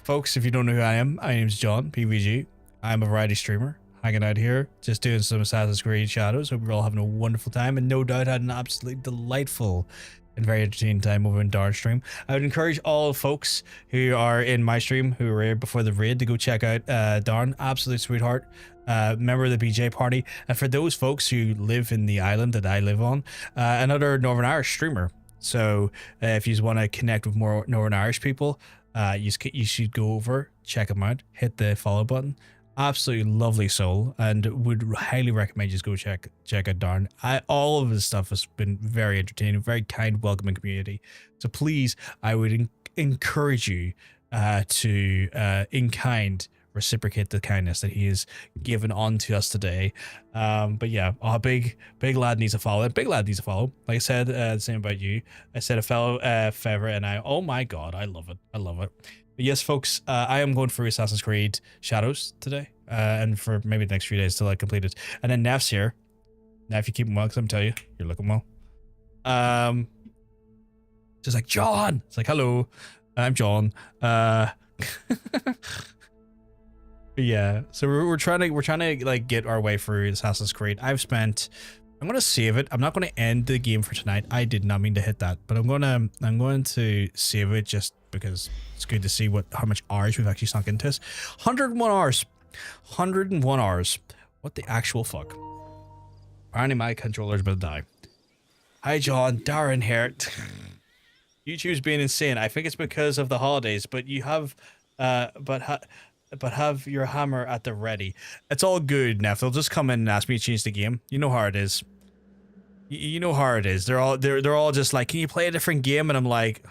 Folks, if you don't know who I am, my name's John, PVG. I'm a variety streamer, hanging out here, just doing some Assassin's Creed Shadows. Hope you're all having a wonderful time, and no doubt had an absolutely delightful and very entertaining time over in Darn stream. I would encourage all folks who are in my stream, who were here before the raid, to go check out Darn, absolute sweetheart, member of the BJ party. And for those folks who live in the island that I live on, another Northern Irish streamer. So if you want to connect with more Northern Irish people, you should go over, check him out, hit the follow button. Absolutely lovely soul, and would highly recommend you just go check out Darn. All of his stuff has been very entertaining, very kind, welcoming community. So please, I would encourage you to in kind reciprocate the kindness that he has given on to us today. But yeah, big lad needs a follow. Big lad needs a follow. Like I said, the same about you. I said a fellow favorite, and oh my god, I love it. I love it. But yes, folks, I am going through Assassin's Creed Shadows today, and for maybe the next few days till I complete it. And then Neff's here. Neff, you keep him well, because I'm telling you, you're looking well. Just like, John! It's like, hello, I'm John. Yeah, so we're trying to like get our way through Assassin's Creed. I'm gonna save it. I'm not gonna end the game for tonight. I did not mean to hit that, but I'm going to save it just because it's good to see how much hours we've actually sunk into this. 101 hours. 101 hours. What the actual fuck? Apparently my controller's about to die. Hi John, Darren here. YouTube's being insane. I think it's because of the holidays, but you have but have your hammer at the ready. It's all good, Neff. They'll just come in and ask me to change the game. You know how it is. You know how it is. They're all just like, can you play a different game? And I'm like,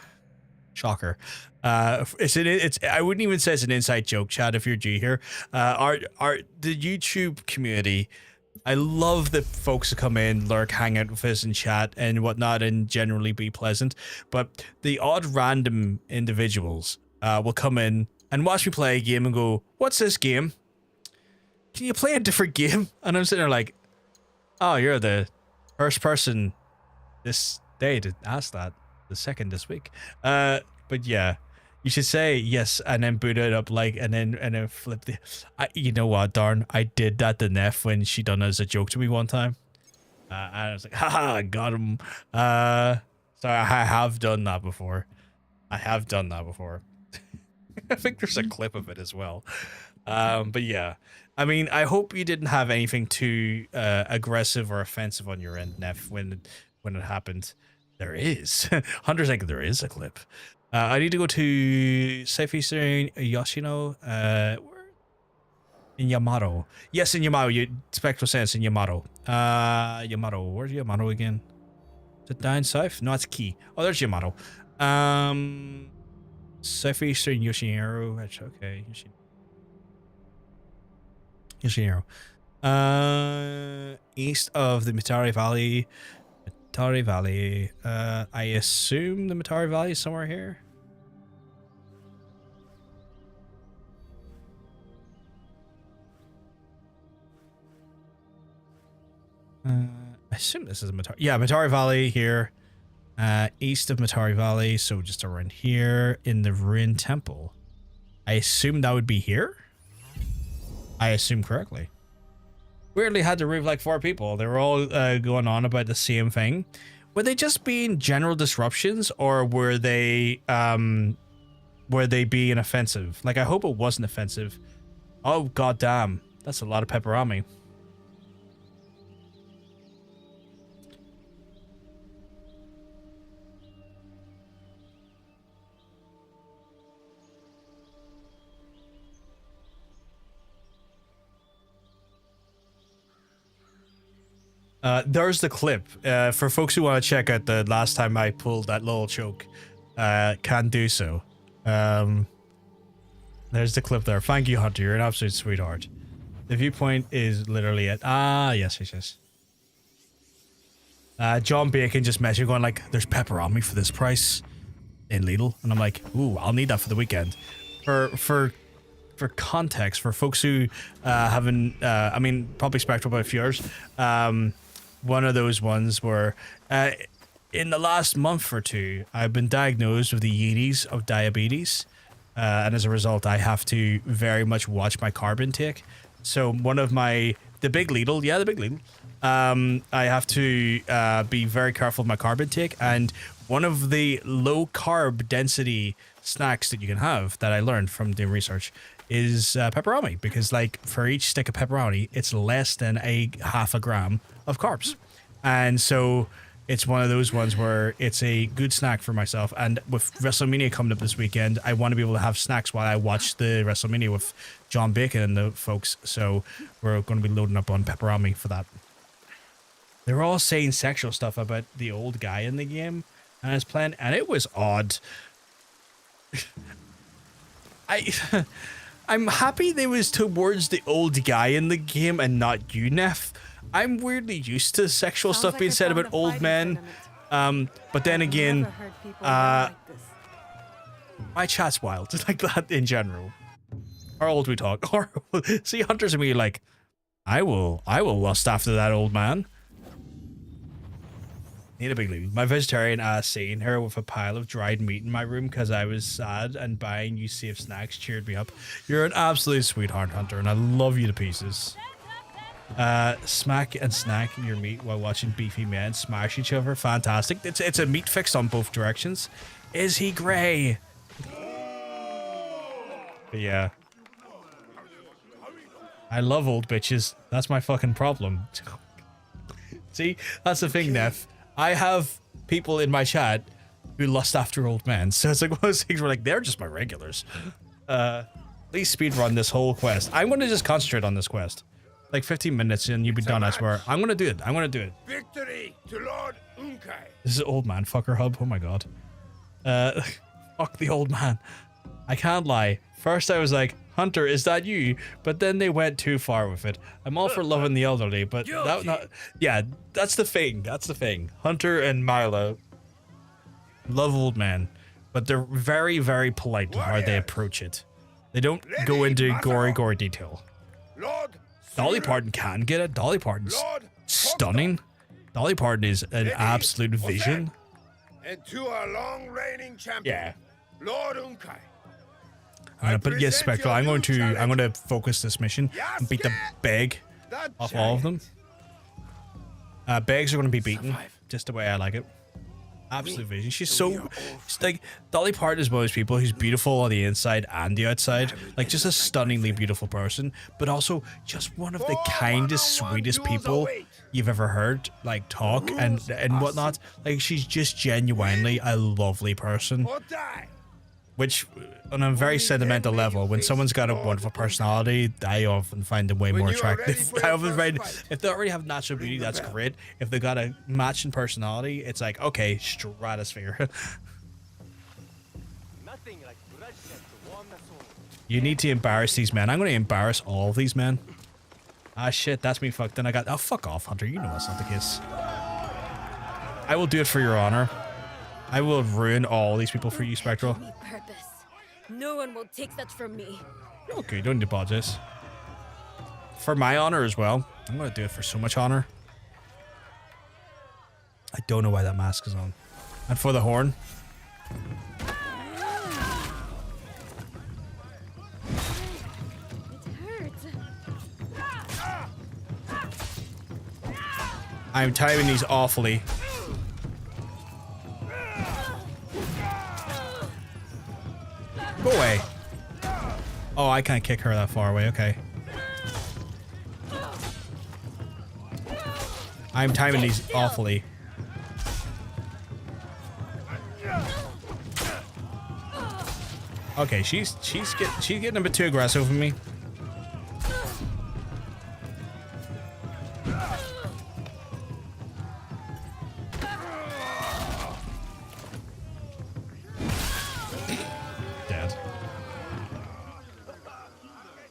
shocker. It's I wouldn't even say it's an inside joke, Chad, if you're G here. The YouTube community, I love the folks that come in, lurk, hang out with us and chat and whatnot, and generally be pleasant. But the odd random individuals will come in and watch me play a game and go, what's this game? Can you play a different game? And I'm sitting there like, oh, you're the first person this day to ask that, the second this week. But yeah, you should say yes and then boot it up like, and then flip the, you know what, darn, I did that to Neff when she done it as a joke to me one time. And I was like, haha, I got him. Sorry, I have done that before. I think there's a clip of it as well. But yeah, I mean, I hope you didn't have anything too aggressive or offensive on your end, Neff, when it happened. There is. Hunter's like, there is a clip. I need to go to Southeastern Yoshino. In Yamato. Yes, in Yamato. Spectral Sense in Yamato. Yamato. Where's Yamato again? Is it down south? No, it's Key. Oh, there's Yamato. Southeastern Yoshinero. That's okay. Yoshinero. East of the Mitari Valley. Mitari Valley. I assume the Mitari Valley is somewhere here. I assume this is a Mitari. Yeah, Mitari Valley here. East of Mitari Valley, so just around here in the Ruin Temple. I assume that would be here? I assume correctly. Weirdly had to remove like 4 people. They were all going on about the same thing. Were they just being general disruptions, or were they being offensive? Like, I hope it wasn't offensive. Oh, goddamn. That's a lot of pepperoni. There's the clip. For folks who want to check out the last time I pulled that little choke, can do so. There's the clip there. Thank you, Hunter. You're an absolute sweetheart. The viewpoint is literally it. Yes. John Bacon just messaged going like, there's pepperoni for this price in Lidl. And I'm like, ooh, I'll need that for the weekend. For context, for folks who haven't, I mean, probably Spectral by a few years, one of those ones where in the last month or two, I've been diagnosed with the yeeties of diabetes. And as a result, I have to very much watch my carb intake. So one of the big Lidl, I have to be very careful with my carb intake. And one of the low carb density snacks that you can have that I learned from doing research is pepperoni, because like for each stick of pepperoni, it's less than a half a gram of carbs. And so it's one of those ones where it's a good snack for myself. And with WrestleMania coming up this weekend, I want to be able to have snacks while I watch the WrestleMania with John Bacon and the folks. So we're going to be loading up on pepperoni for that. They're all saying sexual stuff about the old guy in the game and his plan, and it was odd. I'm happy they was towards the old guy in the game and not you, Neff. I'm weirdly used to sexual stuff being said about old men. But then again, my chat's wild. Just like that in general. How old we talk? Or see, Hunter's and me like, I will lust after that old man. Need a big leave. My vegetarian ass seeing her with a pile of dried meat in my room because I was sad, and buying you safe snacks cheered me up. You're an absolute sweetheart, Hunter, and I love you to pieces. Smack and snack your meat while watching beefy men smash each other. Fantastic. It's a meat fix on both directions. Is he grey? But yeah. I love old bitches. That's my fucking problem. See, that's the thing, Neff. I have people in my chat who lust after old men. So it's like one of those things where like, they're just my regulars. Please speedrun this whole quest. I'm going to just concentrate on this quest. Like 15 minutes and you'll be done, I swear. I'm going to do it. I'm going to do it.
Victory to Lord Unkai.
This is old man fucker hub. Oh my god. Fuck the old man. I can't lie. First I was like, Hunter, is that you? But then they went too far with it. I'm all for loving the elderly, but yeah, that's the thing. That's the thing. Hunter and Milo love old men, but they're very, very polite with how they approach it. They don't go into gory detail. Dolly Parton can get it. Dolly Parton's stunning. Dolly Parton is an absolute vision.
And to our long reigning champion,
Yeah.
Lord Unkai.
But yes, Spectral, I'm going to focus this mission and beat the beg off all of them. Begs are going to be beaten just the way I like it. Absolute vision. She's like, Dolly Parton is one of those people who's beautiful on the inside and the outside. Like, just a stunningly beautiful person, but also just one of the kindest, sweetest people you've ever heard, like, talk and whatnot. Like, she's just genuinely a lovely person. Which, on a very sentimental level, when someone's got a wonderful personality, I often find them way more attractive. I often find, if they already have natural beauty, that's great. If they got a matching personality, it's like, okay, stratosphere. You need to embarrass these men. I'm going to embarrass all of these men. Ah, shit, that's me fucked. Then I got, oh, fuck off, Hunter. You know that's not the case. I will do it for your honor. I will ruin all these people for you, Spectral.
Purpose. No one will take that from me.
Okay, you don't need to apologize. For my honor as well. I'm gonna do it for so much honor. I don't know why that mask is on. And for the horn.
It hurts.
I'm timing these awfully. Go away. Oh, I can't kick her that far away. Okay. I'm timing these awfully. Okay, she's getting a bit too aggressive with me.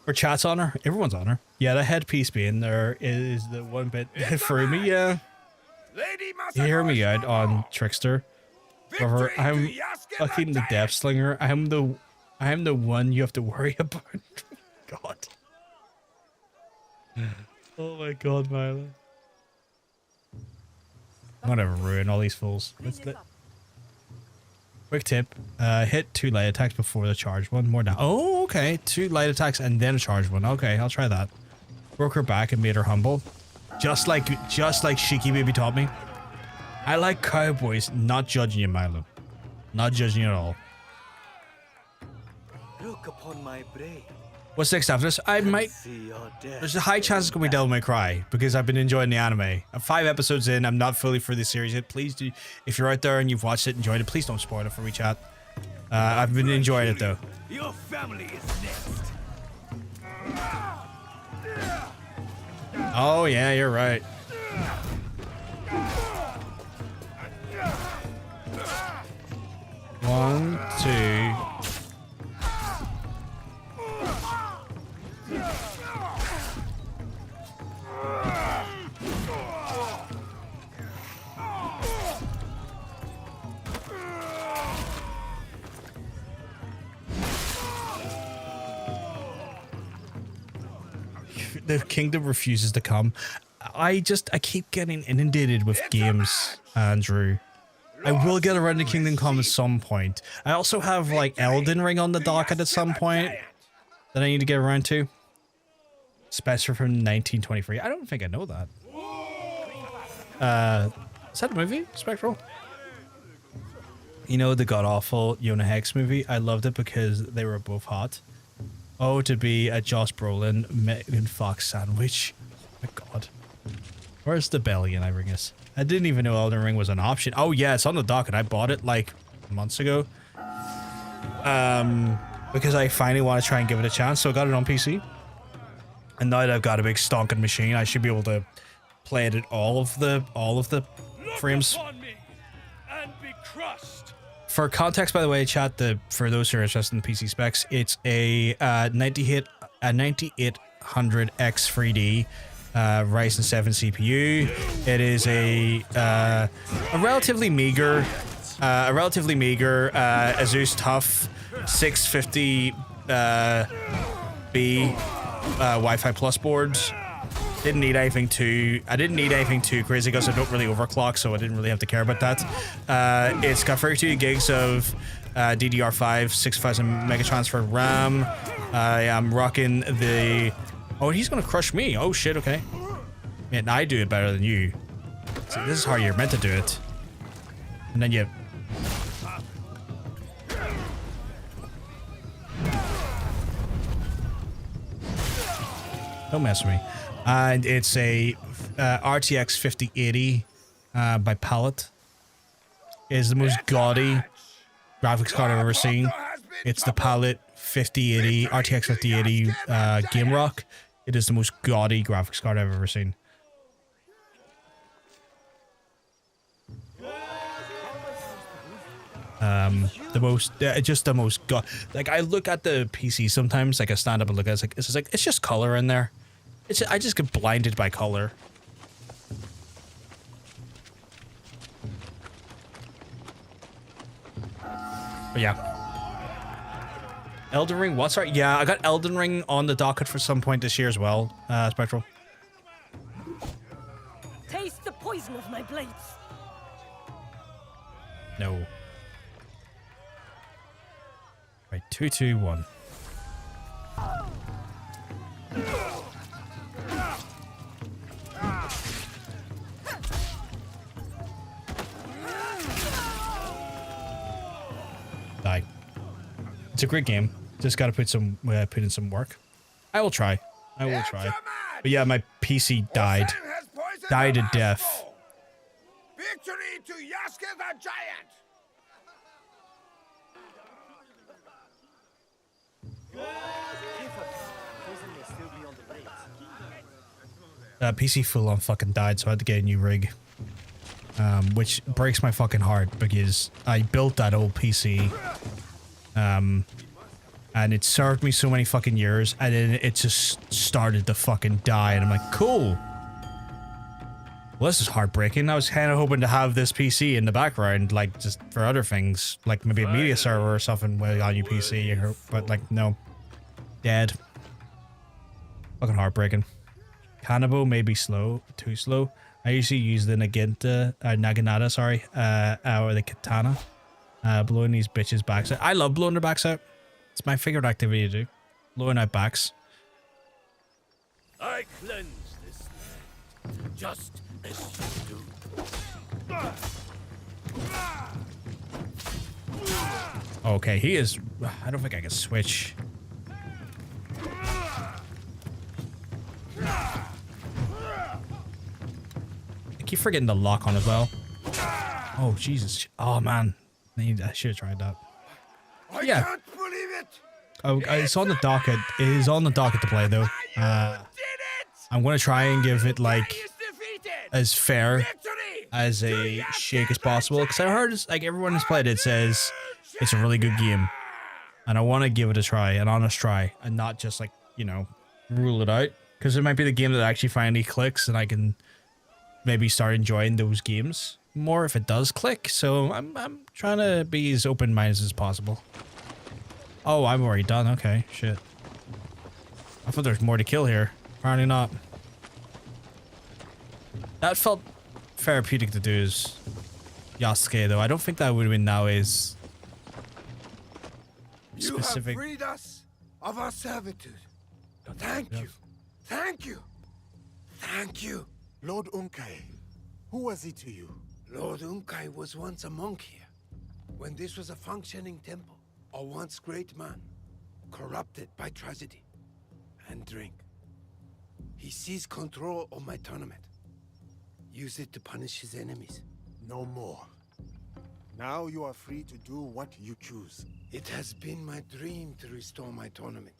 For chat's honor, everyone's honor. Yeah, the headpiece being there is the one bit for me. Yeah, you hear me out on Trickster. However, I'm fucking the Death Slinger. I am the one you have to worry about. God. Oh my God, Milo. I'm gonna ruin all these fools. Quick tip, hit 2 light attacks before the charge one. More down. Oh, okay. 2 light attacks and then a charge one. Okay, I'll try that. Broke her back and made her humble. Just like Shiki Baby taught me. I like cowboys, not judging you, Milo. Not judging you at all.
Look upon my blade.
What's next after this? I might. There's a high chance it's gonna be Devil May Cry because I've been enjoying the anime. I'm 5 episodes in. I'm not fully through the series yet. Please do, if you're out there and you've watched it, enjoyed it. Please don't spoil it for me, chat. I've been enjoying it though.
Your family is next.
Oh yeah, you're right. One, two. The kingdom refuses to come. I keep getting inundated with games, Andrew. I will get around to Kingdom Come at some point. I also have like Elden Ring on the docket at some point that I need to get around to. Spectre from 1923. I don't think I know that. Is that a movie? Spectral? You know the god-awful Jonah Hex movie? I loved it because they were both hot. Oh, to be a Josh Brolin Megan Fox sandwich. Oh my god. Where's the belly in Iringus? I didn't even know Elden Ring was an option. Oh yeah, it's on the docket. I bought it like months ago. Because I finally want to try and give it a chance. So I got it on PC. And now that I've got a big stonking machine, I should be able to play it at all of the frames. For context, by the way, chat, for those who are interested in PC specs, it's a 9800X 3D Ryzen 7 CPU. It is a relatively meager Asus TUF 650 B Wi-Fi Plus boards. I didn't need anything too crazy because I don't really overclock, so I didn't really have to care about that. It's got 32 gigs of DDR5, 6000 megatransfer RAM. I am rocking the... Oh, he's gonna crush me. Oh shit, okay. Man, I do it better than you. So this is how you're meant to do it. And then you... Don't mess with me. And it's a RTX 5080 by Palette. It is the most gaudy graphics card I've ever seen. It's the Palette 5080, RTX 5080 Game Rock. It is the most gaudy graphics card I've ever seen. Like I look at the PC sometimes, like I stand up and look at it, it's just color in there. I just get blinded by color. But yeah. Elden Ring, what's right? Yeah, I got Elden Ring on the docket for some point this year as well, Spectral.
Taste the poison of my blades.
No. Right, 3, 2, 1. Die. It's a great game. Just gotta put in some work. I will try. But yeah, my PC died. Died a death.
Victory to Yasuke the Giant!
PC full on fucking died, so I had to get a new rig. Which breaks my fucking heart because I built that old PC. And it served me so many fucking years, and then it just started to fucking die, and I'm like, cool. Well, this is heartbreaking. I was kind of hoping to have this PC in the background, like, just for other things, like maybe a media server or something with on your PC, but like, no. Dead. Fucking heartbreaking. Kanabo may be slow, too slow. I usually use the Naginata, sorry, or the Katana. Blowing these bitches' backs out. I love blowing their backs out. It's my favorite activity to do. Blowing out backs.
I cleanse this land, just as you do.
Okay, he is... I don't think I can switch. keep forgetting the lock on as well. Oh, Jesus. Oh, man. I should have tried that.
I
Yeah.
can't believe it!
Oh, it's on the docket. It is on the docket to play, though. I'm going to try and give it, like, as fair as a shake as possible. Because I heard, like, everyone who's played it says it's a really good game. And I want to give it a try, an honest try. And not just, like, you know, rule it out. Because it might be the game that actually finally clicks and I can maybe start enjoying those games more if it does click. So I'm trying to be as open-minded as possible. Oh, I'm already done. Okay, shit. I thought there was more to kill here. Apparently not. That felt therapeutic to do as Yasuke, though. I don't think that would have been nowadays specific.
You have freed us of our servitude. Thank you. Thank you. Thank you.
Lord Unkai, who was he to you?
Lord Unkai was once a monk here, when this was a functioning temple. A once great man, corrupted by tragedy and drink. He seized control of my tournament. Used it to punish his enemies.
No more. Now you are free to do what you choose.
It has been my dream to restore my tournament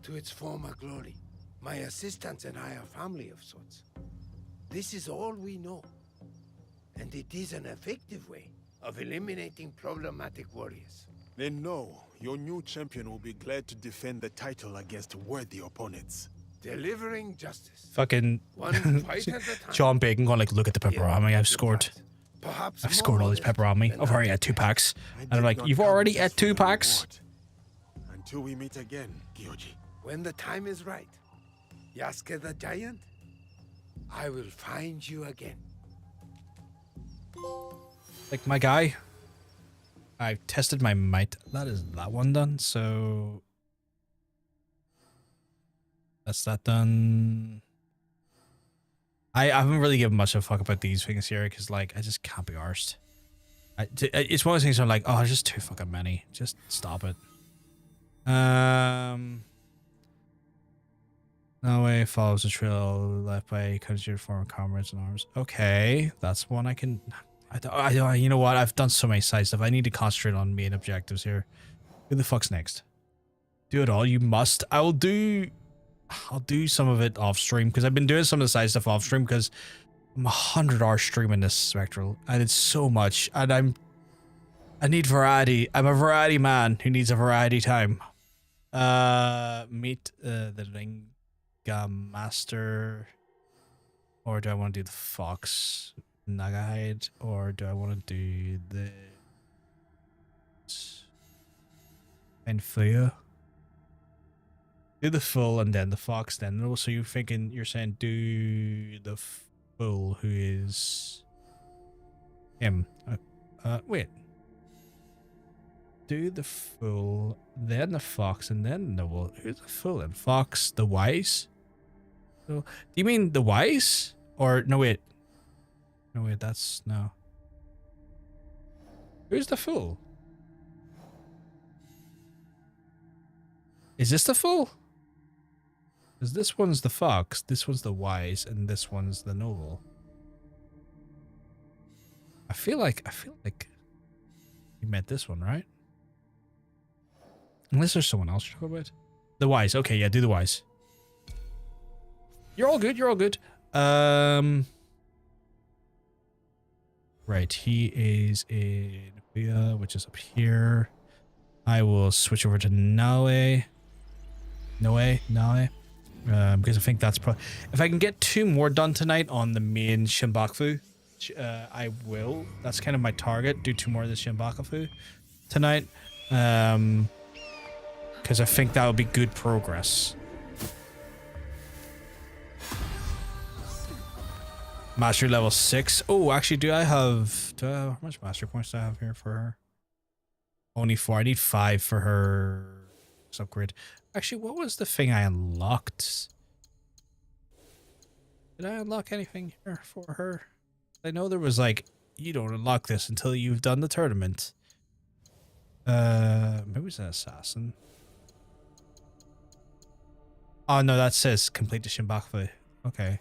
to its former glory. My assistants and I are family of sorts. This is all we know. And it is an effective way of eliminating problematic warriors.
Then know, your new champion will be glad to defend the title against worthy opponents.
Delivering justice.
Fucking
One fight at a time.
John Bacon going like, look at the pepperoni I've scored.
Perhaps
I've scored all these pepperoni. I've already had 2 packs. And I'm like, you've already had 2 packs?
Until we meet again, Gyoji.
When the time is right, Yasuke the Giant, I will find you again.
Like, my guy, I've tested my might. That is that one done, so that's that done. I haven't really given much of a fuck about these things here, because, like, I just can't be arsed. It's one of those things where I'm like, oh, there's just too fucking many. Just stop it. No way follows the trail left by your former comrades in arms. Okay, that's one I can... you know what? I've done so many side stuff. I need to concentrate on main objectives here. Who the fuck's next? Do it all. You must. I'll do some of it off stream, because I've been doing some of the side stuff off stream because I'm 100-hour streaming this Spectral, and it's so much, and I need variety. I'm a variety man who needs a variety time. Meet the Ringa Master, or do I want to do the Fox Nagahide, or do I want to do the Enflea? Do the full and then the Fox, then also you're saying do the full, who is him. Wait. Do the full, then the Fox, and then the Noble. Who's the full and Fox? The Wise? So, do you mean the Wise? Or no wait. No wait, that's no. Who's the fool? Is this the fool? Because this one's the Fox, this one's the Wise, and this one's the Noble. I feel like you meant this one, right? Unless there's someone else you're talking about. The Wise. Okay, yeah, do the Wise. You're all good, you're all good. Right, he is in Via, which is up here. I will switch over to Naue. Because I think that's probably... If I can get 2 more done tonight on the main Shinbaku, I will. That's kind of my target. Do 2 more of the Shinbaku tonight. Because I think that would be good progress. Mastery level 6. Oh, actually, do I have... how much mastery points do I have here for her? Only 4. I need 5 for her upgrade. Actually, what was the thing I unlocked? Did I unlock anything here for her? I know there was like, you don't unlock this until you've done the tournament. Maybe it's an assassin. Oh no, that says complete the Shinbaku. Okay.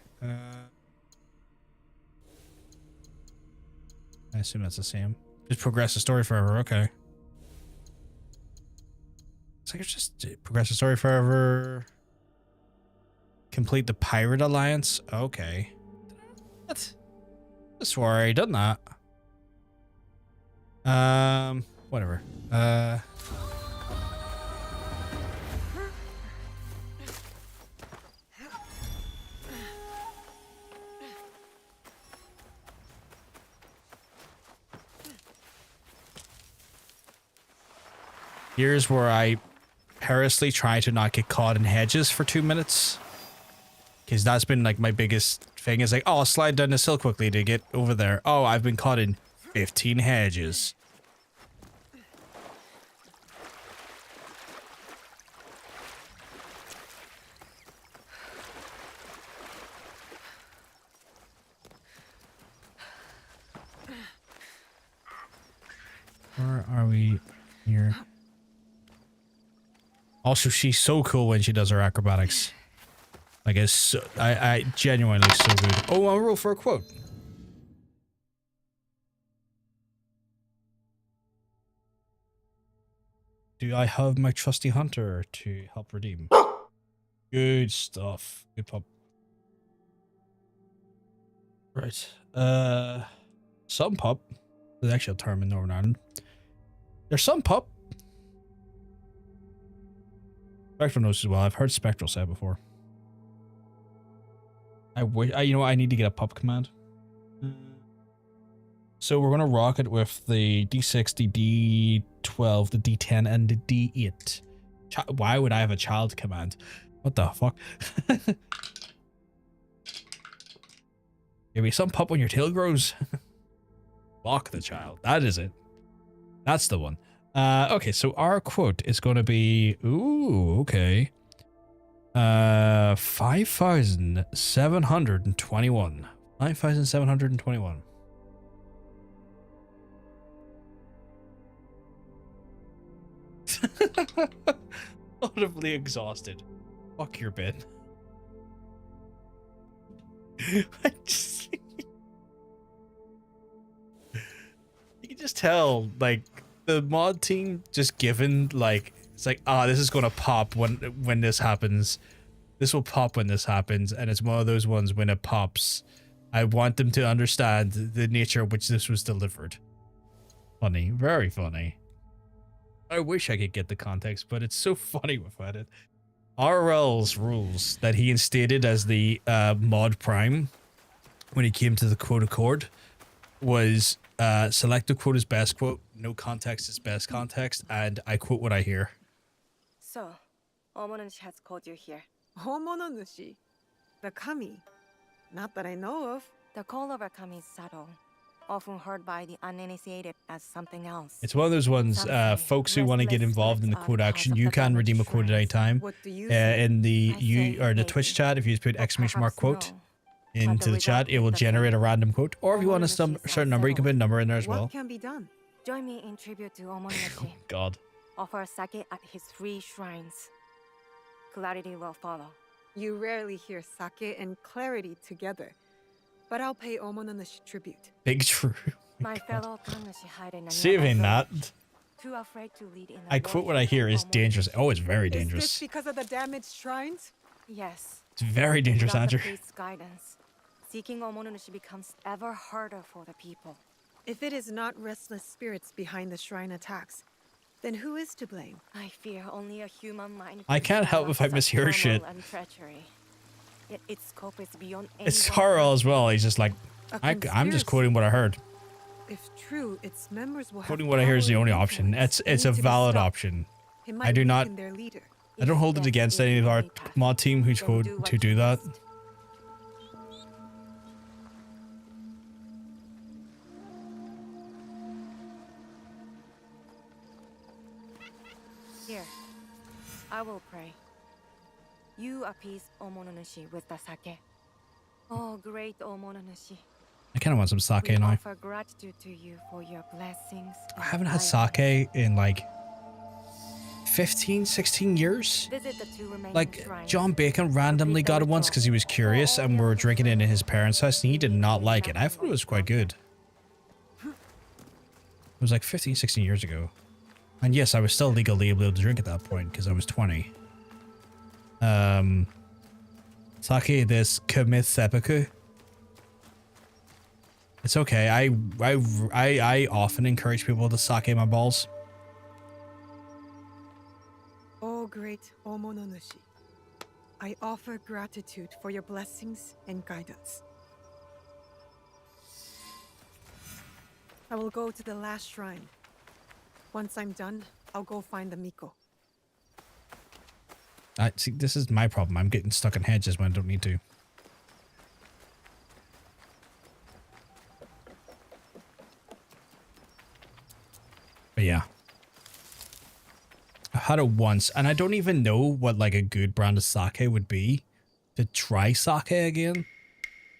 I assume that's the same. Just progress the story forever. Okay. It's like it's just progress the story forever. Complete the Pirate Alliance. Okay. What? I swore I done that. Whatever. Here's where I perilously try to not get caught in hedges for 2 minutes. Because that's been like my biggest thing is like, oh, I'll slide down this hill quickly to get over there. Oh, I've been caught in 15 hedges. Where are we here? Also, she's so cool when she does her acrobatics. Like, it's so, I genuinely so good. Oh, I'll roll for a quote. Do I have my trusty hunter to help redeem? Good stuff. Good pup. Right. Some pup. There's actually a term in Northern Ireland. There's some pup. Spectral knows as well. I've heard Spectral say it before. You know what? I need to get a pup command. So we're gonna rock it with the D6, the D12, the D10, and the D8. Why would I have a child command? What the fuck? Give me some pup when your tail grows. Lock the child. That is it. That's the one. Okay, so our quote is going to be... Ooh, okay. 5,721. 5,721. Audibly exhausted. Fuck your bin. I just... You can just tell, like, the mod team just given, like, it's like, this is gonna pop when this happens. This will pop when this happens, and it's one of those ones when it pops. I want them to understand the nature of which this was delivered. Funny. Very funny. I wish I could get the context, but it's so funny without it. RL's rules that he instated as the mod prime when he came to the quote accord was select the quote as best quote, no context is best context, and I quote what I hear.
So, Omonushi has called you here.
Homononushi? The kami? Not that I know of.
The call of a kami is subtle, often heard by the uninitiated as something else.
It's one of those ones, folks who want to get involved in the quote action, you can redeem a quote at any time. In the Twitch chat, if you just put ~ quote into the chat, it will generate a random quote. Or if you want a certain number, you can put a number in there as well.
What can be done?
Join me in tribute to Omonushi.
God.
Offer sake at his 3 shrines. Clarity will follow.
You rarely hear sake and clarity together, but I'll pay Omonushi tribute.
Big true.
My fellow Kannushi hide in a
Saving that.
Too afraid to lead in
I quote what I hear is dangerous. Oh, it's very dangerous.
Is this because of the damaged shrines?
Yes.
It's very dangerous,
Without
Andrew.
the priest's guidance, seeking Omonushi becomes ever harder for the people.
If it is not restless spirits behind the shrine attacks, then who is to blame?
I fear only a human mind.
I can't help if I mishear shit.
And treachery. Yet its scope is beyond
It's Harl as well. He's just like, I'm just quoting what I heard.
If true, its members will
Quoting what I hear is the only option. It's a valid option. I do not. I don't hold it against any of our mod team who's code to do that.
Here, I will pray. You appease Omonushi with the sake. Oh, great Omonushi.
I kind of want some sake
We
now.
offer gratitude to you for your blessings.
I haven't had sake in like 15, 16 years.
Visit the 2 remaining
Like,
shrines.
John Bacon randomly got it once because he was curious and we were drinking it in his parents' house and he did not like it. I thought it was quite good. It was like 15, 16 years ago. And yes, I was still legally able to drink at that point because I was 20. Sake this Kamith Seppuku. It's okay. I often encourage people to sake my balls.
Oh, great Omononushi. I offer gratitude for your blessings and guidance. I will go to the last shrine. Once I'm done, I'll go find the Miko.
See, this is my problem. I'm getting stuck in hedges when I don't need to. But yeah. I had it once, and I don't even know what like a good brand of sake would be to try sake again.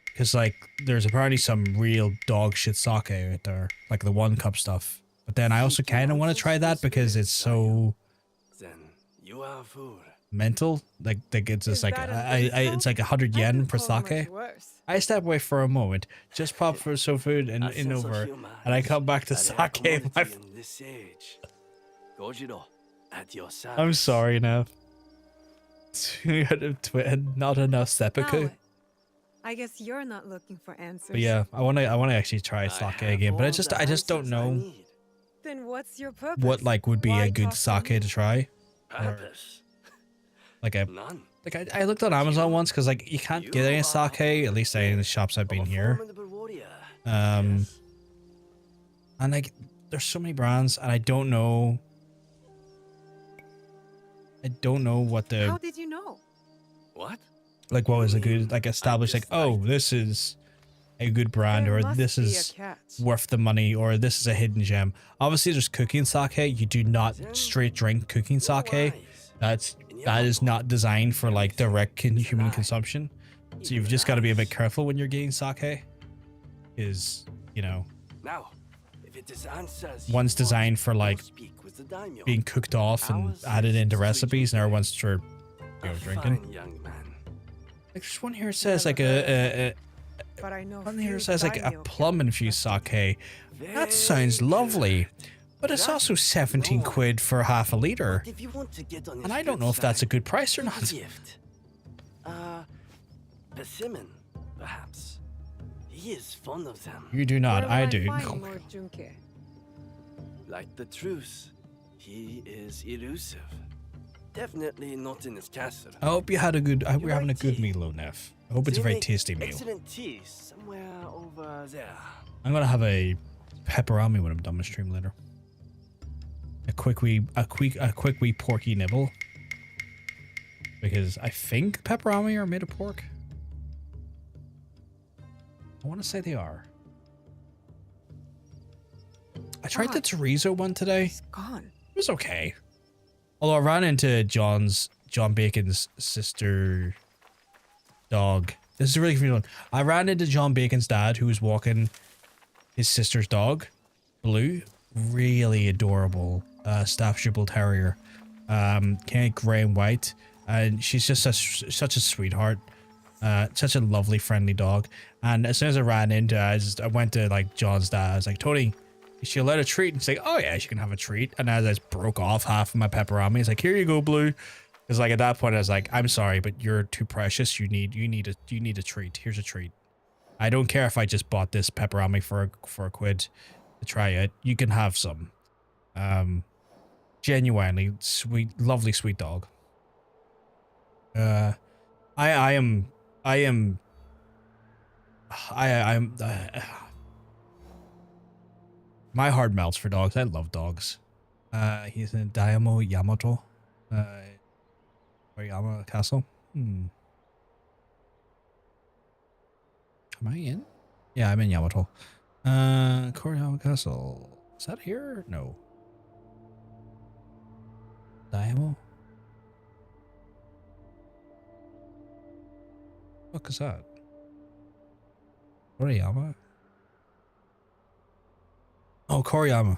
Because like, there's apparently some real dog shit sake out there, like the 1 cup stuff. But then I also kind of want to try that because it's so
You are food.
mental. Like it's just like it's like 100 yen per sake. I step away for a moment, just pop for some food and in over, and I come back to sake. I'm sorry, Nev. Not enough seppuku.
I guess you're not looking for answers.
But yeah, I want to actually try sake again. But I just don't know
Then what's your purpose?
what like would be
Why
a good
talk to
sake
me?
to try.
Purpose?
Like I looked on Amazon once because like you can't get any sake, at least in the shops I've been here. And like there's so many brands and I don't know what the
How did you know?
What?
like what was a good like established like, oh, this is a good brand, or
must
this
be a
is
catch.
worth the money, or this is a hidden gem. Obviously there's cooking sake. You do not straight drink cooking sake. That is not designed for like direct human consumption. So you've just got to be a bit careful when you're getting sake. Is, you know,
Now, if it is answers
one's designed for like
speak with the daimyo.
being cooked off and added into recipes, and other one's for, you know, drinking.
Fine young man.
Like there's one here that says like a
But I know
one here
few
says like a
daimyo
plum infused sake. That sounds lovely, but it's also 17 quid for half a liter,
If you want to get on
and
his
I don't
good
know if that's a
side,
good price or
give a
not.
Gift. Persimmon, perhaps. He is fond of them.
You do not,
Where will
I do.
find more Junke?
Like the truth, he is elusive. Definitely not in his castle.
I hope you had a good. I hope you're having a good meal, Neff. I hope it's a
They
very
make
tasty meal.
Excellent tea somewhere over there.
I'm gonna have a pepperami when I'm done with stream later. A quick wee porky nibble. Because I think pepperami are made of pork. I want to say they are. I tried the chorizo one today.
It's gone.
It was okay. Although I ran into John Bacon's sister dog. This is a really confusing one. I ran into John Bacon's dad who was walking his sister's dog, Blue. Really adorable Staffordshire Bull Terrier. Kind of grey and white. And she's just such a sweetheart. Such a lovely, friendly dog. And as soon as I ran into her, I went to like John's dad. I was like, Tony, is she allowed a treat? And she's like, oh yeah, she can have a treat. And as I just broke off half of my pepperami, he's like, here you go, Blue. Because like at that point I was like, I'm sorry, but you're too precious. You need a treat. Here's a treat. I don't care if I just bought this pepperami for a quid to try it. You can have some. Genuinely sweet, lovely, sweet dog. I'm my heart melts for dogs. I love dogs. He's in Daimyo Yamato. Koriyama Castle. Am I in? Yeah, I'm in Yamato. Koriyama Castle. Is that here? No. Daimyo? What the fuck is that? Koriyama? Oh, Koriyama.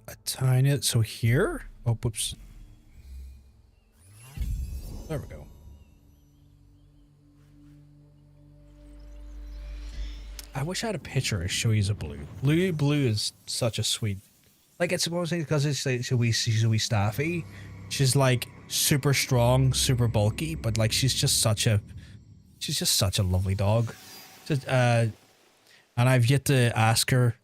A tiny. So here? Oh, whoops. There we go. I wish I had a picture to show you a blue. Blue is such a sweet. Like it's supposedly because it's like she's a wee staffy. She's like super strong, super bulky, but like she's just such a lovely dog. Just, and I've yet to ask her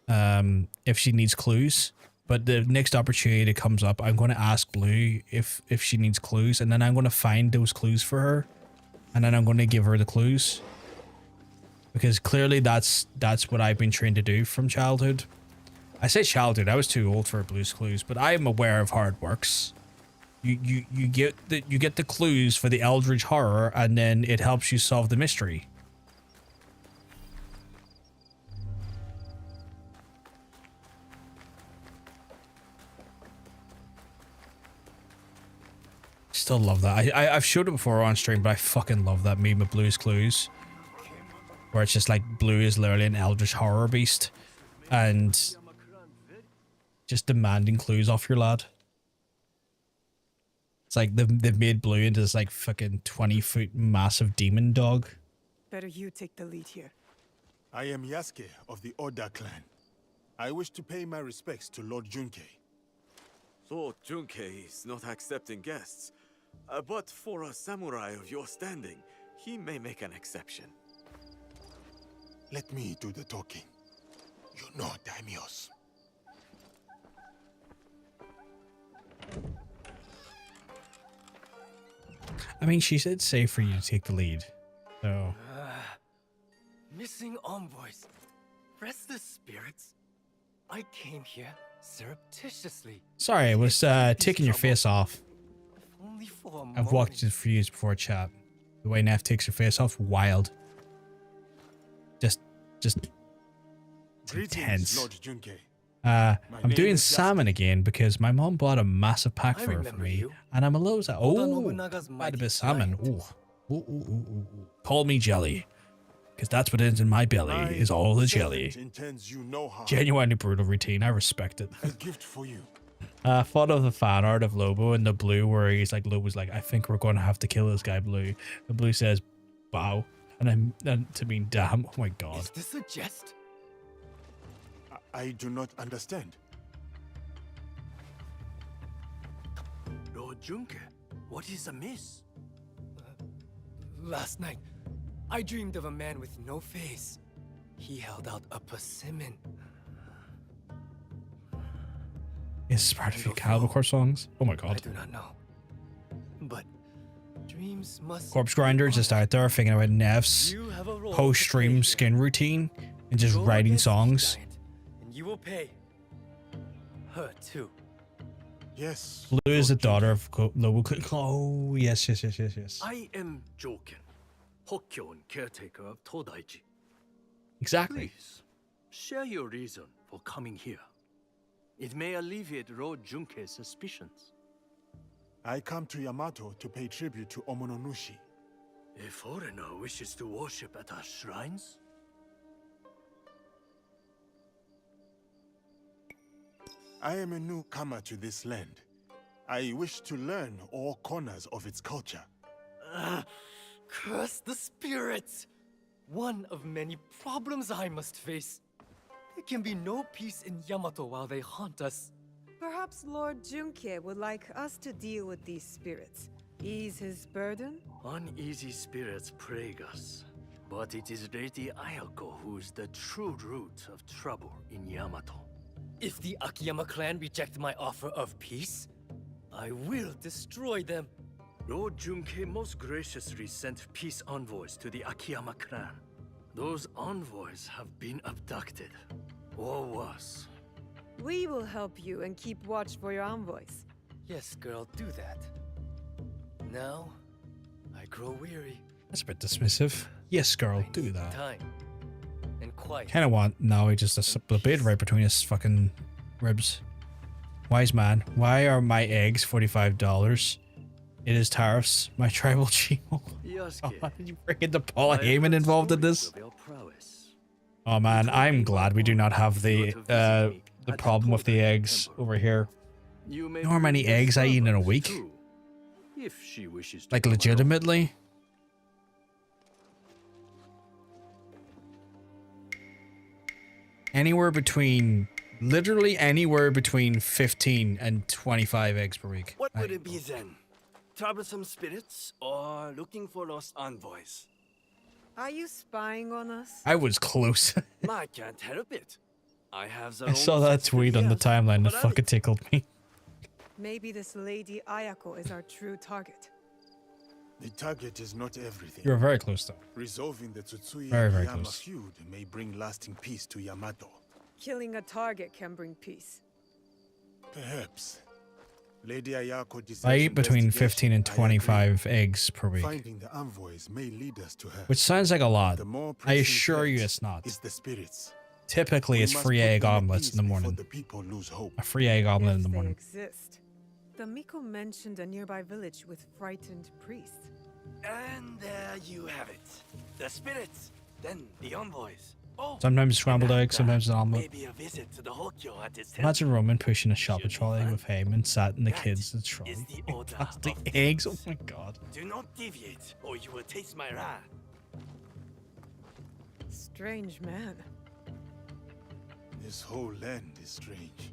if she needs clues. But the next opportunity that comes up, I'm going to ask Blue if she needs clues, and then I'm going to find those clues for her, and then I'm going to give her the clues. Because clearly that's what I've been trained to do from childhood. I say childhood, I was too old for Blue's Clues, but I am aware of how it works. You get the clues for the Eldritch Horror, and then it helps you solve the mystery. Still love that. I've showed it before on stream, but I fucking love that meme of Blue's Clues. Where it's just like Blue is literally an eldritch horror beast. And just demanding clues off your lad. It's like they've made Blue into this like fucking 20-foot massive demon dog.
Better you take the lead here.
I am Yasuke of the Oda clan. I wish to pay my respects to Lord Junkei.
Lord Junkei is not accepting guests. But for a samurai of your standing, he may make an exception.
Let me do the talking. You know daimyos.
I mean, she did say for you to take the lead. So.
Missing envoys. Restless spirits. I came here surreptitiously.
Sorry, I was taking your face off.
Only for a
I've watched it for years before chat. The way Neff takes her face off, wild. Just intense.
Lord Junkei.
I'm doing salmon again because my mom bought a massive pack for me, and I'm a little sad. Oh, quite a bit of salmon. Ooh. Call me jelly, because that's what is in my belly is all the jelly. Genuinely brutal routine. I respect it.
A gift for you.
Thought of the fan art of Lobo in the Blue where he's like, Lobo's like, I think we're going to have to kill this guy, Blue. And Blue says, bow. And then to mean, damn. Oh my god.
Is this a jest?
I do not understand.
Lord Junkei, what is amiss? Last night, I dreamed of a man with no face. He held out a persimmon.
Is this part of your Caliber Corpse songs? Oh my god.
I do not know. But dreams must.
Corpse Grinder just out there thinking about Nev's post-stream skin routine and just writing songs.
And you will pay her too.
Yes.
Blue is the daughter of Lobo. Oh, yes.
I am Joken, Hokkyo and caretaker of Todaiji.
Exactly.
Please, share your reason for coming here. It may alleviate Lord Junkei's suspicions.
I come to Yamato to pay tribute to Omononushi.
A foreigner wishes to worship at our shrines?
I am a newcomer to this land. I wish to learn all corners of its culture.
Curse the spirits! One of many problems I must face. There can be no peace in Yamato while they haunt us.
Perhaps Lord Junkei would like us to deal with these spirits. Ease his burden?
Uneasy spirits plague us. But it is Lady Ayako who is the true root of trouble in Yamato.
If the Akiyama clan reject my offer of peace, I will destroy them.
Lord Junkei most graciously sent peace envoys to the Akiyama clan. Those envoys have been abducted, or worse.
We will help you and keep watch for your envoys.
Yes, girl, do that. Now, I grow weary.
That's a bit dismissive. Yes, girl, do that.
Time and quiet.
Kind of want now just a bit right between his fucking ribs. Wise man, why are my eggs $45? It is tariffs. My tribal chief. Oh, did you bring in the Paul Heyman involved in this? Oh man, I'm glad we do not have the problem with the eggs over here. You know how many eggs I eat in a week?
If she wishes to
Like legitimately? anywhere between, literally anywhere between 15 and 25 eggs per week.
What would it be then? Troublesome spirits or looking for lost envoys?
Are you spying on us?
I was close.
I can't help it. I have the
I saw that tweet on the timeline. It fucking tickled me.
Maybe this Lady Ayako is our true target.
The target is not everything.
You were very close, though.
Resolving the Tsutsuya
Very
Yama
close.
feud may bring lasting peace to Yamato.
Killing a target can bring peace.
Perhaps. Lady Ayako
I eat between
investigation,
15 and
I
25 eggs per week,
Finding the envoys may lead us to her.
which sounds like a lot.
The more
I
pressing
assure you
threat
it's not.
is the spirits.
Typically,
We
it's
must
free
put
egg
them at
omelets in
peace
the
before
morning.
the people lose hope.
A free egg omelet in the
If they
morning.
exist. The Miko mentioned a nearby village with frightened priests.
And there you have it. The spirits, then the envoys. Oh,
Sometimes scrambled eggs, sometimes an omelet.
maybe a visit to the Hokyo at its
Imagine Roman pushing a shopping trolley with him and sat in the kids' trolley.
is the order
Plastic
of
eggs, oh
things.
my god.
Do not deviate, or you will taste my wrath.
Strange man.
This whole land is strange.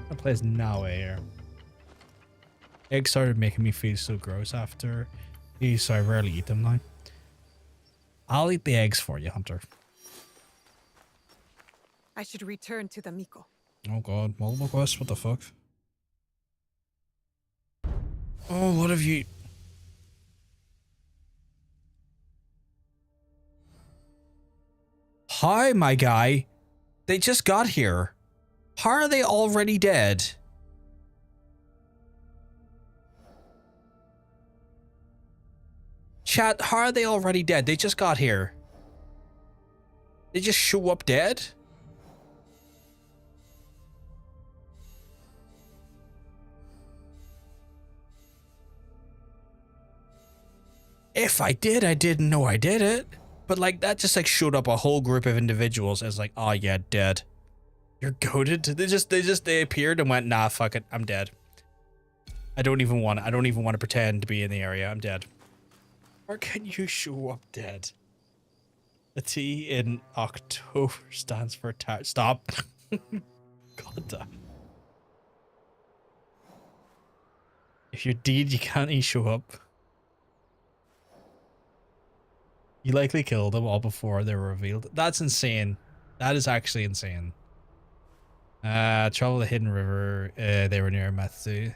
That place now here. Eggs started making me feel so gross after these, so I rarely eat them now. I'll eat the eggs for you, Hunter.
I should return to the Miko.
Oh god, multiple quests, what the fuck? Oh, what have you... Hi, my guy. They just got here. How are they already dead? Chat, how are they already dead? They just got here. They just show up dead? If I did, I didn't know I did it. But like that just like showed up a whole group of individuals as like, oh yeah, dead. You're goated. They appeared and went, nah, fuck it, I'm dead. I don't even want to pretend to be in the area. I'm dead. Or can you show up dead? The T in October stands for stop. God damn. If you're dead, you can't show up. You likely killed them all before they were revealed. That's insane. That is actually insane. Travel the hidden river. They were near Matsu.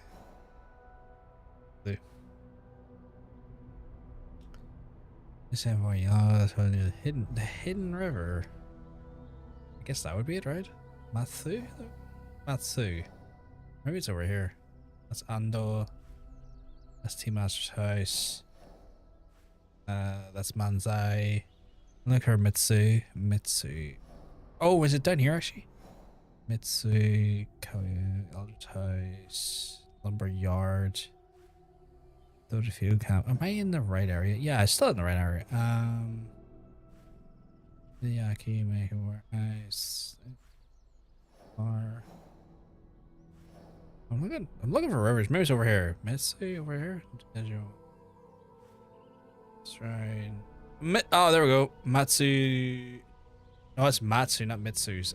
This envoy, that's the hidden river. I guess that would be it, right? Matsu? Matsu. Maybe it's over here. That's Ando. That's Tea Master's house. That's Manzai. Look her Mitsu. Oh, is it down here actually? Mitsu, Eldritch House, Lumber Yard, Doja Field Camp. Am I in the right area? Yeah, I'm still in the right area. Yaki, make it work. Nice. I'm looking for rivers. Maybe it's over here. Mitsu over here. That's right. Oh, there we go. Matsu. No, it's Matsu, not Mitsu's.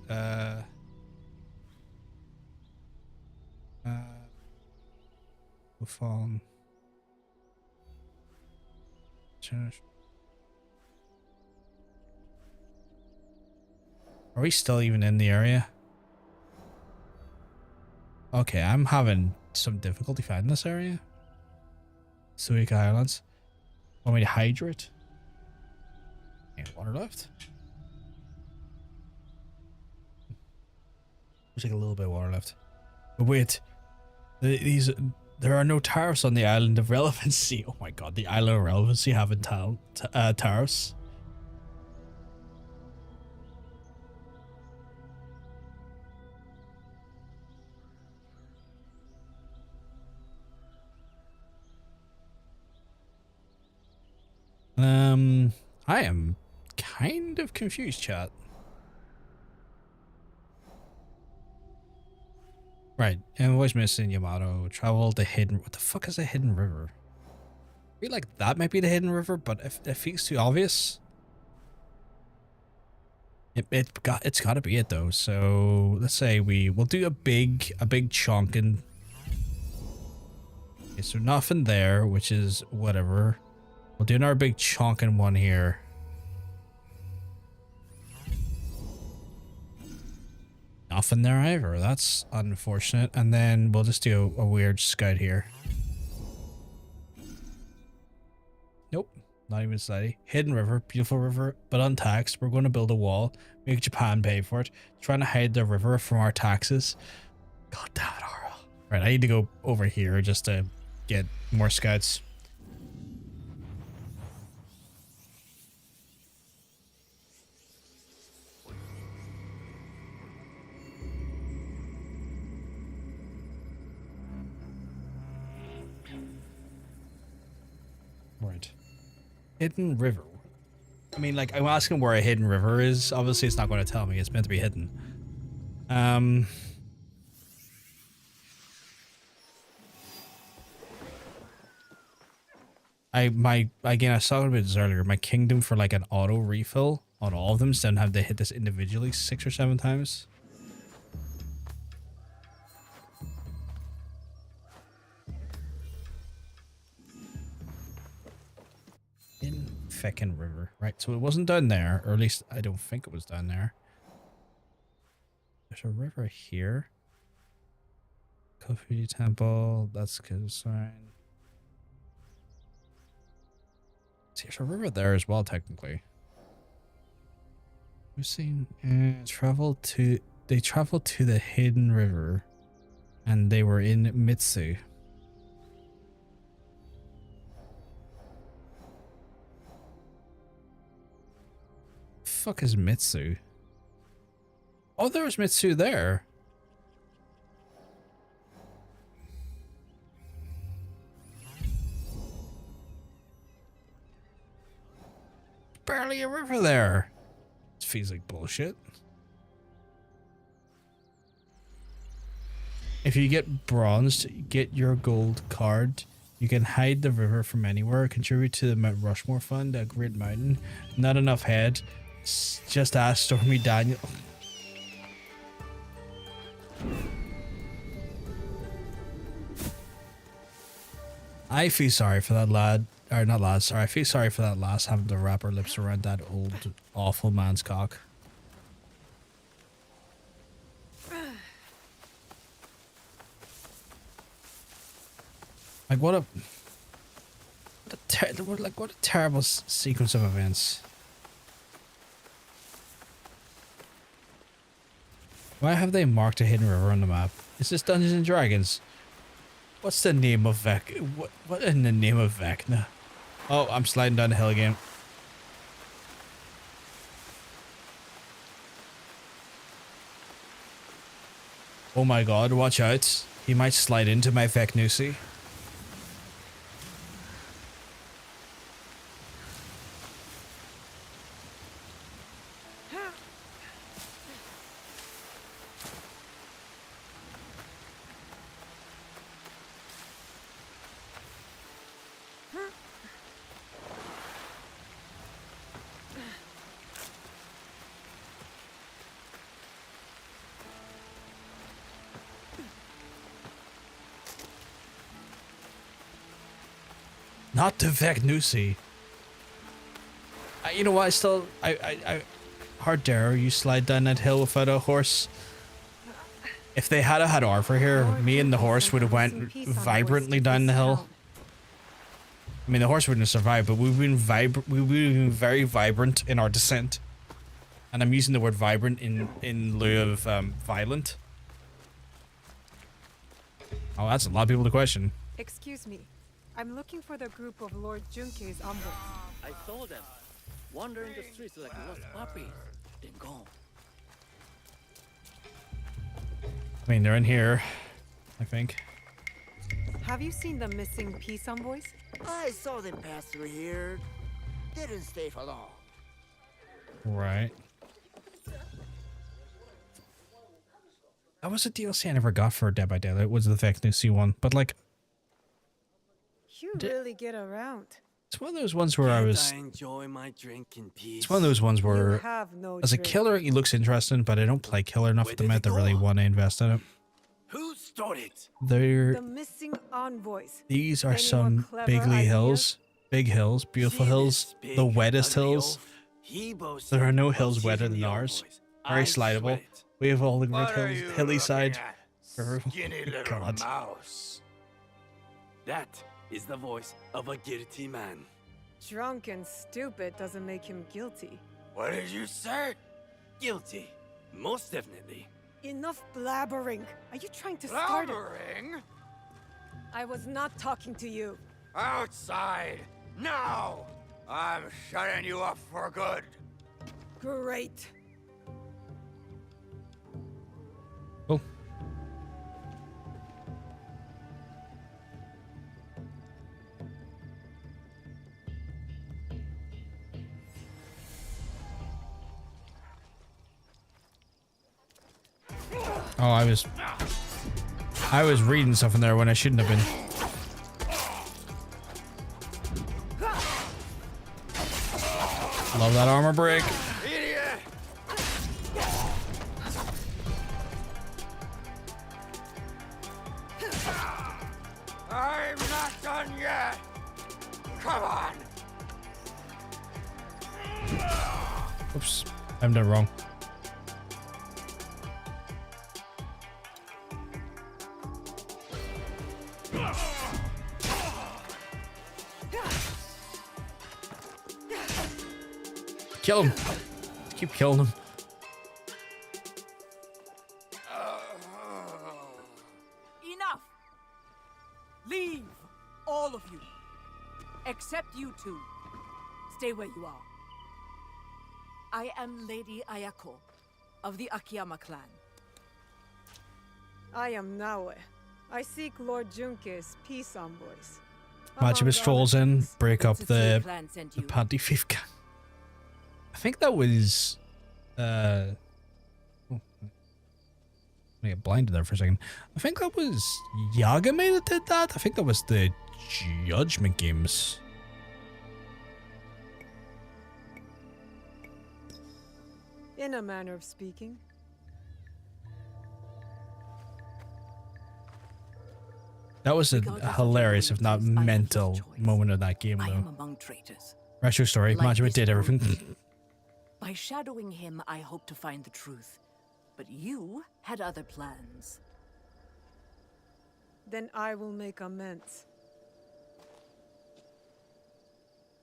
Phone. Are we still even in the area? Okay, I'm having some difficulty finding this area. Suika Islands. Want me to hydrate? Ain't water left. There's like a little bit of water left. But wait, there are no tariffs on the island of relevancy. Oh my god, the island of relevancy having tariffs. I am kind of confused, chat. Right, and what's missing? Yamato travel the hidden. What the fuck is a hidden river? I feel like that might be the hidden river, but if it feels too obvious, it's got to be it though. So let's say we'll do a big chunk and okay, so nothing there, which is whatever. We'll do another big chunk in one here. Nothing there either. That's unfortunate. And then we'll just do a weird scout here. Nope, not even slightly. Hidden river, beautiful river, but untaxed. We're going to build a wall, make Japan pay for it. Trying to hide the river from our taxes. God damn it, Ara. Right, I need to go over here just to get more scouts. Right. Hidden river. I mean, like, I'm asking where a hidden river is. Obviously, it's not going to tell me. It's meant to be hidden. Again, I was talking about this earlier. My kingdom for like an auto refill on all of them, so I don't have to hit this individually 6 or 7 times. In feckin' river, right? So it wasn't down there, or at least I don't think it was down there. There's a river here. Kofuji Temple. That's good sign. There's a river there as well, technically. We've seen they traveled to the hidden river, and they were in Mitsu. Fuck is Mitsu? Oh, there was Mitsu there. Barely a river there. It feels like bullshit. If you get bronzed, get your gold card. You can hide the river from anywhere. Contribute to the Mount Rushmore Fund, a great mountain. Not enough head. Just ask Stormy Daniel. I feel sorry for that lad. Or not lad, sorry. I feel sorry for that lass having to wrap her lips around that old, awful man's cock. Like what a terrible sequence of events. Why have they marked a hidden river on the map? Is this Dungeons and Dragons? What's the name of what in the name of Vecna? Oh, I'm sliding down the hill again. Oh my god, watch out. He might slide into my Vecnusi. Not to Vecnusi. You know what? How dare you slide down that hill without a horse? If they had had Arthur here, me and the horse would have went vibrantly down the hill. I mean, the horse wouldn't have survived, but we've been very vibrant in our descent. And I'm using the word vibrant in lieu of violent. Oh, that's a lot of people to question.
Excuse me. I'm looking for the group of Lord Junkei's envoys.
I saw them wandering the streets like lost puppies, then gone.
I mean, they're in here, I think.
Have you seen the missing peace envoys?
I saw them pass through here. Didn't stay for long.
Right. That was a DLC I never got for Dead by Daylight. Was the Vecnusi one, but like,
You really get around.
It's one of those ones where I was.
enjoy my drink in peace.
It's one of those ones where,
have no
as a
drink.
killer, he looks interesting, but I don't play killer enough at the minute to really want to invest in it.
Who started?
The missing envoys.
These are
Anyone
some
clever
bigly
ideas?
hills, big hills, beautiful hills, the wettest hills. There are no hills wetter than ours. Very slidable. We have all the great hills, hilly side.
Skinny little
God.
mouse. That is the voice of a guilty man.
Drunk and stupid doesn't make him guilty.
What did you say? Guilty. Most definitely.
Enough blabbering. Are you trying to start it?
Blabbering?
I was not talking to you.
Outside! Now! I'm shutting you up for good.
Great.
Cool. Oh, I was reading stuff in there when I shouldn't have been. Love that armor break.
Idiot! I'm not done yet. Come on.
Oops, I've done it wrong. Kill him. Keep killing him.
Enough! Leave, all of you. Except you two. Stay where you are. I am Lady Ayako of the Akiyama clan.
I am Naue. I seek Lord Junke's peace envoys.
Majima strolls in, break up the
clan sent you.
panty thief gang. I think that was oh, I get blinded there for a second. I think that was Yagame that did that. I think that was the Judgment Games.
In a manner of speaking.
That was a hilarious, if not mental, moment of that game,
I am
though.
among traitors.
Retro story.
Like
Majima
this
did
group.
everything.
By shadowing him, I hope to find the truth. But you had other plans.
Then I will make amends.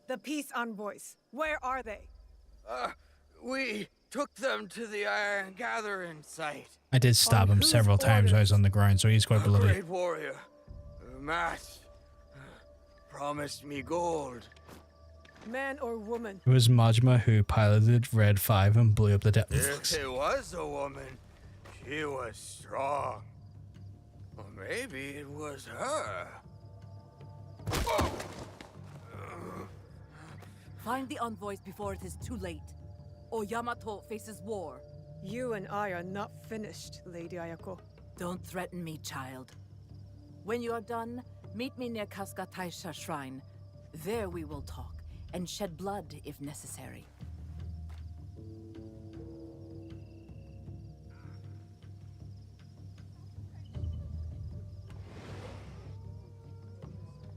The peace envoys. Where are they?
We took them to the Iron Gathering site.
I did stab him several times while I was on the ground, so he's quite
A
bloody.
great warrior, Matt, promised me gold.
Man or woman?
It was Majima who piloted Red 5 and blew up the depth.
If it was a woman, she was strong. Or maybe it was her.
Find the envoys before it is too late, or Yamato faces war.
You and I are not finished, Lady Ayako.
Don't threaten me, child. When you are done, meet me near Kasuga Taisha Shrine. There we will talk, and shed blood if necessary.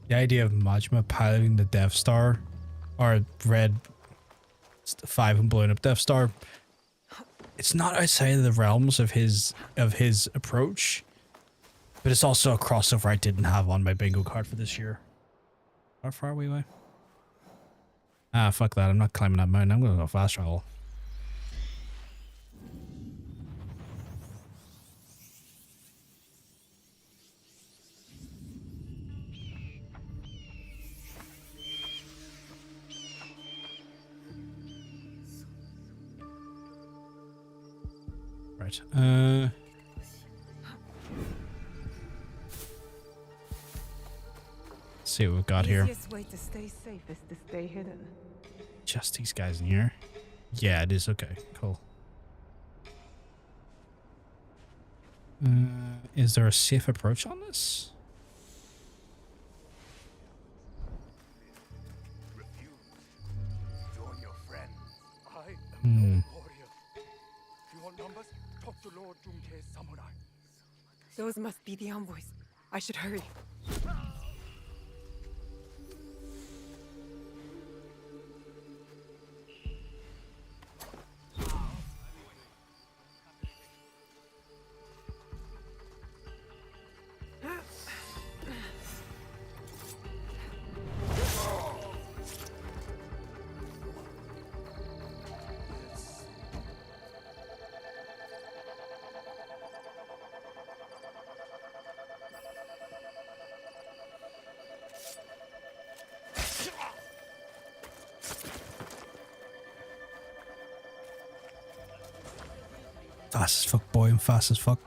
The idea of Majima piloting the Death Star, or Red 5 and blowing up Death Star, it's not outside of the realms of his approach, but it's also a crossover I didn't have on my bingo card for this year. How far are we away? Ah, fuck that. I'm not climbing that mountain. I'm gonna go fast travel. Right. Let's see what we've got here.
Easiest way to stay safe is to stay hidden.
Just these guys in here. Yeah, it is. Okay, cool. Is there a safe approach on this?
Those must be the envoys. I should hurry.
Fast as fuck, boy. I'm fast as fuck.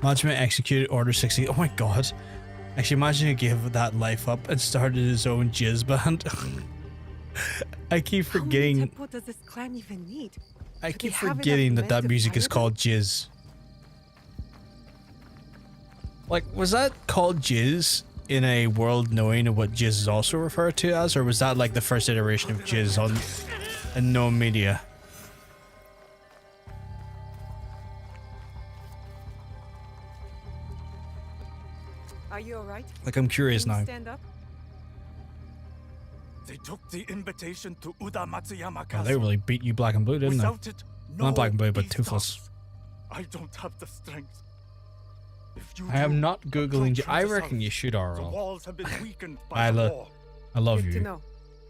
Imagine I executed Order 60. Oh my god. Actually, imagine he gave that life up and started his own jizz band. I keep forgetting.
How many tempo does this clan even need?
I
Do
keep
they have
forgetting
enough
that
men
that
to
music is
fire them?
called jizz. Like, was that called jizz in a world knowing what jizz is also referred to as, or was that like the first iteration of jizz on in known media?
Are you alright?
Like, I'm curious
Can you
now.
stand up?
They took the invitation to Uda Matsuyama
Oh,
Castle.
they really beat you black and blue, didn't
Without
they?
it,
Not black and blue, but
peace
toothless.
talks. I don't have the strength. If you
I am
do,
not googling.
approach
I
from the
reckon
south.
you should,
The
RL.
walls have been weakened by the
Isla,
war.
I love
Good to
you.
know.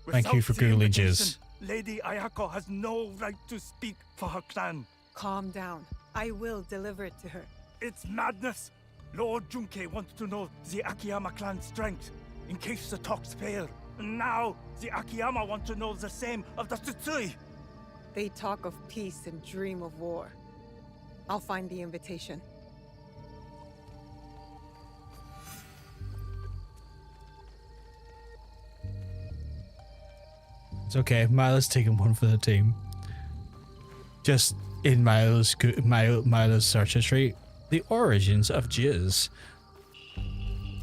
Thank you for
Without the
googling
invitation,
jizz.
Lady Ayako has no right to speak for her clan.
Calm down. I will deliver it to her.
It's madness. Lord Junkei wants to know the Akiyama clan's strength in case the talks fail. And now the Akiyama want to know the same of the Tsutsui.
They talk of peace and dream of war. I'll find the invitation.
It's okay. Milo's taking one for the team. Just in Milo's search history, the origins of jizz.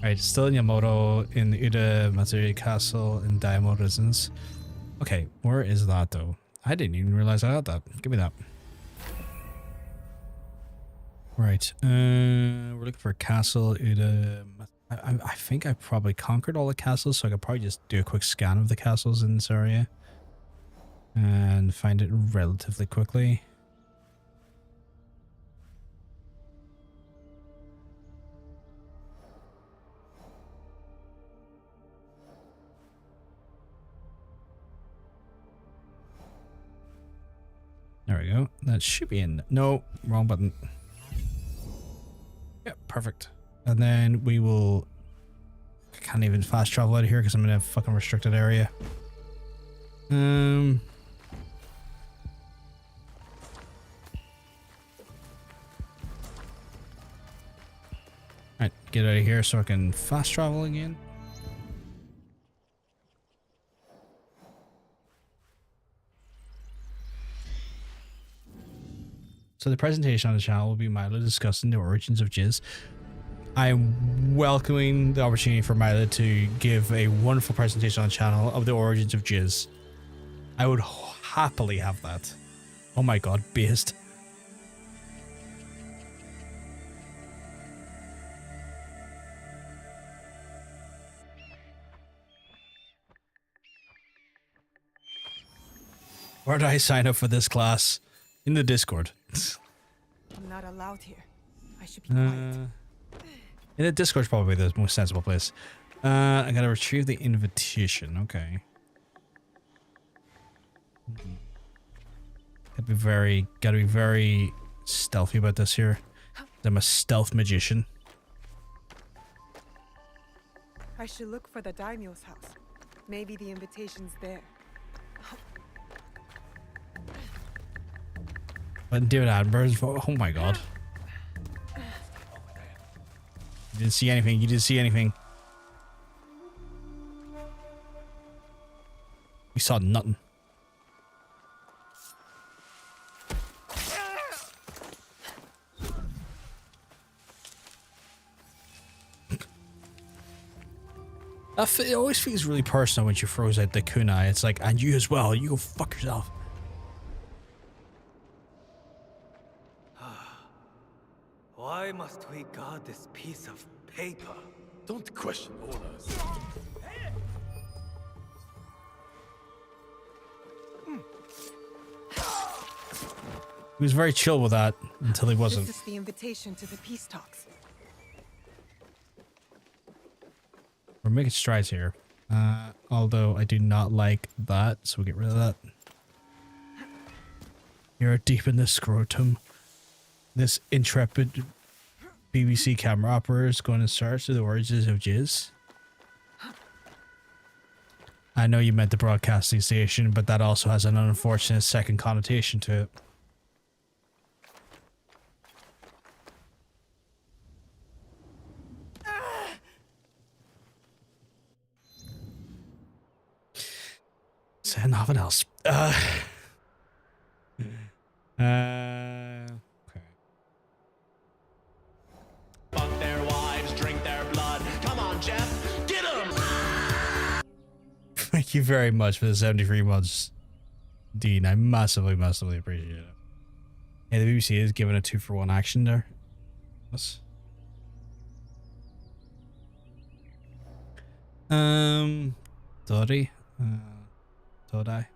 Right, still in Yamato, in the Uda Matsuri Castle, in Daimyo Residence. Okay, where is that though? I didn't even realize I had that. Give me that. Right, we're looking for a castle. Uda. I think I probably conquered all the castles, so I could probably just do a quick scan of the castles in this area and find it relatively quickly. There we go. That should be in. No, wrong button. Yep, perfect. And then we will. I can't even fast travel out of here because I'm in a fucking restricted area. Alright, get out of here so I can fast travel again. So the presentation on the channel will be Milo discussing the origins of jizz. I'm welcoming the opportunity for Milo to give a wonderful presentation on the channel of the origins of jizz. I would happily have that. Oh my god, based. Where do I sign up for this class? In the Discord.
I'm not allowed here. I should be quiet.
In the Discord's probably the most sensible place. I gotta retrieve the invitation. Okay. Gotta be very stealthy about this here. I'm a stealth magician.
I should look for the daimyo's house. Maybe the invitation's there.
But David Attenborough's oh my god. You didn't see anything. You didn't see anything. You saw nothing. It always feels really personal when she throws out the kunai. It's like, and you as well. You go fuck yourself.
Why must we guard this piece of paper?
Don't question orders.
He was very chill with that until he wasn't.
This is the invitation to the peace talks.
We're making strides here. Although I do not like that, so we'll get rid of that. You're deep in the scrotum. This intrepid BBC camera operator is going to search through the origins of jizz. I know you meant the broadcasting station, but that also has an unfortunate second connotation to it. Say nothing else. Okay.
Fuck their wives, drink their blood. Come on, Jeff, get 'em!
Thank you very much for the 73 months, Dean. I massively, massively appreciate it. Yeah, the BBC is giving a 2-for-1 action there. Yes. Doddy. Dodai.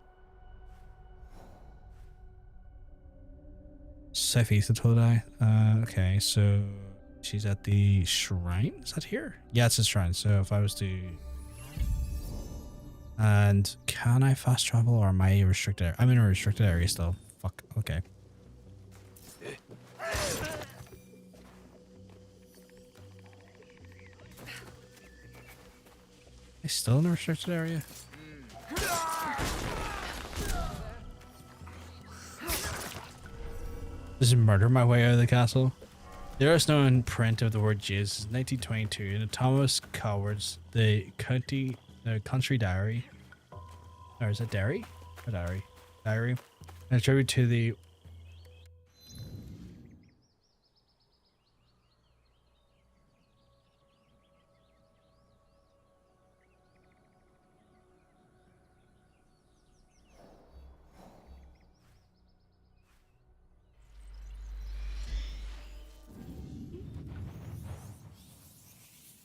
Southeast of Todai. Okay, so she's at the shrine? Is that here? Yeah, it's a shrine. So if I was to... And can I fast travel or am I restricted area? I'm in a restricted area still. Fuck, okay. Is still in a restricted area? Just murder my way out of the castle. There is no imprint of the word jizz. 1922 in Thomas Coward's The Country Diary. Or is it Diary? Or Diary? Diary. And a tribute to the...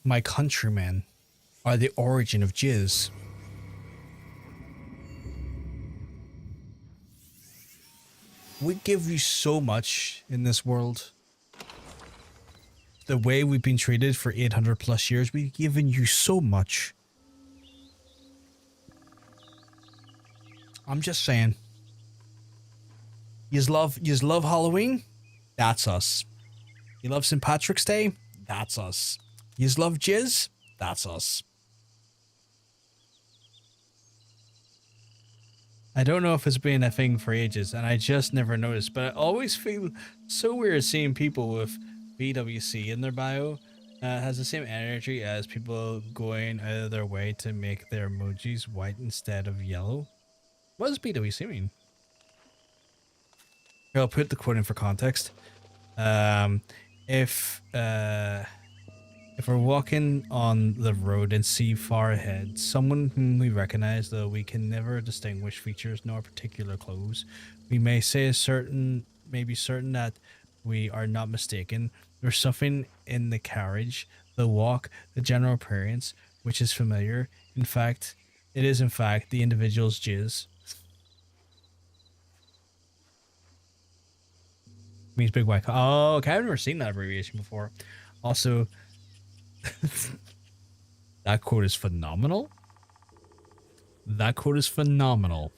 My countrymen are the origin of jizz. We give you so much in this world. The way we've been treated for 800 plus years, we've given you so much. I'm just saying. Yous love Halloween? That's us. You love St. Patrick's Day? That's us. Yous love jizz? That's us. I don't know if it's been a thing for ages, and I just never noticed, but I always feel so weird seeing people with BWC in their bio. Has the same energy as people going out of their way to make their emojis white instead of yellow. What does BWC mean? Here, I'll put the quote in for context. If we're walking on the road and see far ahead someone whom we recognize, though we can never distinguish features nor particular clothes, we may be certain that we are not mistaken. There's something in the carriage, the walk, the general appearance, which is familiar. In fact, it is in fact the individual's jizz. Means big white. Oh, okay. I've never seen that abbreviation before. Also, that quote is phenomenal. That quote is phenomenal.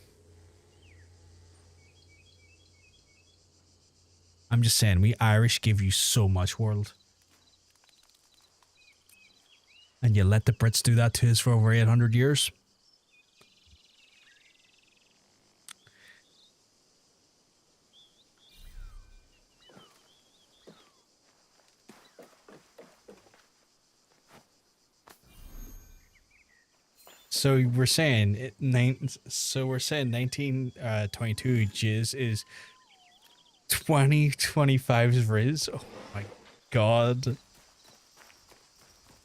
I'm just saying, we Irish give you so much, world. And you let the Brits do that to us for over 800 years? So we're saying 1922 jizz is 2025's Riz. Oh my god.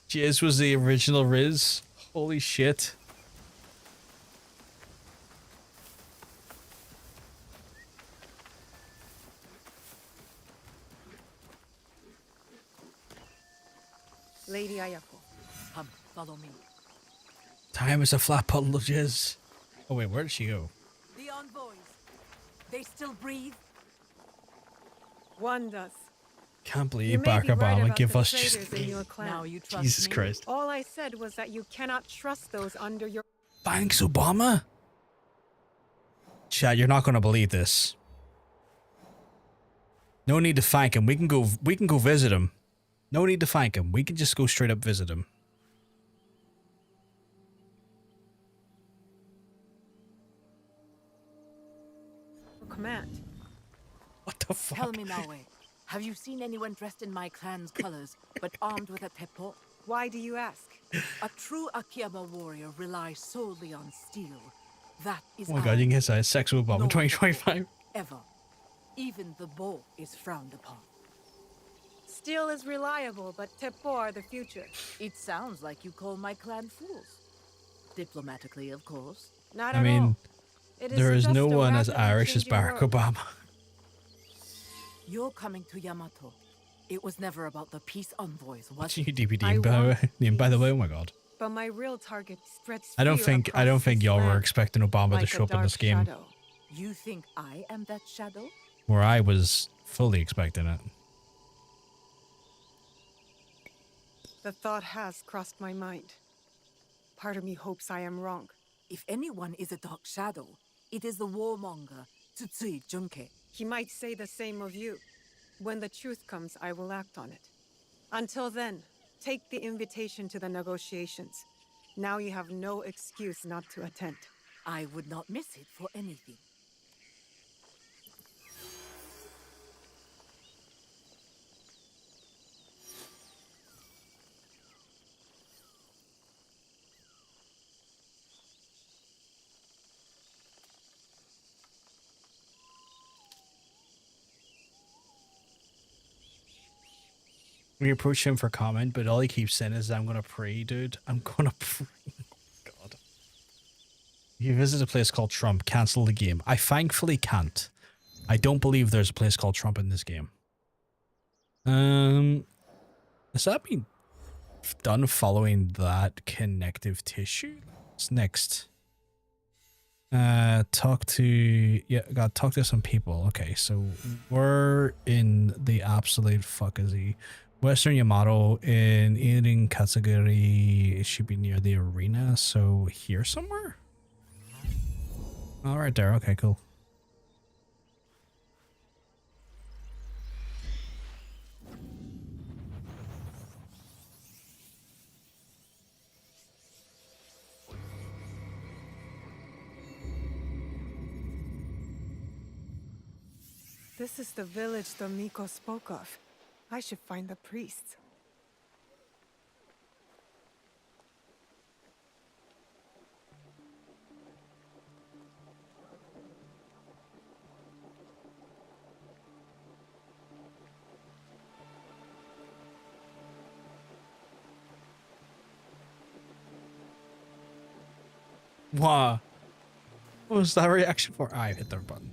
Jizz was the original Riz. Holy shit.
Lady Ayako, come, follow me.
Time is a flat puddle of jizz. Oh wait, where did she go?
The envoys, they still breathe?
One does.
Can't believe
You may
Barack
be right
Obama
about
give
the
us
traitors
just
in your clan.
Now you trust
Jesus
me?
Christ.
All I said was that you cannot trust those under your...
Thanks, Obama. Chat, you're not gonna believe this. No need to thank him. We can go visit him. No need to thank him. We can just go straight up visit him.
command.
What the fuck?
Tell me, Naue, have you seen anyone dressed in my clan's colors, but armed with a teppo?
Why do you ask?
A true Akiyama warrior relies solely on steel. That is
Oh my god, you can get a sexual bomb in 2025.
Ever. Even the bow is frowned upon.
Steel is reliable, but teppo are the future.
It sounds like you call my clan fools. Diplomatically, of course.
Not
I
at
mean,
all.
there is no
just a
one as
rapidly
Irish as
changing
Barack
world.
Obama.
You're coming to Yamato. It was never about the peace envoys, was
Watching
it?
you DVD by the way, oh my god.
But my real target spreads
I don't
fear
think
across this
y'all were
land,
expecting Obama to
like
show
a
up in
dark
this game
shadow.
You think I am that shadow?
where I was fully expecting it.
The thought has crossed my mind. Part of me hopes I am wrong.
If anyone is a dark shadow, it is the warmonger, Tsutsui Junke.
He might say the same of you. When the truth comes, I will act on it. Until then, take the invitation to the negotiations. Now you have no excuse not to attend.
I would not miss it for anything.
We approach him for comment, but all he keeps saying is, I'm gonna pray, dude. I'm gonna pray. God. You visit a place called Trump, cancel the game. I thankfully can't. I don't believe there's a place called Trump in this game. Has that been done following that connective tissue? What's next? Talk to some people. Okay, so we're in the absolute fuckasy. Western Yamato in Eating Katsugiri. It should be near the arena, so here somewhere? Oh, right there. Okay, cool.
This is the village the Miko spoke of. I should find the priests.
Wow. What was that reaction for? I hit the button.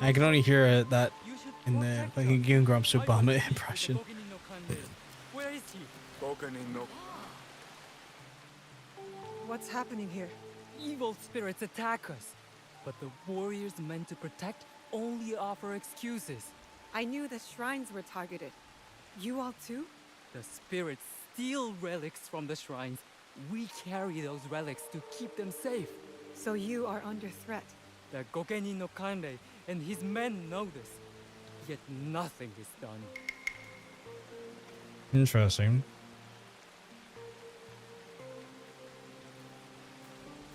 I can only hear that in the fucking Game Grumps Obama impression.
Where is he?
What's happening here?
Evil spirits attack us, but the warriors meant to protect only offer excuses.
I knew the shrines were targeted. You all too?
The spirits steal relics from the shrines. We carry those relics to keep them safe.
So you are under threat.
The Gokenin no Kanrei and his men know this, yet nothing is done.
Interesting.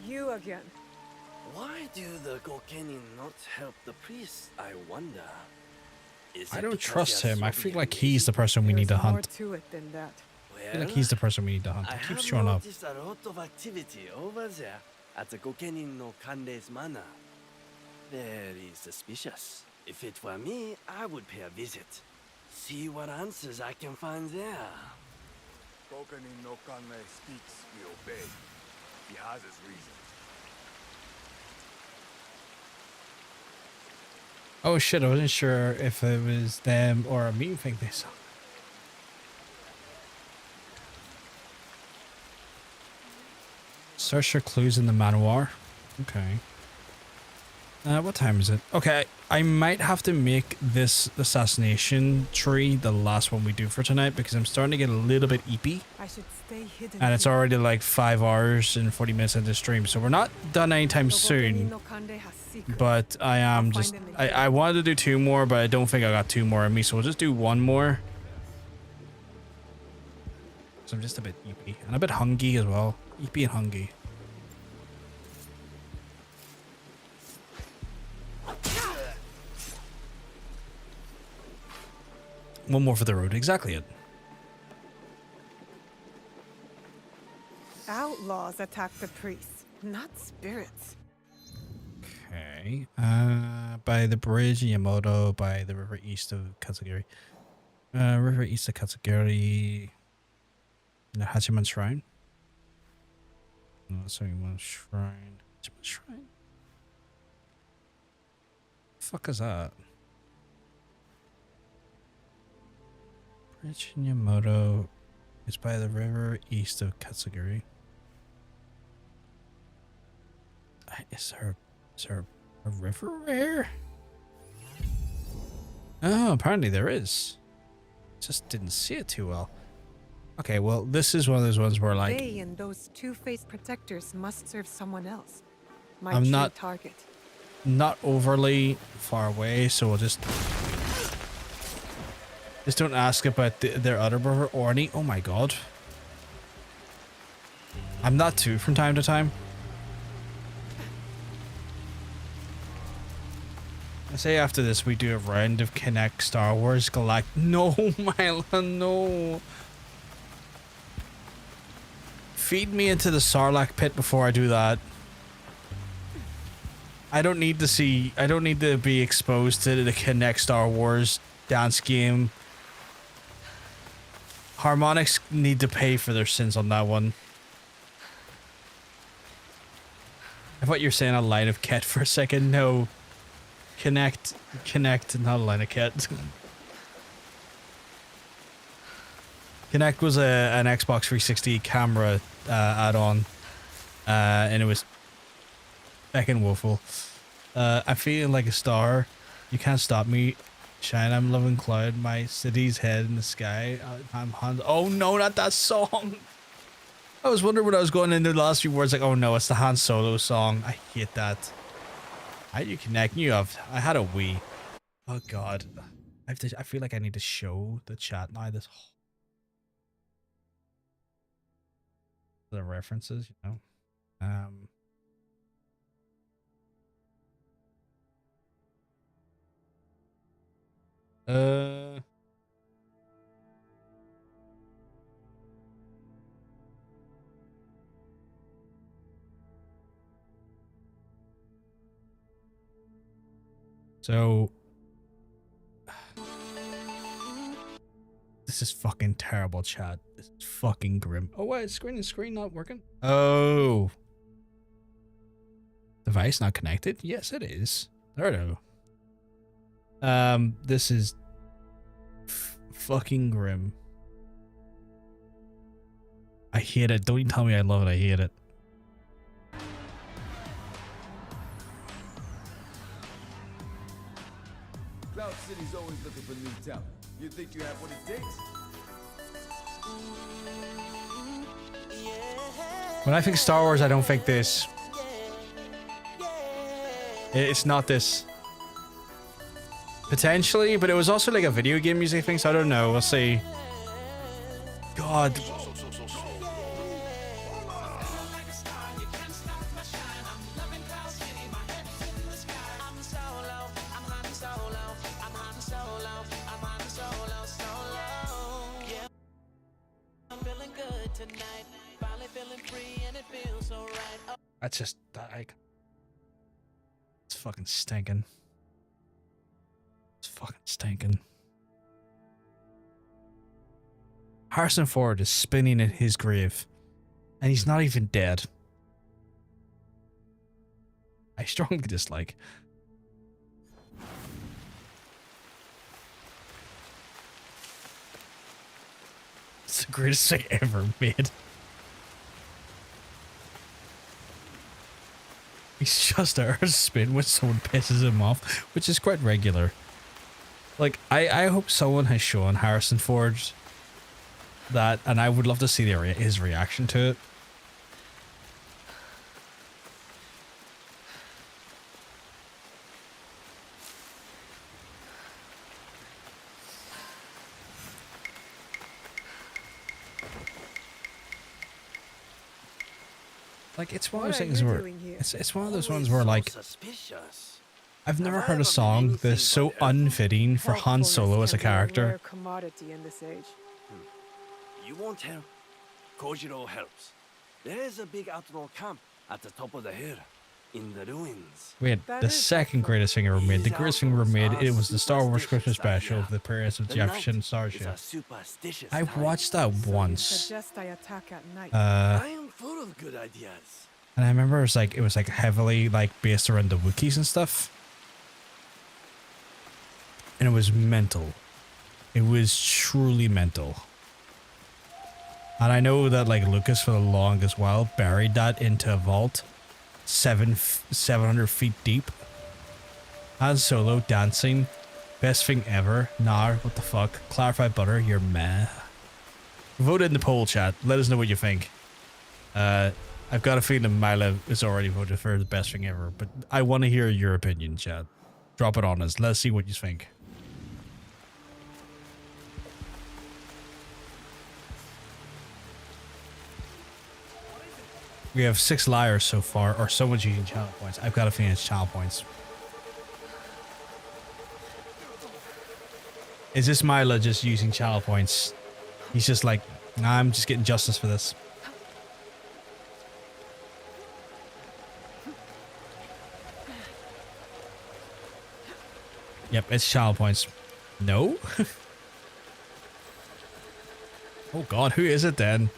You again.
Why do the Gokenin not help the priests, I wonder? Is
I
it
don't
because
trust
they are
him. I
so
feel like he's the person we need to
There's more
hunt.
to it than that.
I feel like he's the person we need to hunt.
I
He keeps
have
showing up.
noticed a lot of activity over there at the Gokenin no Kanrei's manor. Very suspicious. If it were me, I would pay a visit. See what answers I can find there.
Gokenin no Kanrei speaks, we obey. He has his reasons.
Oh shit, I wasn't sure if it was them or a meme thing they saw. Search for clues in the manoir. Okay. What time is it? Okay, I might have to make this assassination tree the last one we do for tonight because I'm starting to get a little bit eepy.
I should stay hidden.
And it's already like 5 hours and 40 minutes into the stream, so we're not done anytime soon. But I am just... I wanted to do 2 more, but I don't think I got 2 more in me, so we'll just do 1 more. So I'm just a bit eepy. And a bit hungry as well. Eepy and hungry. One more for the road. Exactly it.
Outlaws attack the priests, not spirits.
Okay. By the bridge in Yamato, by the river east of Katsugiri. River east of Katsugiri. The Hachiman Shrine. No, sorry, one shrine. Hachiman Shrine. The fuck is that? Bridge in Yamato is by the river east of Katsugiri. Is there a river here? Oh, apparently there is. Just didn't see it too well. Okay, well, this is one of those ones where like
They and those two-faced protectors must serve someone else. My
I'm
true
not
target.
Not overly far away, so we'll just don't ask about their other brother, Orny. Oh my god. I'm not too from time to time. I say after this we do a round of Connect Star Wars Galactic. No, Mila, no. Feed me into the Sarlacc pit before I do that. I don't need to be exposed to the Connect Star Wars dance game. Harmonix need to pay for their sins on that one. I thought you were saying a line of Ket for a second. No. Connect, not a line of Ket. Connect was an Xbox 360 camera add-on. And it was fucking woeful. I'm feeling like a star. You can't stop me. Shine, I'm loving cloud. My city's head in the sky. I'm Han. Oh no, not that song. I was wondering when I was going into the last few words, like, oh no, it's the Han Solo song. I hate that. How do you connect? I had a Wii. Oh god. I feel like I need to show the chat now this whole the references, you know. So this is fucking terrible, chat. This is fucking grim. Oh wait, screen not working. Oh, device not connected. Yes, it is. There we go. This is fucking grim. I hate it. Don't even tell me I love it. I hate it.
Cloud City's always looking for new talent. You think you have what it takes?
When I think Star Wars, I don't think this. It's not this. Potentially, but it was also like a video game music thing, so I don't know. We'll see. God. That's just like it's fucking stinking. It's fucking stinking. Harrison Ford is spinning in his grave, and he's not even dead. I strongly dislike. It's the greatest thing ever made. He's just out of spin when someone pisses him off, which is quite regular. Like, I hope someone has shown Harrison Ford that, and I would love to see his reaction to it. Like, it's one of those things where it's one of those ones where, like, I've never heard a song that's so unfitting for Han Solo as a character.
Commodity in this age.
You won't help. Kojiro helps. There is a big outlaw camp at the top of the hill, in the ruins.
We had the second greatest thing ever made. The greatest thing ever made. It was the Star Wars Christmas special of the Pirates of Jefferson Starship. I watched that once.
Suggest I attack at night.
I am full of good ideas.
And I remember it was like heavily like based around the Wookiees and stuff. And it was mental. It was truly mental. And I know that like Lucas for the longest while buried that into a vault 700 feet deep. Han Solo dancing. Best thing ever. Nah, what the fuck? Clarify butter, you're meh. Vote in the poll, chat. Let us know what you think. I've got a feeling Mila is already voted for the best thing ever, but I want to hear your opinion, chat. Drop it on us. Let's see what you think. We have 6 liars so far, or someone's using channel points. I've got a feeling it's channel points. Is this Mila just using channel points? He's just like, nah, I'm just getting justice for this. Yep, it's channel points. No? Oh god, who is it then?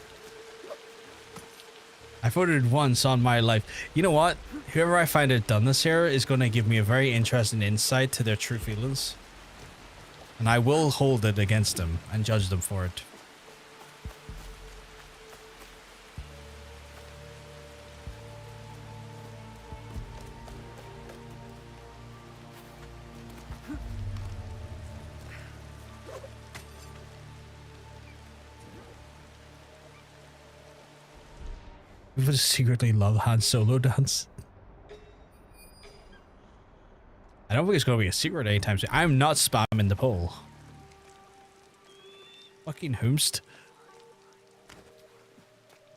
I voted once on my life. You know what? Whoever I find out done this here is going to give me a very interesting insight to their true feelings. And I will hold it against them and judge them for it. We would secretly love Han Solo dance. I don't think it's going to be a secret anytime soon. I'm not spamming the poll. Fucking Hoomst.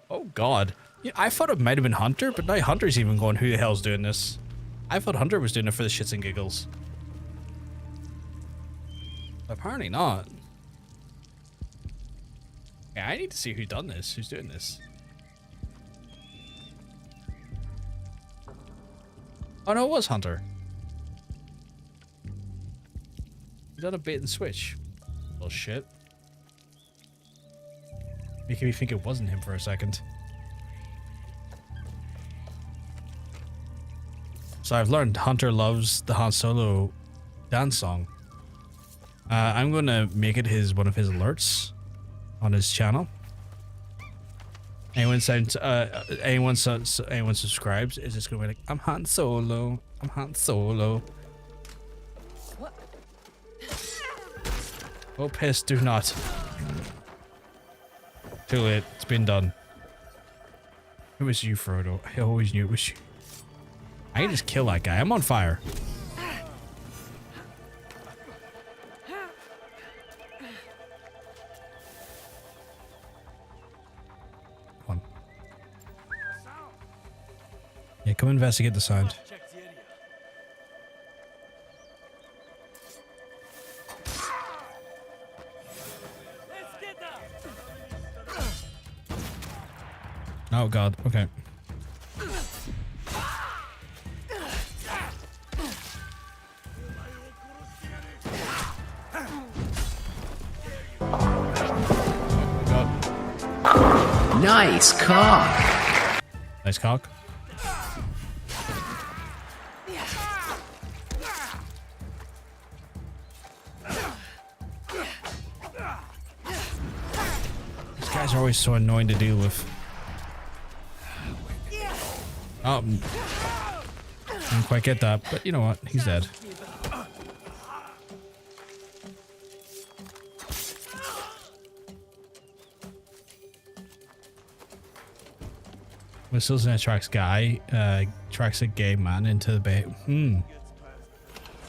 Oh god. Yeah, I thought it might have been Hunter, but now Hunter's even going, who the hell's doing this? I thought Hunter was doing it for the shits and giggles. Apparently not. Yeah, I need to see who done this, who's doing this. Oh no, it was Hunter. You done a bait and switch. Bullshit. Making me think it wasn't him for a second. So I've learned Hunter loves the Han Solo dance song. I'm gonna make it one of his alerts on his channel. Anyone subscribes is just gonna be like, I'm Han Solo. I'm Han Solo.
What?
Oh, piss, do not. Too late. It's been done. It was you, Frodo. I always knew it was you. I can just kill that guy. I'm on fire. Come on. Yeah, come investigate the sound. Oh god, okay.
Nice cock.
Nice cock. These are always so annoying to deal with. Oh, didn't quite get that, but you know what? He's dead. Whistles and attracts attracts a gay man into the bay. It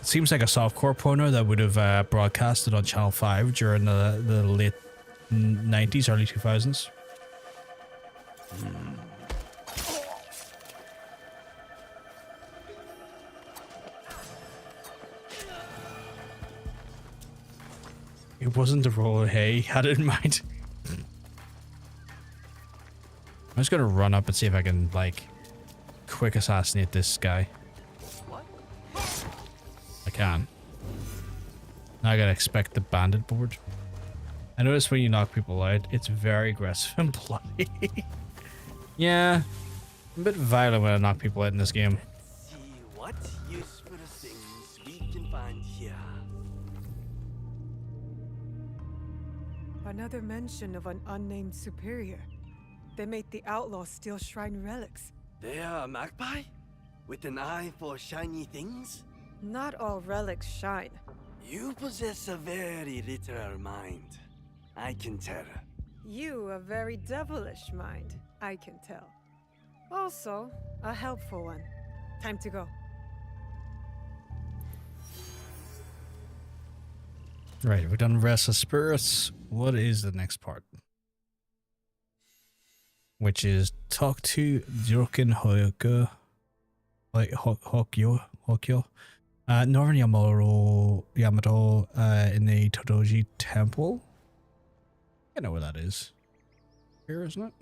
seems like a softcore porno that would have broadcasted on Channel 5 during the late 90s, early 2000s. It wasn't the roll of hay he had it in mind. I'm just gonna run up and see if I can, like, quick assassinate this guy. I can. Now I gotta expect the bandit board. I notice when you knock people out, it's very aggressive and bloody. Yeah, I'm a bit violent when I knock people out in this game.
See what useful things we can find here.
Another mention of an unnamed superior. They made the outlaws steal shrine relics.
They are a magpie? With an eye for shiny things?
Not all relics shine.
You possess a very literal mind. I can tell.
You a very devilish mind, I can tell. Also, a helpful one. Time to go.
Right, we've done Restless Spirits. What is the next part? Which is talk to Jokin Hoyoka, like Hokyo, Northern Yamato in the Todoji Temple. I know where that is. Here, isn't it?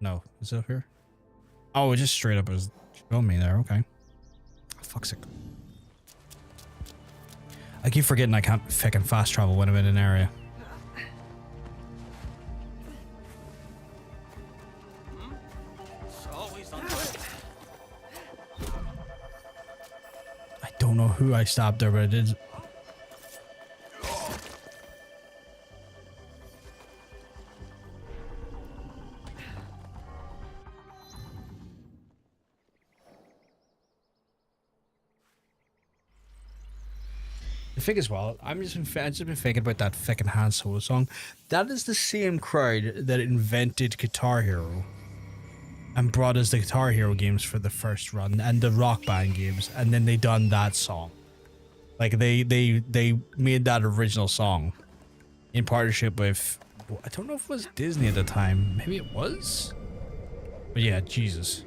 No, is it up here? Oh, it just straight up is showing me there. Okay. Oh, fuck's sake. I keep forgetting I can't fucking fast travel when I'm in an area. I don't know who I stabbed there, but I did. The thing as well, I've just been thinking about that fucking Han Solo song. That is the same crowd that invented Guitar Hero and brought us the Guitar Hero games for the first run and the Rock Band games, and then they done that song. Like they made that original song in partnership with, I don't know if it was Disney at the time. Maybe it was. But yeah, Jesus.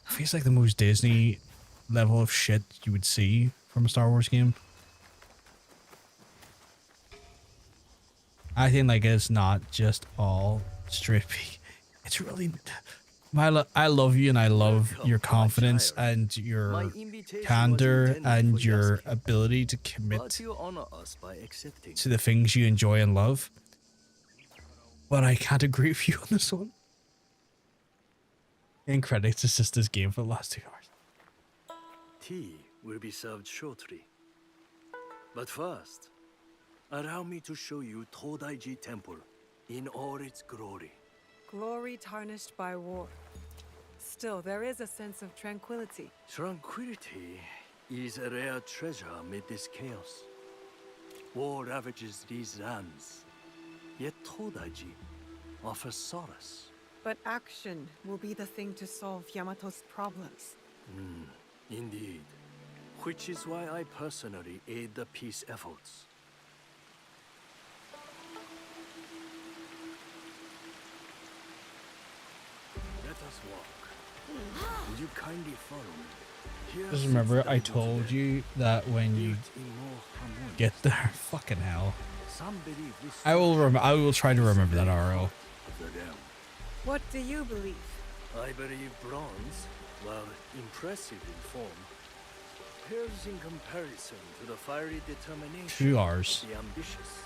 Feels like the most Disney level of shit you would see from a Star Wars game. I think like it's not just all straight peak. It's really, I love you and I love your confidence and your candor and your ability to commit to the things you enjoy and love. But I can't agree with you on this one. In credits, it's just this game for the last 2 hours.
Tea will be served shortly. But first, allow me to show you Todaiji Temple in all its glory.
Glory tarnished by war. Still, there is a sense of tranquility.
Tranquility is a rare treasure amid this chaos. War ravages these lands, yet Todaiji offers solace.
But action will be the thing to solve Yamato's problems.
Indeed. Which is why I personally aid the peace efforts. Let us walk. Will you kindly follow me?
Just remember, I told you that when you get there, fucking hell. I will try to remember that RL.
What do you believe?
I believe bronze, while impressive in form, pales in comparison to the fiery determination
2 hours.
of the ambitious.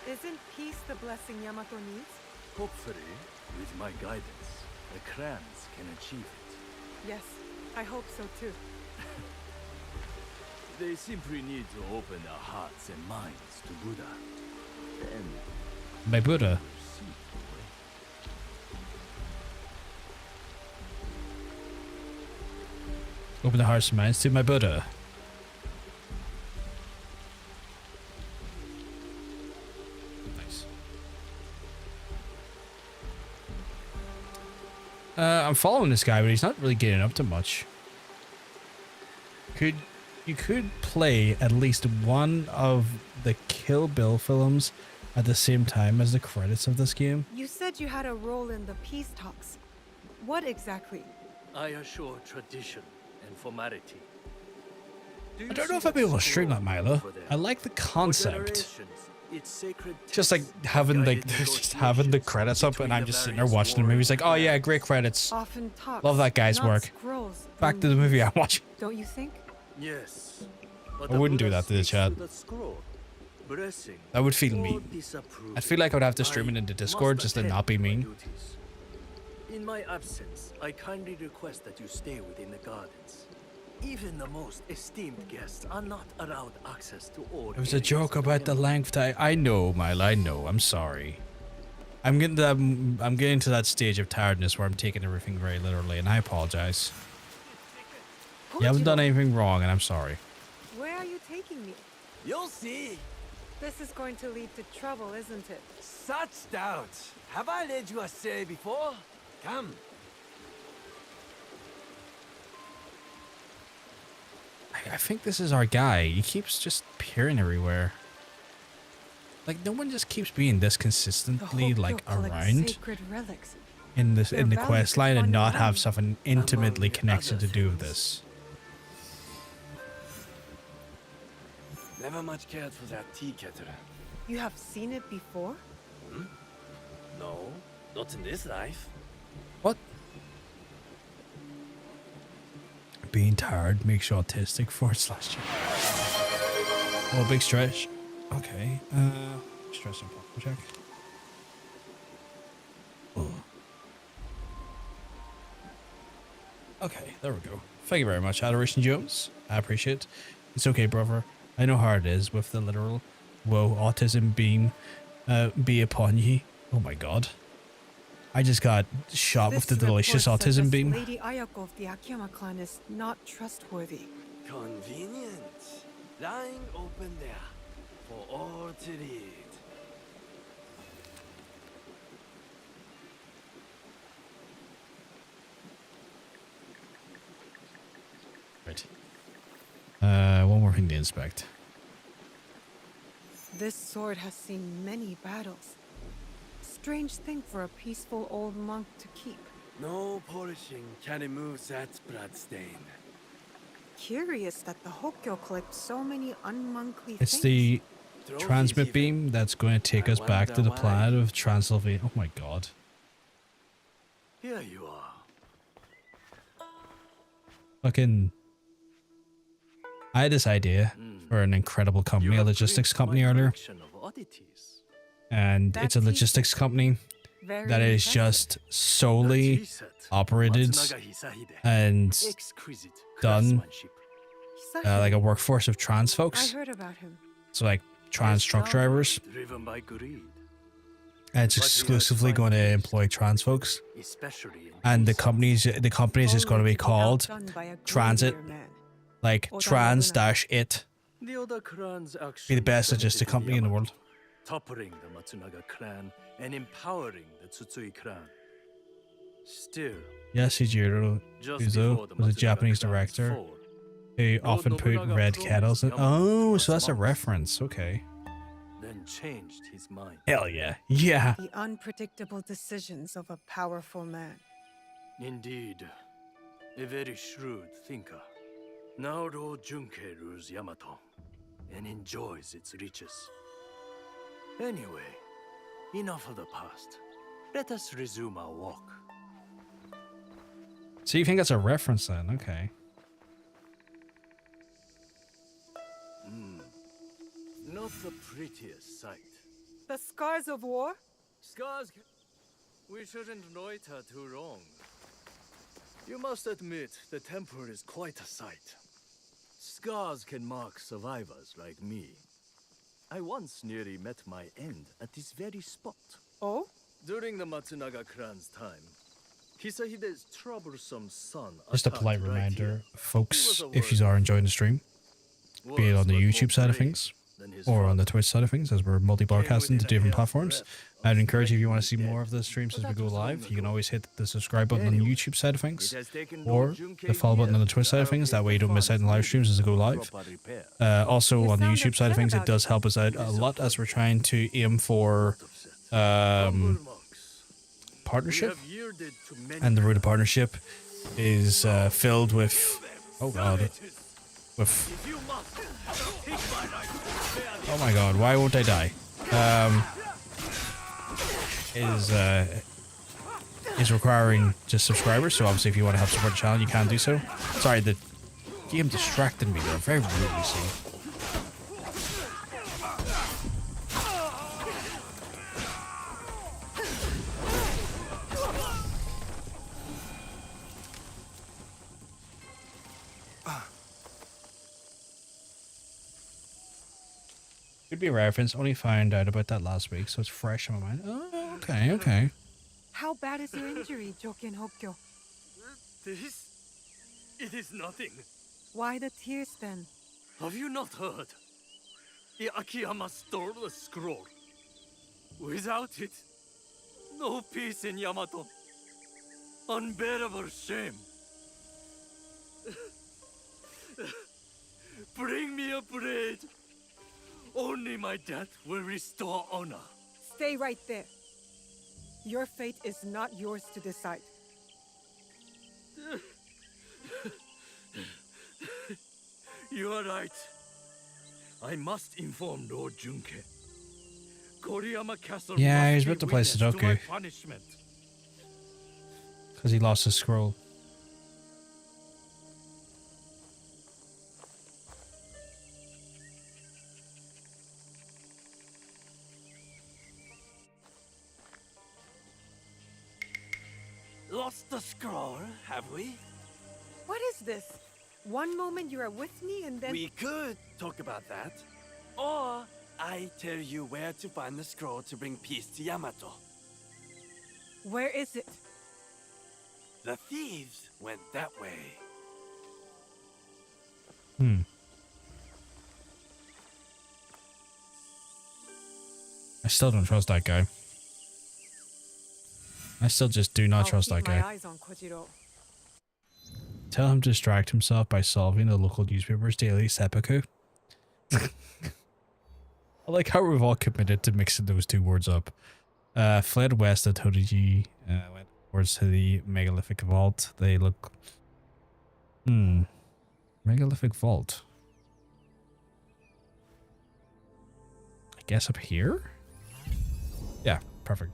Isn't peace the blessing Yamato needs?
Hopefully, with my guidance, the clans can achieve it.
Yes, I hope so too.
They simply need to open their hearts and minds to Buddha. Then
My Buddha. Open the hearts and minds to my Buddha. Nice. I'm following this guy, but he's not really getting up to much. You could play at least one of the Kill Bill films at the same time as the credits of this game.
You said you had a role in the peace talks. What exactly?
I assure tradition and formality.
I don't know if I'd be able to stream that, Milo. I like the concept. Just like having like just having the credits up and I'm just sitting there watching the movie. It's like, oh yeah, great credits.
Often talks,
Love that guy's
not
work.
scrolls,
Back to the movie I'm watching.
Don't you think?
Yes.
I wouldn't do that to the chat. That would feel mean. I'd feel like I would have to stream it into Discord just to not be mean.
In my absence, I kindly request that you stay within the gardens. Even the most esteemed guests are not allowed access to all.
It was a joke about the length. I know, Milo. I know. I'm sorry. I'm getting to that stage of tiredness where I'm taking everything very literally, and I apologize. You haven't done anything wrong, and I'm sorry.
Where are you taking me?
You'll see.
This is going to lead to trouble, isn't it?
Such doubt. Have I led you astray before? Come.
I think this is our guy. He keeps just appearing everywhere. Like no one just keeps being this consistently like around in the quest line and not have something intimately connected to do with this.
Never much cared for that tea kettle.
You have seen it before?
Hmm? No, not in this life.
What? Being tired makes you autistic / Oh, big stretch. Okay. Stress and pop check. Oh. Okay, there we go. Thank you very much, Adoration Jones. I appreciate it. It's okay, brother. I know how hard it is with the literal whoa autism beam be upon ye. Oh my god. I just got shot with the delicious autism beam.
Lady Ayako of the Akiyama clan is not trustworthy.
Convenient. Lying open there for all to read.
Right. One more thing to inspect.
This sword has seen many battles. Strange thing for a peaceful old monk to keep.
No polishing can remove that bloodstain.
Curious that the Hokkyo collect so many unmonkly
It's
things.
the transmit beam that's going to take us back to the planet of Transylvania. Oh my god.
Here you are.
Fucking... I had this idea for an incredible company, a logistics company earlier. And it's a logistics company that is just solely operated and done like a workforce of trans folks.
I heard about him.
So like trans truck drivers. And it's exclusively going to employ trans folks. And the company is just going to be called Transit. Like trans-it. Be the best logistic company in the world.
Toppling the Matsunaga clan and empowering the Tsutsui clan. Still,
Yasujiro Uzo was a Japanese director who often put red kettles in. Oh, so that's a reference. Okay.
Then changed his mind.
Hell yeah. Yeah.
The unpredictable decisions of a powerful man.
Indeed. A very shrewd thinker. Now Lord Junke rules Yamato and enjoys its riches. Anyway, enough of the past. Let us resume our walk.
So you think that's a reference then? Okay.
Not the prettiest sight.
The scars of war?
Scars... We shouldn't loiter too long. You must admit, the temple is quite a sight.
scars can mark survivors like me. I once nearly met my end at this very spot.
Oh?
During the Matsunaga clan's time, Hisahide's troublesome son.
Just a polite
attacked right
reminder,
here.
folks, if you are enjoying the stream, be it on the YouTube side of things or on the Twitch side of things, as we're multi-broadcasting to different platforms. I'd encourage you, if you want to see more of the streams as we go live, you can always hit the subscribe button on the YouTube side of things or the follow button on the Twitch side of things. That way you don't miss out on the live streams as they go live. Also on the YouTube side of things, it does help us out a lot as we're trying to aim for partnership. And the road to partnership is filled with... Oh god. With... Oh my god, why won't I die? Is requiring just subscribers, so obviously if you want to help support the channel, you can do so. Sorry, the game distracted me there very rudely, see. Could be a reference. Only found out about that last week, so it's fresh in my mind. Oh, okay, okay.
How bad is your injury, Joken Hokkyo?
This? It is nothing.
Why the tears then?
Have you not heard? The Akiyama stole the scroll. Without it, no peace in Yamato. Unbearable shame. Bring me a blade. Only my death will restore honor.
Stay right there. Your fate is not yours to decide.
You are right. I must inform Lord Junke. Koriyama Castle.
Yeah, he's
must
about to
be
play
witness to my
Sudoku.
punishment.
Because he lost his scroll.
Lost the scroll, have we?
What is this? One moment you are with me and then...
We could talk about that. Or I tell you where to find the scroll to bring peace to Yamato.
Where is it?
The thieves went that way.
I still don't trust that guy. I still just do not trust that guy.
My eyes on Kojiro.
Tell him to distract himself by solving the local newspaper's daily seppuku. I like how we've all committed to mixing those two words up. Fled west of Todiji, went towards to the megalithic vault. They look... Megalithic vault. I guess up here? Yeah, perfect.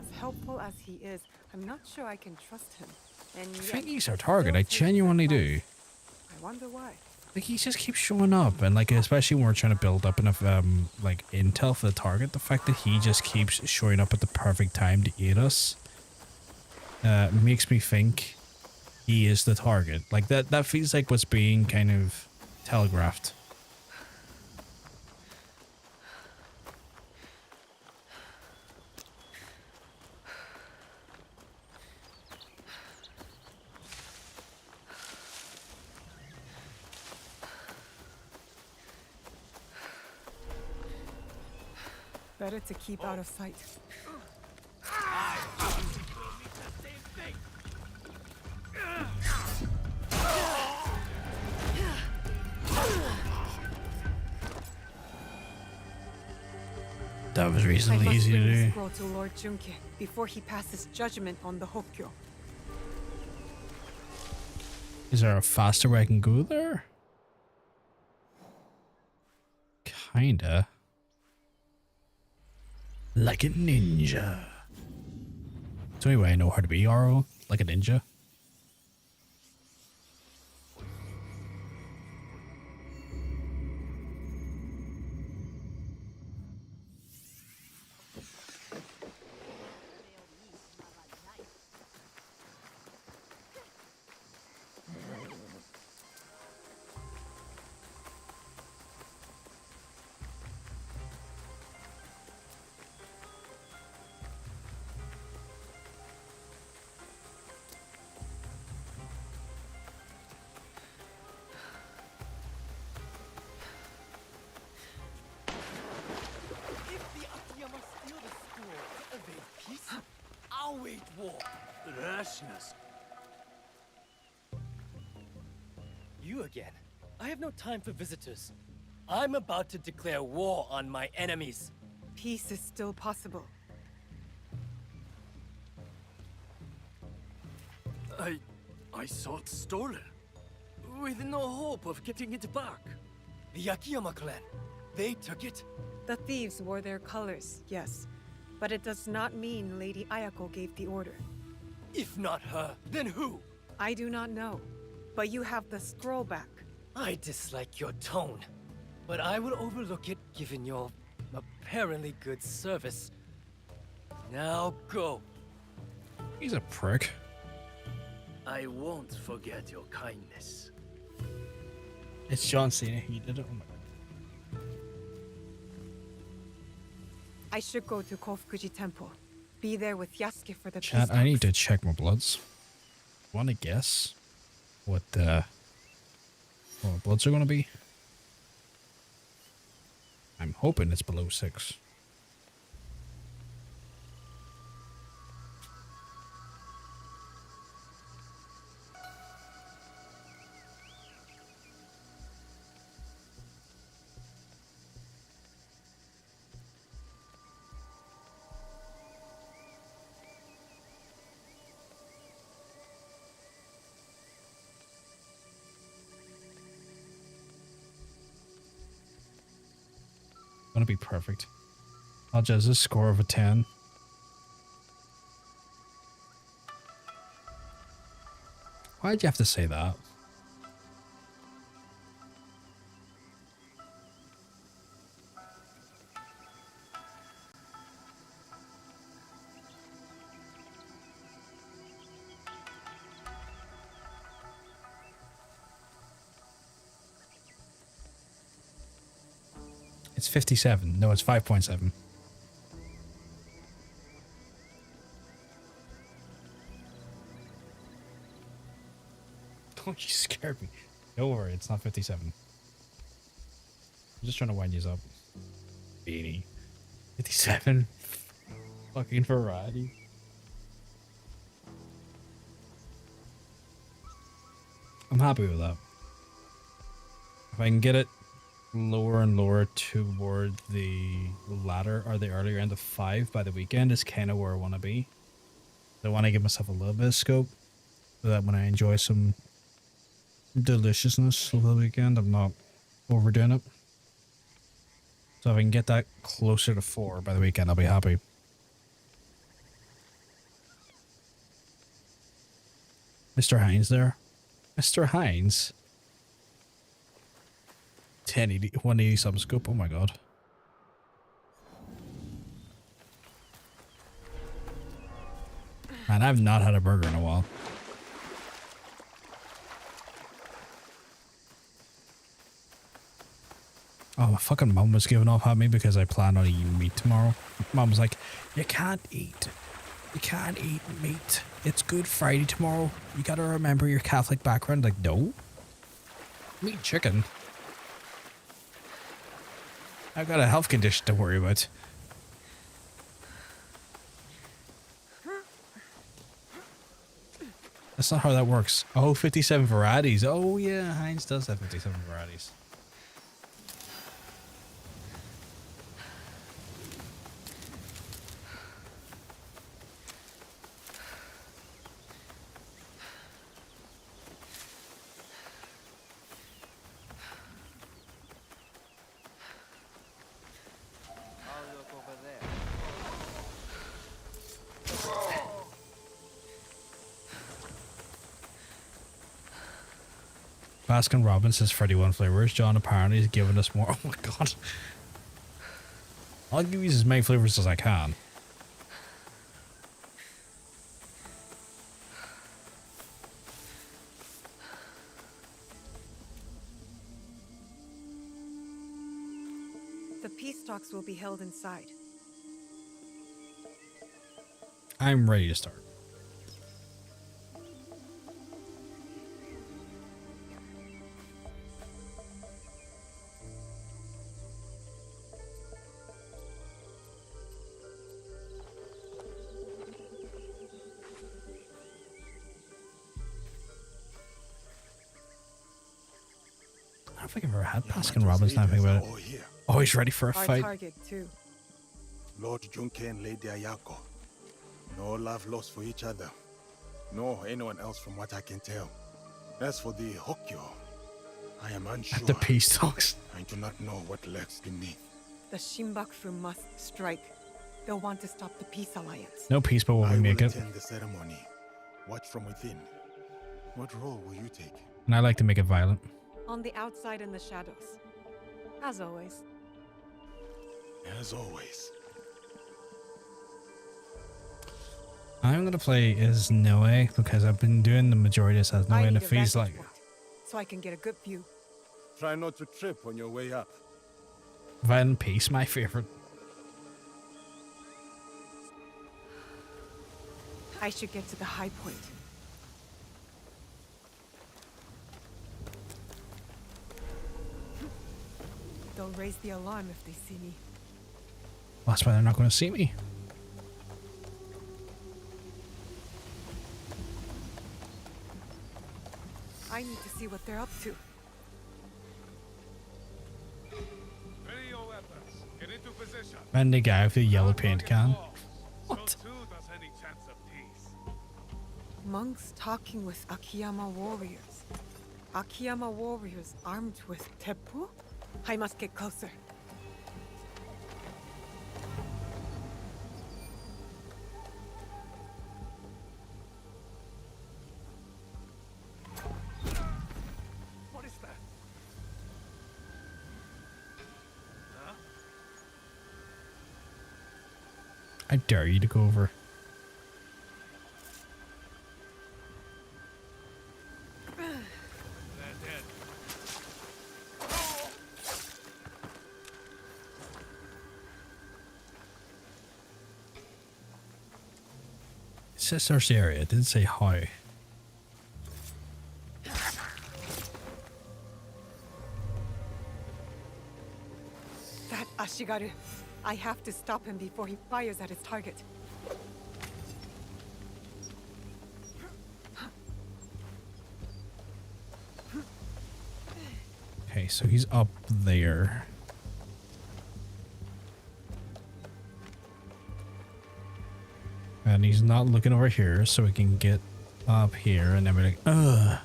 As helpful as he is, I'm not sure I can trust him. And
I think he's our target. I genuinely do.
I wonder why.
Like, he just keeps showing up, and like, especially when we're trying to build up enough like intel for the target, the fact that he just keeps showing up at the perfect time to aid us makes me think he is the target. Like, that feels like what's being kind of telegraphed.
Better to keep out of sight.
That was reasonably easy to do.
Scroll to Lord Junke before he passes judgment on the Hokkyo.
Is there a faster way I can go there? Kinda. Like a ninja. It's the only way I know how to be, Aro. Like a ninja.
I'll wage war. Rashness. You again. I have no time for visitors. I'm about to declare war on my enemies.
Peace is still possible.
I saw it stolen. With no hope of getting it back. The Akiyama clan. They took it.
The thieves wore their colors, yes. But it does not mean Lady Ayako gave the order.
If not her, then who?
I do not know. But you have the scroll back.
I dislike your tone. But I will overlook it given your apparently good service. Now go.
He's a prick.
I won't forget your kindness.
It's John Cena. He did it. Oh my god.
I should go to Kofukuji Temple. Be there with Yasuke for the
Chat,
peace
I need
talks.
to check my bloods. Want to guess what my bloods are going to be? I'm hoping it's below 6. Gonna be perfect. I'll judge a score of a 10. Why'd you have to say that? It's 57. No, it's 5.7. Don't you scare me. Don't worry, it's not 57. I'm just trying to wind you up. Beanie. 57? Fucking variety. I'm happy with that. If I can get it lower and lower toward the latter or the earlier end of 5 by the weekend is kind of where I want to be. I want to give myself a little bit of scope so that when I enjoy some deliciousness over the weekend, I'm not overdoing it. So if I can get that closer to 4 by the weekend, I'll be happy. Mr. Hines there. Mr. Hines. 1080, 180 sub scope. Oh my god. Man, I've not had a burger in a while. Oh, my fucking mum was giving off at me because I plan on eating meat tomorrow. Mum was like, you can't eat meat. It's Good Friday tomorrow. You gotta remember your Catholic background. Like, no. I'm eating chicken. I've got a health condition to worry about. That's not how that works. Oh, 57 varieties. Oh yeah, Heinz does have 57 varieties.
I'll look over there.
Baskin Robbins says 31 flavors. John apparently is giving us more. Oh my god. I'll give you as many flavors as I can.
The peace talks will be held inside.
I'm ready to start. don't think I've ever had Baskin Robbins now. I think about it. Always ready for a
Our
fight.
target, too.
Lord Junke and Lady Ayako. No love lost for each other. No anyone else from what I can tell. As for the Hokyo, I am unsure.
At the peace talks.
I do not know what lurks beneath.
The Shinbaku must strike. They'll want to stop the peace alliance.
No peace, but when we make it.
Attend the ceremony. Watch from within. What role will you take?
And I like to make it violent.
On the outside in the shadows. As always.
As always.
I'm gonna play as Noe because I've been doing the majority of this as Noe, and it feels like
So I can get a good view.
Try not to trip on your way up.
violent peace, my favorite.
I should get to the high point. They'll raise the alarm if they see me.
Well, that's why they're not going to see me.
I need to see what they're up to.
Ready your weapons. Get into position.
And the guy with the yellow paint can. What?
Monks talking with Akiyama warriors. Akiyama warriors armed with teppu? I must get closer.
What is that? Huh?
I dare you to go over. It says search area. It didn't say how.
That Ashigaru. I have to stop him before he fires at his target.
Okay, so he's up there. And he's not looking over here, so we can get up here and then we're like, ugh.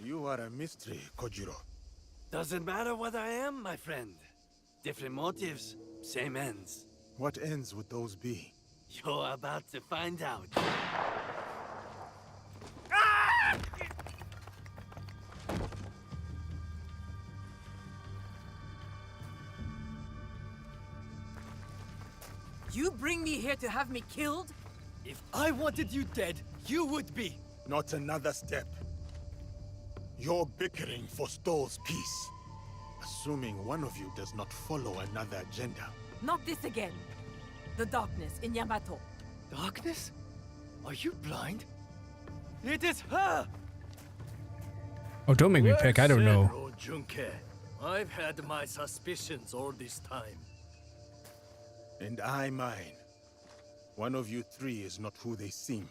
You are a mystery, Kojiro.
Doesn't matter what I am, my friend. Different motives, same ends.
What ends would those be?
You're about to find out.
You bring me here to have me killed?
If I wanted you dead, you would be.
Not another step. You're bickering for Stoll's peace. Assuming one of you does not follow another agenda.
Not this again. The darkness in Yamato.
Darkness? Are you blind? It is her!
Oh, don't make me pick. I don't know.
Well said, Junke. I've had my suspicions all this time.
And I mine. One of you three is not who they seem.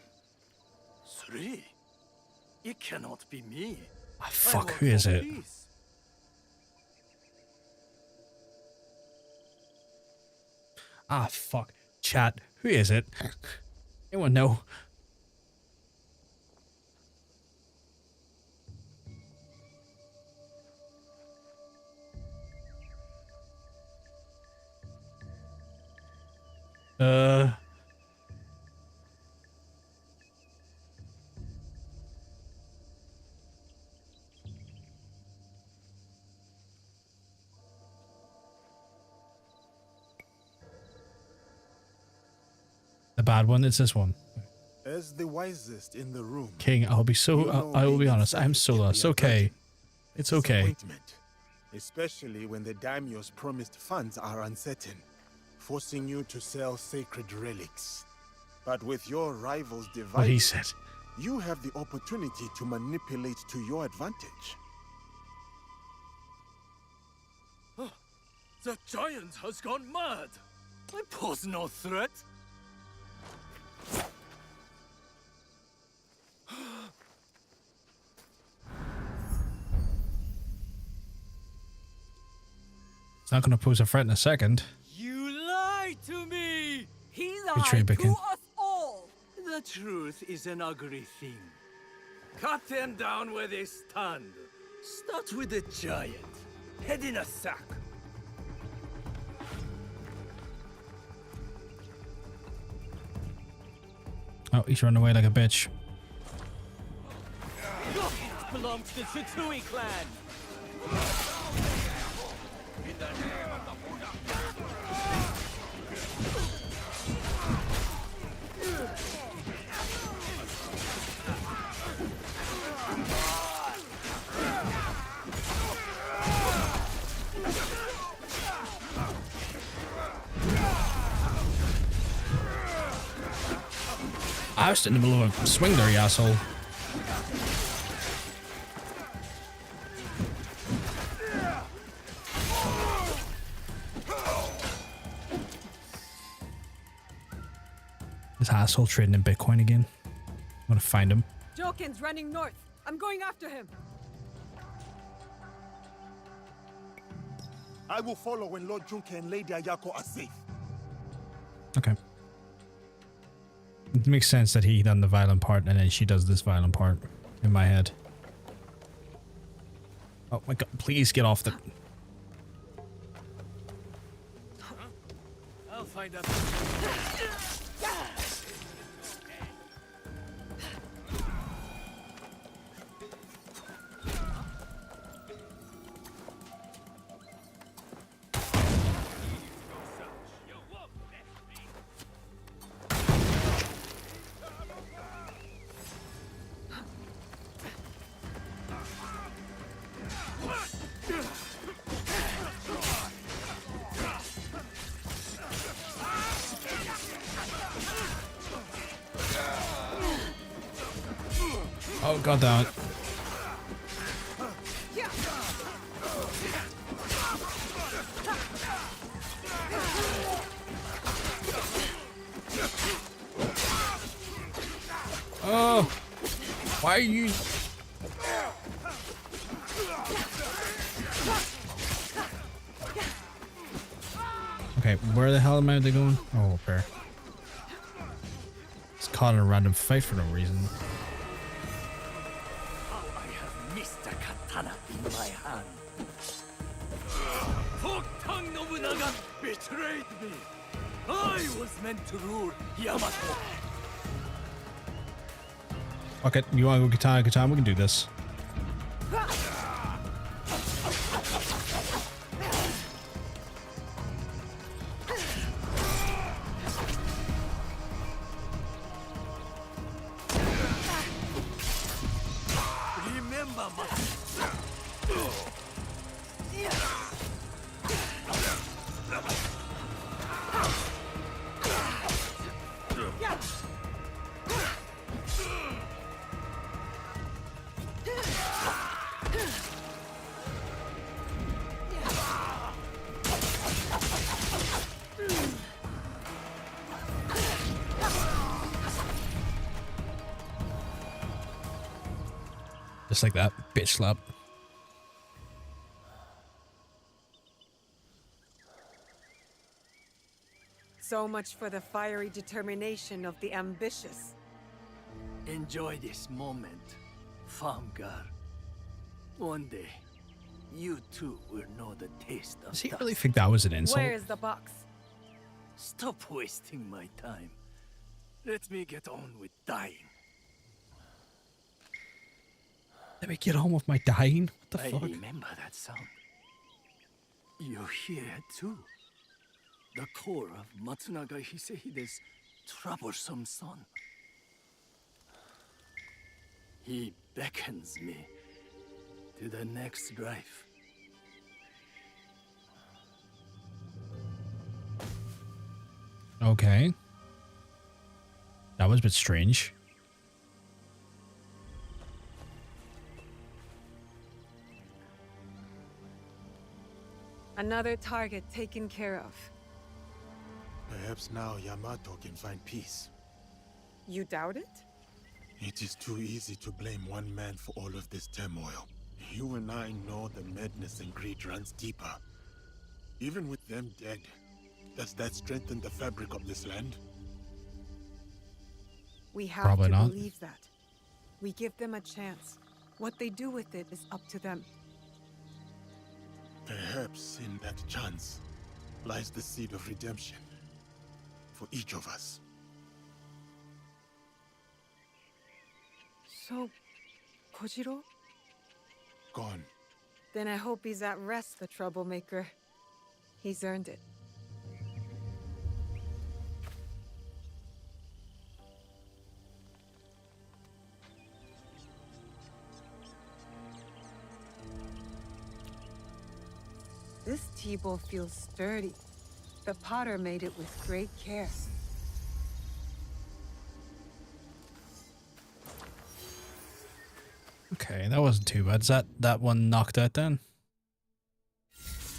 3? It cannot be me.
Ah, fuck, who is it? Ah, fuck. Chat, who is it? Anyone know? The bad one is this one.
As the wisest in the room.
King, I'll be so, I will be honest, I'm so lost. Okay. It's okay.
Especially when the daimyo's promised funds are uncertain, forcing you to sell sacred relics. But with your rivals divided,
What he said.
you have the opportunity to manipulate to your advantage.
The giant has gone mad. I pose no threat.
It's not going to pose a threat in a second.
You lied to me!
He
Betray
lied
Bicken.
to us all!
The truth is an ugly thing. Cut them down where they stand. Start with the giant. Head in a sack.
Oh, he's running away like a bitch.
It belongs to the Tsutui clan. In the name of the Buddha.
I was in the middle of a swing there, you asshole. This asshole trading in Bitcoin again. I'm gonna find him.
Joken's running north. I'm going after him.
I will follow when Lord Junke and Lady Ayako are safe.
Okay. It makes sense that he done the violent part and then she does this violent part in my head. Oh my god, please get off the...
I'll find out.
Oh god damn it. Oh, why are you... Okay, where the hell am I going? Oh, up there. It's caught in a random fight for no reason.
I have Mr. Katana in my hand. Fork-tongued Nobunaga betrayed me. I was meant to rule Yamato.
Okay, you want to go katana? We can do this.
Remember my...
Just like that, bitch slap.
So much for the fiery determination of the ambitious.
Enjoy this moment, farm girl. One day, you too will know the taste of
Does he
dust.
really think that was an insult?
Where's the box?
Stop wasting my time. Let me get on with dying.
Let me get on with my dying? What the
I
fuck?
remember that sound. You hear it too. The core of Matsunaga Hisehide's troublesome son. He beckons me to the next drive.
Okay. That was a bit strange.
Another target taken care of.
Perhaps now Yamato can find peace.
You doubt it?
It is too easy to blame one man for all of this turmoil. You and I know the madness and greed runs deeper. Even with them dead, does that strengthen the fabric of this land?
We have
Probably
to
not.
believe that. We give them a chance. What they do with it is up to them.
Perhaps in that chance lies the seed of redemption for each of us.
So, Kojiro?
Gone.
Then I hope he's at rest, the troublemaker. He's earned it. This tea bowl feels sturdy. The potter made it with great care.
Okay, that wasn't too bad. Is that one knocked out then?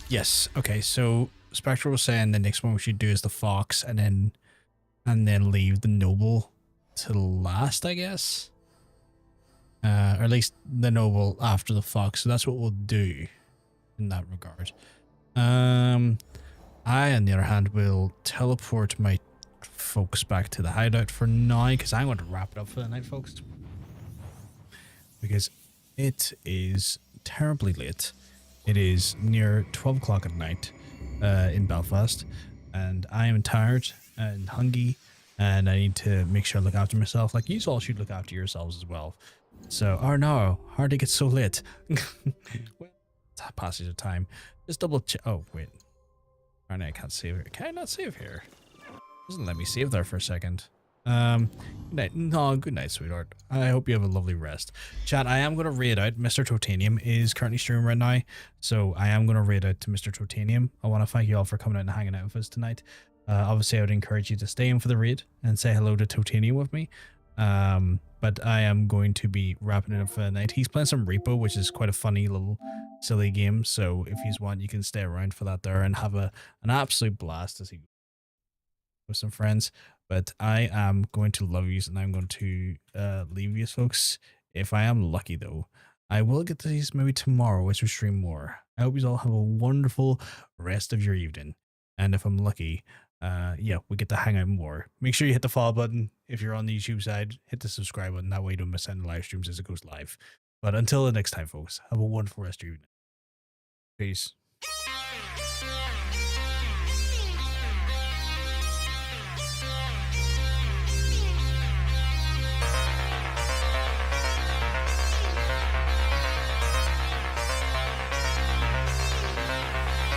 Yes. Okay, so Spectre was saying the next one we should do is the fox, and then leave the noble to last, I guess. Or at least the noble after the fox. So that's what we'll do in that regard. I, on the other hand, will teleport my folks back to the hideout for now, because I'm going to wrap it up for the night, folks. Because it is terribly late. It is near 12 o'clock at night in Belfast, and I am tired and hungry, and I need to make sure I look after myself. Like, you all should look after yourselves as well. So, oh no, hard to get so late. Well, that passage of time. Just double check. Oh, wait. Oh, no, I can't save here. Can I not save here? Doesn't let me save there for a second. Good night. No, good night, sweetheart. I hope you have a lovely rest. Chat, I am going to raid out. Mr. Totanium is currently streaming right now, so I am going to raid out to Mr. Totanium. I want to thank you all for coming out and hanging out with us tonight. Obviously, I would encourage you to stay in for the raid and say hello to Totanium with me. But I am going to be wrapping it up for the night. He's playing some Repo, which is quite a funny little silly game, so if you want, you can stay around for that there and have an absolute blast as he with some friends. But I am going to love you, and I'm going to leave you, folks. If I am lucky, though, I will get to see this maybe tomorrow, which will stream more. I hope you all have a wonderful rest of your evening. And if I'm lucky, yeah, we get to hang out more. Make sure you hit the follow button. If you're on the YouTube side, hit the subscribe button. That way you don't miss any live streams as it goes live. But until the next time, folks, have a wonderful rest of your evening. Peace.